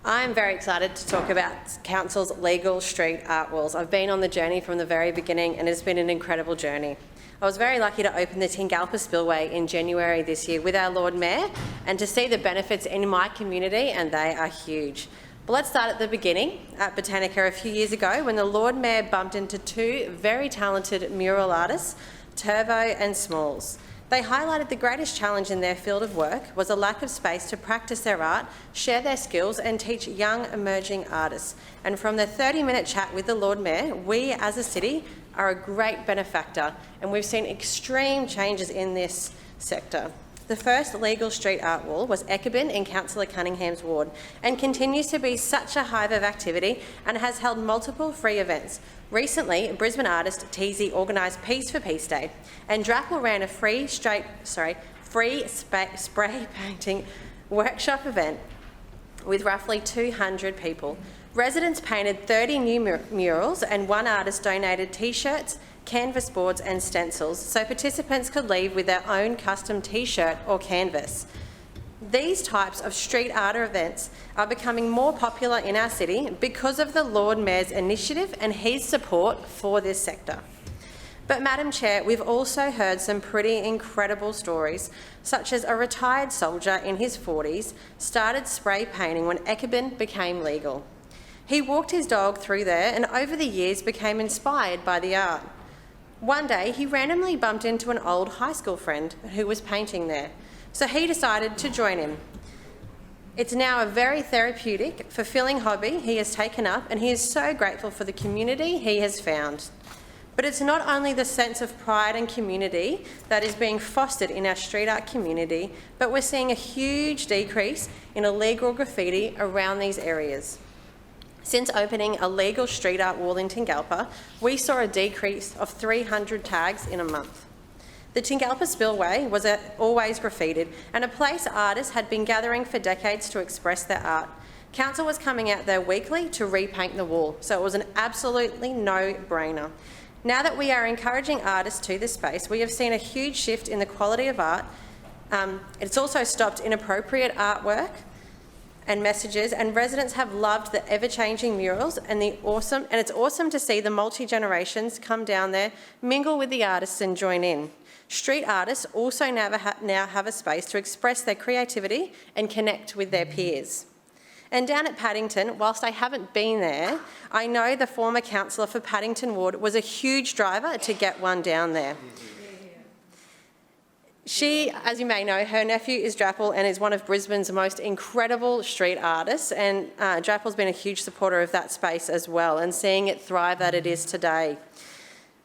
[SPEAKER 22] I am very excited to talk about Council's legal street art walls. I've been on the journey from the very beginning and it's been an incredible journey. I was very lucky to open the Tingalpa Spillway in January this year with our Lord Mayor and to see the benefits in my community, and they are huge. But let's start at the beginning, at Botanica a few years ago when the Lord Mayor bumped into 2 very talented mural artists, Turbo and Smalls. They highlighted the greatest challenge in their field of work was a lack of space to practice their art, share their skills and teach young emerging artists. And from the 30-minute chat with the Lord Mayor, we as a city are a great benefactor, and we've seen extreme changes in this sector. The first legal street art wall was Ekibin in Councillor Cunningham's ward and continues to be such a hive of activity and has held multiple free events. Recently, Brisbane artist Teasy organised Peace for Peace Day, and Drappel ran a free spray painting workshop event with roughly 200 people. Residents painted 30 new murals and one artist donated T-shirts, canvas boards and stencils so participants could leave with their own custom T-shirt or canvas. These types of street art events are becoming more popular in our city because of the Lord Mayor's initiative and his support for this sector. But Madam Chair, we've also heard some pretty incredible stories, such as a retired soldier in his 40s started spray painting when Ekibin became legal. He walked his dog through there and over the years became inspired by the art. One day, he randomly bumped into an old high school friend who was painting there, so he decided to join him. It's now a very therapeutic, fulfilling hobby he has taken up, and he is so grateful for the community he has found. But it's not only the sense of pride and community that is being fostered in our street art community, but we're seeing a huge decrease in illegal graffiti around these areas. Since opening a legal street art wall in Tingalpa, we saw a decrease of 300 tags in a month. The Tingalpa Spillway was always graffitied and a place artists had been gathering for decades to express their art. Council was coming out there weekly to repaint the wall, so it was an absolutely no-brainer. Now that we are encouraging artists to this space, we have seen a huge shift in the quality of art. It's also stopped inappropriate artwork and messages, and residents have loved the ever-changing murals and it's awesome to see the multi-generations come down there, mingle with the artists and join in. Street artists also now have a space to express their creativity and connect with their peers. And down at Paddington, whilst I haven't been there, I know the former councillor for Paddington Ward was a huge driver to get one down there. She, as you may know, her nephew is Drappel and is one of Brisbane's most incredible street artists, and Drappel's been a huge supporter of that space as well and seeing it thrive that it is today.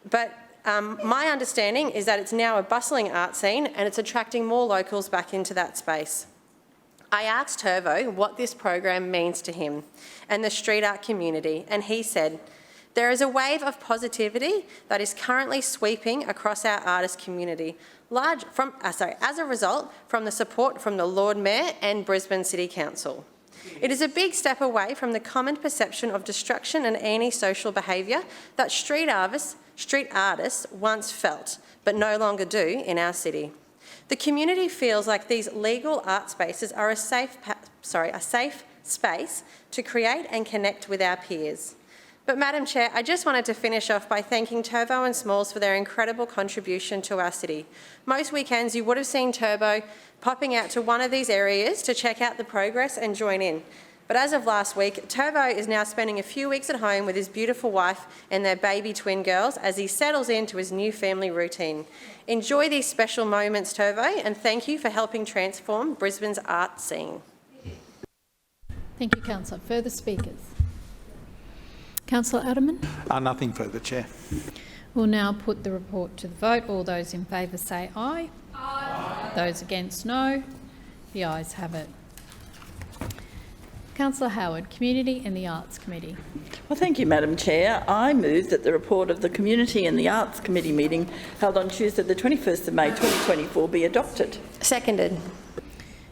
[SPEAKER 22] But my understanding is that it's now a bustling art scene and it's attracting more locals back into that space. I asked Turvo what this program means to him and the street art community, and he said, "There is a wave of positivity that is currently sweeping across our artist community, as a result from the support from the Lord Mayor and Brisbane City Council. It is a big step away from the common perception of destruction and antisocial behaviour that street artists once felt, but no longer do in our city. The community feels like these legal art spaces are a safe space to create and connect with our peers." But Madam Chair, I just wanted to finish off by thanking Turbo and Smalls for their incredible contribution to our city. Most weekends you would have seen Turbo popping out to one of these areas to check out the progress and join in. But as of last week, Turbo is now spending a few weeks at home with his beautiful wife and their baby twin girls as he settles into his new family routine. Enjoy these special moments, Turbo, and thank you for helping transform Brisbane's art scene.
[SPEAKER 1] Thank you, Councillor. Further speakers? Councillor Aderman?
[SPEAKER 12] Nothing further, Chair.
[SPEAKER 1] We'll now put the report to the vote. All those in favour say aye. Aye. Those against, no. The ayes have it. Councillor Howard, Community and the Arts Committee.
[SPEAKER 6] Well, thank you, Madam Chair. I move that the report of the Community and the Arts Committee meeting held on Tuesday the 21st of May 2024 be adopted.
[SPEAKER 22] Seconded.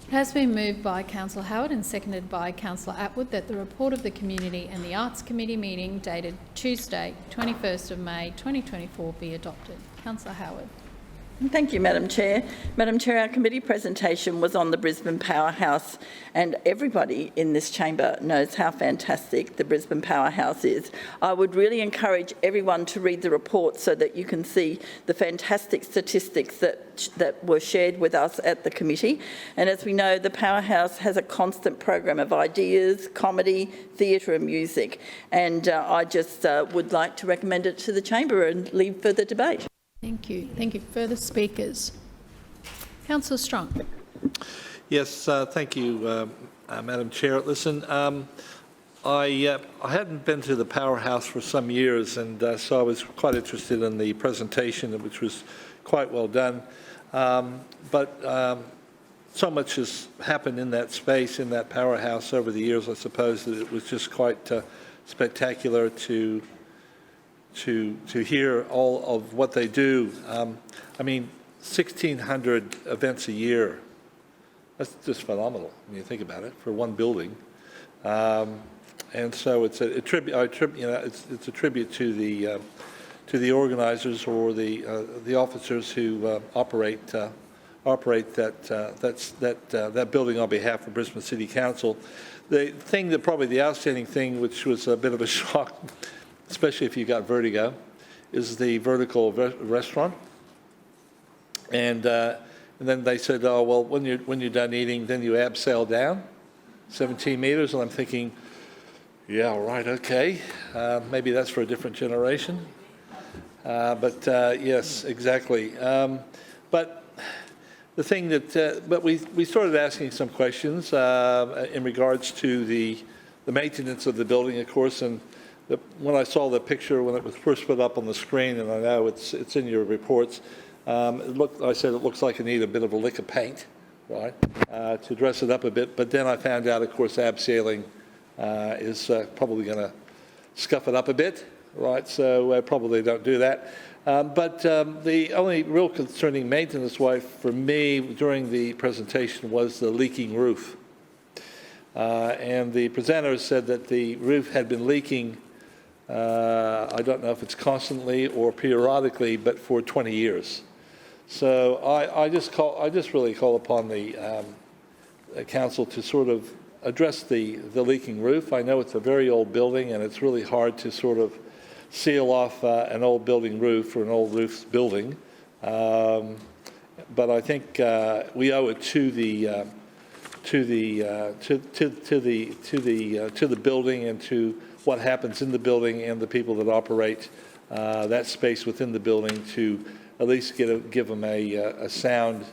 [SPEAKER 1] It has been moved by Councillor Howard and seconded by Councillor Atwood that the report of the Community and the Arts Committee meeting dated Tuesday 21st of May 2024 be adopted. Councillor Howard.
[SPEAKER 6] Thank you, Madam Chair. Madam Chair, our committee presentation was on the Brisbane Powerhouse, and everybody in this chamber knows how fantastic the Brisbane Powerhouse is. I would really encourage everyone to read the report so that you can see the fantastic statistics that were shared with us at the committee. And as we know, the Powerhouse has a constant program of ideas, comedy, theatre and music. And I just would like to recommend it to the chamber and leave further debate.
[SPEAKER 1] Thank you. Thank you. Further speakers? Councillor Strunk.
[SPEAKER 15] Yes, thank you, Madam Chair. Listen, I hadn't been to the powerhouse for some years, and so I was quite interested in the presentation, which was quite well done. But so much has happened in that space, in that powerhouse over the years, I suppose, that it was just quite spectacular to hear all of what they do. I mean, 1,600 events a year. That's just phenomenal when you think about it for one building. And so it's a tribute. It's a tribute to the organisers or the officers who operate that building on behalf of Brisbane City Council. The thing that probably the outstanding thing, which was a bit of a shock, especially if you got vertigo, is the vertical restaurant. And then they said, oh well, when you're done eating, then you abseil down 17 metres, and I'm thinking, yeah, right, okay, maybe that's for a different generation. But yes, exactly. But the thing that, but we started asking some questions in regards to the maintenance of the building, of course, and when I saw the picture when it was first put up on the screen, and I know it's in your reports, I said it looks like it needed a bit of a lick of paint, right, to dress it up a bit. But then I found out, of course, abseiling is probably going to scuff it up a bit, right? So probably don't do that. But the only real concerning maintenance-wise for me during the presentation was the leaking roof. And the presenter said that the roof had been leaking, I don't know if it's constantly or periodically, but for 20 years. So I just really call upon the council to sort of address the leaking roof. I know it's a very old building, and it's really hard to sort of seal off an old building roof or an old roof building. But I think we owe it to the building and to what happens in the building and the people that operate that space within the building to at least give them a sound,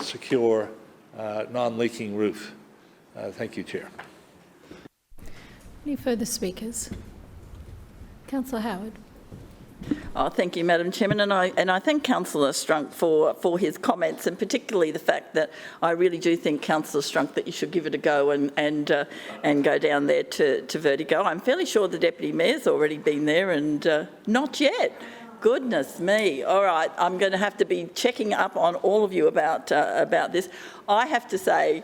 [SPEAKER 15] secure, non-leaking roof. Thank you, Chair.
[SPEAKER 1] Any further speakers? Councillor Howard.
[SPEAKER 6] Oh, thank you, Madam Chairman, and I thank Councillor Strunk for his comments, and particularly the fact that I really do think, Councillor Strunk, that you should give it a go and go down there to Vertigo. I'm fairly sure the Deputy Mayor's already been there, and not yet. Goodness me. All right, I'm going to have to be checking up on all of you about this. I have to say,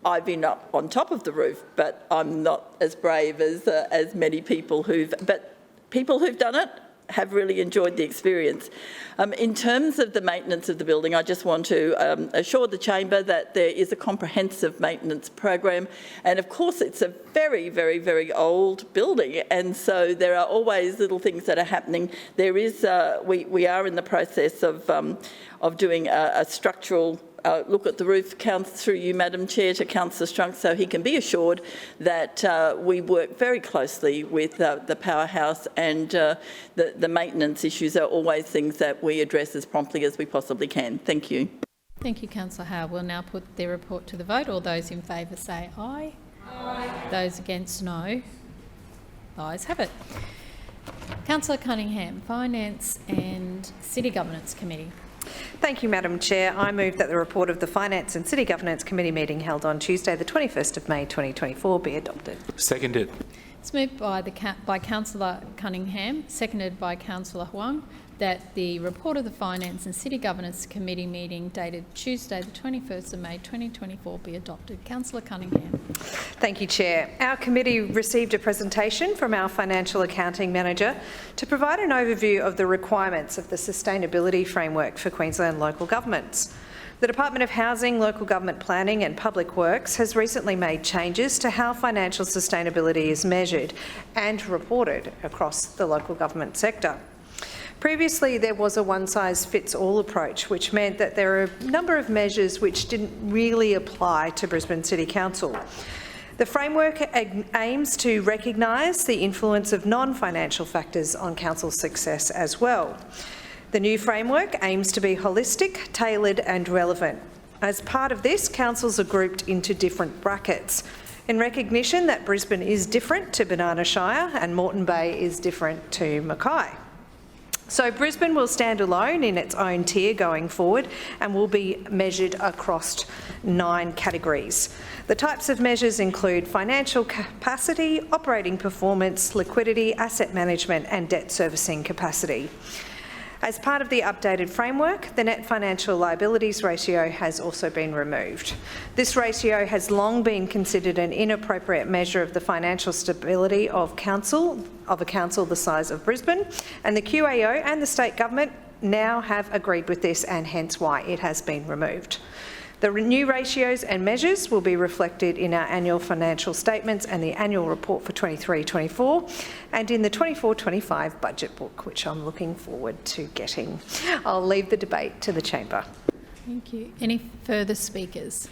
[SPEAKER 6] I've been up on top of the roof, but I'm not as brave as many people but people who've done it have really enjoyed the experience. In terms of the maintenance of the building, I just want to assure the chamber that there is a comprehensive maintenance program, and of course it's a very, very, very old building, and so there are always little things that are happening. There is, we are in the process of doing a structural look at the roof, through you, Madam Chair, to Councillor Strunk, so he can be assured that we work very closely with the powerhouse, and the maintenance issues are always things that we address as promptly as we possibly can. Thank you.
[SPEAKER 1] Thank you, Councillor Howard. We'll now put the report to the vote. All those in favour say aye. Aye. Those against, no. The ayes have it. Councillor Cunningham, Finance and City Governance Committee.
[SPEAKER 18] Thank you, Madam Chair. I move that the report of the Finance and City Governance Committee meeting held on Tuesday the 21st of May 2024 be adopted.
[SPEAKER 14] Seconded.
[SPEAKER 1] It's moved by Councillor Cunningham, seconded by Councillor Huang, that the report of the Finance and City Governance Committee meeting dated Tuesday the 21st of May 2024 be adopted. Councillor Cunningham.
[SPEAKER 18] Thank you, Chair. Our committee received a presentation from our Financial Accounting Manager to provide an overview of the requirements of the sustainability framework for Queensland local governments. The Department of Housing, Local Government Planning and Public Works has recently made changes to how financial sustainability is measured and reported across the local government sector. Previously, there was a one-size-fits-all approach, which meant that there are a number of measures which didn't really apply to Brisbane City Council. The framework aims to recognise the influence of non-financial factors on council success as well. The new framework aims to be holistic, tailored and relevant. As part of this, councils are grouped into different brackets in recognition that Brisbane is different to Banana Shire and Moreton Bay is different to Mackay. So Brisbane will stand alone in its own tier going forward and will be measured across 9 categories. The types of measures include financial capacity, operating performance, liquidity, asset management and debt servicing capacity. As part of the updated framework, the net financial liabilities ratio has also been removed. This ratio has long been considered an inappropriate measure of the financial stability of a council the size of Brisbane, and the QAO and the state government now have agreed with this, and hence why it has been removed. The new ratios and measures will be reflected in our annual financial statements and the annual report for 23-24 and in the 24-25 budget book, which I'm looking forward to getting. I'll leave the debate to the chamber.
[SPEAKER 1] Thank you. Any further speakers?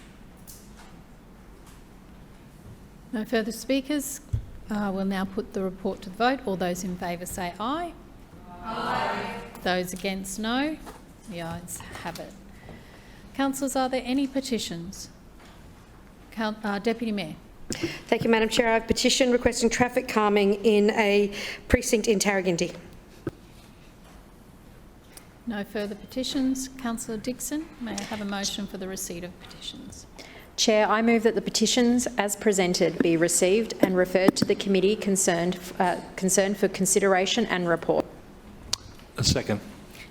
[SPEAKER 1] No further speakers. We'll now put the report to the vote. All those in favour say aye. Aye. Those against, no. The ayes have it. Councillors, are there any petitions? Deputy Mayor.
[SPEAKER 19] Thank you, Madam Chair. I have a petition requesting traffic calming in a precinct in Tarragindi.
[SPEAKER 1] No further petitions. Councillor Dixon, may I have a motion for the receipt of petitions?
[SPEAKER 2] Chair, I move that the petitions as presented be received and referred to the committee concerned for consideration and report.
[SPEAKER 15] A second.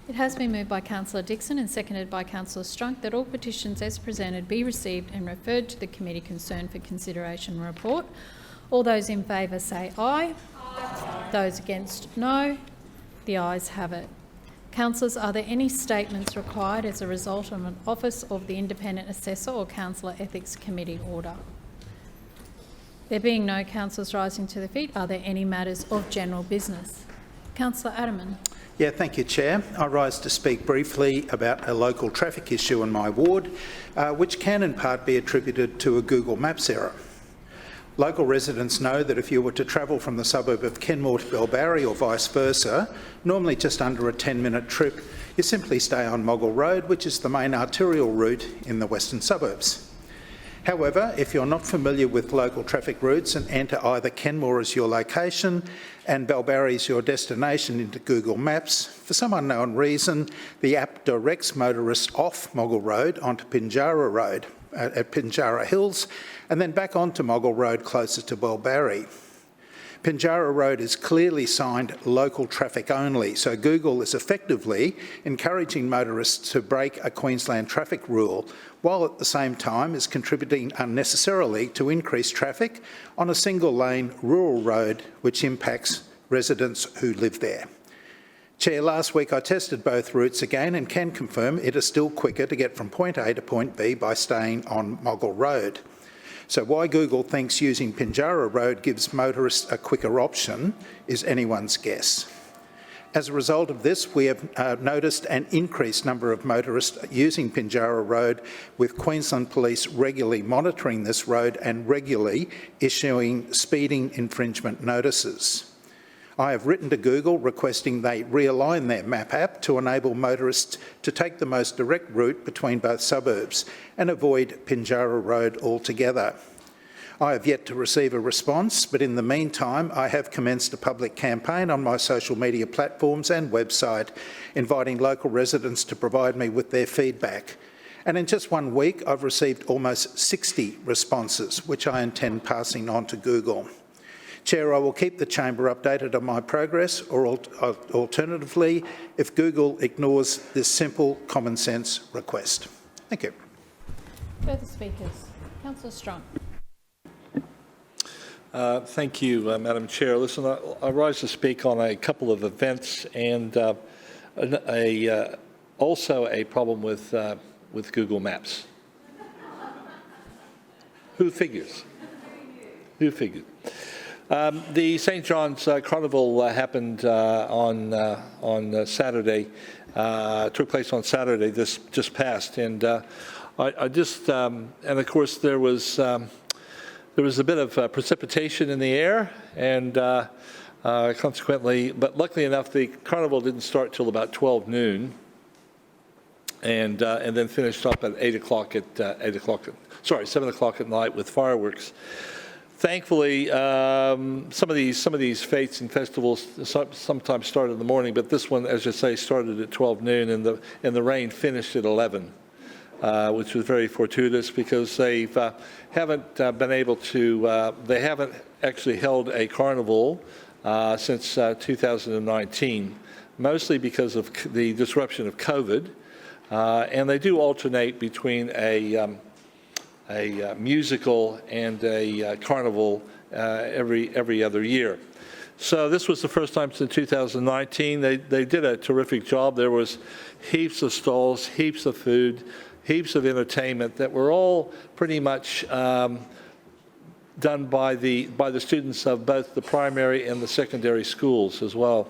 [SPEAKER 1] It has been moved by Councillor Dixon and seconded by Councillor Strunk that all petitions as presented be received and referred to the committee concerned for consideration and report. All those in favour say aye. Aye. Those against, no. The ayes have it. Councillors, are there any statements required as a result of an Office of the Independent Assessor or Councillor Ethics Committee order? There being no councillors rising to their feet, are there any matters of general business? Councillor Adderman.
[SPEAKER 12] Yeah, thank you, Chair. I rise to speak briefly about a local traffic issue in my ward, which can in part be attributed to a Google Maps error. Local residents know that if you were to travel from the suburb of Kenmore to Bellbarry or vice versa, normally just under a 10-minute trip, you simply stay on Moggle Road, which is the main arterial route in the western suburbs. However, if you're not familiar with local traffic routes and enter either Kenmore as your location and Bellbarry as your destination into Google Maps, for some unknown reason, the app directs motorists off Moggle Road onto Pinjarra Road at Pinjarra Hills and then back onto Moggle Road closer to Bellbarry. Pinjarra Road is clearly signed local traffic only, so Google is effectively encouraging motorists to break a Queensland traffic rule, while at the same time is contributing unnecessarily to increased traffic on a single-lane rural road which impacts residents who live there. Chair, last week I tested both routes again and can confirm it is still quicker to get from point A to point B by staying on Moggle Road. So why Google thinks using Pinjarra Road gives motorists a quicker option is anyone's guess. As a result of this, we have noticed an increased number of motorists using Pinjarra Road, with Queensland Police regularly monitoring this road and regularly issuing speeding infringement notices. I have written to Google requesting they realign their map app to enable motorists to take the most direct route between both suburbs and avoid Pinjarra Road altogether. I have yet to receive a response, but in the meantime, I have commenced a public campaign on my social media platforms and website, inviting local residents to provide me with their feedback. And in just 1 week, I've received almost 60 responses, which I intend passing on to Google. Chair, I will keep the chamber updated on my progress, or alternatively, if Google ignores this simple common sense request. Thank you.
[SPEAKER 1] Further speakers. Councillor Strong.
[SPEAKER 15] Thank you, Madam Chair. Listen, I rise to speak on a couple of events and also a problem with Google Maps. Who figures? Who figured? The St John's Carnival happened on Saturday. Took place on Saturday this just passed, and I just and of course there was a bit of precipitation in the air, and consequently. But luckily enough, the carnival didn't start till about 12 noon, and then finished up at 7 o'clock at night with fireworks. Thankfully, some of these fetes and festivals sometimes start in the morning, but this one, as you say, started at 12 noon, and the rain finished at 11, which was very fortuitous because they haven't been able to. They haven't actually held a carnival since 2019, mostly because of the disruption of COVID, and they do alternate between a musical and a carnival every other year. So this was the first time since 2019. They did a terrific job. There was heaps of stalls, heaps of food, heaps of entertainment that were all pretty much done by the students of both the primary and the secondary schools as well.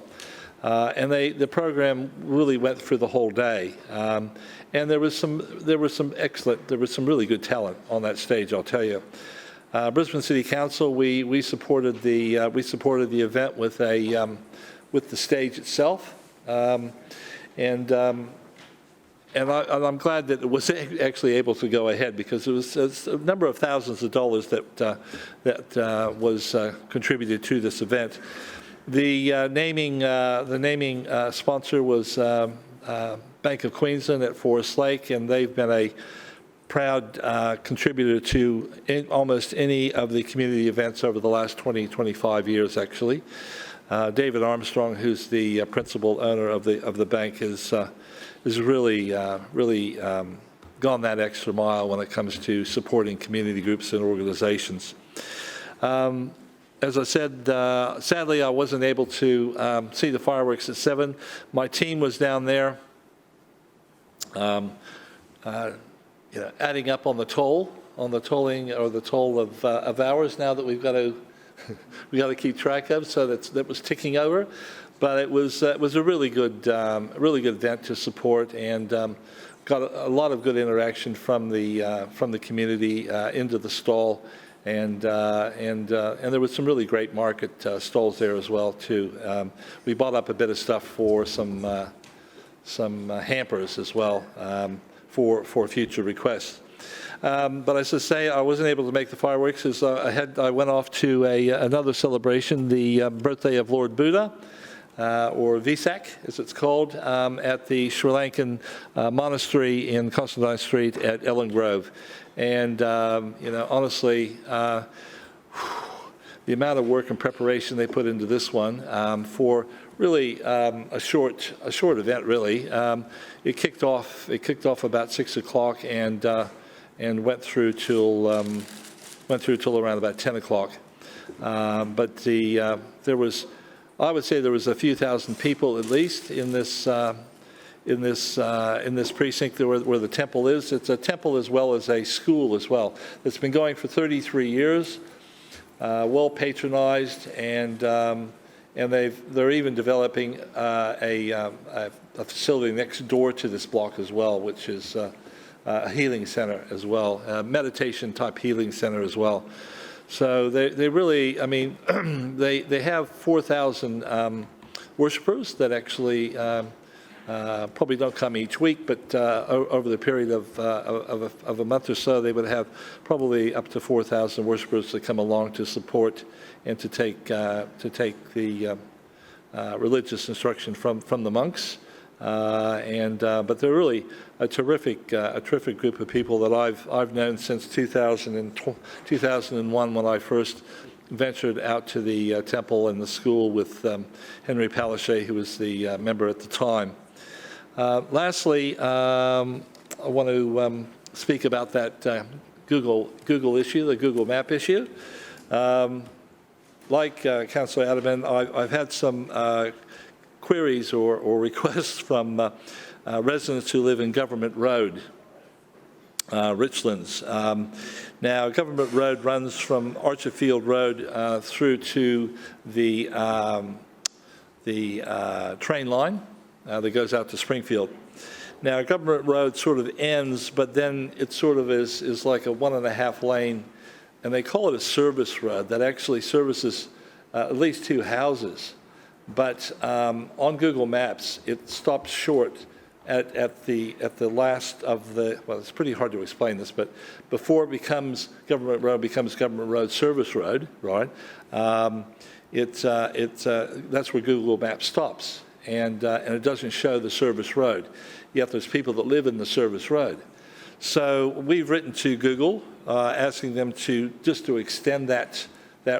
[SPEAKER 15] And the program really went through the whole day. And there was some really good talent on that stage, I'll tell you. Brisbane City Council, we supported the event with the stage itself, and I'm glad that it was actually able to go ahead, because it was a number of thousands of dollars that was contributed to this event. The naming sponsor was Bank of Queensland at Forest Lake, and they've been a proud contributor to almost any of the community events over the last 25 years, actually. David Armstrong, who's the principal owner of the bank, is really gone that extra mile when it comes to supporting community groups and organizations. As I said, sadly, I wasn't able to see the fireworks at 7. My team was down there, adding up on the toll of hours now that we've got to keep track of. So that was ticking over, but it was a really good event to support, and got a lot of good interaction from the community into the stall. And there was some really great market stalls there as well too. We bought up a bit of stuff for some hampers as well for future requests. But as I say, I wasn't able to make the fireworks as I went off to another celebration, the birthday of Lord Buddha, or Vesak as it's called, at the Sri Lankan monastery in Constantine Street at Ellen Grove. And honestly, the amount of work and preparation they put into this one for really a short event. Really, it kicked off about 6 o'clock and went through till around about 10 o'clock. But I would say there was a few thousand people at least in this precinct where the temple is. It's a temple as well as a school as well. It's been going for 33 years, well patronized, and they're even developing a facility next door to this block as well, which is a healing center as well, a meditation type healing center as well. So they really, I mean, they have 4,000 worshippers that actually probably don't come each week, but over the period of a month or so, they would have probably up to 4,000 worshippers that come along to support and to take the religious instruction from the monks. But they're really a terrific group of people that I've known since 2001 when I first ventured out to the temple and the school with Henry Palaszczuk, who was the member at the time. Lastly, I want to speak about that Google issue, the Google Map issue. Like Councillor Adelman, I've had some queries or requests from residents who live in Government Road, Richlands. Now, Government Road runs from Orchardfield Road through to the train line that goes out to Springfield. Now, Government Road sort of ends, but then it sort of is like a 1.5 lane, and they call it a service road that actually services at least 2 houses. But on Google Maps, it stops short at the last of the, well, it's pretty hard to explain this, but before it becomes Government Road Service Road, right? That's where Google Maps stops, and it doesn't show the service road. Yet there's people that live in the service road. So we've written to Google asking them to extend that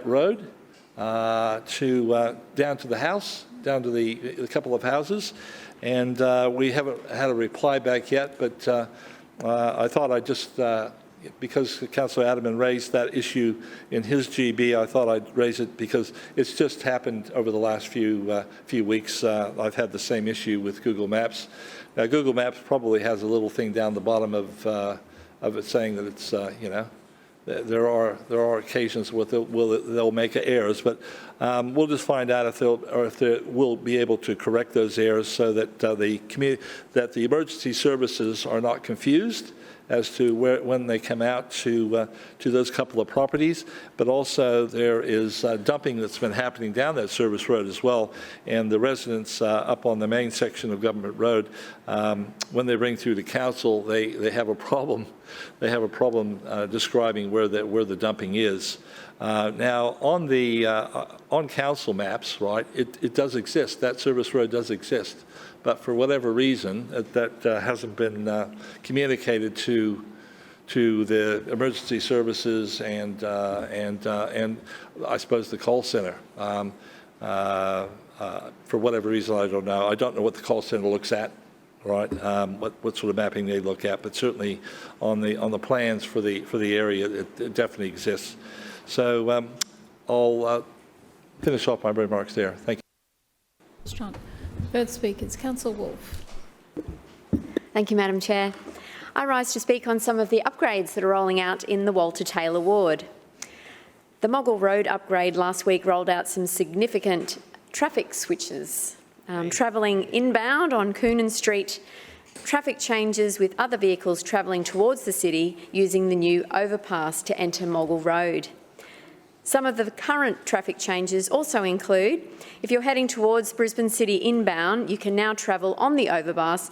[SPEAKER 15] road down to the house, down to the couple of houses, and we haven't had a reply back yet. But I thought I'd just, because Councillor Aderman raised that issue in his GB, I thought I'd raise it because it's just happened over the last few weeks. I've had the same issue with Google Maps. Now, Google Maps probably has a little thing down the bottom of it saying that it's, there are occasions where they'll make errors, but we'll just find out if they will be able to correct those errors so that the emergency services are not confused as to when they come out to those couple of properties. But also there is dumping that's been happening down that service road as well, and the residents up on the main section of Government Road, when they bring through the council, they have a problem. They have a problem describing where the dumping is. Now on council maps, right, it does exist. That service road does exist. But for whatever reason, that hasn't been communicated to the emergency services and I suppose the call center. For whatever reason, I don't know. I don't know what the call center looks at, right? What sort of mapping they look at, but certainly on the plans for the area, it definitely exists. So I'll finish off my remarks there. Thank you.
[SPEAKER 1] Strong. Third speaker is Councillor Wolfe.
[SPEAKER 3] Thank you, Madam Chair. I rise to speak on some of the upgrades that are rolling out in the Walter Taylor ward. The Moggill Road upgrade last week rolled out some significant traffic switches. Travelling inbound on Coonan Street, traffic changes with other vehicles travelling towards the city using the new overpass to enter Moggill Road. Some of the current traffic changes also include, if you're heading towards Brisbane City inbound, you can now travel on the overpass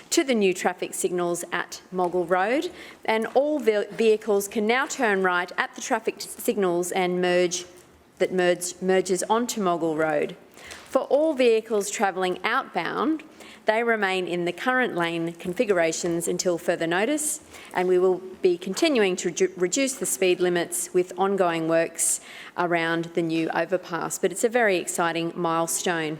[SPEAKER 3] to the new traffic signals at Moggill Road, and all vehicles can now turn right at the traffic signals and merges onto Moggill Road. For all vehicles travelling outbound, they remain in the current lane configurations until further notice, and we will be continuing to reduce the speed limits with ongoing works around the new overpass. But it's a very exciting milestone.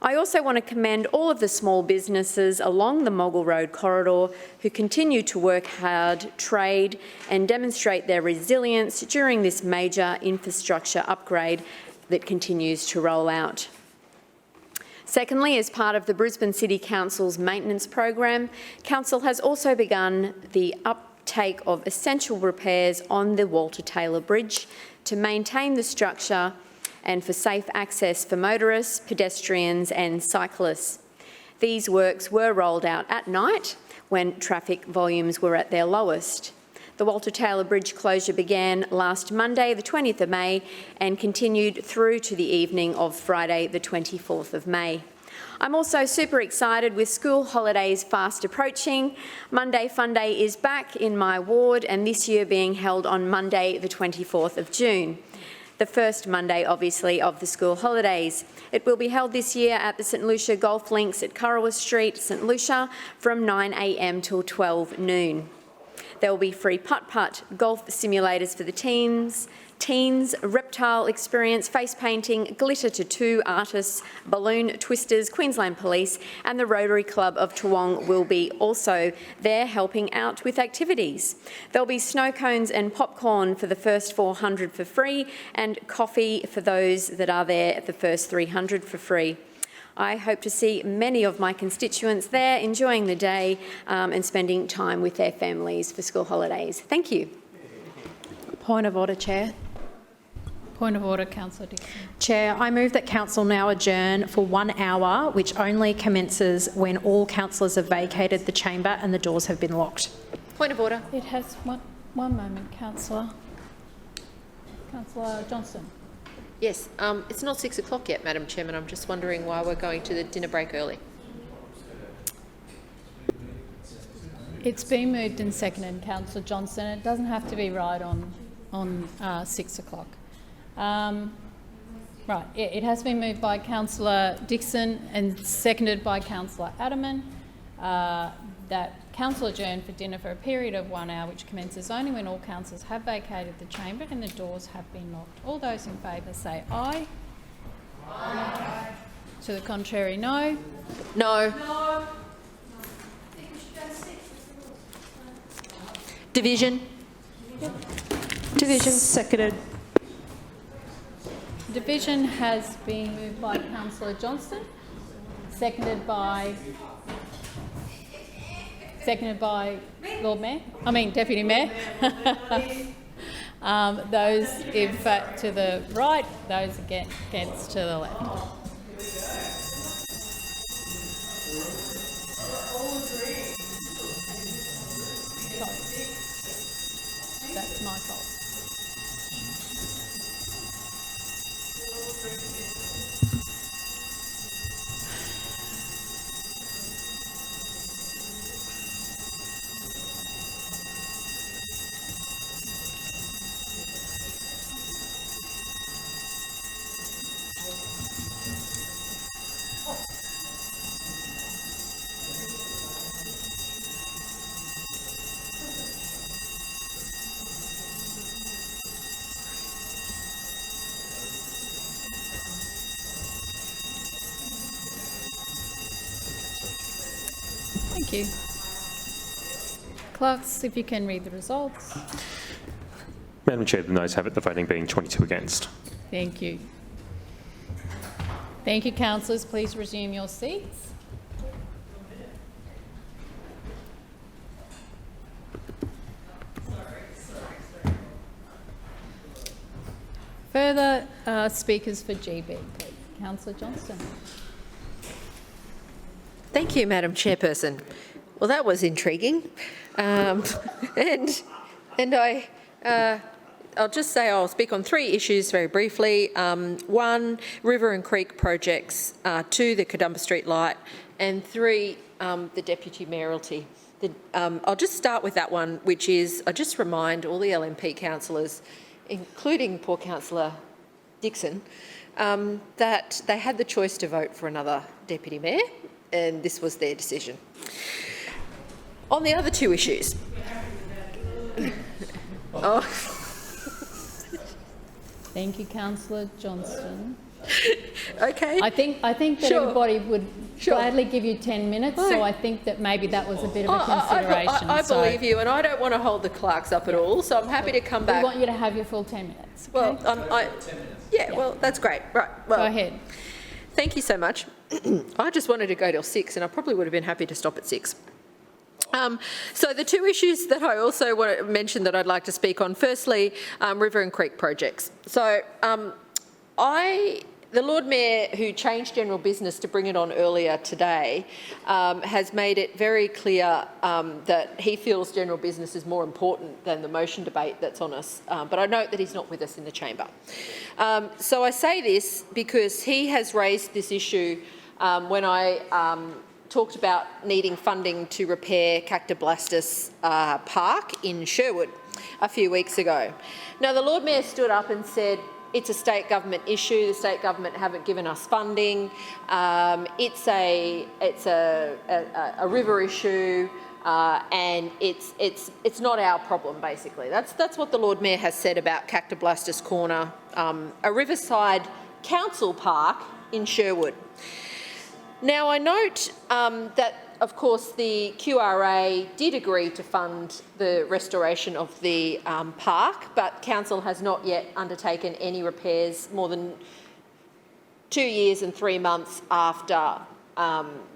[SPEAKER 3] I also want to commend all of the small businesses along the Moggill Road corridor who continue to work hard, trade and demonstrate their resilience during this major infrastructure upgrade that continues to roll out. Secondly, as part of the Brisbane City Council's maintenance program, Council has also begun the uptake of essential repairs on the Walter Taylor Bridge to maintain the structure and for safe access for motorists, pedestrians and cyclists. These works were rolled out at night when traffic volumes were at their lowest. The Walter Taylor Bridge closure began last Monday, the 20th of May, and continued through to the evening of Friday, the 24th of May. I'm also super excited with school holidays fast approaching. Monday Fun Day is back in my ward, and this year being held on Monday, the 24th of June. The first Monday, obviously, of the school holidays. It will be held this year at the St Lucia Golf Links at Currawa Street, St Lucia, from 9 a.m. till 12 noon. There will be free putt-putt, golf simulators for the teens, reptile experience, face painting, glitter tattoo artists, balloon twisters, Queensland Police and the Rotary Club of Toowong will be also there helping out with activities. There'll be snow cones and popcorn for the first 400 for free and coffee for those that are there at the first 300 for free. I hope to see many of my constituents there enjoying the day and spending time with their families for school holidays. Thank you.
[SPEAKER 13] Point of order, Chair.
[SPEAKER 1] Point of order, Councillor Dixon.
[SPEAKER 13] Chair, I move that Council now adjourn for 1 hour, which only commences when all councillors have vacated the chamber and the doors have been locked.
[SPEAKER 3] Point of order.
[SPEAKER 1] It has one moment, Councillor. Councillor Johnston.
[SPEAKER 2] Yes, it's not 6 o'clock yet, Madam Chairman. I'm just wondering why we're going to the dinner break early.
[SPEAKER 1] It's been moved and seconded, Councillor Johnston. It doesn't have to be right on 6 o'clock. Right, it has been moved by Councillor Dixon and seconded by Councillor Aderman that council adjourn for dinner for a period of 1 hour, which commences only when all councillors have vacated the chamber and the doors have been locked. All those in favour say aye. Aye. To the contrary, no.
[SPEAKER 2] No.
[SPEAKER 1] No.
[SPEAKER 2] Division.
[SPEAKER 1] Yep.
[SPEAKER 2] Division.
[SPEAKER 1] Seconded. Division has been moved by Councillor Johnston, seconded by Lord Mayor. I mean Deputy Mayor. Those to the right, those against to the left. That's my fault. Thank you. Clerks, if you can read the results.
[SPEAKER 14] Madam Chair, the noes have it, the voting being 22 against.
[SPEAKER 1] Thank you. Thank you, councillors. Please resume your seats. Further speakers for GB, please. Councillor Johnston.
[SPEAKER 2] Thank you, Madam Chairperson. Well, that was intriguing. I'll just say I'll speak on 3 issues very briefly. 1, river and creek projects. 2, the Kadumba Street light. And 3, the deputy mayoralty. I'll just start with that one, which is, I just remind all the LNP councillors, including poor Councillor Dixon, that they had the choice to vote for another deputy mayor, and this was their decision. On the other 2 issues. Oh.
[SPEAKER 1] Thank you, Councillor Johnston.
[SPEAKER 2] Okay.
[SPEAKER 1] I think that everybody would gladly give you 10 minutes, so I think that maybe that was a bit of a consideration.
[SPEAKER 2] I believe you, and I don't want to hold the clerks up at all, so I'm happy to come back.
[SPEAKER 1] We want you to have your full 10 minutes. Okay?
[SPEAKER 2] Well, well, that's great. Right. Well,
[SPEAKER 1] go ahead.
[SPEAKER 2] Thank you so much. I just wanted to go till 6, and I probably would have been happy to stop at 6. So the 2 issues that I also want to mention that I'd like to speak on, firstly, river and creek projects. So the Lord Mayor, who changed general business to bring it on earlier today, has made it very clear that he feels general business is more important than the motion debate that's on us. But I note that he's not with us in the chamber. So I say this because he has raised this issue when I talked about needing funding to repair Cactoblastus Park in Sherwood a few weeks ago. Now, the Lord Mayor stood up and said, it's a state government issue. The state government haven't given us funding. It's a river issue, and it's not our problem. Basically, that's what the Lord Mayor has said about Cactoblastus Corner, a riverside council park in Sherwood. Now, I note that, of course, the QRA did agree to fund the restoration of the park, but council has not yet undertaken any repairs more than 2 years and 3 months after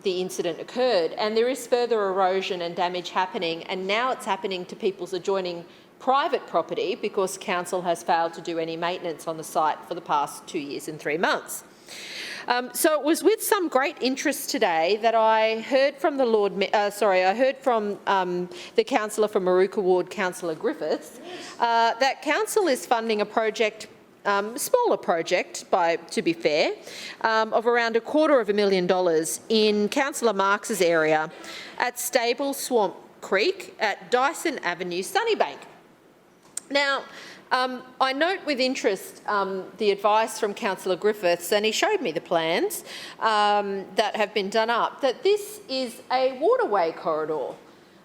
[SPEAKER 2] the incident occurred. And there is further erosion and damage happening, and now it's happening to people's adjoining private property because council has failed to do any maintenance on the site for the past 2 years and 3 months. So it was with some great interest today that I heard from the the councillor from Maruka Ward, Councillor Griffiths, that council is funding a project smaller project, to be fair, of around $250,000 in Councillor Marx's area at Stable Swamp Creek at Dyson Avenue, Sunnybank. Now, I note with interest the advice from Councillor Griffiths, and he showed me the plans that have been done up, that this is a waterway corridor.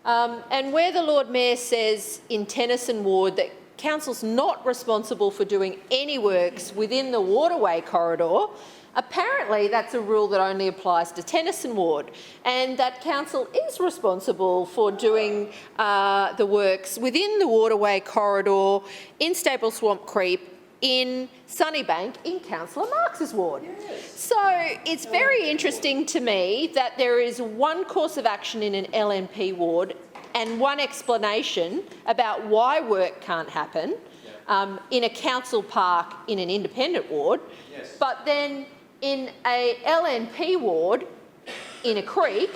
[SPEAKER 2] And where the Lord Mayor says in Tennyson Ward that Council's not responsible for doing any works within the waterway corridor, apparently that's a rule that only applies to Tennyson Ward, and that Council is responsible for doing the works within the waterway corridor in Stable Swamp Creek in Sunnybank in Councillor Marx's ward. Yes. So it's very interesting to me that there is one course of action in an LNP ward and one explanation about why work can't happen in a council park in an independent ward, yes. But then in a LNP ward in a creek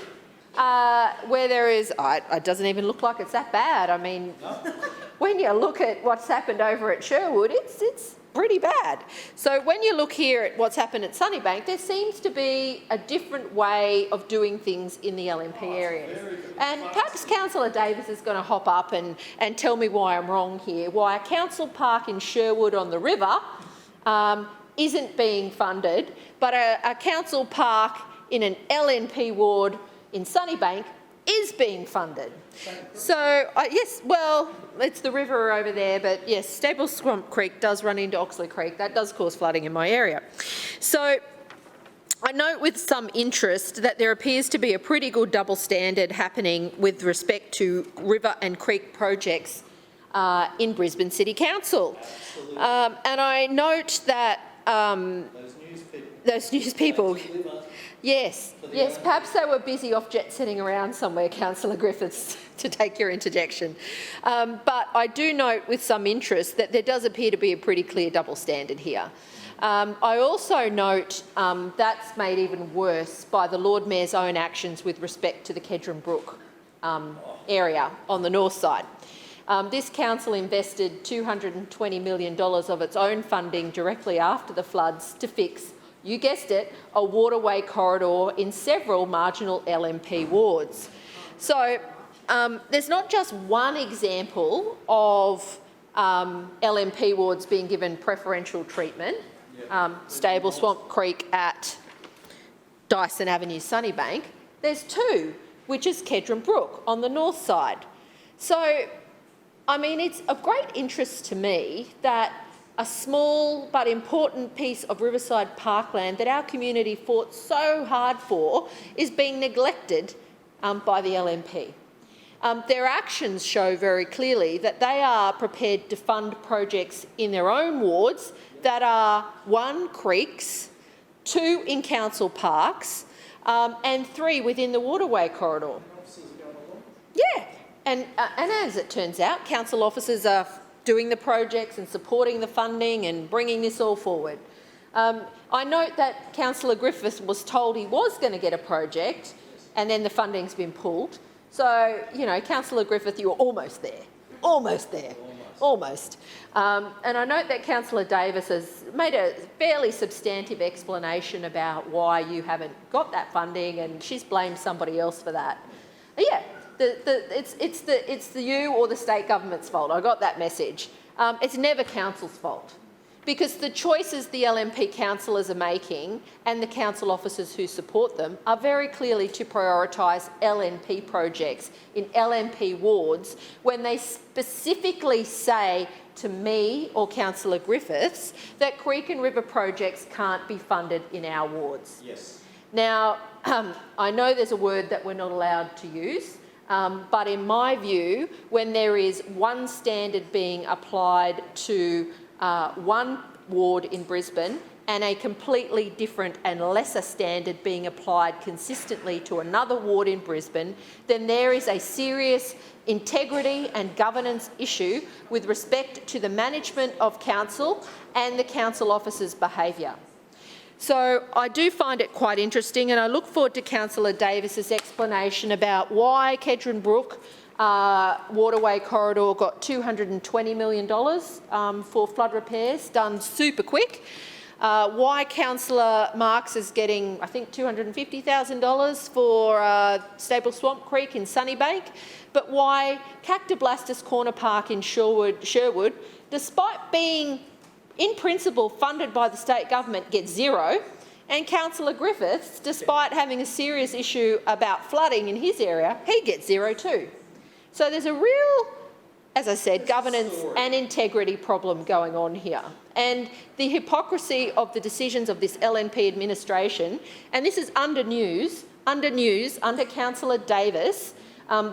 [SPEAKER 2] where there is, it doesn't even look like it's that bad. I mean, no. When you look at what's happened over at Sherwood, it's pretty bad. So when you look here at what's happened at Sunnybank, there seems to be a different way of doing things in the LNP areas. And perhaps Councillor Davis is going to hop up and tell me why I'm wrong here, why a council park in Sherwood on the river isn't being funded, but a council park in an LNP ward in Sunnybank is being funded. So, yes, well, it's the river over there, but yes, Stable Swamp Creek does run into Oxley Creek. That does cause flooding in my area. So, I note with some interest that there appears to be a pretty good double standard happening with respect to river and creek projects in Brisbane City Council. And I note that those news people yes, perhaps they were busy off jet setting around somewhere, Councillor Griffiths, to take your interjection. But I do note with some interest that there does appear to be a pretty clear double standard here. I also note that's made even worse by the Lord Mayor's own actions with respect to the Kedron Brook area on the north side. This council invested $220 million of its own funding directly after the floods to fix, you guessed it, a waterway corridor in several marginal LNP wards. So there's not just one example of LNP wards being given preferential treatment, Stable Swamp Creek at Dyson Avenue, Sunnybank. There's two, which is Kedron Brook on the north side. So, I mean, it's of great interest to me that a small but important piece of riverside parkland that our community fought so hard for is being neglected by the LNP. Their actions show very clearly that they are prepared to fund projects in their own wards that are 1, creeks, 2, in council parks, and 3, within the waterway corridor. Yeah, and as it turns out, council officers are doing the projects and supporting the funding and bringing this all forward. I note that Councillor Griffiths was told he was going to get a project and then the funding's been pulled. So, you know, Councillor Griffith, you were almost there. Almost there. Almost. And I note that Councillor Davis has made a fairly substantive explanation about why you haven't got that funding, and she's blamed somebody else for that. Yeah. It's the you or the state government's fault. I got that message. It's never council's fault, because the choices the LNP councillors are making and the council officers who support them are very clearly to prioritise LNP projects in LNP wards when they specifically say to me or Councillor Griffiths that creek and river projects can't be funded in our wards. Yes. Now, I know there's a word that we're not allowed to use, but in my view, when there is one standard being applied to one ward in Brisbane and a completely different and lesser standard being applied consistently to another ward in Brisbane, then there is a serious integrity and governance issue with respect to the management of council and the council officers' behaviour. So I do find it quite interesting, and I look forward to Councillor Davis's explanation about why Kedron Brook waterway corridor got $220 million for flood repairs, done super quick. Why Councillor Marx is getting, I think, $250,000 for Stable Swamp Creek in Sunnybank, but why Cactoblastus Corner Park in Sherwood, despite being in principle funded by the state government, gets zero, and Councillor Griffiths, despite having a serious issue about flooding in his area, he gets zero too. So there's a real, as I said, governance and integrity problem going on here. And the hypocrisy of the decisions of this LNP administration, and this is under Councillor Davis,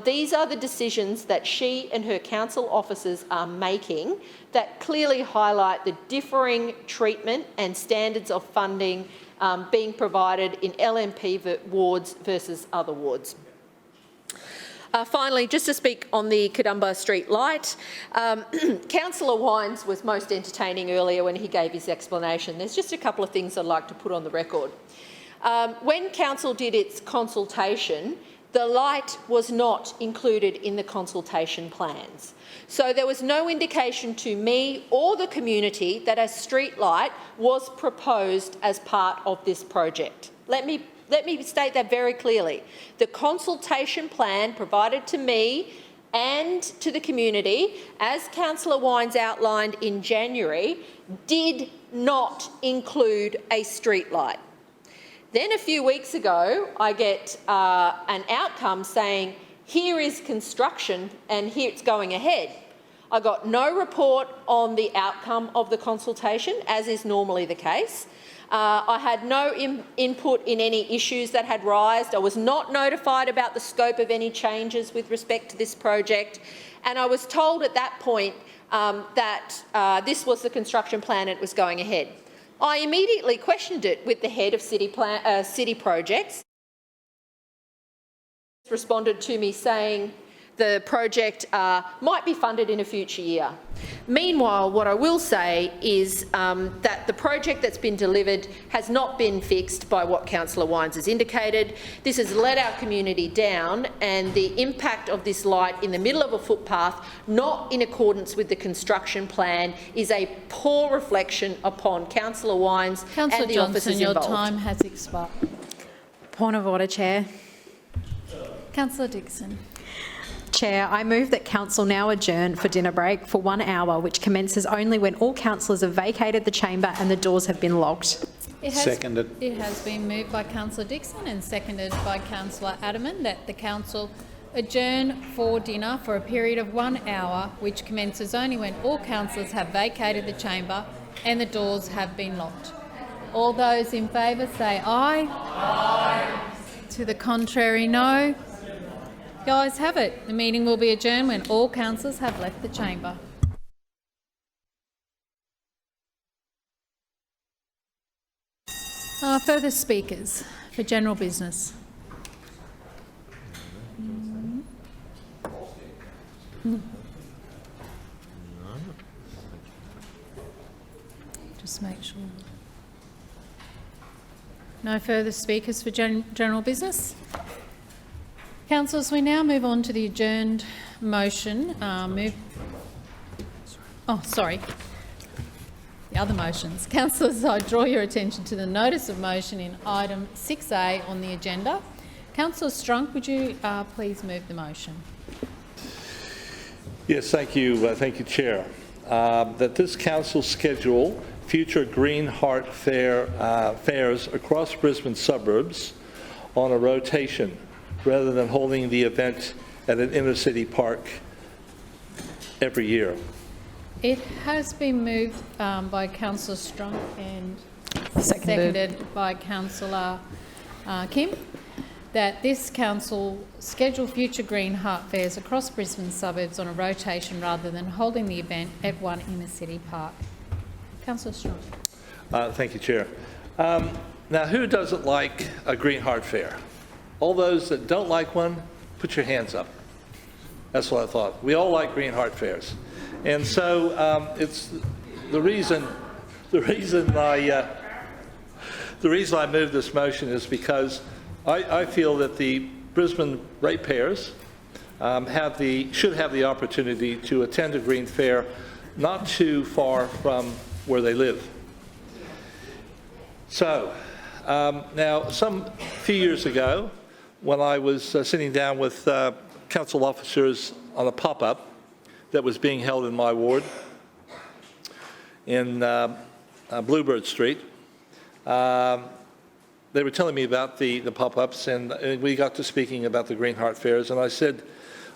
[SPEAKER 2] these are the decisions that she and her council officers are making that clearly highlight the differing treatment and standards of funding being provided in LNP wards versus other wards. Finally, just to speak on the Kadumba Street light, Councillor Wines was most entertaining earlier when he gave his explanation. There's just a couple of things I'd like to put on the record. When Council did its consultation, the light was not included in the consultation plans. So there was no indication to me or the community that a street light was proposed as part of this project. Let me state that very clearly. The consultation plan provided to me and to the community, as Councillor Wines outlined in January, did not include a street light. Then a few weeks ago, I get an outcome saying, here is construction and here it's going ahead. I got no report on the outcome of the consultation, as is normally the case. I had no input in any issues that had arisen. I was not notified about the scope of any changes with respect to this project, and I was told at that point that this was the construction plan and it was going ahead. I immediately questioned it with the head of city projects. Responded to me saying the project might be funded in a future year. Meanwhile, what I will say is that the project that's been delivered has not been fixed by what Councillor Wines has indicated. This has let our community down, and the impact of this light in the middle of a footpath, not in accordance with the construction plan, is a poor reflection upon Councillor Wines and the officers involved.
[SPEAKER 1] Councillor Johnson, your time has expired.
[SPEAKER 13] Point of order, Chair.
[SPEAKER 1] Councillor Dixon.
[SPEAKER 13] Chair, I move that Council now adjourn for dinner break for 1 hour, which commences only when all councillors have vacated the chamber and the doors have been locked.
[SPEAKER 12] Seconded.
[SPEAKER 1] It has been moved by Councillor Dixon and seconded by Councillor Adamant that the Council adjourn for dinner for a period of 1 hour, which commences only when all councillors have vacated the chamber and the doors have been locked. All those in favour say aye. Aye. To the contrary, no. The ayes have it. The meeting will be adjourned when all councillors have left the chamber. Further speakers for general business. Just make sure. No further speakers for general business. Councillors, we now move on to the adjourned motion. The other motions. Councillors, I draw your attention to the notice of motion in item 6A on the agenda. Councillor Strunk, would you please move the motion?
[SPEAKER 15] Yes, thank you, Chair. That this council schedule future Green Heart fairs across Brisbane suburbs on a rotation, rather than holding the event at an inner-city park every year.
[SPEAKER 1] It has been moved by Councillor Strunk and seconded by Councillor Kim that this council schedule future Green Heart fairs across Brisbane suburbs on a rotation rather than holding the event at one inner-city park. Councillor Strunk.
[SPEAKER 15] Thank you, Chair. Now, who doesn't like a Green Heart fair? All those that don't like one, put your hands up. That's what I thought. We all like Green Heart fairs. And so it's the reason I moved this motion is because I feel that the Brisbane ratepayers should have the opportunity to attend a green fair not too far from where they live. So, now, a few years ago, when I was sitting down with council officers on a pop-up that was being held in my ward in Bluebird Street, they were telling me about the pop-ups, and we got to speaking about the Green Heart Fairs, and I said,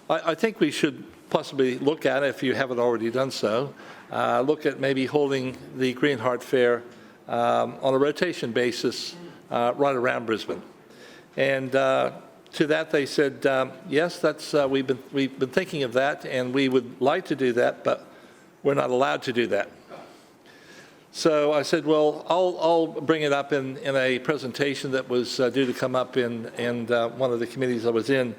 [SPEAKER 15] I think we should possibly look at it, if you haven't already done so, look at maybe holding the Green Heart Fair on a rotation basis right around Brisbane. And to that they said, yes, that's we've been thinking of that, and we would like to do that, but we're not allowed to do that. So I said, well, I'll bring it up in a presentation that was due to come up in one of the committees I was in,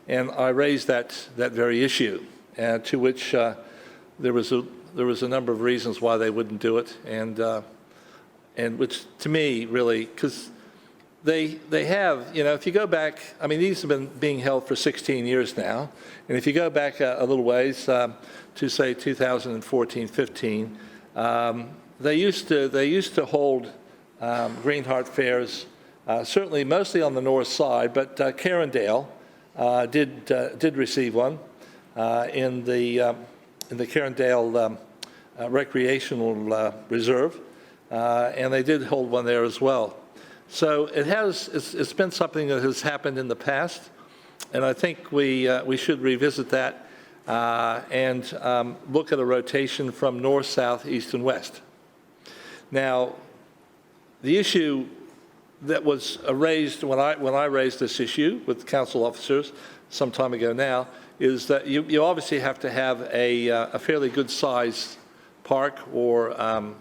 [SPEAKER 15] and I raised that very issue, to which there was a number of reasons why they wouldn't do it, and which to me really, because they have, you know, if you go back, I mean, these have been being held for 16 years now, and if you go back a little ways to say 2014-15, they used to hold Green Heart Fairs, certainly mostly on the north side, but Carindale did receive one in the Carindale Recreational Reserve, and they did hold one there as well. So it's been something that has happened in the past, and I think we should revisit that and look at a rotation from north, south, east, and west. Now, the issue that was raised when I raised this issue with council officers some time ago now is that you obviously have to have a fairly good sized park or an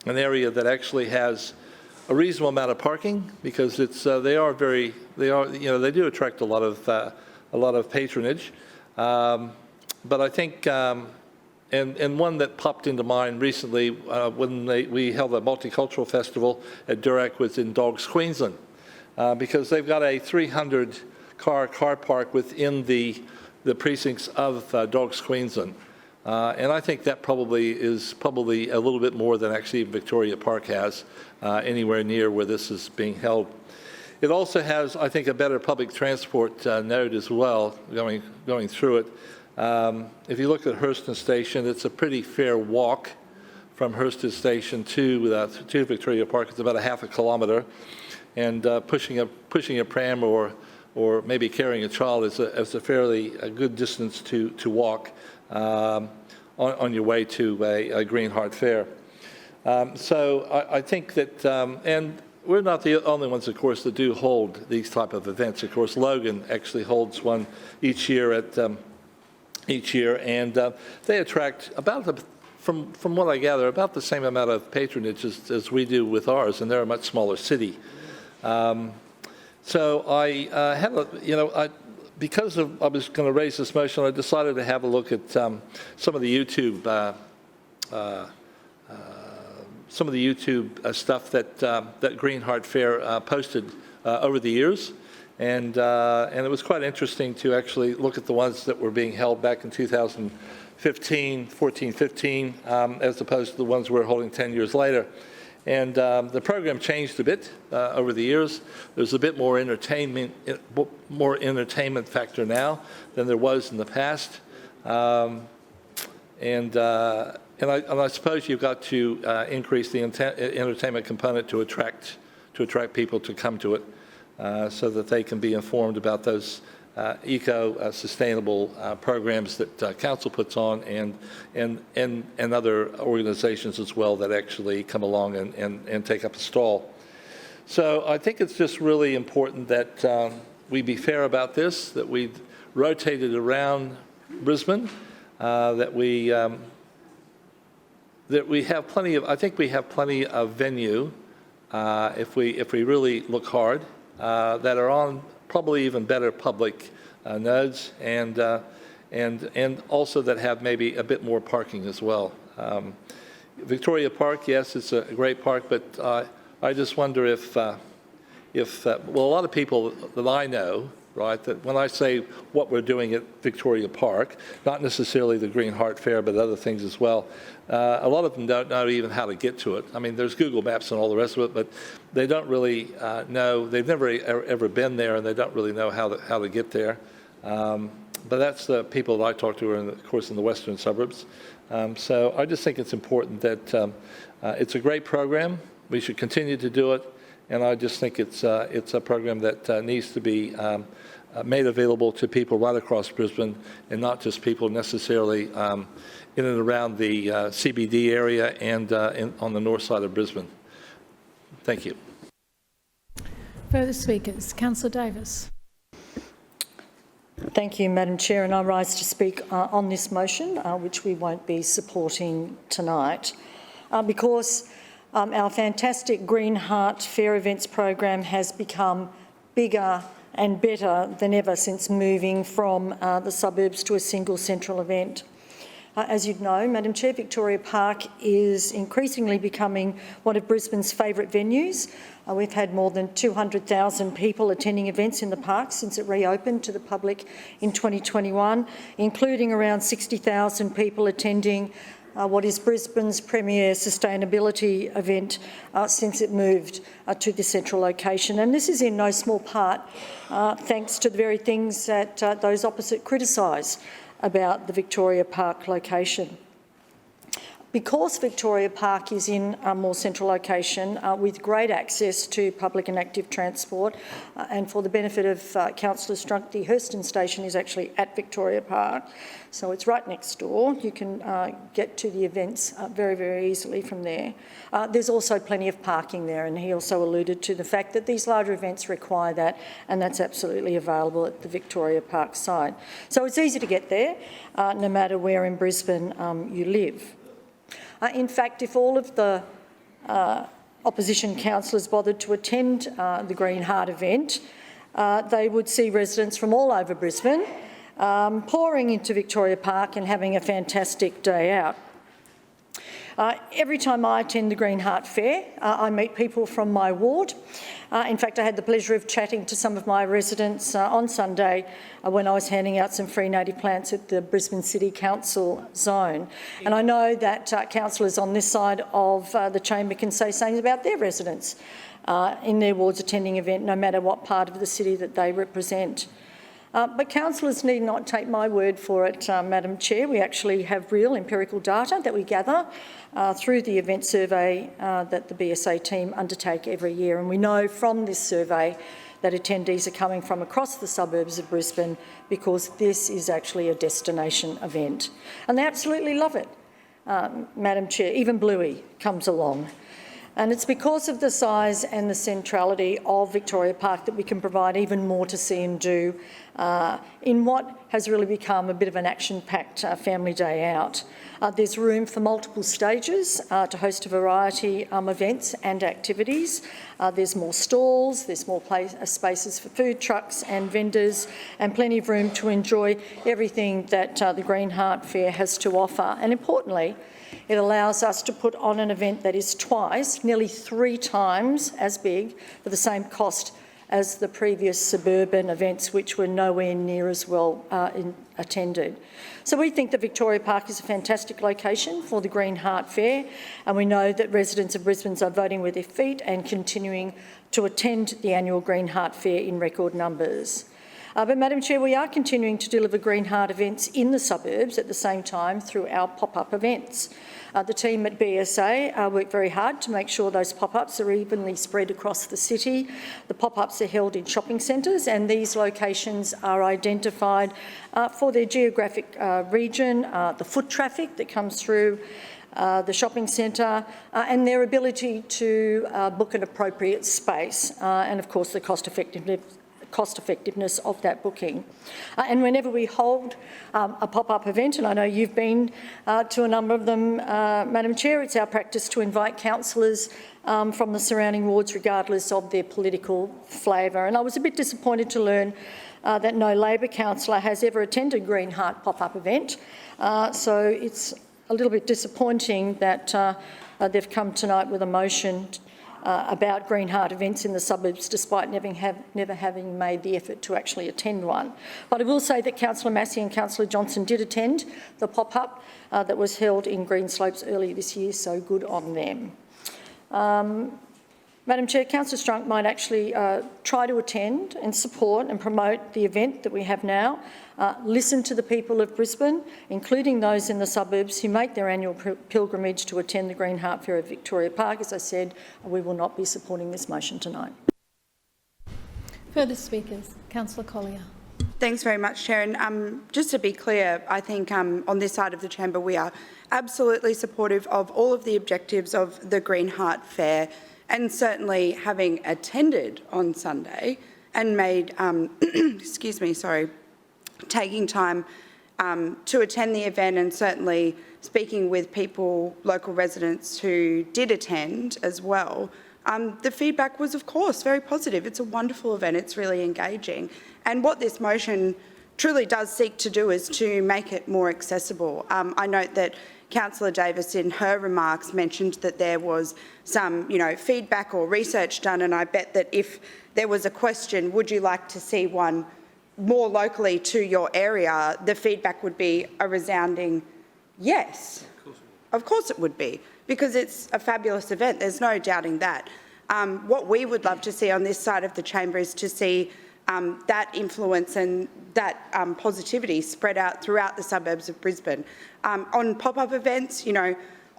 [SPEAKER 15] area that actually has a reasonable amount of parking, because they do attract a lot of patronage, but I think and one that popped into mind recently when we held a multicultural festival at Durack was in Dogs, Queensland, because they've got a 300-car park within the precincts of Dogs, Queensland. And I think that is probably a little bit more than actually Victoria Park has anywhere near where this is being held. It also has, I think, a better public transport node as well going through it. If you look at Hurston Station, it's a pretty fair walk from Hurston Station to Victoria Park. It's about a half a kilometre, and pushing a pram or maybe carrying a child is a fairly good distance to walk on your way to a Green Heart Fair. So I think that, and we're not the only ones, of course, that do hold these type of events. Of course, Logan actually holds one each year and they attract about, from what I gather, about the same amount of patronage as we do with ours, and they're a much smaller city. So I had because I was going to raise this motion, I decided to have a look at some of the YouTube stuff that Green Heart Fair posted over the years. And it was quite interesting to actually look at the ones that were being held back in 2014-15, as opposed to the ones we're holding 10 years later. And the program changed a bit over the years. There's a bit more entertainment factor now than there was in the past. And I suppose you've got to increase the entertainment component to attract people to come to it. So that they can be informed about those eco-sustainable programs that council puts on, and other organizations as well that actually come along and take up a stall. So I think it's just really important that we be fair about this, that we rotate it around Brisbane, that we have plenty of, I think we have plenty of venue if we really look hard. That are on probably even better public nodes, and also that have maybe a bit more parking as well. Victoria Park, yes, it's a great park, but I just wonder if well, a lot of people that I know right? That when I say what we're doing at Victoria Park, not necessarily the Green Heart Fair, but other things as well, a lot of them don't know even how to get to it. I mean, there's Google Maps and all the rest of it, but they don't really know. They've never ever been there, and they don't really know how to get there. But that's the people that I talk to, are, of course, in the western suburbs. So I just think it's important that it's a great program. We should continue to do it, and I just think it's a program that needs to be made available to people right across Brisbane, and not just people necessarily in and around the CBD area and on the north side of Brisbane. Thank you.
[SPEAKER 1] Further speakers. Councillor Davis.
[SPEAKER 11] Thank you, Madam Chair, and I rise to speak on this motion, which we won't be supporting tonight, because our fantastic Green Heart Fair events program has become bigger and better than ever since moving from the suburbs to a single central event. As you'd know, Madam Chair, Victoria Park is increasingly becoming one of Brisbane's favourite venues. We've had more than 200,000 people attending events in the park since it reopened to the public in 2021, including around 60,000 people attending what is Brisbane's premier sustainability event since it moved to the central location. And this is in no small part thanks to the very things that those opposite criticise about the Victoria Park location. Because Victoria Park is in a more central location with great access to public and active transport, and for the benefit of Councillor Strunk, the Hurston station is actually at Victoria Park, so it's right next door. You can get to the events very, very easily from there. There's also plenty of parking there, and he also alluded to the fact that these larger events require that, and that's absolutely available at the Victoria Park site. So it's easy to get there, no matter where in Brisbane you live. In fact, if all of the opposition councillors bothered to attend the Green Heart event, they would see residents from all over Brisbane pouring into Victoria Park and having a fantastic day out. Every time I attend the Green Heart Fair, I meet people from my ward. In fact, I had the pleasure of chatting to some of my residents on Sunday when I was handing out some free native plants at the Brisbane City Council zone. And I know that councillors on this side of the chamber can say something about their residents in their wards attending event, no matter what part of the city that they represent. But councillors need not take my word for it, Madam Chair. We actually have real empirical data that we gather through the event survey that the BSA team undertake every year. And we know from this survey that attendees are coming from across the suburbs of Brisbane because this is actually a destination event. And they absolutely love it, Madam Chair. Even Bluey comes along. And it's because of the size and the centrality of Victoria Park that we can provide even more to see and do in what has really become a bit of an action-packed family day out. There's room for multiple stages to host a variety of events and activities. There's more stalls, there's more spaces for food trucks and vendors, and plenty of room to enjoy everything that the Green Heart Fair has to offer. And importantly, it allows us to put on an event that is twice, nearly 3 times as big for the same cost as the previous suburban events, which were nowhere near as well attended. So we think that Victoria Park is a fantastic location for the Green Heart Fair, and we know that residents of Brisbane are voting with their feet and continuing to attend the annual Green Heart Fair in record numbers. But Madam Chair, we are continuing to deliver Green Heart events in the suburbs at the same time through our pop-up events. The team at BSA work very hard to make sure those pop-ups are evenly spread across the city. The pop-ups are held in shopping centres, and these locations are identified for their geographic region, the foot traffic that comes through the shopping centre, and their ability to book an appropriate space, and of course the cost-effectiveness of that booking. And whenever we hold a pop-up event, and I know you've been to a number of them, Madam Chair, it's our practice to invite councillors from the surrounding wards regardless of their political flavour. And I was a bit disappointed to learn that no Labor councillor has ever attended Green Heart pop-up event. So it's a little bit disappointing that they've come tonight with a motion about Green Heart events in the suburbs, despite never having made the effort to actually attend one. But I will say that Councillor Massey and Councillor Johnson did attend the pop-up that was held in Greenslopes earlier this year, so good on them. Madam Chair, Councillor Strunk might actually try to attend and support and promote the event that we have now. Listen to the people of Brisbane, including those in the suburbs who make their annual pilgrimage to attend the Green Heart Fair at Victoria Park. As I said, we will not be supporting this motion tonight.
[SPEAKER 1] Further speakers. Councillor Collier.
[SPEAKER 7] Thanks very much, Chair. And just to be clear, I think on this side of the chamber we are absolutely supportive of all of the objectives of the Green Heart Fair, and certainly having attended on Sunday and made, taking time to attend the event, and certainly speaking with people, local residents who did attend as well, the feedback was, of course, very positive. It's a wonderful event. It's really engaging. And what this motion truly does seek to do is to make it more accessible. I note that Councillor Davis, in her remarks, mentioned that there was some, feedback or research done, and I bet that if there was a question, would you like to see one more locally to your area, the feedback would be a resounding yes. Of course it would be, because it's a fabulous event. There's no doubting that. What we would love to see on this side of the chamber is to see that influence and that positivity spread out throughout the suburbs of Brisbane. On pop-up events,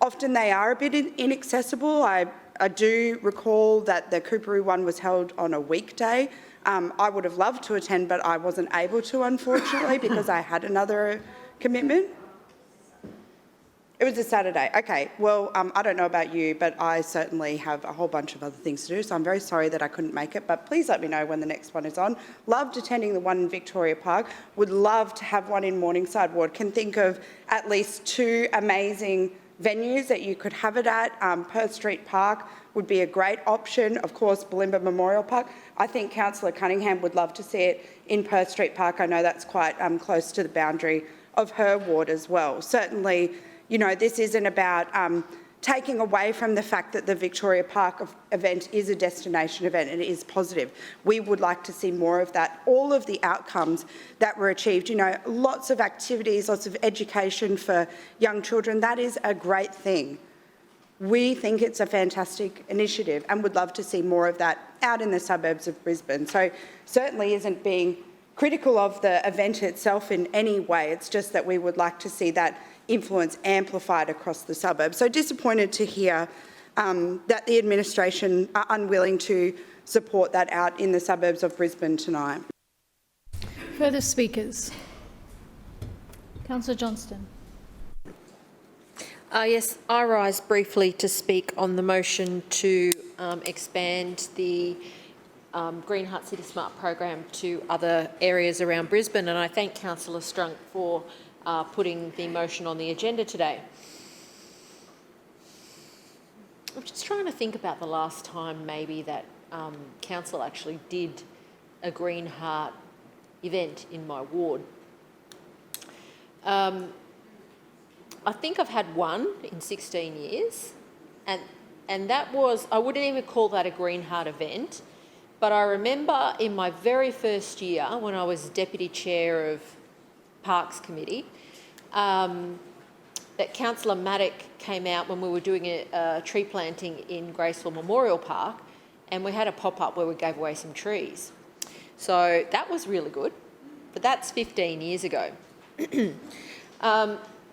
[SPEAKER 7] often they are a bit inaccessible. I do recall that the Coorparoo one was held on a weekday. I would have loved to attend, but I wasn't able to, unfortunately, because I had another commitment. It was a Saturday. Okay, well, I don't know about you, but I certainly have a whole bunch of other things to do, so I'm very sorry that I couldn't make it, but please let me know when the next one is on. Loved attending the one in Victoria Park. Would love to have one in Morningside Ward. Can think of at least 2 amazing venues that you could have it at. Perth Street Park would be a great option. Of course, Bulimba Memorial Park. I think Councillor Cunningham would love to see it in Perth Street Park. I know that's quite close to the boundary of her ward as well. Certainly, this isn't about taking away from the fact that the Victoria Park event is a destination event and it is positive. We would like to see more of that. All of the outcomes that were achieved, lots of activities, lots of education for young children, that is a great thing. We think it's a fantastic initiative and would love to see more of that out in the suburbs of Brisbane. So certainly isn't being critical of the event itself in any way. It's just that we would like to see that influence amplified across the suburbs. So disappointed to hear that the administration are unwilling to support that out in the suburbs of Brisbane tonight.
[SPEAKER 1] Further speakers. Councillor Johnston.
[SPEAKER 2] Yes, I rise briefly to speak on the motion to expand the Green Heart City Smart program to other areas around Brisbane, and I thank Councillor Strunk for putting the motion on the agenda today. I'm just trying to think about the last time maybe that council actually did a Green Heart event in my ward. I think I've had one in 16 years, and that was, I wouldn't even call that a Green Heart event, but I remember in my very first year when I was Deputy Chair of Parks Committee, that Councillor Maddock came out when we were doing a tree planting in Graceville Memorial Park, and we had a pop-up where we gave away some trees. So that was really good, but that's 15 years ago.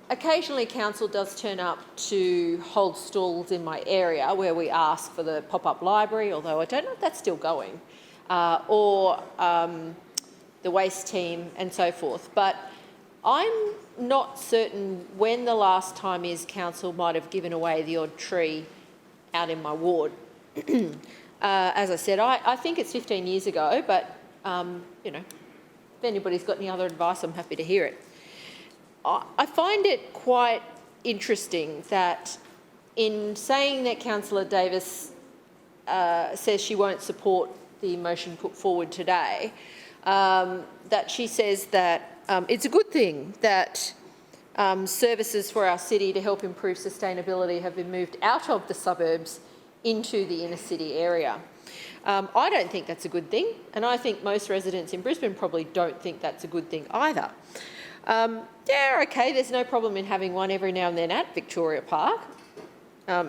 [SPEAKER 2] Occasionally council does turn up to hold stalls in my area where we ask for the pop-up library, although I don't know if that's still going, or the waste team and so forth. But I'm not certain when the last time is council might have given away the odd tree out in my ward. As I said, I think it's 15 years ago, but, if anybody's got any other advice, I'm happy to hear it. I find it quite interesting that in saying that Councillor Davis says she won't support the motion put forward today, that she says that it's a good thing that services for our city to help improve sustainability have been moved out of the suburbs into the inner city area. I don't think that's a good thing, and I think most residents in Brisbane probably don't think that's a good thing either. Yeah, okay, there's no problem in having one every now and then at Victoria Park,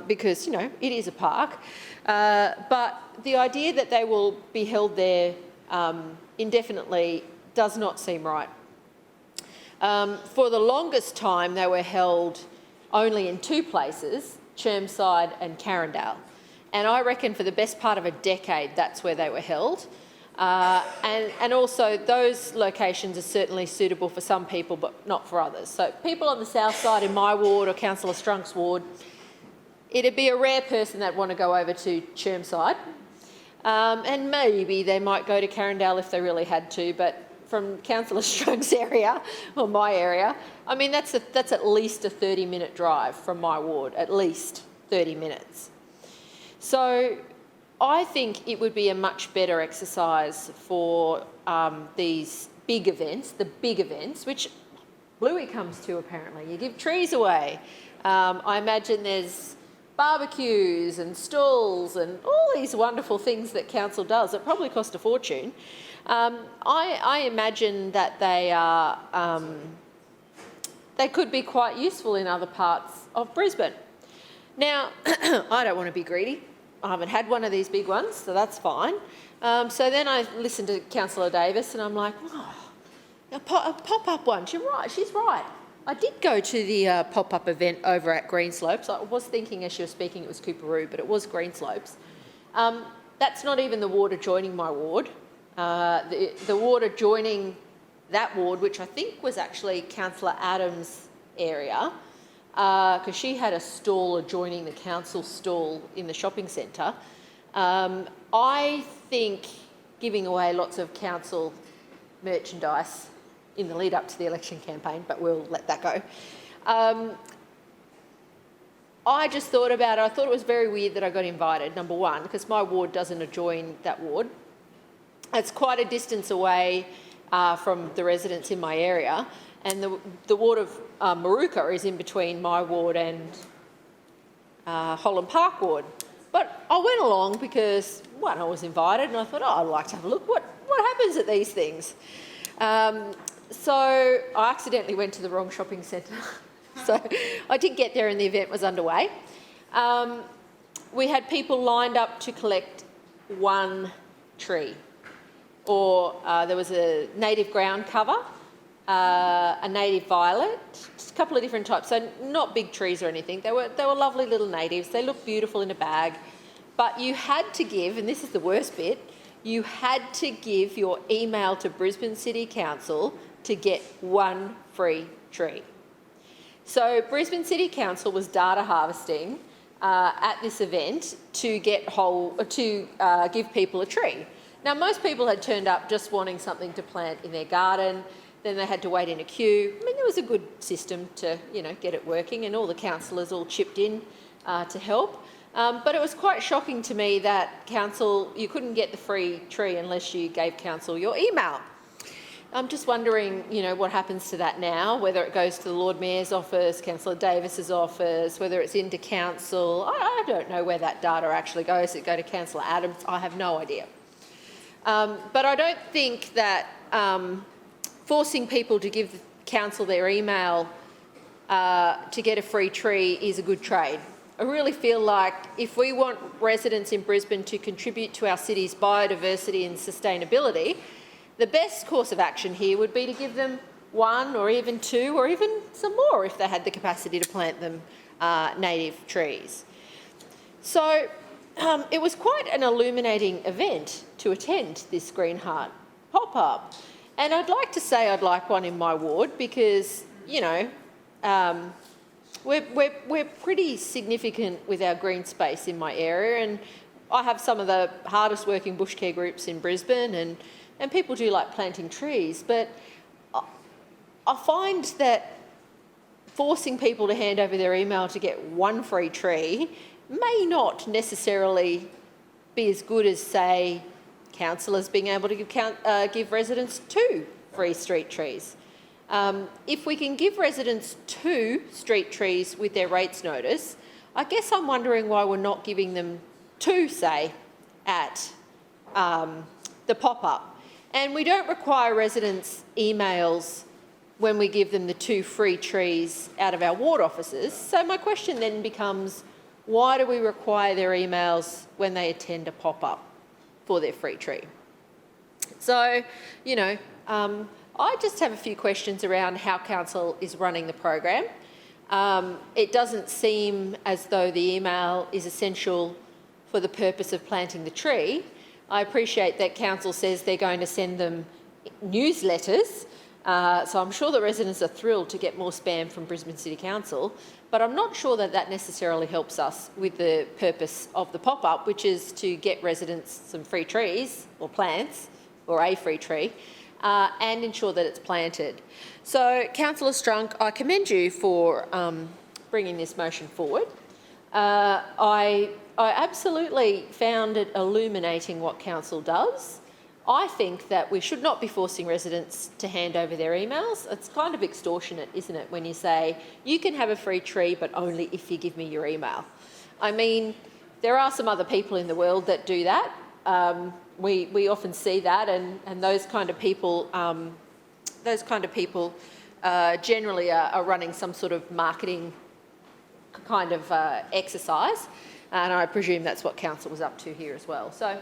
[SPEAKER 2] because, you know, it is a park. But the idea that they will be held there indefinitely does not seem right. For the longest time, they were held only in two places, Chermside and Carindale. And I reckon for the best part of a decade, that's where they were held. And also those locations are certainly suitable for some people, but not for others. So people on the south side in my ward or Councillor Strunk's ward, it'd be a rare person that'd want to go over to Chermside. And maybe they might go to Carindale if they really had to, but from Councillor Strunk's area, or my area, I mean, that's at least a 30-minute drive from my ward, at least 30 minutes. So I think it would be a much better exercise for these big events, which Bluey comes to apparently. You give trees away. I imagine there's barbecues and stalls and all these wonderful things that council does. It probably cost a fortune. I imagine that they could be quite useful in other parts of Brisbane. Now, I don't want to be greedy. I haven't had one of these big ones, so that's fine. So then I listened to Councillor Davis and I'm like, oh, a pop-up one. She's right. I did go to the pop-up event over at Greenslopes. I was thinking as she was speaking it was Cooperoo, but it was Greenslopes. That's not even the ward adjoining my ward. The ward adjoining that ward, which I think was actually Councillor Adams' area, because she had a stall adjoining the council stall in the shopping centre. I think giving away lots of council merchandise in the lead up to the election campaign, but we'll let that go. I just thought about it. I thought it was very weird that I got invited, number one, because my ward doesn't adjoin that ward. It's quite a distance away from the residents in my area, and the ward of Moorooka is in between my ward and Holland Park ward. But I went along because, one, I was invited, and I thought, oh, I'd like to have a look. What happens at these things? So I accidentally went to the wrong shopping centre. So I did get there and the event was underway. We had people lined up to collect one tree. Or there was a native ground cover, a native violet, just a couple of different types. So not big trees or anything. They were lovely little natives. They looked beautiful in a bag. But you had to give, and this is the worst bit, you had to give your email to Brisbane City Council to get one free tree. So Brisbane City Council was data harvesting at this event to give people a tree. Now, most people had turned up just wanting something to plant in their garden. Then they had to wait in a queue. I mean, there was a good system to, get it working, and all the councillors all chipped in to help. But it was quite shocking to me that council, you couldn't get the free tree unless you gave council your email. I'm just wondering, what happens to that now, whether it goes to the Lord Mayor's office, Councillor Davis's office, whether it's into council. I don't know where that data actually goes. Does it go to Councillor Adams? I have no idea. But I don't think that forcing people to give the council their email to get a free tree is a good trade. I really feel like if we want residents in Brisbane to contribute to our city's biodiversity and sustainability, the best course of action here would be to give them one or even two or even some more if they had the capacity to plant them native trees. So it was quite an illuminating event to attend this Green Heart pop-up. And I'd like to say I'd like one in my ward because, we're pretty significant with our green space in my area, and I have some of the hardest working bush care groups in Brisbane, and people do like planting trees, but I find that forcing people to hand over their email to get one free tree may not necessarily be as good as, say, councillors being able to give residents 2 free street trees. If we can give residents 2 street trees with their rates notice, I guess I'm wondering why we're not giving them to say at the pop-up. And we don't require residents' emails when we give them the 2 free trees out of our ward offices. So my question then becomes, why do we require their emails when they attend a pop-up for their free tree? So, you know, I just have a few questions around how council is running the program. It doesn't seem as though the email is essential for the purpose of planting the tree. I appreciate that council says they're going to send them newsletters, so I'm sure the residents are thrilled to get more spam from Brisbane City Council, but I'm not sure that that necessarily helps us with the purpose of the pop-up, which is to get residents some free trees or plants, or a free tree, and ensure that it's planted. So, Councillor Strunk, I commend you for bringing this motion forward. I absolutely found it illuminating what council does. I think that we should not be forcing residents to hand over their emails. It's kind of extortionate, isn't it, when you say, you can have a free tree, but only if you give me your email. I mean, there are some other people in the world that do that. We often see that, and those kind of people generally are running some sort of marketing kind of exercise, and I presume that's what council was up to here as well. So,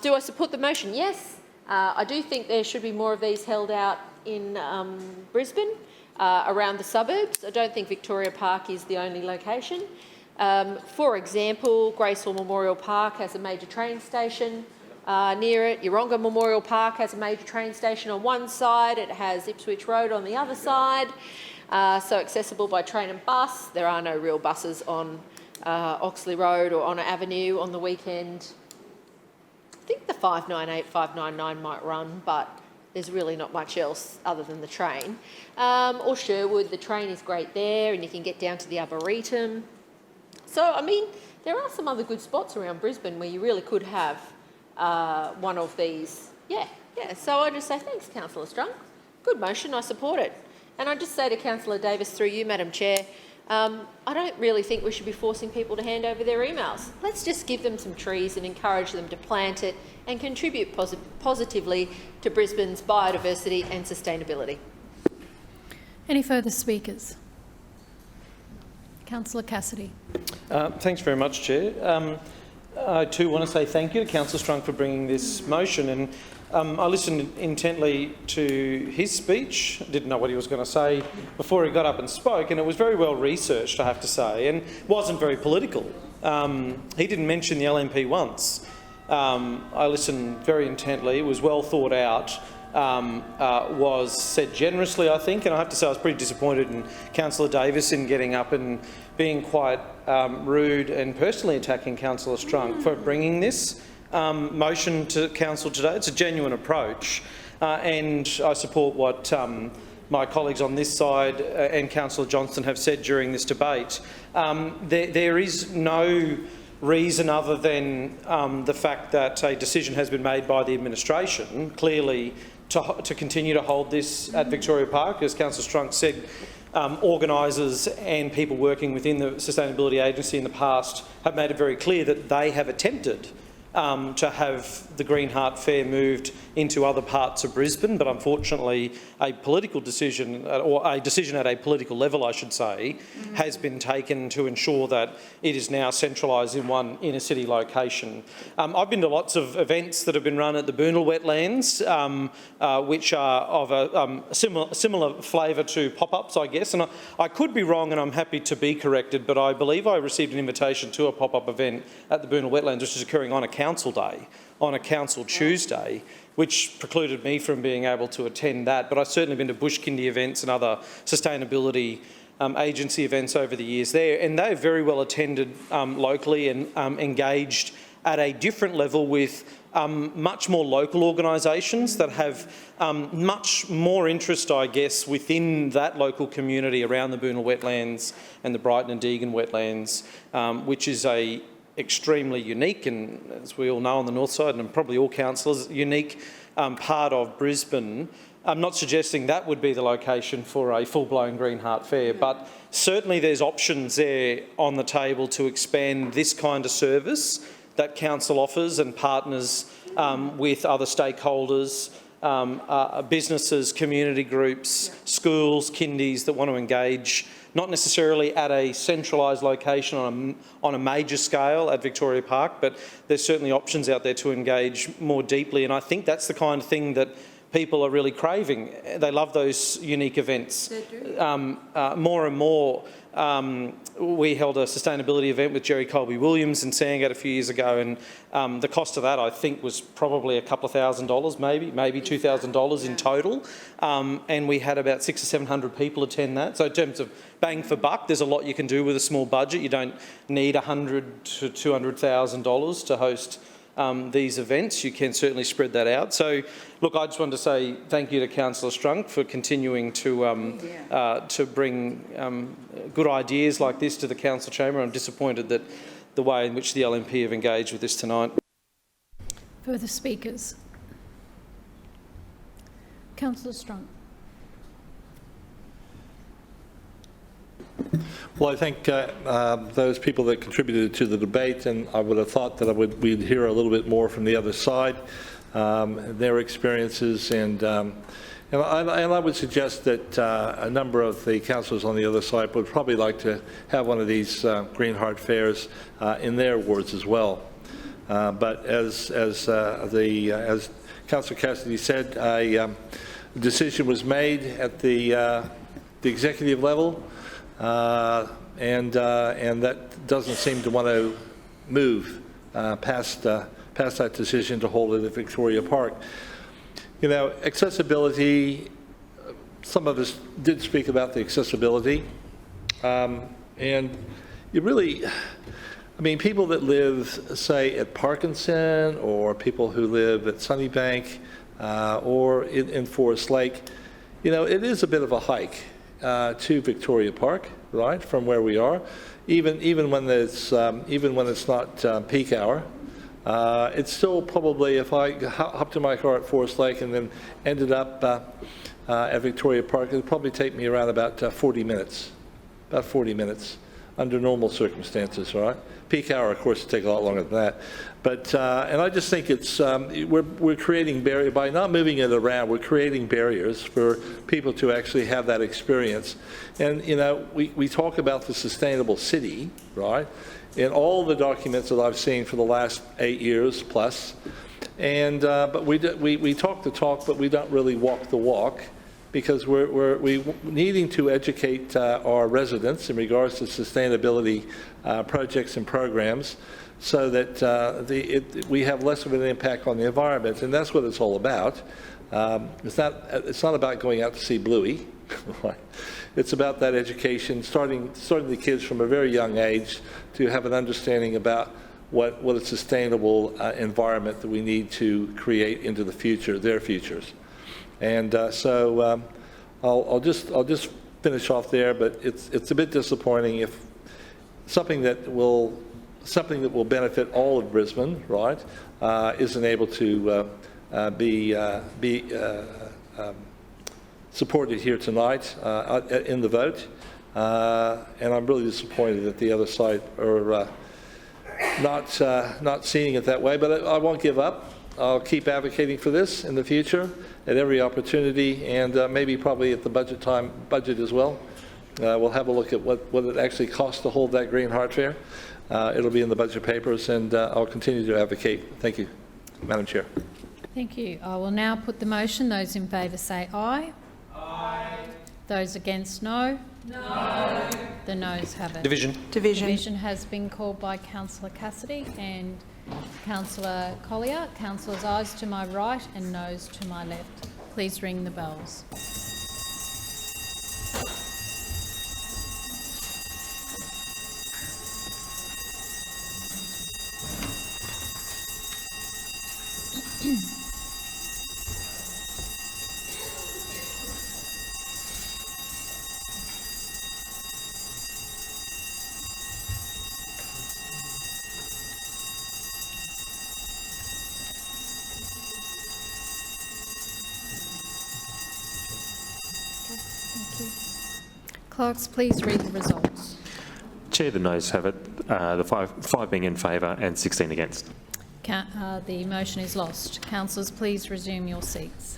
[SPEAKER 2] do I support the motion? Yes. I do think there should be more of these held out in Brisbane, around the suburbs. I don't think Victoria Park is the only location. For example, Gracehall Memorial Park has a major train station near it. Yeronga Memorial Park has a major train station on one side. It has Ipswich Road on the other side, so accessible by train and bus. There are no real buses on Oxley Road or Honour Avenue on the weekend. I think the 598, 599 might run, but there's really not much else other than the train. Or Sherwood, the train is great there, and you can get down to the Arboretum. So, I mean, there are some other good spots around Brisbane where you really could have one of these. Yeah. So I just say thanks, Councillor Strunk. Good motion, I support it. And I just say to Councillor Davis, through you, Madam Chair, I don't really think we should be forcing people to hand over their emails. Let's just give them some trees and encourage them to plant it and contribute positively to Brisbane's biodiversity and sustainability.
[SPEAKER 1] Any further speakers? Councillor Cassidy.
[SPEAKER 4] Thanks very much, Chair. I too want to say thank you to Councillor Strunk for bringing this motion, and I listened intently to his speech. I didn't know what he was going to say before he got up and spoke, and it was very well researched, I have to say, and wasn't very political. He didn't mention the LNP once. I listened very intently. It was well thought out. Was said generously, I think, and I have to say I was pretty disappointed in Councillor Davis in getting up and being quite rude and personally attacking Councillor Strunk for bringing this motion to council today. It's a genuine approach, and I support what my colleagues on this side and Councillor Johnston have said during this debate. There is no reason other than the fact that a decision has been made by the administration, clearly, to continue to hold this at Victoria Park. As Councillor Strunk said, organisers and people working within the Sustainability Agency in the past have made it very clear that they have attempted to have the Green Heart Fair moved into other parts of Brisbane, but unfortunately a political decision, or a decision at a political level I should say, has been taken to ensure that it is now centralised in one inner city location. I've been to lots of events that have been run at the Boonall Wetlands, which are of a similar flavour to pop-ups, I guess, and I could be wrong and I'm happy to be corrected, but I believe I received an invitation to a pop-up event at the Boonall Wetlands, which is occurring on a council day, on a council Tuesday, which precluded me from being able to attend that. But I've certainly been to Bushkindy events and other sustainability agency events over the years there, and they're very well attended locally and engaged at a different level with much more local organisations that have much more interest, I guess, within that local community around the Boonall Wetlands and the Brighton and Deagon Wetlands, which is a extremely unique and, as we all know on the north side, and probably all councillors, unique part of Brisbane. I'm not suggesting that would be the location for a full-blown Green Heart Fair, but certainly there's options there on the table to expand this kind of service that council offers and partners with other stakeholders, businesses, community groups, schools, kindies that want to engage, not necessarily at a centralised location on a major scale at Victoria Park, but there's certainly options out there to engage more deeply. And I think that's the kind of thing that people are really craving. They love those unique events. They do. More and more. We held a sustainability event with Jerry Colby-Williams in Sandgate a few years ago, and the cost of that, I think, was probably a couple of $1,000, maybe $2,000 in total. And we had about 600 or 700 people attend that. So in terms of bang for buck, there's a lot you can do with a small budget. You don't need $100,000 to $200,000 to host these events. You can certainly spread that out. So, look, I just wanted to say thank you to Councillor Strunk for continuing to bring good ideas like this to the council chamber. I'm disappointed that the way in which the LNP have engaged with this tonight.
[SPEAKER 1] Further speakers? Councillor Strunk.
[SPEAKER 15] Well, I thank those people that contributed to the debate, and I would have thought that we'd hear a little bit more from the other side, their experiences, and I would suggest that a number of the councillors on the other side would probably like to have one of these Green Heart fairs in their wards as well. But as Councillor Cassidy said, a decision was made at the executive level. And that doesn't seem to want to move past that decision to hold it at Victoria Park. You know, accessibility, some of us did speak about the accessibility, and you really, I mean, people that live, say, at Parkinson, or people who live at Sunnybank, or in Forest Lake, you know, it is a bit of a hike to Victoria Park, right, from where we are, even when it's not peak hour. It's still probably, if I hopped in my car at Forest Lake and then ended up at Victoria Park, it would probably take me around about 40 minutes, under normal circumstances, right? Peak hour, of course, would take a lot longer than that. But, and I just think it's, we're creating barriers, by not moving it around, we're creating barriers for people to actually have that experience. And, you know, we talk about the sustainable city, right, in all the documents that I've seen for the last 8 years plus. And, but we talk the talk, but we don't really walk the walk, because we're needing to educate our residents in regards to sustainability projects and programs, so that we have less of an impact on the environment, and that's what it's all about. It's not about going out to see Bluey. Right? It's about that education, starting the kids from a very young age to have an understanding about what a sustainable environment that we need to create into the future, their futures. And so I'll just finish off there, but it's a bit disappointing if something that will benefit all of Brisbane, right, isn't able to be supported here tonight in the vote. And I'm really disappointed that the other side are not seeing it that way. But I won't give up. I'll keep advocating for this in the future at every opportunity, and maybe probably at the budget as well. We'll have a look at what it actually costs to hold that Green Heart Fair. It'll be in the budget papers, and I'll continue to advocate. Thank you, Madam Chair.
[SPEAKER 1] Thank you. I will now put the motion. Those in favour say aye. Aye. Those against, no. No. The noes have it.
[SPEAKER 4] Division.
[SPEAKER 1] Division has been called by Councillor Cassidy and Councillor Collier. Councillors ayes to my right and noes to my left. Please ring the bells. Clerks, please read the results.
[SPEAKER 14] Chair, the noes have it. the five being in favour and 16 against.
[SPEAKER 1] The motion is lost. Councillors, please resume your seats.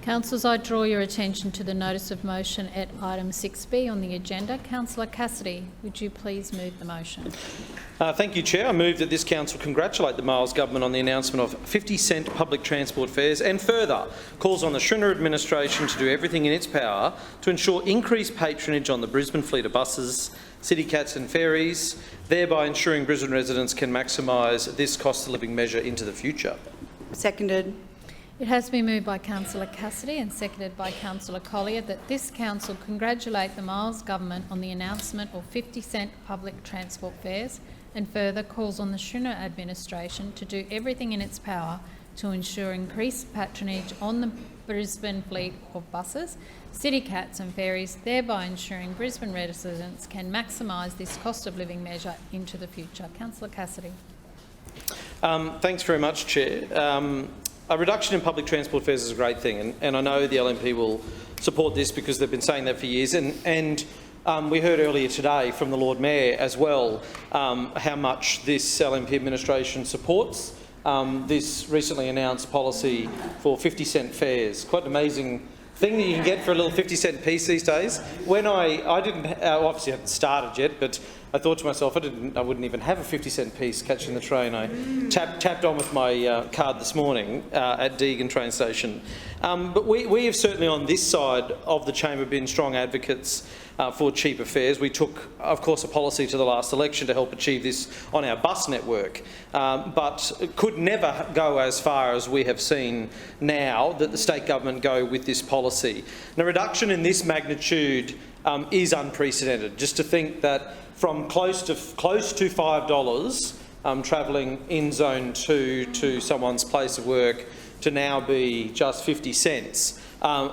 [SPEAKER 1] Councillors, I draw your attention to the notice of motion at item 6B on the agenda. Councillor Cassidy, would you please move the motion?
[SPEAKER 4] Thank you, Chair. I move that this council congratulate the Miles Government on the announcement of 50-cent public transport fares and further calls on the Schrinner administration to do everything in its power to ensure increased patronage on the Brisbane fleet of buses, city cats and ferries, thereby ensuring Brisbane residents can maximise this cost of living measure into the future.
[SPEAKER 7] Seconded.
[SPEAKER 1] It has been moved by Councillor Cassidy and seconded by Councillor Collier that this council congratulate the Miles Government on the announcement of 50-cent public transport fares and further calls on the Schrinner administration to do everything in its power to ensure increased patronage on the Brisbane fleet of buses, city cats and ferries, thereby ensuring Brisbane residents can maximise this cost of living measure into the future. Councillor Cassidy.
[SPEAKER 4] Thanks very much, Chair. A reduction in public transport fares is a great thing, and I know the LNP will support this because they've been saying that for years. And we heard earlier today from the Lord Mayor as well how much this LNP administration supports this recently announced policy for 50-cent fares. Quite an amazing thing that you can get for a little 50-cent piece these days. When I didn't, obviously I haven't started yet, but I thought to myself, I wouldn't even have a 50-cent piece catching the train. I tapped on with my card this morning at Deagon train station. But we have certainly on this side of the chamber been strong advocates for cheaper fares. We took, of course, a policy to the last election to help achieve this on our bus network, but could never go as far as we have seen now that the state government go with this policy. And a reduction in this magnitude is unprecedented. Just to think that from close to $5 travelling in Zone 2 to someone's place of work to now be just 50 cents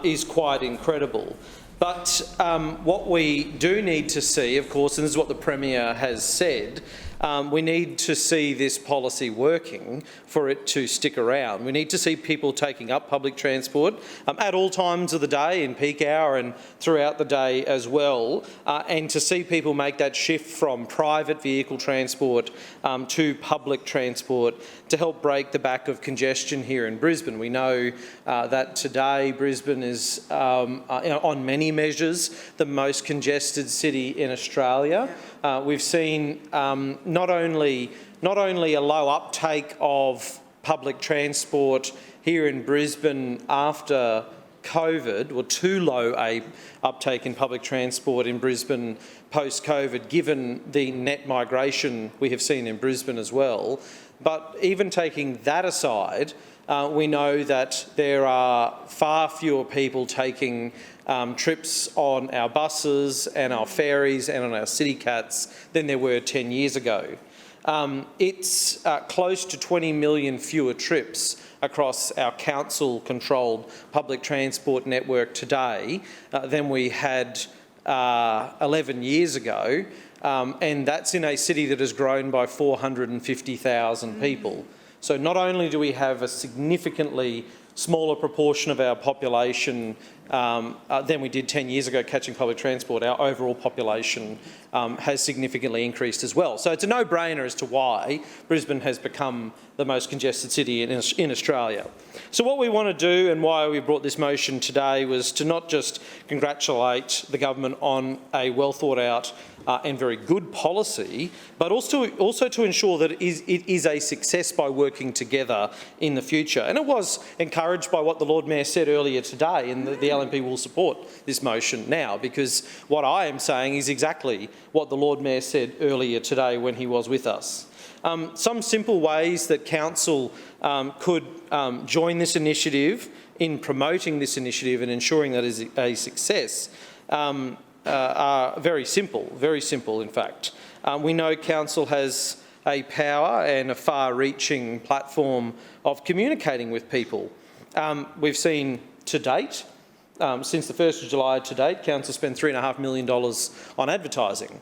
[SPEAKER 4] is quite incredible. But what we do need to see, of course, and this is what the Premier has said, we need to see this policy working for it to stick around. We need to see people taking up public transport at all times of the day, in peak hour and throughout the day as well, and to see people make that shift from private vehicle transport to public transport to help break the back of congestion here in Brisbane. We know that today Brisbane is, on many measures, the most congested city in Australia. We've seen not only a low uptake of public transport here in Brisbane after COVID, or too low a uptake in public transport in Brisbane post-COVID, given the net migration we have seen in Brisbane as well. But even taking that aside, we know that there are far fewer people taking trips on our buses and our ferries and on our city cats than there were 10 years ago. It's close to 20 million fewer trips across our council-controlled public transport network today than we had 11 years ago, and that's in a city that has grown by 450,000 people. So not only do we have a significantly smaller proportion of our population than we did 10 years ago catching public transport, our overall population has significantly increased as well. So it's a no-brainer as to why Brisbane has become the most congested city in Australia. So what we want to do and why we brought this motion today was to not just congratulate the government on a well-thought-out and very good policy, but also to ensure that it is a success by working together in the future. And it was encouraged by what the Lord Mayor said earlier today, and the LNP will support this motion now, because what I am saying is exactly what the Lord Mayor said earlier today when he was with us. Some simple ways that Council could join this initiative in promoting this initiative and ensuring that it is a success are very simple in fact. We know Council has a power and a far-reaching platform of communicating with people. We've seen to date, since the 1st of July to date, Council spent $3.5 million on advertising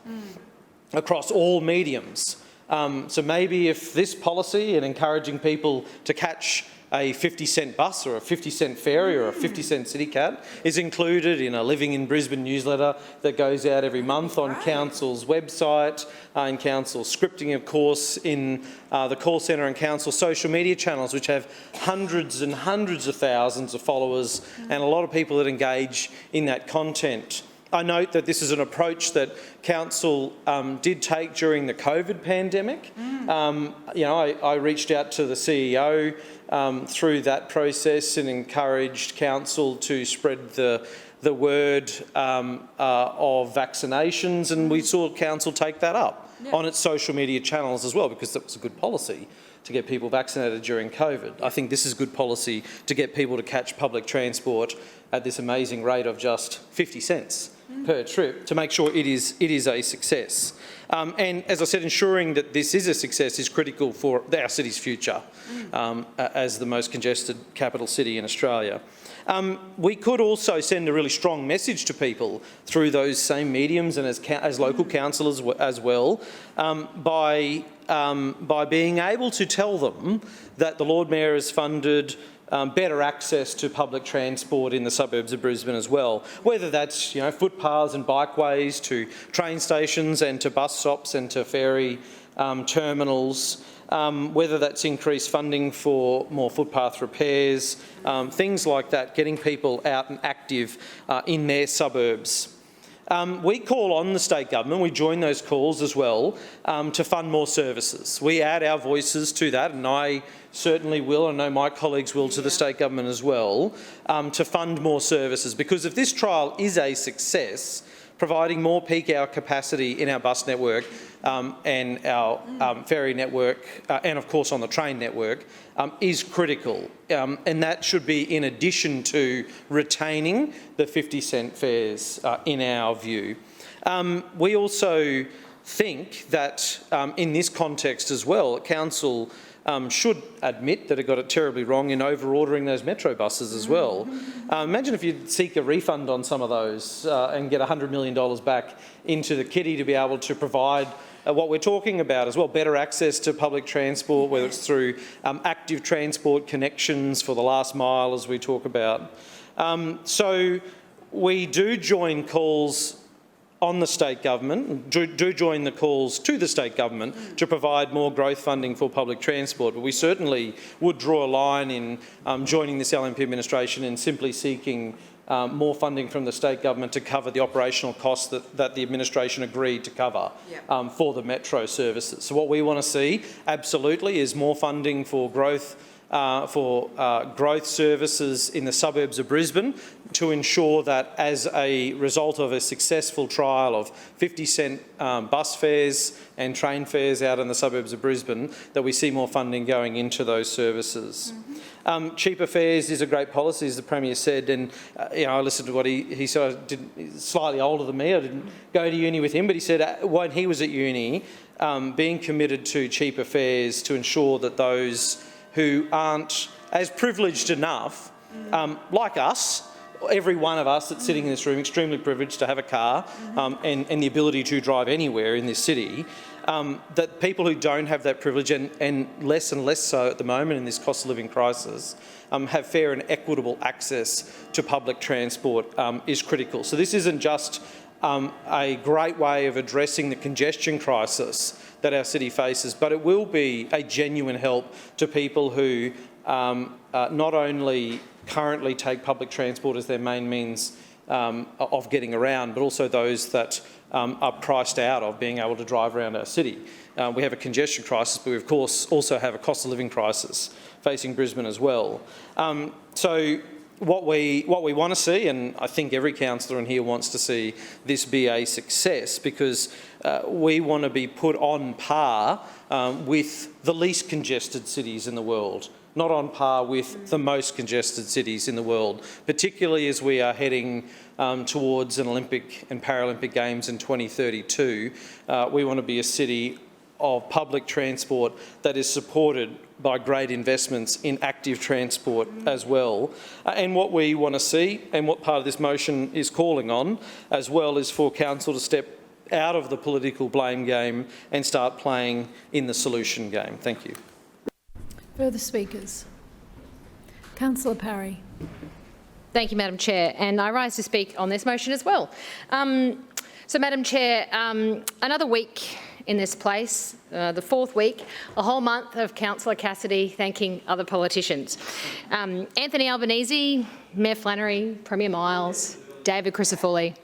[SPEAKER 4] across all mediums. So maybe if this policy and encouraging people to catch a 50-cent bus or a 50-cent ferry or a 50-cent city cab is included in a Living in Brisbane newsletter that goes out every month on Council's website, in Council scripting, of course, in the call centre and Council social media channels, which have hundreds and hundreds of thousands of followers and a lot of people that engage in that content. I note that this is an approach that Council did take during the COVID pandemic. I reached out to the CEO through that process and encouraged Council to spread the word of vaccinations, and we saw Council take that up on its social media channels as well, because that was a good policy to get people vaccinated during COVID. I think this is good policy to get people to catch public transport at this amazing rate of just 50 cents per trip to make sure it is a success. And as I said, ensuring that this is a success is critical for our city's future as the most congested capital city in Australia. We could also send a really strong message to people through those same mediums and as local councillors as well by being able to tell them that the Lord Mayor has funded better access to public transport in the suburbs of Brisbane as well, whether that's footpaths and bikeways to train stations and to bus stops and to ferry terminals, whether that's increased funding for more footpath repairs, things like that, getting people out and active in their suburbs. We call on the state government, we join those calls as well, to fund more services. We add our voices to that, and I certainly will, and I know my colleagues will, to the state government as well, to fund more services. Because if this trial is a success, providing more peak hour capacity in our bus network and our ferry network, and of course on the train network, is critical. And that should be in addition to retaining the 50-cent fares in our view. We also think that in this context as well, Council should admit that it got it terribly wrong in over-ordering those metro buses as well. Imagine if you'd seek a refund on some of those and get $100 million back into the kitty to be able to provide what we're talking about as well, better access to public transport, whether it's through active transport connections for the last mile, as we talk about. So we do join calls on the state government, do join the calls to the state government to provide more growth funding for public transport, but we certainly would draw a line in joining this LNP administration and simply seeking more funding from the state government to cover the operational costs that the administration agreed to cover for the metro services. So what we want to see, absolutely, is more funding for growth services in the suburbs of Brisbane to ensure that as a result of a successful trial of 50-cent bus fares and train fares out in the suburbs of Brisbane, that we see more funding going into those services. Cheaper fares is a great policy, as the Premier said, and I listened to what he said. He's slightly older than me. I didn't go to uni with him, but he said when he was at uni, being committed to cheaper fares to ensure that those who aren't as privileged enough, like us, every one of us that's sitting in this room, extremely privileged to have a car and the ability to drive anywhere in this city, that people who don't have that privilege, and less so at the moment in this cost of living crisis, have fair and equitable access to public transport is critical. So this isn't just a great way of addressing the congestion crisis that our city faces, but it will be a genuine help to people who not only currently take public transport as their main means of getting around, but also those that are priced out of being able to drive around our city. We have a congestion crisis, but we of course also have a cost of living crisis facing Brisbane as well. So what we want to see, and I think every councillor in here wants to see this be a success, because we want to be put on par with the least congested cities in the world, not on par with the most congested cities in the world, particularly as we are heading towards an Olympic and Paralympic Games in 2032. We want to be a city of public transport that is supported by great investments in active transport as well. And what we want to see, and what part of this motion is calling on, as well, is for Council to step out of the political blame game and start playing in the solution game. Thank you.
[SPEAKER 1] Further speakers? Councillor Parry.
[SPEAKER 5] Thank you, Madam Chair, and I rise to speak on this motion as well. So, Madam Chair, another week in this place, the fourth week, a whole month of Councillor Cassidy thanking other politicians. Anthony Albanese, Mayor Flannery, Premier Miles, David Crisafulli,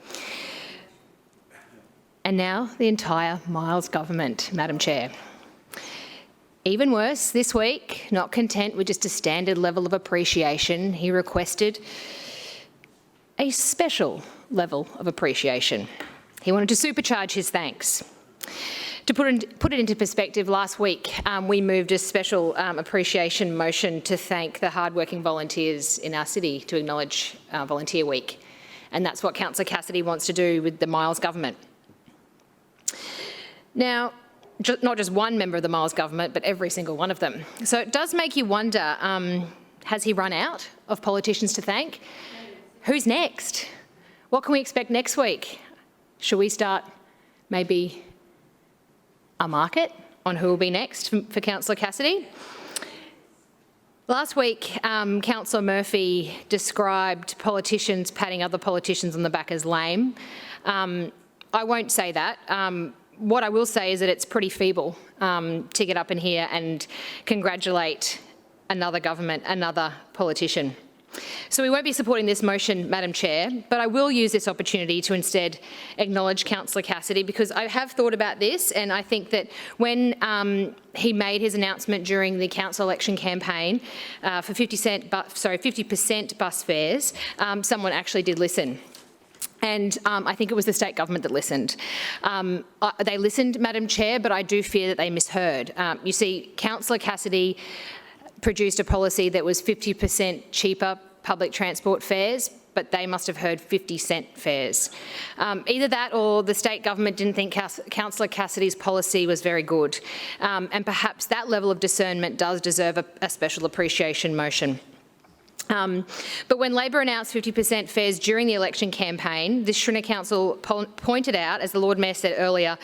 [SPEAKER 5] and now the entire Miles government, Madam Chair. Even worse, this week, not content with just a standard level of appreciation, he requested a special level of appreciation. He wanted to supercharge his thanks. To put it into perspective, last week we moved a special appreciation motion to thank the hardworking volunteers in our city to acknowledge Volunteer Week. And that's what Councillor Cassidy wants to do with the Miles government. Now, not just one member of the Miles government, but every single one of them. So it does make you wonder, has he run out of politicians to thank? Who's next? What can we expect next week? Should we start maybe a market on who will be next for Councillor Cassidy? Last week, Councillor Murphy described politicians patting other politicians on the back as lame. I won't say that. What I will say is that it's pretty feeble to get up in here and congratulate another government, another politician. So we won't be supporting this motion, Madam Chair, but I will use this opportunity to instead acknowledge Councillor Cassidy, because I have thought about this, and I think that when he made his announcement during the council election campaign for 50% bus fares, someone actually did listen. And I think it was the state government that listened. They listened, Madam Chair, but I do fear that they misheard. You see, Councillor Cassidy produced a policy that was 50% cheaper public transport fares, but they must have heard 50-cent fares. Either that or the state government didn't think Councillor Cassidy's policy was very good. And perhaps that level of discernment does deserve a special appreciation motion. But when Labor announced 50% fares during the election campaign, the Schrinner Council pointed out, as the Lord Mayor said earlier,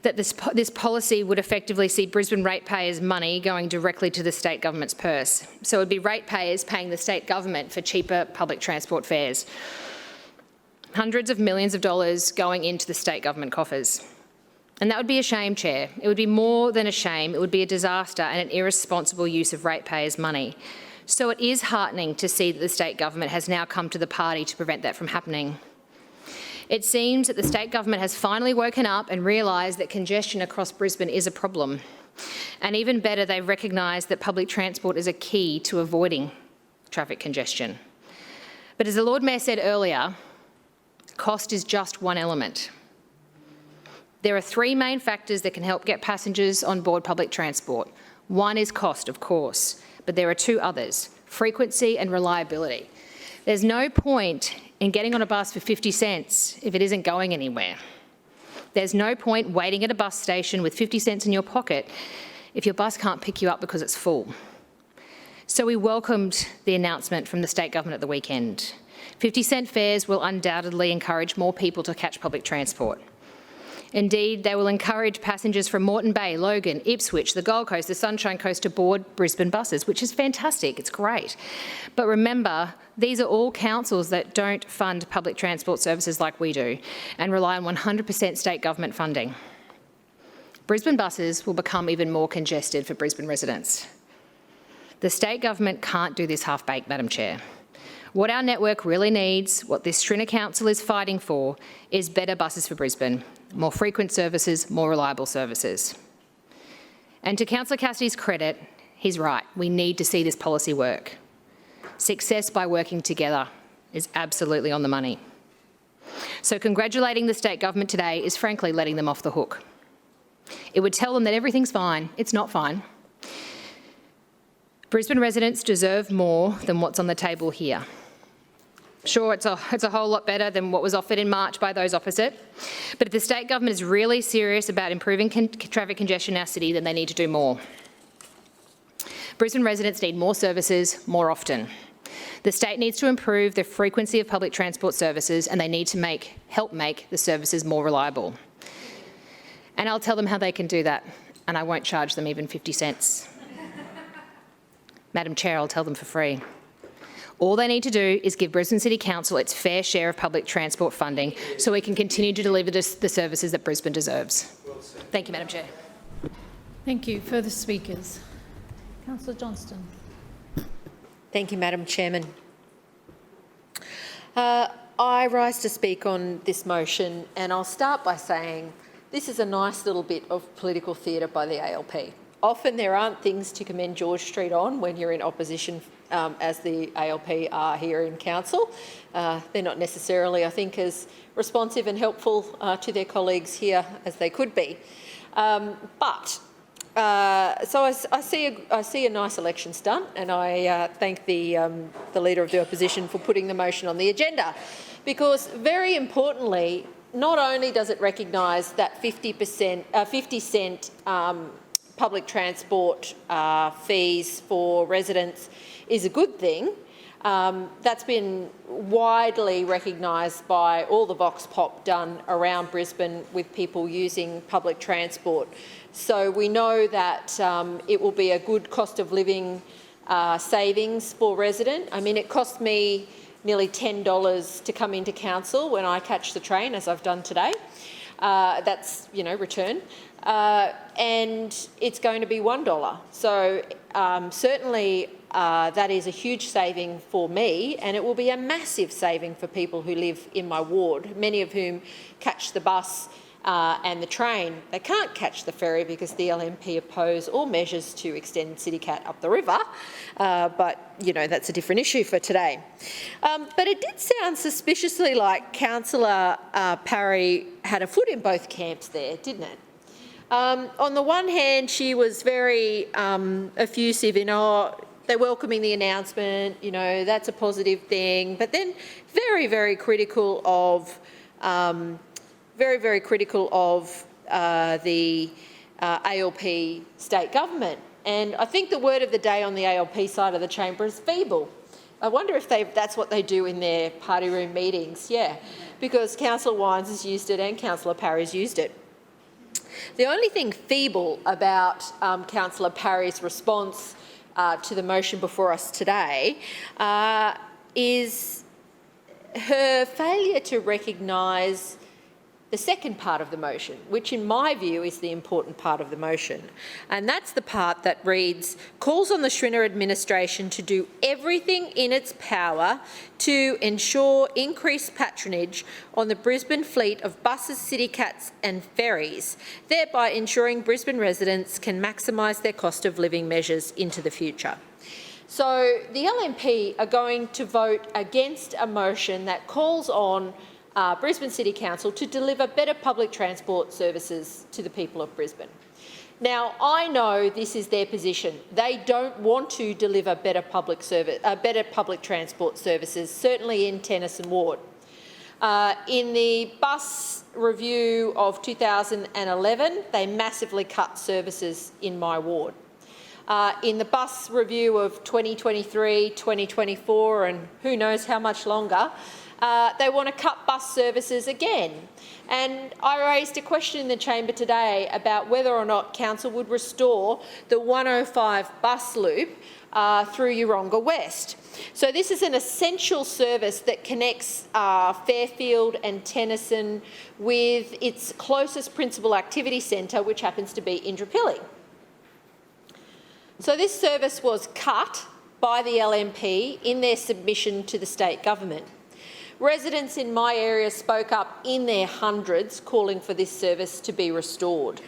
[SPEAKER 5] that this policy would effectively see Brisbane ratepayers' money going directly to the state government's purse. So it would be ratepayers paying the state government for cheaper public transport fares. Hundreds of millions of dollars going into the state government coffers. And that would be a shame, Chair. It would be more than a shame. It would be a disaster and an irresponsible use of ratepayers' money. So it is heartening to see that the state government has now come to the party to prevent that from happening. It seems that the state government has finally woken up and realised that congestion across Brisbane is a problem. And even better, they've recognised that public transport is a key to avoiding traffic congestion. But as the Lord Mayor said earlier, cost is just one element. There are three main factors that can help get passengers on board public transport. One is cost, of course, but there are two others: frequency and reliability. There's no point in getting on a bus for 50 cents if it isn't going anywhere. There's no point waiting at a bus station with 50 cents in your pocket if your bus can't pick you up because it's full. So we welcomed the announcement from the state government at the weekend. 50-cent fares will undoubtedly encourage more people to catch public transport. Indeed, they will encourage passengers from Moreton Bay, Logan, Ipswich, the Gold Coast, the Sunshine Coast to board Brisbane buses, which is fantastic, it's great. But remember, these are all councils that don't fund public transport services like we do and rely on 100% state government funding. Brisbane buses will become even more congested for Brisbane residents. The state government can't do this half-baked, Madam Chair. What our network really needs, what this Schrinner Council is fighting for, is better buses for Brisbane, more frequent services, more reliable services. And to Councillor Cassidy's credit, he's right. We need to see this policy work. Success by working together is absolutely on the money. So congratulating the state government today is frankly letting them off the hook. It would tell them that everything's fine. It's not fine. Brisbane residents deserve more than what's on the table here. Sure, it's a whole lot better than what was offered in March by those opposite, but if the state government is really serious about improving traffic congestion in our city, then they need to do more. Brisbane residents need more services more often. The state needs to improve the frequency of public transport services, and they need to help make the services more reliable. And I'll tell them how they can do that, and I won't charge them even 50 cents. Madam Chair, I'll tell them for free. All they need to do is give Brisbane City Council its fair share of public transport funding so we can continue to deliver the services that Brisbane deserves. Thank you, Madam Chair.
[SPEAKER 1] Thank you. Further speakers? Councillor Johnston.
[SPEAKER 2] Thank you, Madam Chairman. I rise to speak on this motion, and I'll start by saying this is a nice little bit of political theatre by the ALP. Often there aren't things to commend George Street on when you're in opposition, as the ALP are here in council. They're not necessarily, I think, as responsive and helpful to their colleagues here as they could be. So I see a nice election stunt, and I thank the Leader of the Opposition for putting the motion on the agenda, because very importantly, not only does it recognise that 50 cent public transport fees for residents is a good thing. That's been widely recognised by all the vox pop done around Brisbane with people using public transport. So we know that it will be a good cost of living savings for residents. I mean, it cost me nearly $10 to come into council when I catch the train, as I've done today. That's, return. And it's going to be $1. So certainly that is a huge saving for me, and it will be a massive saving for people who live in my ward, many of whom catch the bus and the train. They can't catch the ferry because the LNP oppose all measures to extend CityCat up the river, but that's a different issue for today. But it did sound suspiciously like Councillor Parry had a foot in both camps there, didn't it? On the one hand, she was very effusive in, they're welcoming the announcement, that's a positive thing, but then very, very critical of the ALP state government. And I think the word of the day on the ALP side of the chamber is feeble. I wonder if that's what they do in their party room meetings. Yeah, because Councillor Wines has used it and Councillor Parry's used it. The only thing feeble about Councillor Parry's response to the motion before us today is her failure to recognise the second part of the motion, which in my view is the important part of the motion. And that's the part that reads, calls on the Schrinner administration to do everything in its power to ensure increased patronage on the Brisbane fleet of buses, CityCats and ferries, thereby ensuring Brisbane residents can maximise their cost of living measures into the future. So the LNP are going to vote against a motion that calls on Brisbane City Council to deliver better public transport services to the people of Brisbane. Now, I know this is their position. They don't want to deliver better public transport services, certainly in Tennyson Ward. In the bus review of 2011, they massively cut services in my ward. In the bus review of 2023, 2024, and who knows how much longer, they want to cut bus services again. And I raised a question in the chamber today about whether or not council would restore the 105 bus loop through Yeronga West. So this is an essential service that connects Fairfield and Tennyson with its closest principal activity centre, which happens to be Indooroopilly. So this service was cut by the LNP in their submission to the state government. Residents in my area spoke up in their hundreds calling for this service to be restored.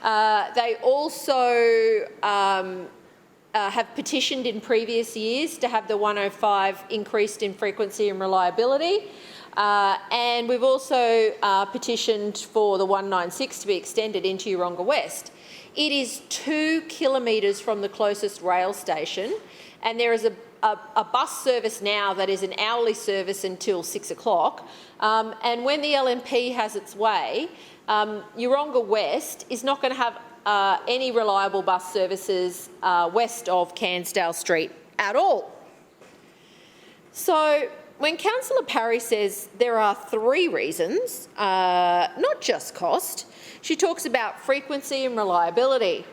[SPEAKER 2] They also have petitioned in previous years to have the 105 increased in frequency and reliability. And we've also petitioned for the 196 to be extended into Yeronga West. It is 2 kilometres from the closest rail station, and there is a bus service now that is an hourly service until 6 o'clock. And when the LNP has its way, Yeronga West is not going to have any reliable bus services west of Cairnsdale Street at all. So when Councillor Parry says there are 3 reasons, not just cost, she talks about frequency and reliability.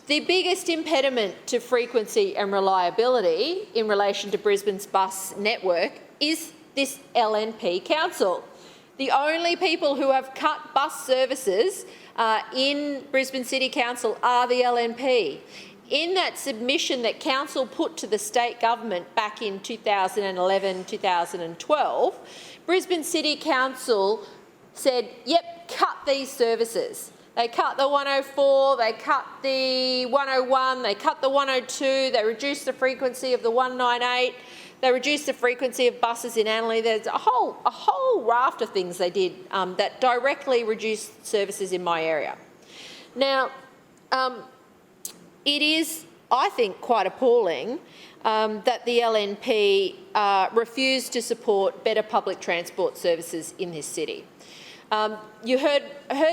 [SPEAKER 2] The biggest impediment to frequency and reliability in relation to Brisbane's bus network is this LNP council. The only people who have cut bus services in Brisbane City Council are the LNP. In that submission that Council put to the state government back in 2011-2012, Brisbane City Council said, yep, cut these services. They cut the 104, they cut the 101, they cut the 102, they reduced the frequency of the 198, they reduced the frequency of buses in Annerley. There's a whole raft of things they did that directly reduced services in my area. Now, it is, I think, quite appalling that the LNP refused to support better public transport services in this city. You heard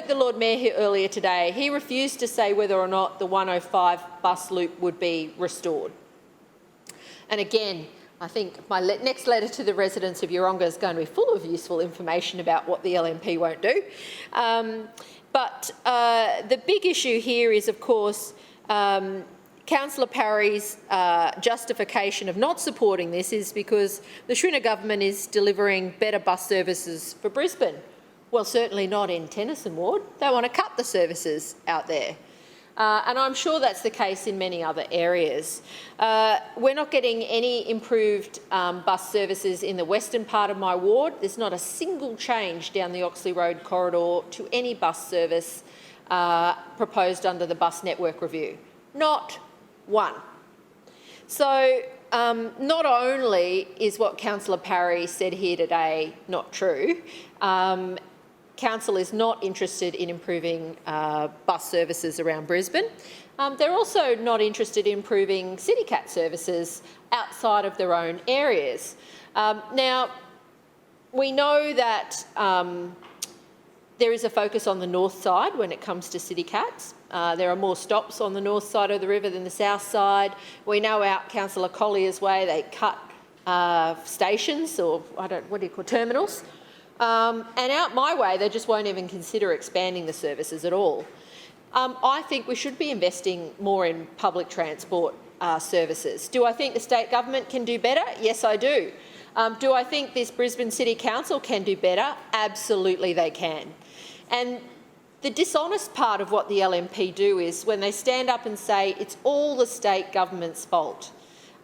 [SPEAKER 2] the Lord Mayor here earlier today. He refused to say whether or not the 105 bus loop would be restored. And again, I think my next letter to the residents of Yeronga is going to be full of useful information about what the LNP won't do. But the big issue here is, of course, Councillor Parry's justification of not supporting this is because the Schrinner government is delivering better bus services for Brisbane. Well, certainly not in Tennyson Ward. They want to cut the services out there. And I'm sure that's the case in many other areas. We're not getting any improved bus services in the western part of my ward. There's not a single change down the Oxley Road corridor to any bus service proposed under the bus network review. Not one. So not only is what Councillor Parry said here today not true, Council is not interested in improving bus services around Brisbane. They're also not interested in improving CityCat services outside of their own areas. Now, we know that there is a focus on the north side when it comes to CityCats. There are more stops on the north side of the river than the south side. We know out Councillor Collier's way they cut stations, or what do you call terminals. And out my way, they just won't even consider expanding the services at all. I think we should be investing more in public transport services. Do I think the state government can do better? Yes, I do. Do I think this Brisbane City Council can do better? Absolutely they can. And the dishonest part of what the LNP do is when they stand up and say it's all the state government's fault.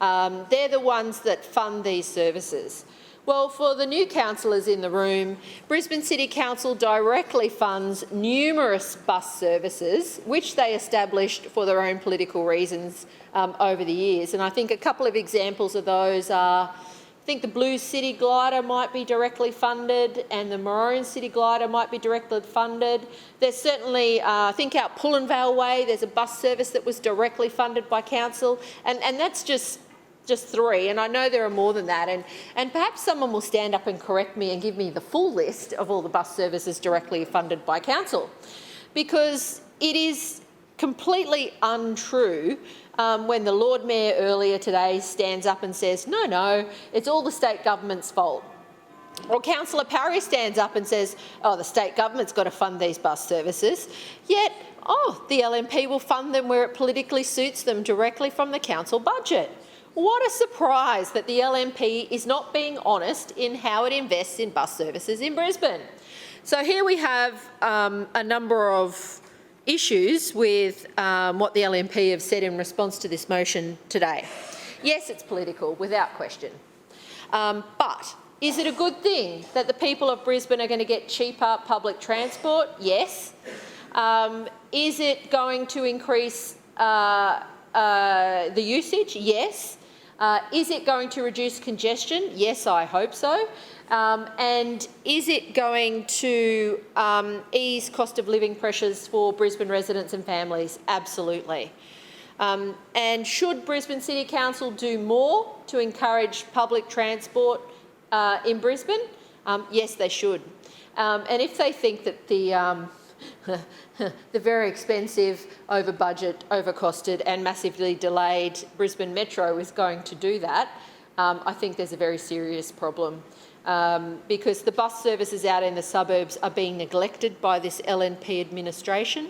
[SPEAKER 2] They're the ones that fund these services. Well, for the new councillors in the room, Brisbane City Council directly funds numerous bus services, which they established for their own political reasons over the years. And I think a couple of examples of those are, I think the Blue City Glider might be directly funded and the Maroon City Glider might be directly funded. There's certainly, I think out Pullenvale Way, there's a bus service that was directly funded by council, and that's just 3, and I know there are more than that, and perhaps someone will stand up and correct me and give me the full list of all the bus services directly funded by council, because it is completely untrue when the Lord Mayor earlier today stands up and says, no, it's all the state government's fault. Or Councillor Parry stands up and says, oh, the state government's got to fund these bus services, yet, the LNP will fund them where it politically suits them directly from the council budget. What a surprise that the LNP is not being honest in how it invests in bus services in Brisbane. So here we have a number of issues with what the LNP have said in response to this motion today. Yes, it's political, without question. But is it a good thing that the people of Brisbane are going to get cheaper public transport? Yes. Is it going to increase the usage? Yes. Is it going to reduce congestion? Yes, I hope so. And is it going to ease cost of living pressures for Brisbane residents and families? Absolutely. And should Brisbane City Council do more to encourage public transport in Brisbane? Yes, they should. And if they think that the very expensive, over-budget, over-costed and massively delayed Brisbane Metro is going to do that, I think there's a very serious problem. Because the bus services out in the suburbs are being neglected by this LNP administration.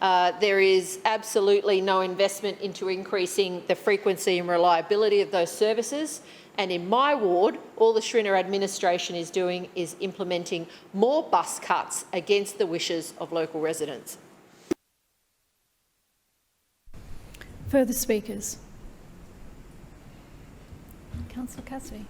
[SPEAKER 2] There is absolutely no investment into increasing the frequency and reliability of those services. And in my ward, all the Schrinner administration is doing is implementing more bus cuts against the wishes of local residents.
[SPEAKER 1] Further speakers? Councillor Cassidy.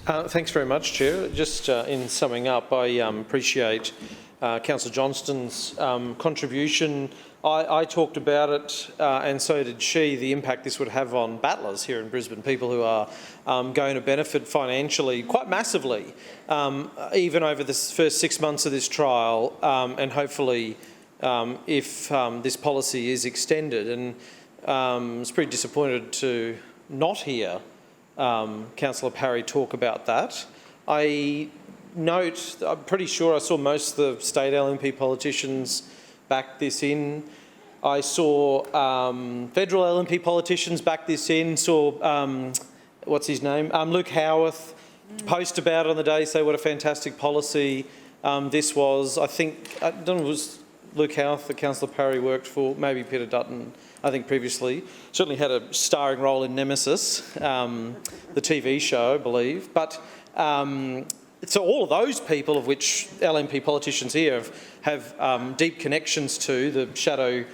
[SPEAKER 4] Thanks very much, Chair. Just in summing up, I appreciate Councillor Johnston's contribution. I talked about it, and so did she, the impact this would have on battlers here in Brisbane, people who are going to benefit financially quite massively, even over the first 6 months of this trial, and hopefully if this policy is extended. And I was pretty disappointed to not hear Councillor Parry talk about that. I note, I'm pretty sure I saw most of the state LNP politicians back this in. I saw federal LNP politicians back this in, saw, what's his name, Luke Howarth post about it on the day, say what a fantastic policy this was. I think, I don't know, it was Luke Howarth that Councillor Parry worked for, maybe Peter Dutton, I think previously. Certainly had a starring role in Nemesis, the TV show, I believe. But so all of those people, of which LNP politicians here have deep connections to, the shadow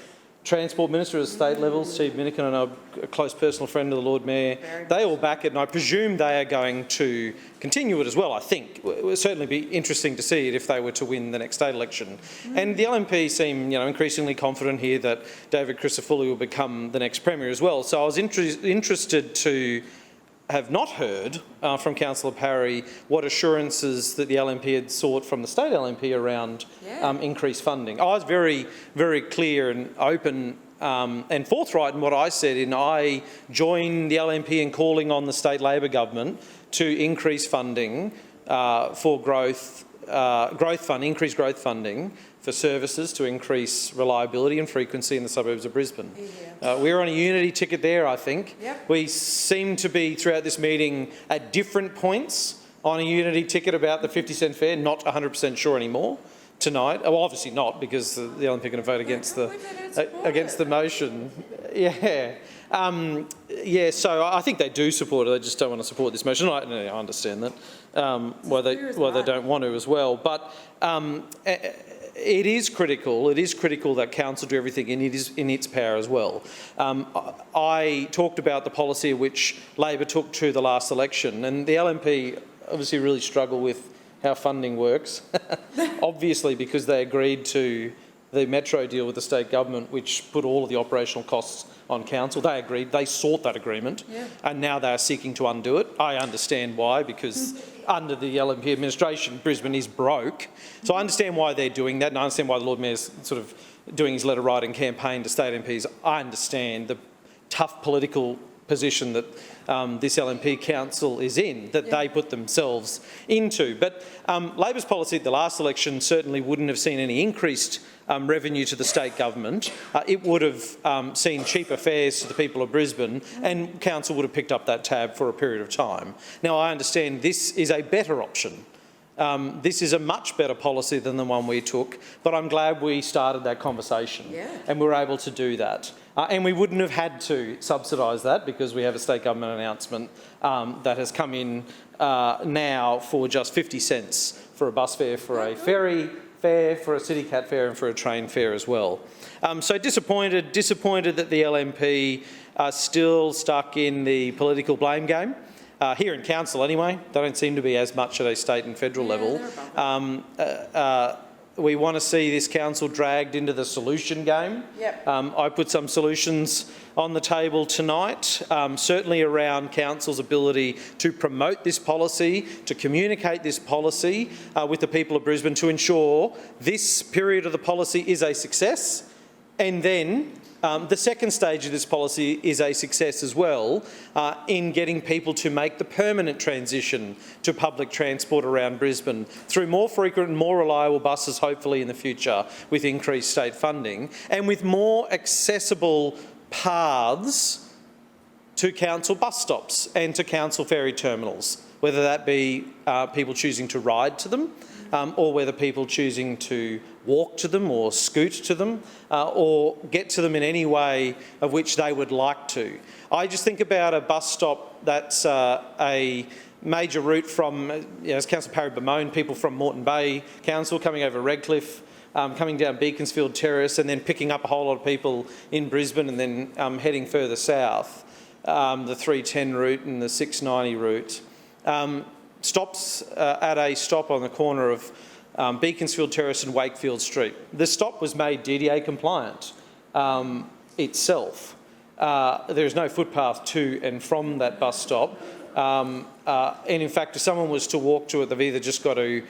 [SPEAKER 4] Transport Minister at the state level, Steve Minikin, and a close personal friend of the Lord Mayor, they all back it, and I presume they are going to continue it as well, I think. It will certainly be interesting to see it if they were to win the next state election. And the LNP seem, increasingly confident here that David Crisafulli will become the next Premier as well. So I was interested to have not heard from Councillor Parry what assurances that the LNP had sought from the state LNP around increased funding. I was very, very clear and open and forthright in what I said, and I joined the LNP in calling on the state Labor government to increase funding for growth increased growth funding for services to increase reliability and frequency in the suburbs of Brisbane. We're on a unity ticket there, I think. We seem to be, throughout this meeting, at different points on a unity ticket about the 50-cent fare, not 100% sure anymore tonight. Well, obviously not, because the LNP are going to vote against the motion. So I think they do support it, they just don't want to support this motion. I understand that, why they don't want to as well. But it is critical that council do everything in its power as well. I talked about the policy which Labor took to the last election, and the LNP obviously really struggle with how funding works, obviously because they agreed to the Metro deal with the state government, which put all of the operational costs on council. They agreed, they sought that agreement, and now they are seeking to undo it. I understand why, because under the LNP administration, Brisbane is broke. So I understand why they're doing that, and I understand why the Lord Mayor's sort of doing his letter writing campaign to state MPs. I understand the tough political position that this LNP council is in, that they put themselves into. But Labor's policy at the last election certainly wouldn't have seen any increased revenue to the state government. It would have seen cheaper fares to the people of Brisbane, and council would have picked up that tab for a period of time. Now, I understand this is a better option. This is a much better policy than the one we took, but I'm glad we started that conversation and we were able to do that. And we wouldn't have had to subsidise that, because we have a state government announcement that has come in now for just 50 cents for a bus fare, for a ferry fare, for a city cat fare, and for a train fare as well. So disappointed that the LNP are still stuck in the political blame game. Here in council anyway, they don't seem to be as much at a state and federal level. We want to see this council dragged into the solution game. I put some solutions on the table tonight, certainly around council's ability to promote this policy, to communicate this policy with the people of Brisbane, to ensure this period of the policy is a success, and then the second stage of this policy is a success as well in getting people to make the permanent transition to public transport around Brisbane through more frequent and more reliable buses, hopefully in the future, with increased state funding, and with more accessible paths to council bus stops and to council ferry terminals, whether that be people choosing to ride to them or whether people choosing to walk to them or scoot to them or get to them in any way of which they would like to. I just think about a bus stop that's a major route from, as Councillor Parry bemoaned, people from Moreton Bay Council coming over Redcliffe, coming down Beaconsfield Terrace and then picking up a whole lot of people in Brisbane and then heading further south, the 310 route and the 690 route. Stops at a stop on the corner of Beaconsfield Terrace and Wakefield Street. The stop was made DDA compliant itself. There is no footpath to and from that bus stop. And in fact, if someone was to walk to it, they've either just got to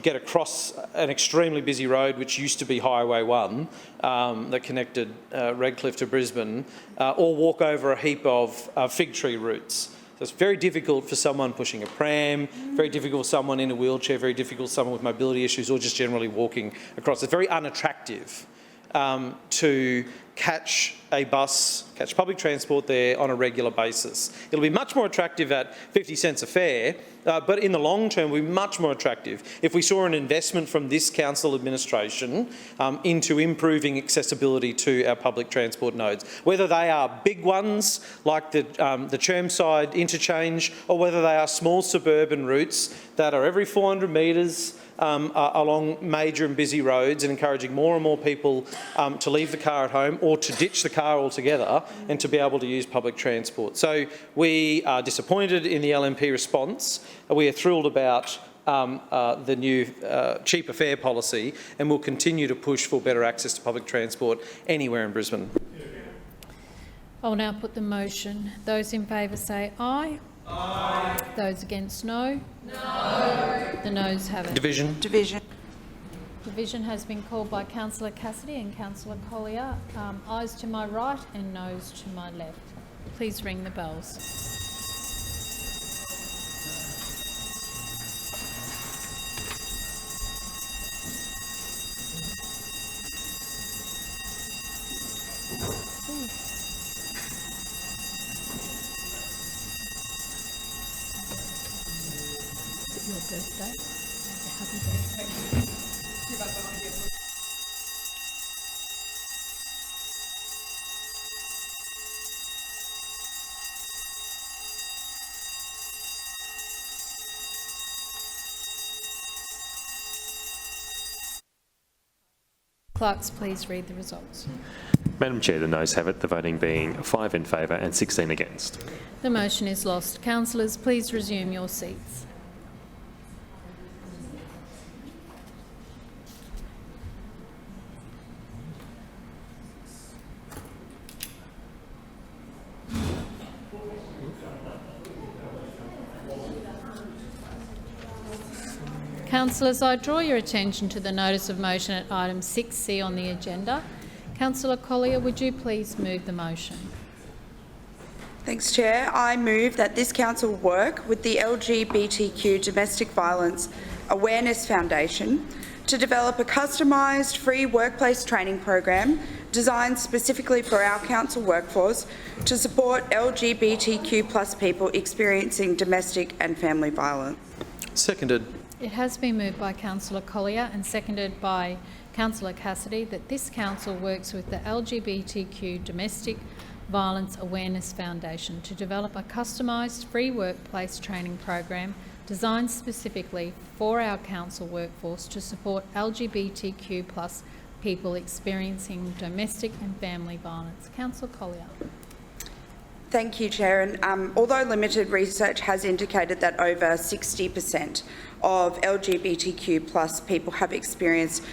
[SPEAKER 4] get across an extremely busy road, which used to be Highway 1, that connected Redcliffe to Brisbane, or walk over a heap of fig tree routes. So it's very difficult for someone pushing a pram, very difficult for someone in a wheelchair, very difficult for someone with mobility issues, or just generally walking across. It's very unattractive to catch a bus, catch public transport there on a regular basis. It'll be much more attractive at 50 cents a fare, but in the long term will be much more attractive if we saw an investment from this council administration into improving accessibility to our public transport nodes, whether they are big ones like the Chermside interchange or whether they are small suburban routes that are every 400 metres along major and busy roads and encouraging more and more people to leave the car at home or to ditch the car altogether and to be able to use public transport. So we are disappointed in the LNP response. We are thrilled about the new cheaper fare policy, and we'll continue to push for better access to public transport anywhere in Brisbane.
[SPEAKER 1] I'll now put the motion. Those in favour say aye. Aye. Those against no. No. The noes have it.
[SPEAKER 4] Division.
[SPEAKER 7] Division.
[SPEAKER 1] Division has been called by Councillor Cassidy and Councillor Collier. Ayes to my right and noes to my left. Please ring the bells. Is it your birthday? Happy birthday. Clerks, please read the results.
[SPEAKER 14] Madam Chair, the noes have it, the voting being 5 in favour and 16 against.
[SPEAKER 1] The motion is lost. Councillors, please resume your seats. Councillors, I draw your attention to the notice of motion at item 6C on the agenda. Councillor Collier, would you please move the motion?
[SPEAKER 7] Thanks, Chair. I move that this council work with the LGBTQ Domestic Violence Awareness Foundation to develop a customised free workplace training program designed specifically for our council workforce to support LGBTQ+ people experiencing domestic and family violence.
[SPEAKER 4] Seconded.
[SPEAKER 1] It has been moved by Councillor Collier and seconded by Councillor Cassidy that this council works with the LGBTQ Domestic Violence Awareness Foundation to develop a customised free workplace training program designed specifically for our council workforce to support LGBTQ+ people experiencing domestic and family violence. Councillor Collier.
[SPEAKER 7] Thank you, Chair. And although limited research has indicated that over 60% of LGBTQ+ people have experienced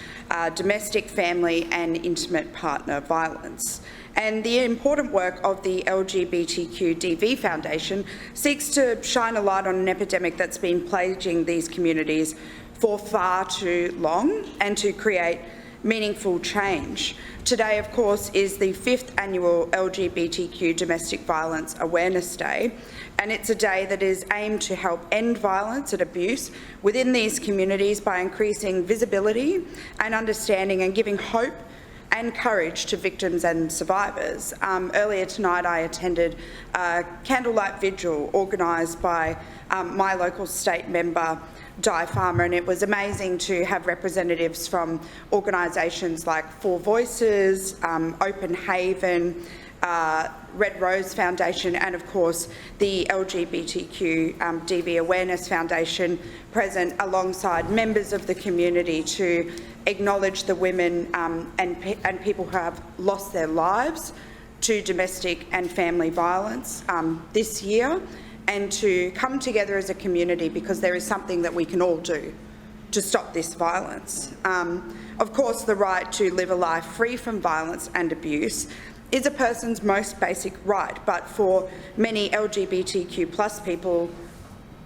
[SPEAKER 7] domestic, family and intimate partner violence. And the important work of the LGBTQ DV Foundation seeks to shine a light on an epidemic that's been plaguing these communities for far too long and to create meaningful change. Today, of course, is the 5th annual LGBTQ Domestic Violence Awareness Day, and it's a day that is aimed to help end violence and abuse within these communities by increasing visibility and understanding and giving hope and courage to victims and survivors. Earlier tonight I attended a candlelight vigil organised by my local state member Di Farmer, and it was amazing to have representatives from organisations like Four Voices, Open Haven, Red Rose Foundation, and of course the LGBTQ DV Awareness Foundation present alongside members of the community to acknowledge the women and people who have lost their lives to domestic and family violence this year, and to come together as a community because there is something that we can all do to stop this violence. Of course, the right to live a life free from violence and abuse is a person's most basic right, but for many LGBTQ+ people,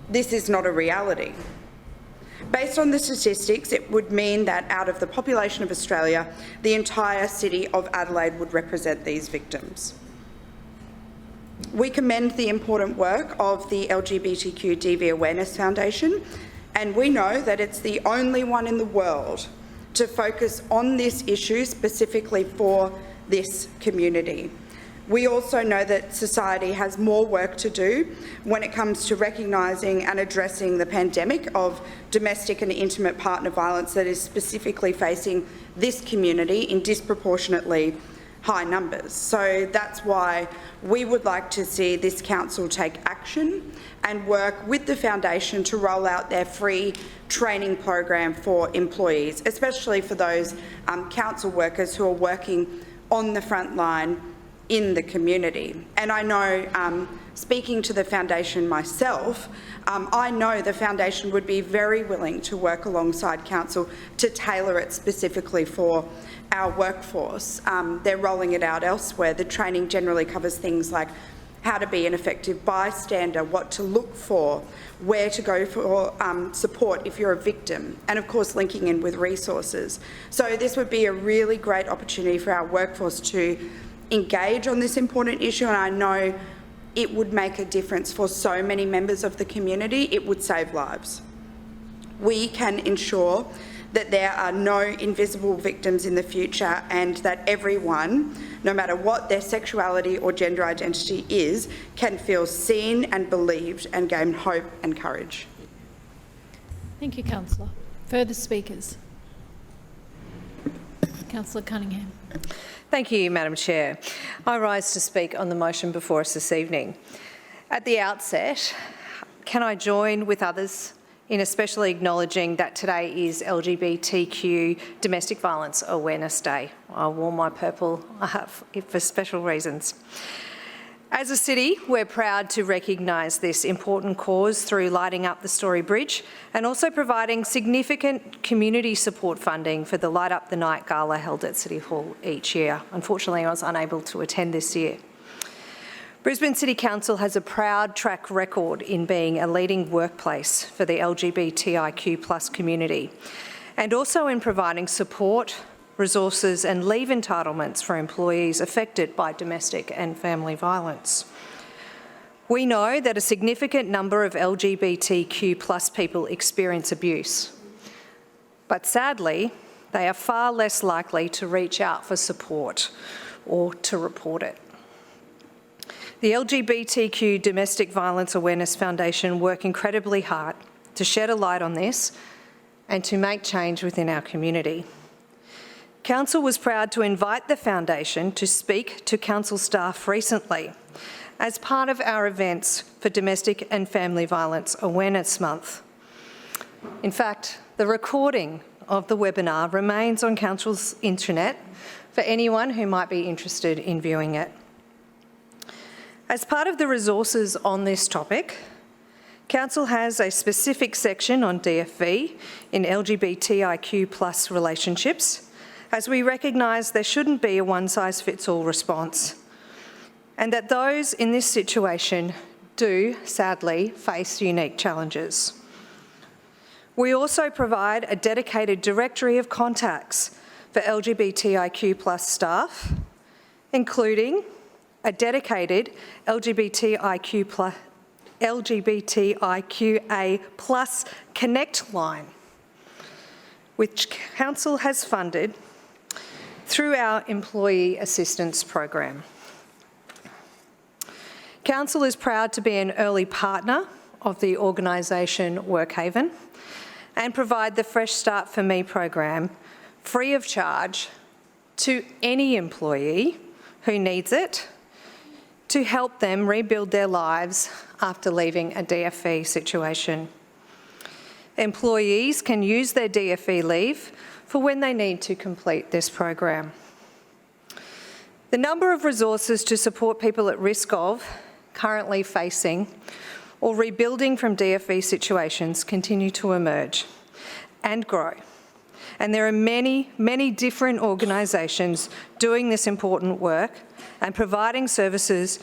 [SPEAKER 7] this is not a reality. Based on the statistics, it would mean that out of the population of Australia, the entire city of Adelaide would represent these victims. We commend the important work of the LGBTQ DV Awareness Foundation, and we know that it's the only one in the world to focus on this issue specifically for this community. We also know that society has more work to do when it comes to recognising and addressing the pandemic of domestic and intimate partner violence that is specifically facing this community in disproportionately high numbers. So that's why we would like to see this council take action and work with the foundation to roll out their free training program for employees, especially for those council workers who are working on the front line in the community. And I know, speaking to the foundation myself, I know the foundation would be very willing to work alongside council to tailor it specifically for our workforce. They're rolling it out elsewhere. The training generally covers things like how to be an effective bystander, what to look for, where to go for support if you're a victim, and of course linking in with resources. So this would be a really great opportunity for our workforce to engage on this important issue, and I know it would make a difference for so many members of the community. It would save lives. We can ensure that there are no invisible victims in the future, and that everyone, no matter what their sexuality or gender identity is, can feel seen and believed and gain hope and courage.
[SPEAKER 1] Thank you, Councillor. Further speakers? Councillor Cunningham.
[SPEAKER 18] Thank you, Madam Chair. I rise to speak on the motion before us this evening. At the outset, can I join with others in especially acknowledging that today is LGBTQ Domestic Violence Awareness Day. I wore my purple for special reasons. As a city, we're proud to recognise this important cause through lighting up the Story Bridge and also providing significant community support funding for the Light Up the Night Gala held at City Hall each year. Unfortunately, I was unable to attend this year. Brisbane City Council has a proud track record in being a leading workplace for the LGBTIQ+ community, and also in providing support, resources and leave entitlements for employees affected by domestic and family violence. We know that a significant number of LGBTQ+ people experience abuse, but sadly, they are far less likely to reach out for support or to report it. The LGBTQ Domestic Violence Awareness Foundation work incredibly hard to shed a light on this and to make change within our community. Council was proud to invite the foundation to speak to council staff recently as part of our events for Domestic and Family Violence Awareness Month. In fact, the recording of the webinar remains on council's intranet for anyone who might be interested in viewing it. As part of the resources on this topic, Council has a specific section on DFV in LGBTIQ+ relationships, as we recognise there shouldn't be a one-size-fits-all response, and that those in this situation do, sadly, face unique challenges. We also provide a dedicated directory of contacts for LGBTIQ+ staff, including a dedicated LGBTIQA+ Connect line, which Council has funded through our employee assistance program. Council is proud to be an early partner of the organisation Workhaven and provide the Fresh Start for Me program free of charge to any employee who needs it to help them rebuild their lives after leaving a DFE situation. Employees can use their DFE leave for when they need to complete this program. The number of resources to support people at risk of, currently facing, or rebuilding from DFE situations continue to emerge and grow. And there are many, many different organisations doing this important work and providing services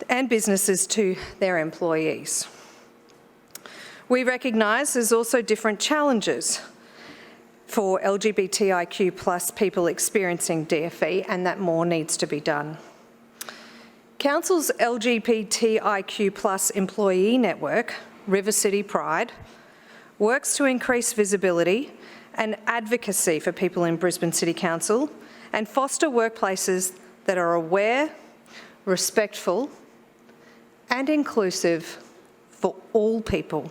[SPEAKER 18] and businesses to their employees. We recognise there's also different challenges for LGBTIQ+ people experiencing DFE, and that more needs to be done. Council's LGBTIQ+ employee network, River City Pride, works to increase visibility and advocacy for people in Brisbane City Council and foster workplaces that are aware, respectful and inclusive for all people.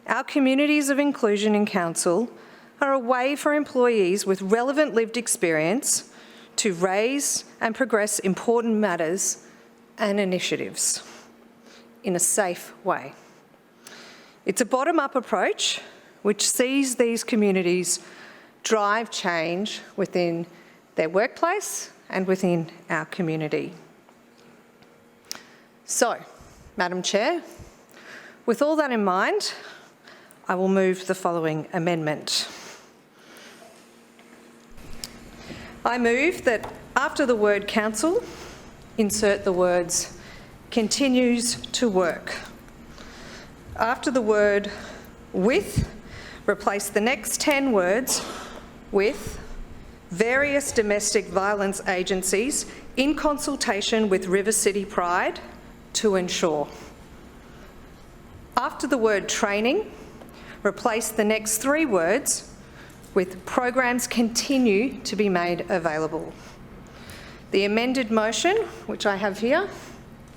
[SPEAKER 18] Our communities of inclusion in Council are a way for employees with relevant lived experience to raise and progress important matters and initiatives in a safe way. It's a bottom-up approach which sees these communities drive change within their workplace and within our community. So, Madam Chair, with all that in mind, I will move the following amendment. I move that after the word council, insert the words continues to work. After the word with, replace the next 10 words with various domestic violence agencies in consultation with River City Pride to ensure. After the word training, replace the next 3 words with programs continue to be made available. The amended motion, which I have here,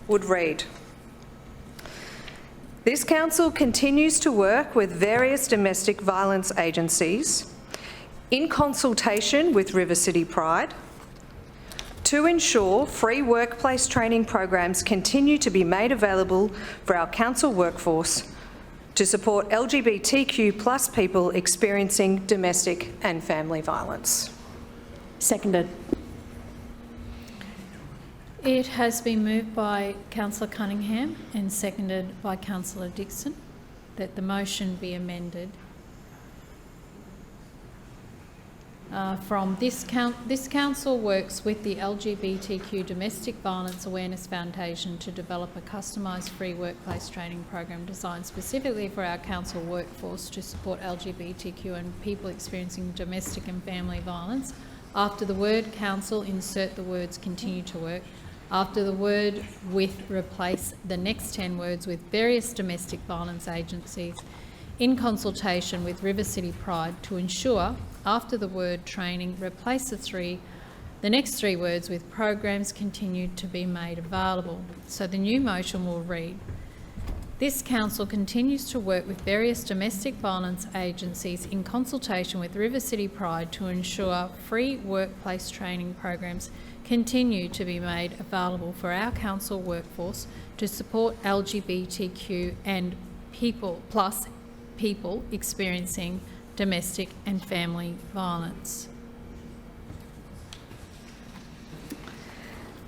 [SPEAKER 18] would read: this council continues to work with various domestic violence agencies in consultation with River City Pride to ensure free workplace training programs continue to be made available for our council workforce to support LGBTQ+ people experiencing domestic and family violence.
[SPEAKER 13] Seconded.
[SPEAKER 1] It has been moved by Councillor Cunningham and seconded by Councillor Dixon that the motion be amended from this council works with the LGBTQ Domestic Violence Awareness Foundation to develop a customised free workplace training program designed specifically for our council workforce to support LGBTQ and people experiencing domestic and family violence. After the word council, insert the words continue to work. After the word with, replace the next 10 words with various domestic violence agencies in consultation with River City Pride to ensure. After the word training, replace the next 3 words with programs continue to be made available. So the new motion will read: this council continues to work with various domestic violence agencies in consultation with River City Pride to ensure free workplace training programs continue to be made available for our council workforce to support LGBTQ and people experiencing domestic and family violence.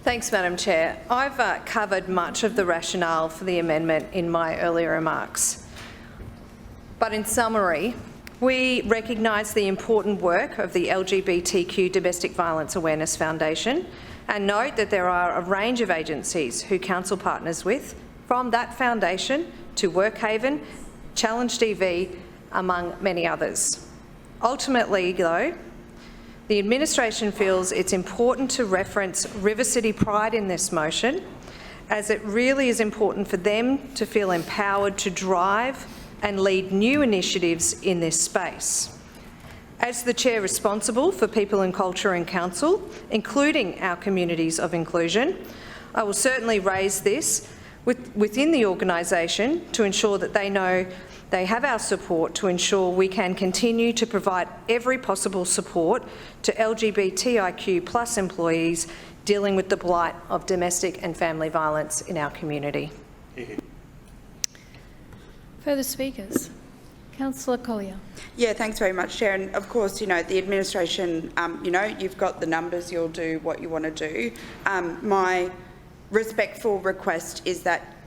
[SPEAKER 18] Thanks, Madam Chair. I've covered much of the rationale for the amendment in my earlier remarks. But in summary, we recognise the important work of the LGBTQ Domestic Violence Awareness Foundation and note that there are a range of agencies who Council partners with, from that foundation to Workhaven, Challenge DV, among many others. Ultimately, though, the administration feels it's important to reference River City Pride in this motion, as it really is important for them to feel empowered to drive and lead new initiatives in this space. As the Chair responsible for people and culture in Council, including our communities of inclusion, I will certainly raise this within the organisation to ensure that they know they have our support to ensure we can continue to provide every possible support to LGBTIQ+ employees dealing with the blight of domestic and family violence in our community.
[SPEAKER 1] Further speakers? Councillor Collier.
[SPEAKER 7] Yeah, thanks very much, Chair. And of course, the administration, you've got the numbers, you'll do what you want to do. My respectful request is that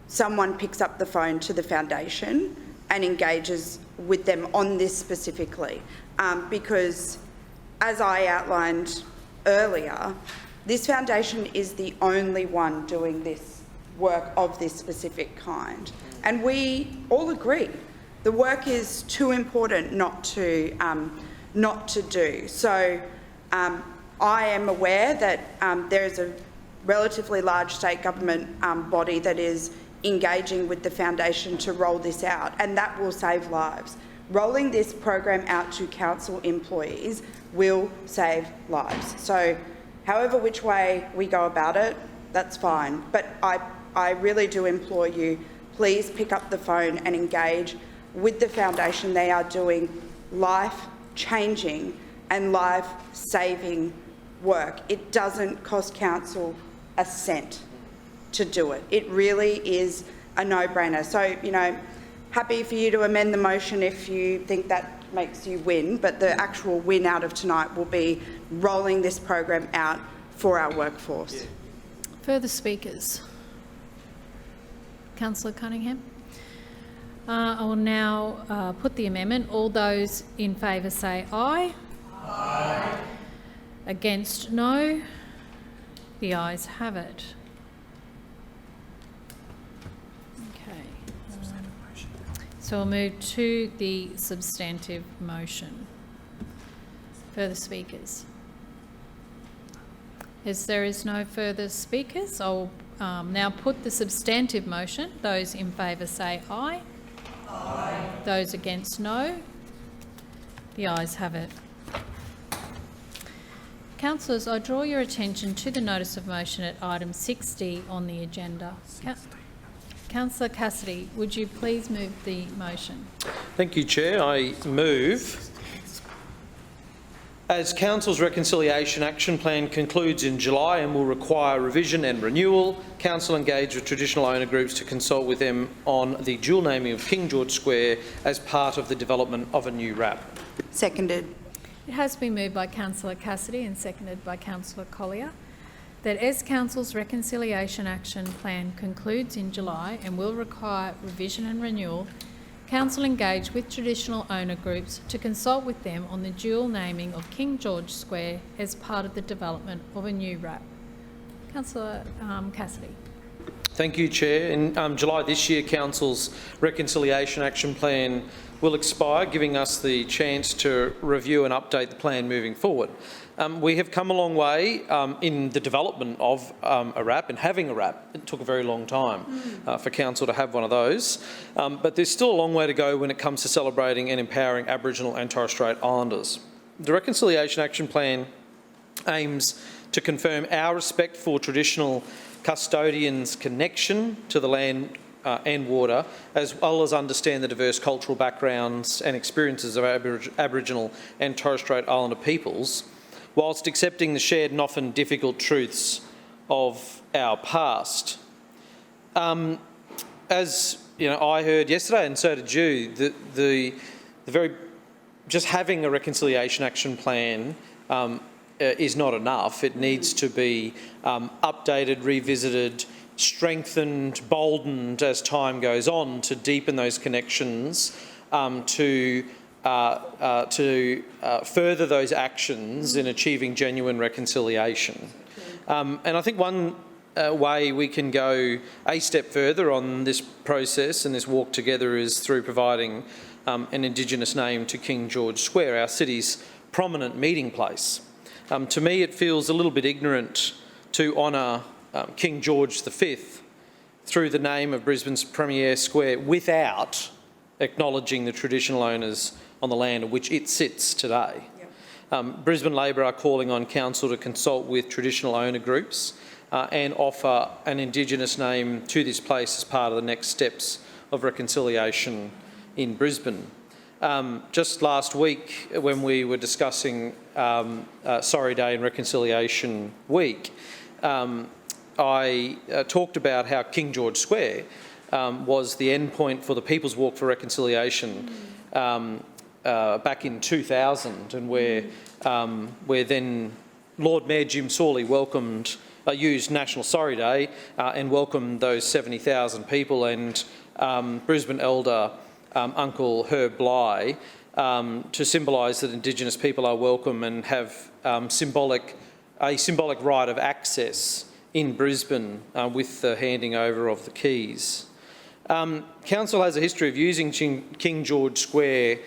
[SPEAKER 7] someone picks up the phone to the foundation and engages with them on this specifically, because as I outlined earlier, this foundation is the only one doing this work of this specific kind. And we all agree the work is too important not to do. So I am aware that there is a relatively large state government body that is engaging with the foundation to roll this out, and that will save lives. Rolling this program out to council employees will save lives. So however which way we go about it, that's fine. But I really do implore you, please pick up the phone and engage with the foundation. They are doing life-changing and life-saving work. It doesn't cost council a cent to do it. It really is a no-brainer. So, happy for you to amend the motion if you think that makes you win, but the actual win out of tonight will be rolling this program out for our workforce.
[SPEAKER 1] Yeah. Further speakers? Councillor Cunningham. I will now put the amendment. All those in favour say aye. Aye. Against, no. The ayes have it. Okay. So we'll move to the substantive motion. Further speakers? As there is no further speakers, I'll now put the substantive motion. Those in favour say aye. Aye. Those against, no. The ayes have it. Councillors, I draw your attention to the notice of motion at item 6D on the agenda. Councillor Cassidy, would you please move the motion?
[SPEAKER 4] Thank you, Chair. I move, as Council's Reconciliation Action Plan concludes in July and will require revision and renewal, Council engage with traditional owner groups to consult with them on the dual naming of King George Square as part of the development of a new RAP.
[SPEAKER 7] Seconded.
[SPEAKER 1] It has been moved by Councillor Cassidy and seconded by Councillor Collier that as Council's Reconciliation Action Plan concludes in July and will require revision and renewal, Council engage with traditional owner groups to consult with them on the dual naming of King George Square as part of the development of a new RAP. Councillor Cassidy.
[SPEAKER 4] Thank you, Chair. In July this year, Council's Reconciliation Action Plan will expire, giving us the chance to review and update the plan moving forward. We have come a long way in the development of a RAP and having a RAP. It took a very long time for Council to have one of those, but there's still a long way to go when it comes to celebrating and empowering Aboriginal and Torres Strait Islanders. The Reconciliation Action Plan aims to confirm our respect for traditional custodians' connection to the land and water, as well as understand the diverse cultural backgrounds and experiences of Aboriginal and Torres Strait Islander peoples, whilst accepting the shared and often difficult truths of our past. As I heard yesterday, and so did you, just having a reconciliation action plan is not enough. It needs to be updated, revisited, strengthened, boldened as time goes on to deepen those connections, to further those actions in achieving genuine reconciliation. And I think one way we can go a step further on this process and this walk together is through providing an Indigenous name to King George Square, our city's prominent meeting place. To me, it feels a little bit ignorant to honour King George V through the name of Brisbane's premier square without acknowledging the traditional owners on the land on which it sits today. Brisbane Labor are calling on Council to consult with traditional owner groups and offer an Indigenous name to this place as part of the next steps of reconciliation in Brisbane. Just last week, when we were discussing Sorry Day and Reconciliation Week, I talked about how King George Square was the endpoint for the People's Walk for Reconciliation back in 2000, and where then Lord Mayor Jim Sawley used National Sorry Day and welcomed those 70,000 people, and Brisbane Elder Uncle Herb Bligh to symbolise that Indigenous people are welcome and have a symbolic right of access in Brisbane with the handing over of the keys. Council has a history of using King George Square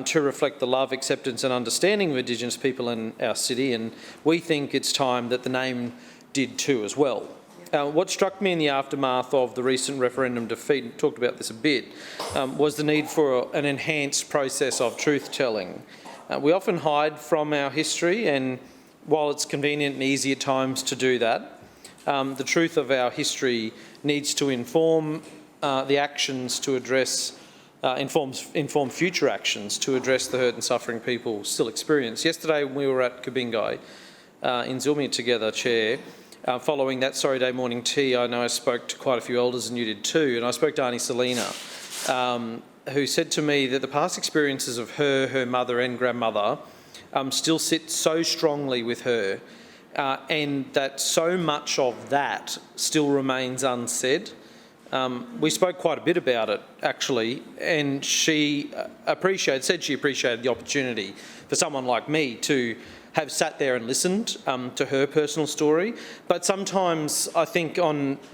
[SPEAKER 4] to reflect the love, acceptance and understanding of Indigenous people in our city, and we think it's time that the name did too as well. What struck me in the aftermath of the recent referendum defeat, and talked about this a bit, was the need for an enhanced process of truth-telling. We often hide from our history, and while it's convenient and easy at times to do that, the truth of our history needs to inform the actions to address inform future actions to address the hurt and suffering people still experience. Yesterday we were at Kabingai in Zilmia together, Chair. Following that Sorry Day morning tea, I know I spoke to quite a few elders, and you did too, and I spoke to Auntie Selina, who said to me that the past experiences of her mother and grandmother still sit so strongly with her, and that so much of that still remains unsaid. We spoke quite a bit about it, actually, and she said she appreciated the opportunity for someone like me to have sat there and listened to her personal story. But sometimes I think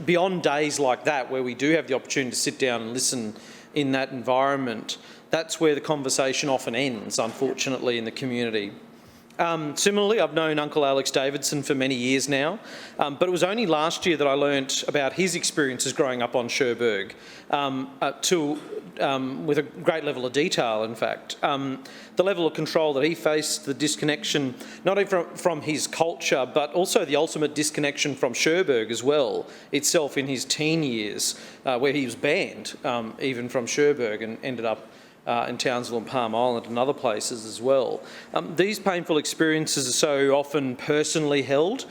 [SPEAKER 4] beyond days like that, where we do have the opportunity to sit down and listen in that environment, that's where the conversation often ends, unfortunately, in the community. Similarly, I've known Uncle Alex Davidson for many years now, but it was only last year that I learnt about his experiences growing up on Cherbourg, with a great level of detail, in fact. The level of control that he faced, the disconnection, not only from his culture, but also the ultimate disconnection from Cherbourg as well, itself in his teen years, where he was banned even from Cherbourg and ended up in Townsville and Palm Island and other places as well. These painful experiences are so often personally held,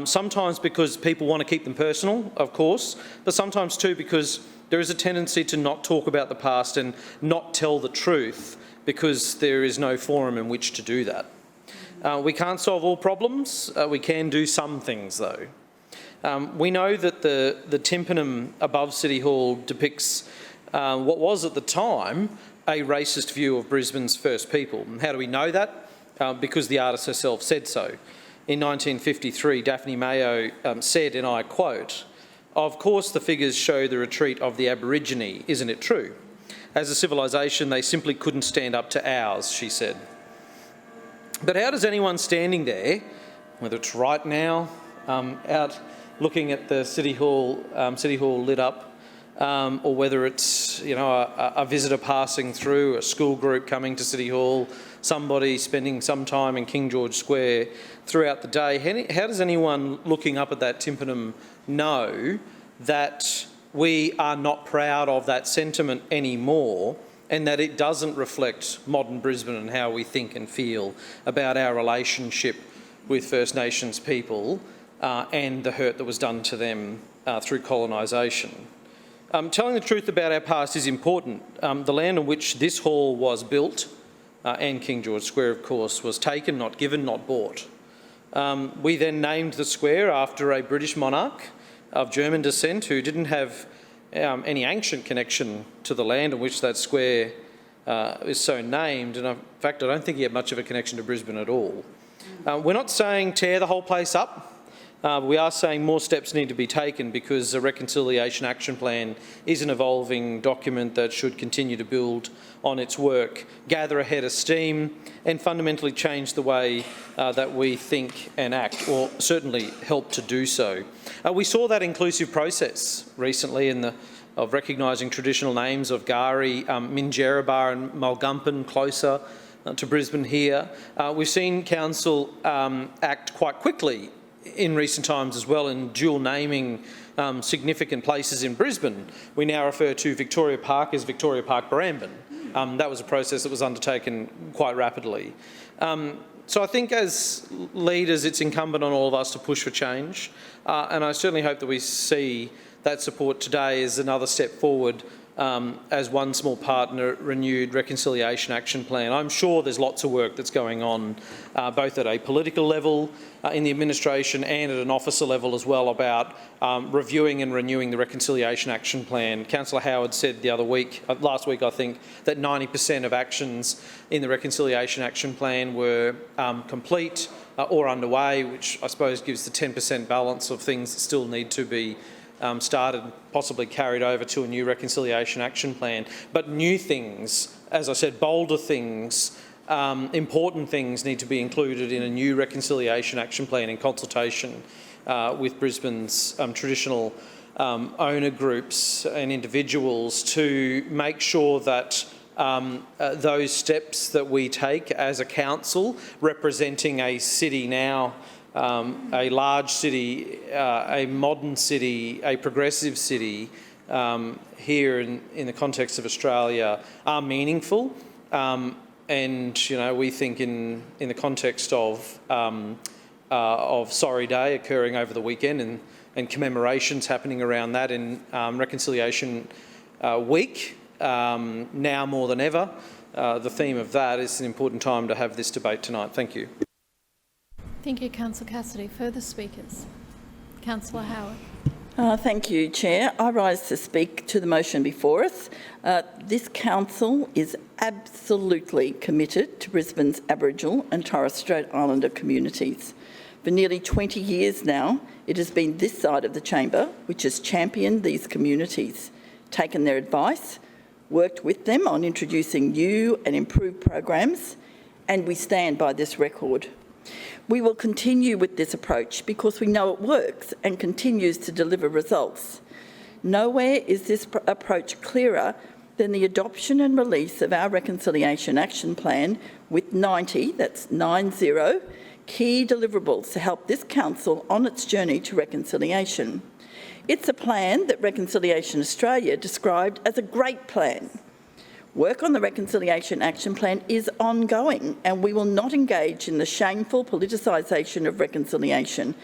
[SPEAKER 4] sometimes because people want to keep them personal, of course, but sometimes too because there is a tendency to not talk about the past and not tell the truth because there is no forum in which to do that. We can't solve all problems. We can do some things, though. We know that the tympanum above City Hall depicts what was at the time a racist view of Brisbane's First People. And how do we know that? Because the artist herself said so. In 1953, Daphne Mayo said, and I quote, "Of course the figures show the retreat of the Aborigine, isn't it true? As a civilisation, they simply couldn't stand up to ours," she said. But how does anyone standing there, whether it's right now, out looking at the City Hall lit up, or whether it's a visitor passing through, a school group coming to City Hall, somebody spending some time in King George Square throughout the day, how does anyone looking up at that tympanum know that we are not proud of that sentiment anymore, and that it doesn't reflect modern Brisbane and how we think and feel about our relationship with First Nations people and the hurt that was done to them through colonisation? Telling the truth about our past is important. The land on which this hall was built, and King George Square, of course, was taken, not given, not bought. We then named the square after a British monarch of German descent who didn't have any ancient connection to the land on which that square is so named, and in fact I don't think he had much of a connection to Brisbane at all. We're not saying tear the whole place up. We are saying more steps need to be taken because the Reconciliation Action Plan is an evolving document that should continue to build on its work, gather a head of steam and fundamentally change the way that we think and act, or certainly help to do so. We saw that inclusive process recently in the recognising traditional names of Gari, Minjerribah and Mulgumpen closer to Brisbane here. We've seen Council act quite quickly in recent times as well in dual naming significant places in Brisbane. We now refer to Victoria Park as Victoria Park Brisbane. That was a process that was undertaken quite rapidly. So I think as leaders it's incumbent on all of us to push for change, and I certainly hope that we see that support today as another step forward as one small part in a renewed reconciliation action plan. I'm sure there's lots of work that's going on both at a political level in the administration and at an officer level as well about reviewing and renewing the reconciliation action plan. Councillor Howard said the other week, last week I think, that 90% of actions in the reconciliation action plan were complete or underway, which I suppose gives the 10% balance of things that still need to be started, possibly carried over to a new reconciliation action plan. But new things, as I said, bolder things, important things need to be included in a new reconciliation action plan in consultation with Brisbane's traditional owner groups and individuals to make sure that those steps that we take as a council representing a city now, a large city, a modern city, a progressive city here in the context of Australia are meaningful. And, you know, we think in the context of Sorry Day occurring over the weekend and commemorations happening around that in Reconciliation Week, now more than ever, the theme of that is an important time to have this debate tonight. Thank you.
[SPEAKER 1] Thank you, Councillor Cassidy. Further speakers? Councillor Howard.
[SPEAKER 6] Thank you, Chair. I rise to speak to the motion before us. This council is absolutely committed to Brisbane's Aboriginal and Torres Strait Islander communities. For nearly 20 years now, it has been this side of the chamber which has championed these communities, taken their advice, worked with them on introducing new and improved programs, and we stand by this record. We will continue with this approach because we know it works and continues to deliver results. Nowhere is this approach clearer than the adoption and release of our Reconciliation Action Plan with 90, that's 90, key deliverables to help this council on its journey to reconciliation. It's a plan that Reconciliation Australia described as a great plan. Work on the Reconciliation Action Plan is ongoing and we will not engage in the shameful politicisation of reconciliation.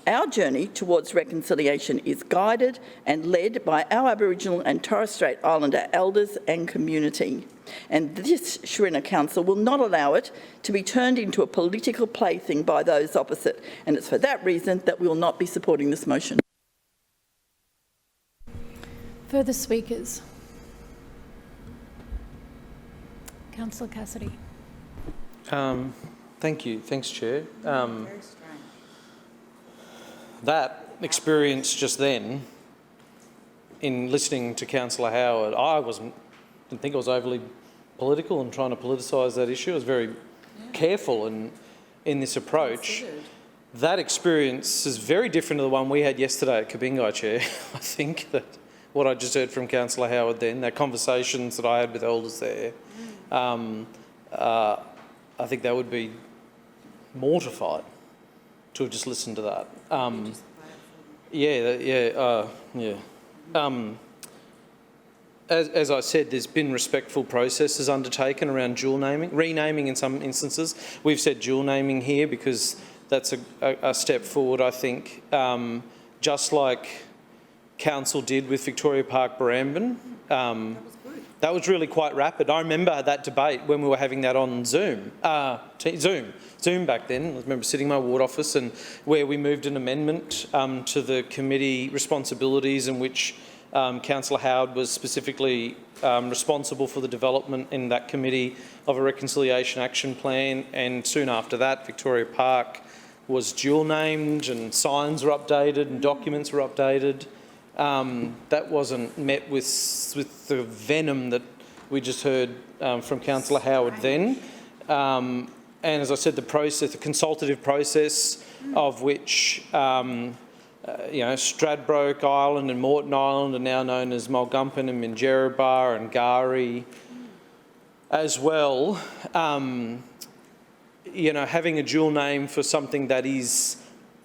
[SPEAKER 6] Our journey towards reconciliation is guided and led by our Aboriginal and Torres Strait Islander elders and community. And this Shirina Council will not allow it to be turned into a political plaything by those opposite. And it's for that reason that we will not be supporting this motion.
[SPEAKER 1] Further speakers? Councillor Cassidy.
[SPEAKER 4] Thank you. Thanks, Chair. That experience just then, in listening to Councillor Howard, I didn't think I was overly political and trying to politicise that issue. I was very careful in this approach. That experience is very different to the one we had yesterday at Kabingai, Chair. I think that what I just heard from Councillor Howard then, the conversations that I had with elders there, I think they would be mortified to have just listened to that. As I said, there's been respectful processes undertaken around dual naming, renaming in some instances. We've said dual naming here because that's a step forward, I think, just like Council did with Victoria Park Brisbane. That was really quite rapid. I remember that debate when we were having that on Zoom back then. I remember sitting in my ward office and where we moved an amendment to the committee responsibilities in which Councillor Howard was specifically responsible for the development in that committee of a reconciliation action plan, and soon after that Victoria Park was dual named and signs were updated and documents were updated. That wasn't met with the venom that we just heard from Councillor Howard then. And as I said, the consultative process of which Stradbroke Island and Moreton Island are now known as Mulgumpin and Minjerribah and Gari as well. Having a dual name for something that is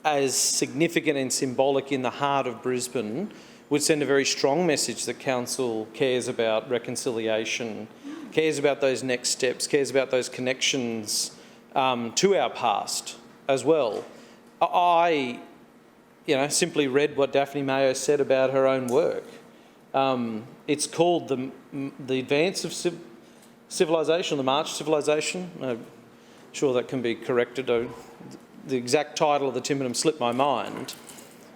[SPEAKER 4] as significant and symbolic in the heart of Brisbane would send a very strong message that Council cares about reconciliation, cares about those next steps, cares about those connections to our past as well. I simply read what Daphne Mayo said about her own work. It's called the Advance of Civilization, the March of Civilization. I'm sure that can be corrected. The exact title of the Timbenham slipped my mind.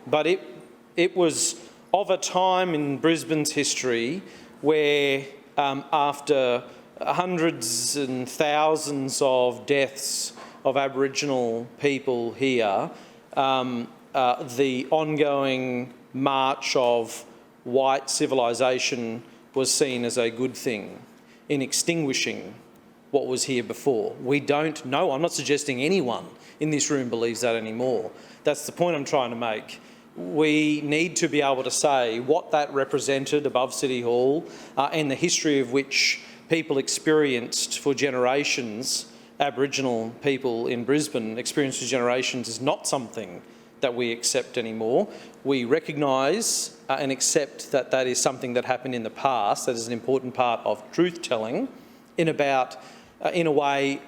[SPEAKER 4] But it was of a time in Brisbane's history where after hundreds and thousands of deaths of Aboriginal people here, the ongoing march of white civilisation was seen as a good thing in extinguishing what was here before. We don't know. I'm not suggesting anyone in this room believes that anymore. That's the point I'm trying to make. We need to be able to say what that represented above City Hall and the history of which people experienced for generations, Aboriginal people in Brisbane experienced for generations, is not something that we accept anymore. We recognise and accept that that is something that happened in the past, that is an important part of truth-telling in a way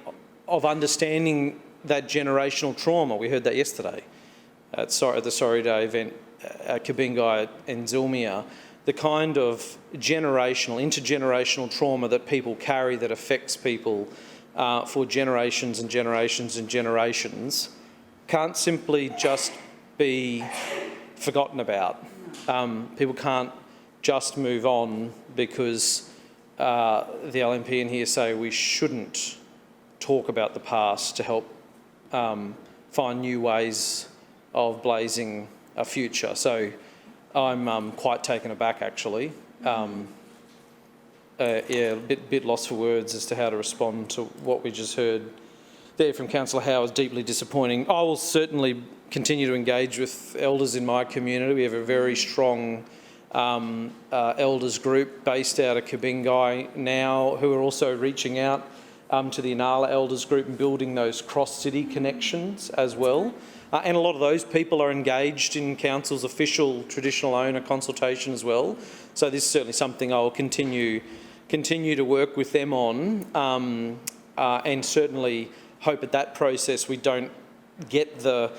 [SPEAKER 4] of understanding that generational trauma. We heard that yesterday at the Sorry Day event at Kabingai and Zulmia. The kind of intergenerational trauma that people carry that affects people for generations and generations and generations can't simply just be forgotten about. People can't just move on because the LNP in here say we shouldn't talk about the past to help find new ways of blazing a future. So I'm quite taken aback, actually. A bit lost for words as to how to respond to what we just heard there from Councillor Howe. Is deeply disappointing. I will certainly continue to engage with elders in my community. We have a very strong elders group based out of Kabingai now, who are also reaching out to the Inala elders group and building those cross-city connections as well. And a lot of those people are engaged in Council's official traditional owner consultation as well. So this is certainly something I will continue to work with them on, and certainly hope at that process we don't get the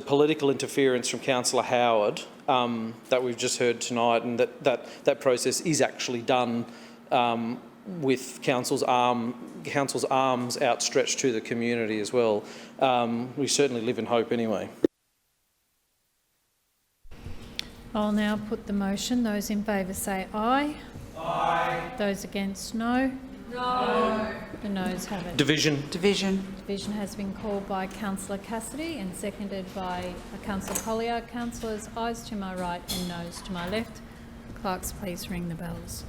[SPEAKER 4] political interference from Councillor Howard that we've just heard tonight, and that process is actually done with Council's arms outstretched to the community as well. We certainly live in hope anyway.
[SPEAKER 1] I'll now put the motion. Those in favour say aye. Aye. Those against, no. No. The noes have it.
[SPEAKER 4] Division.
[SPEAKER 1] Division has been called by Councillor Cassidy and seconded by Councillor Collier. Councillors, ayes to my right and noes to my left. Clerks, please ring the bells.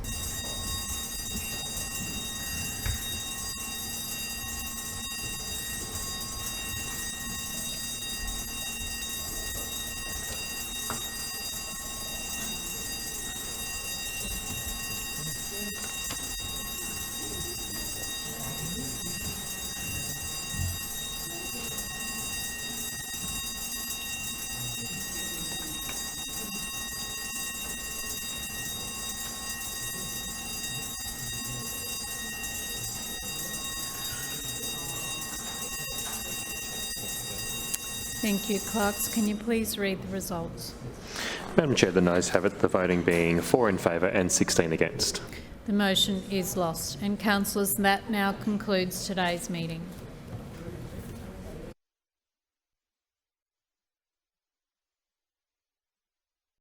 [SPEAKER 1] Thank you. Clerks, can you please read the results?
[SPEAKER 14] Madam Chair, the noes have it, the voting being 4 in favour and 16 against.
[SPEAKER 1] The motion is lost. And councillors, that now concludes today's meeting.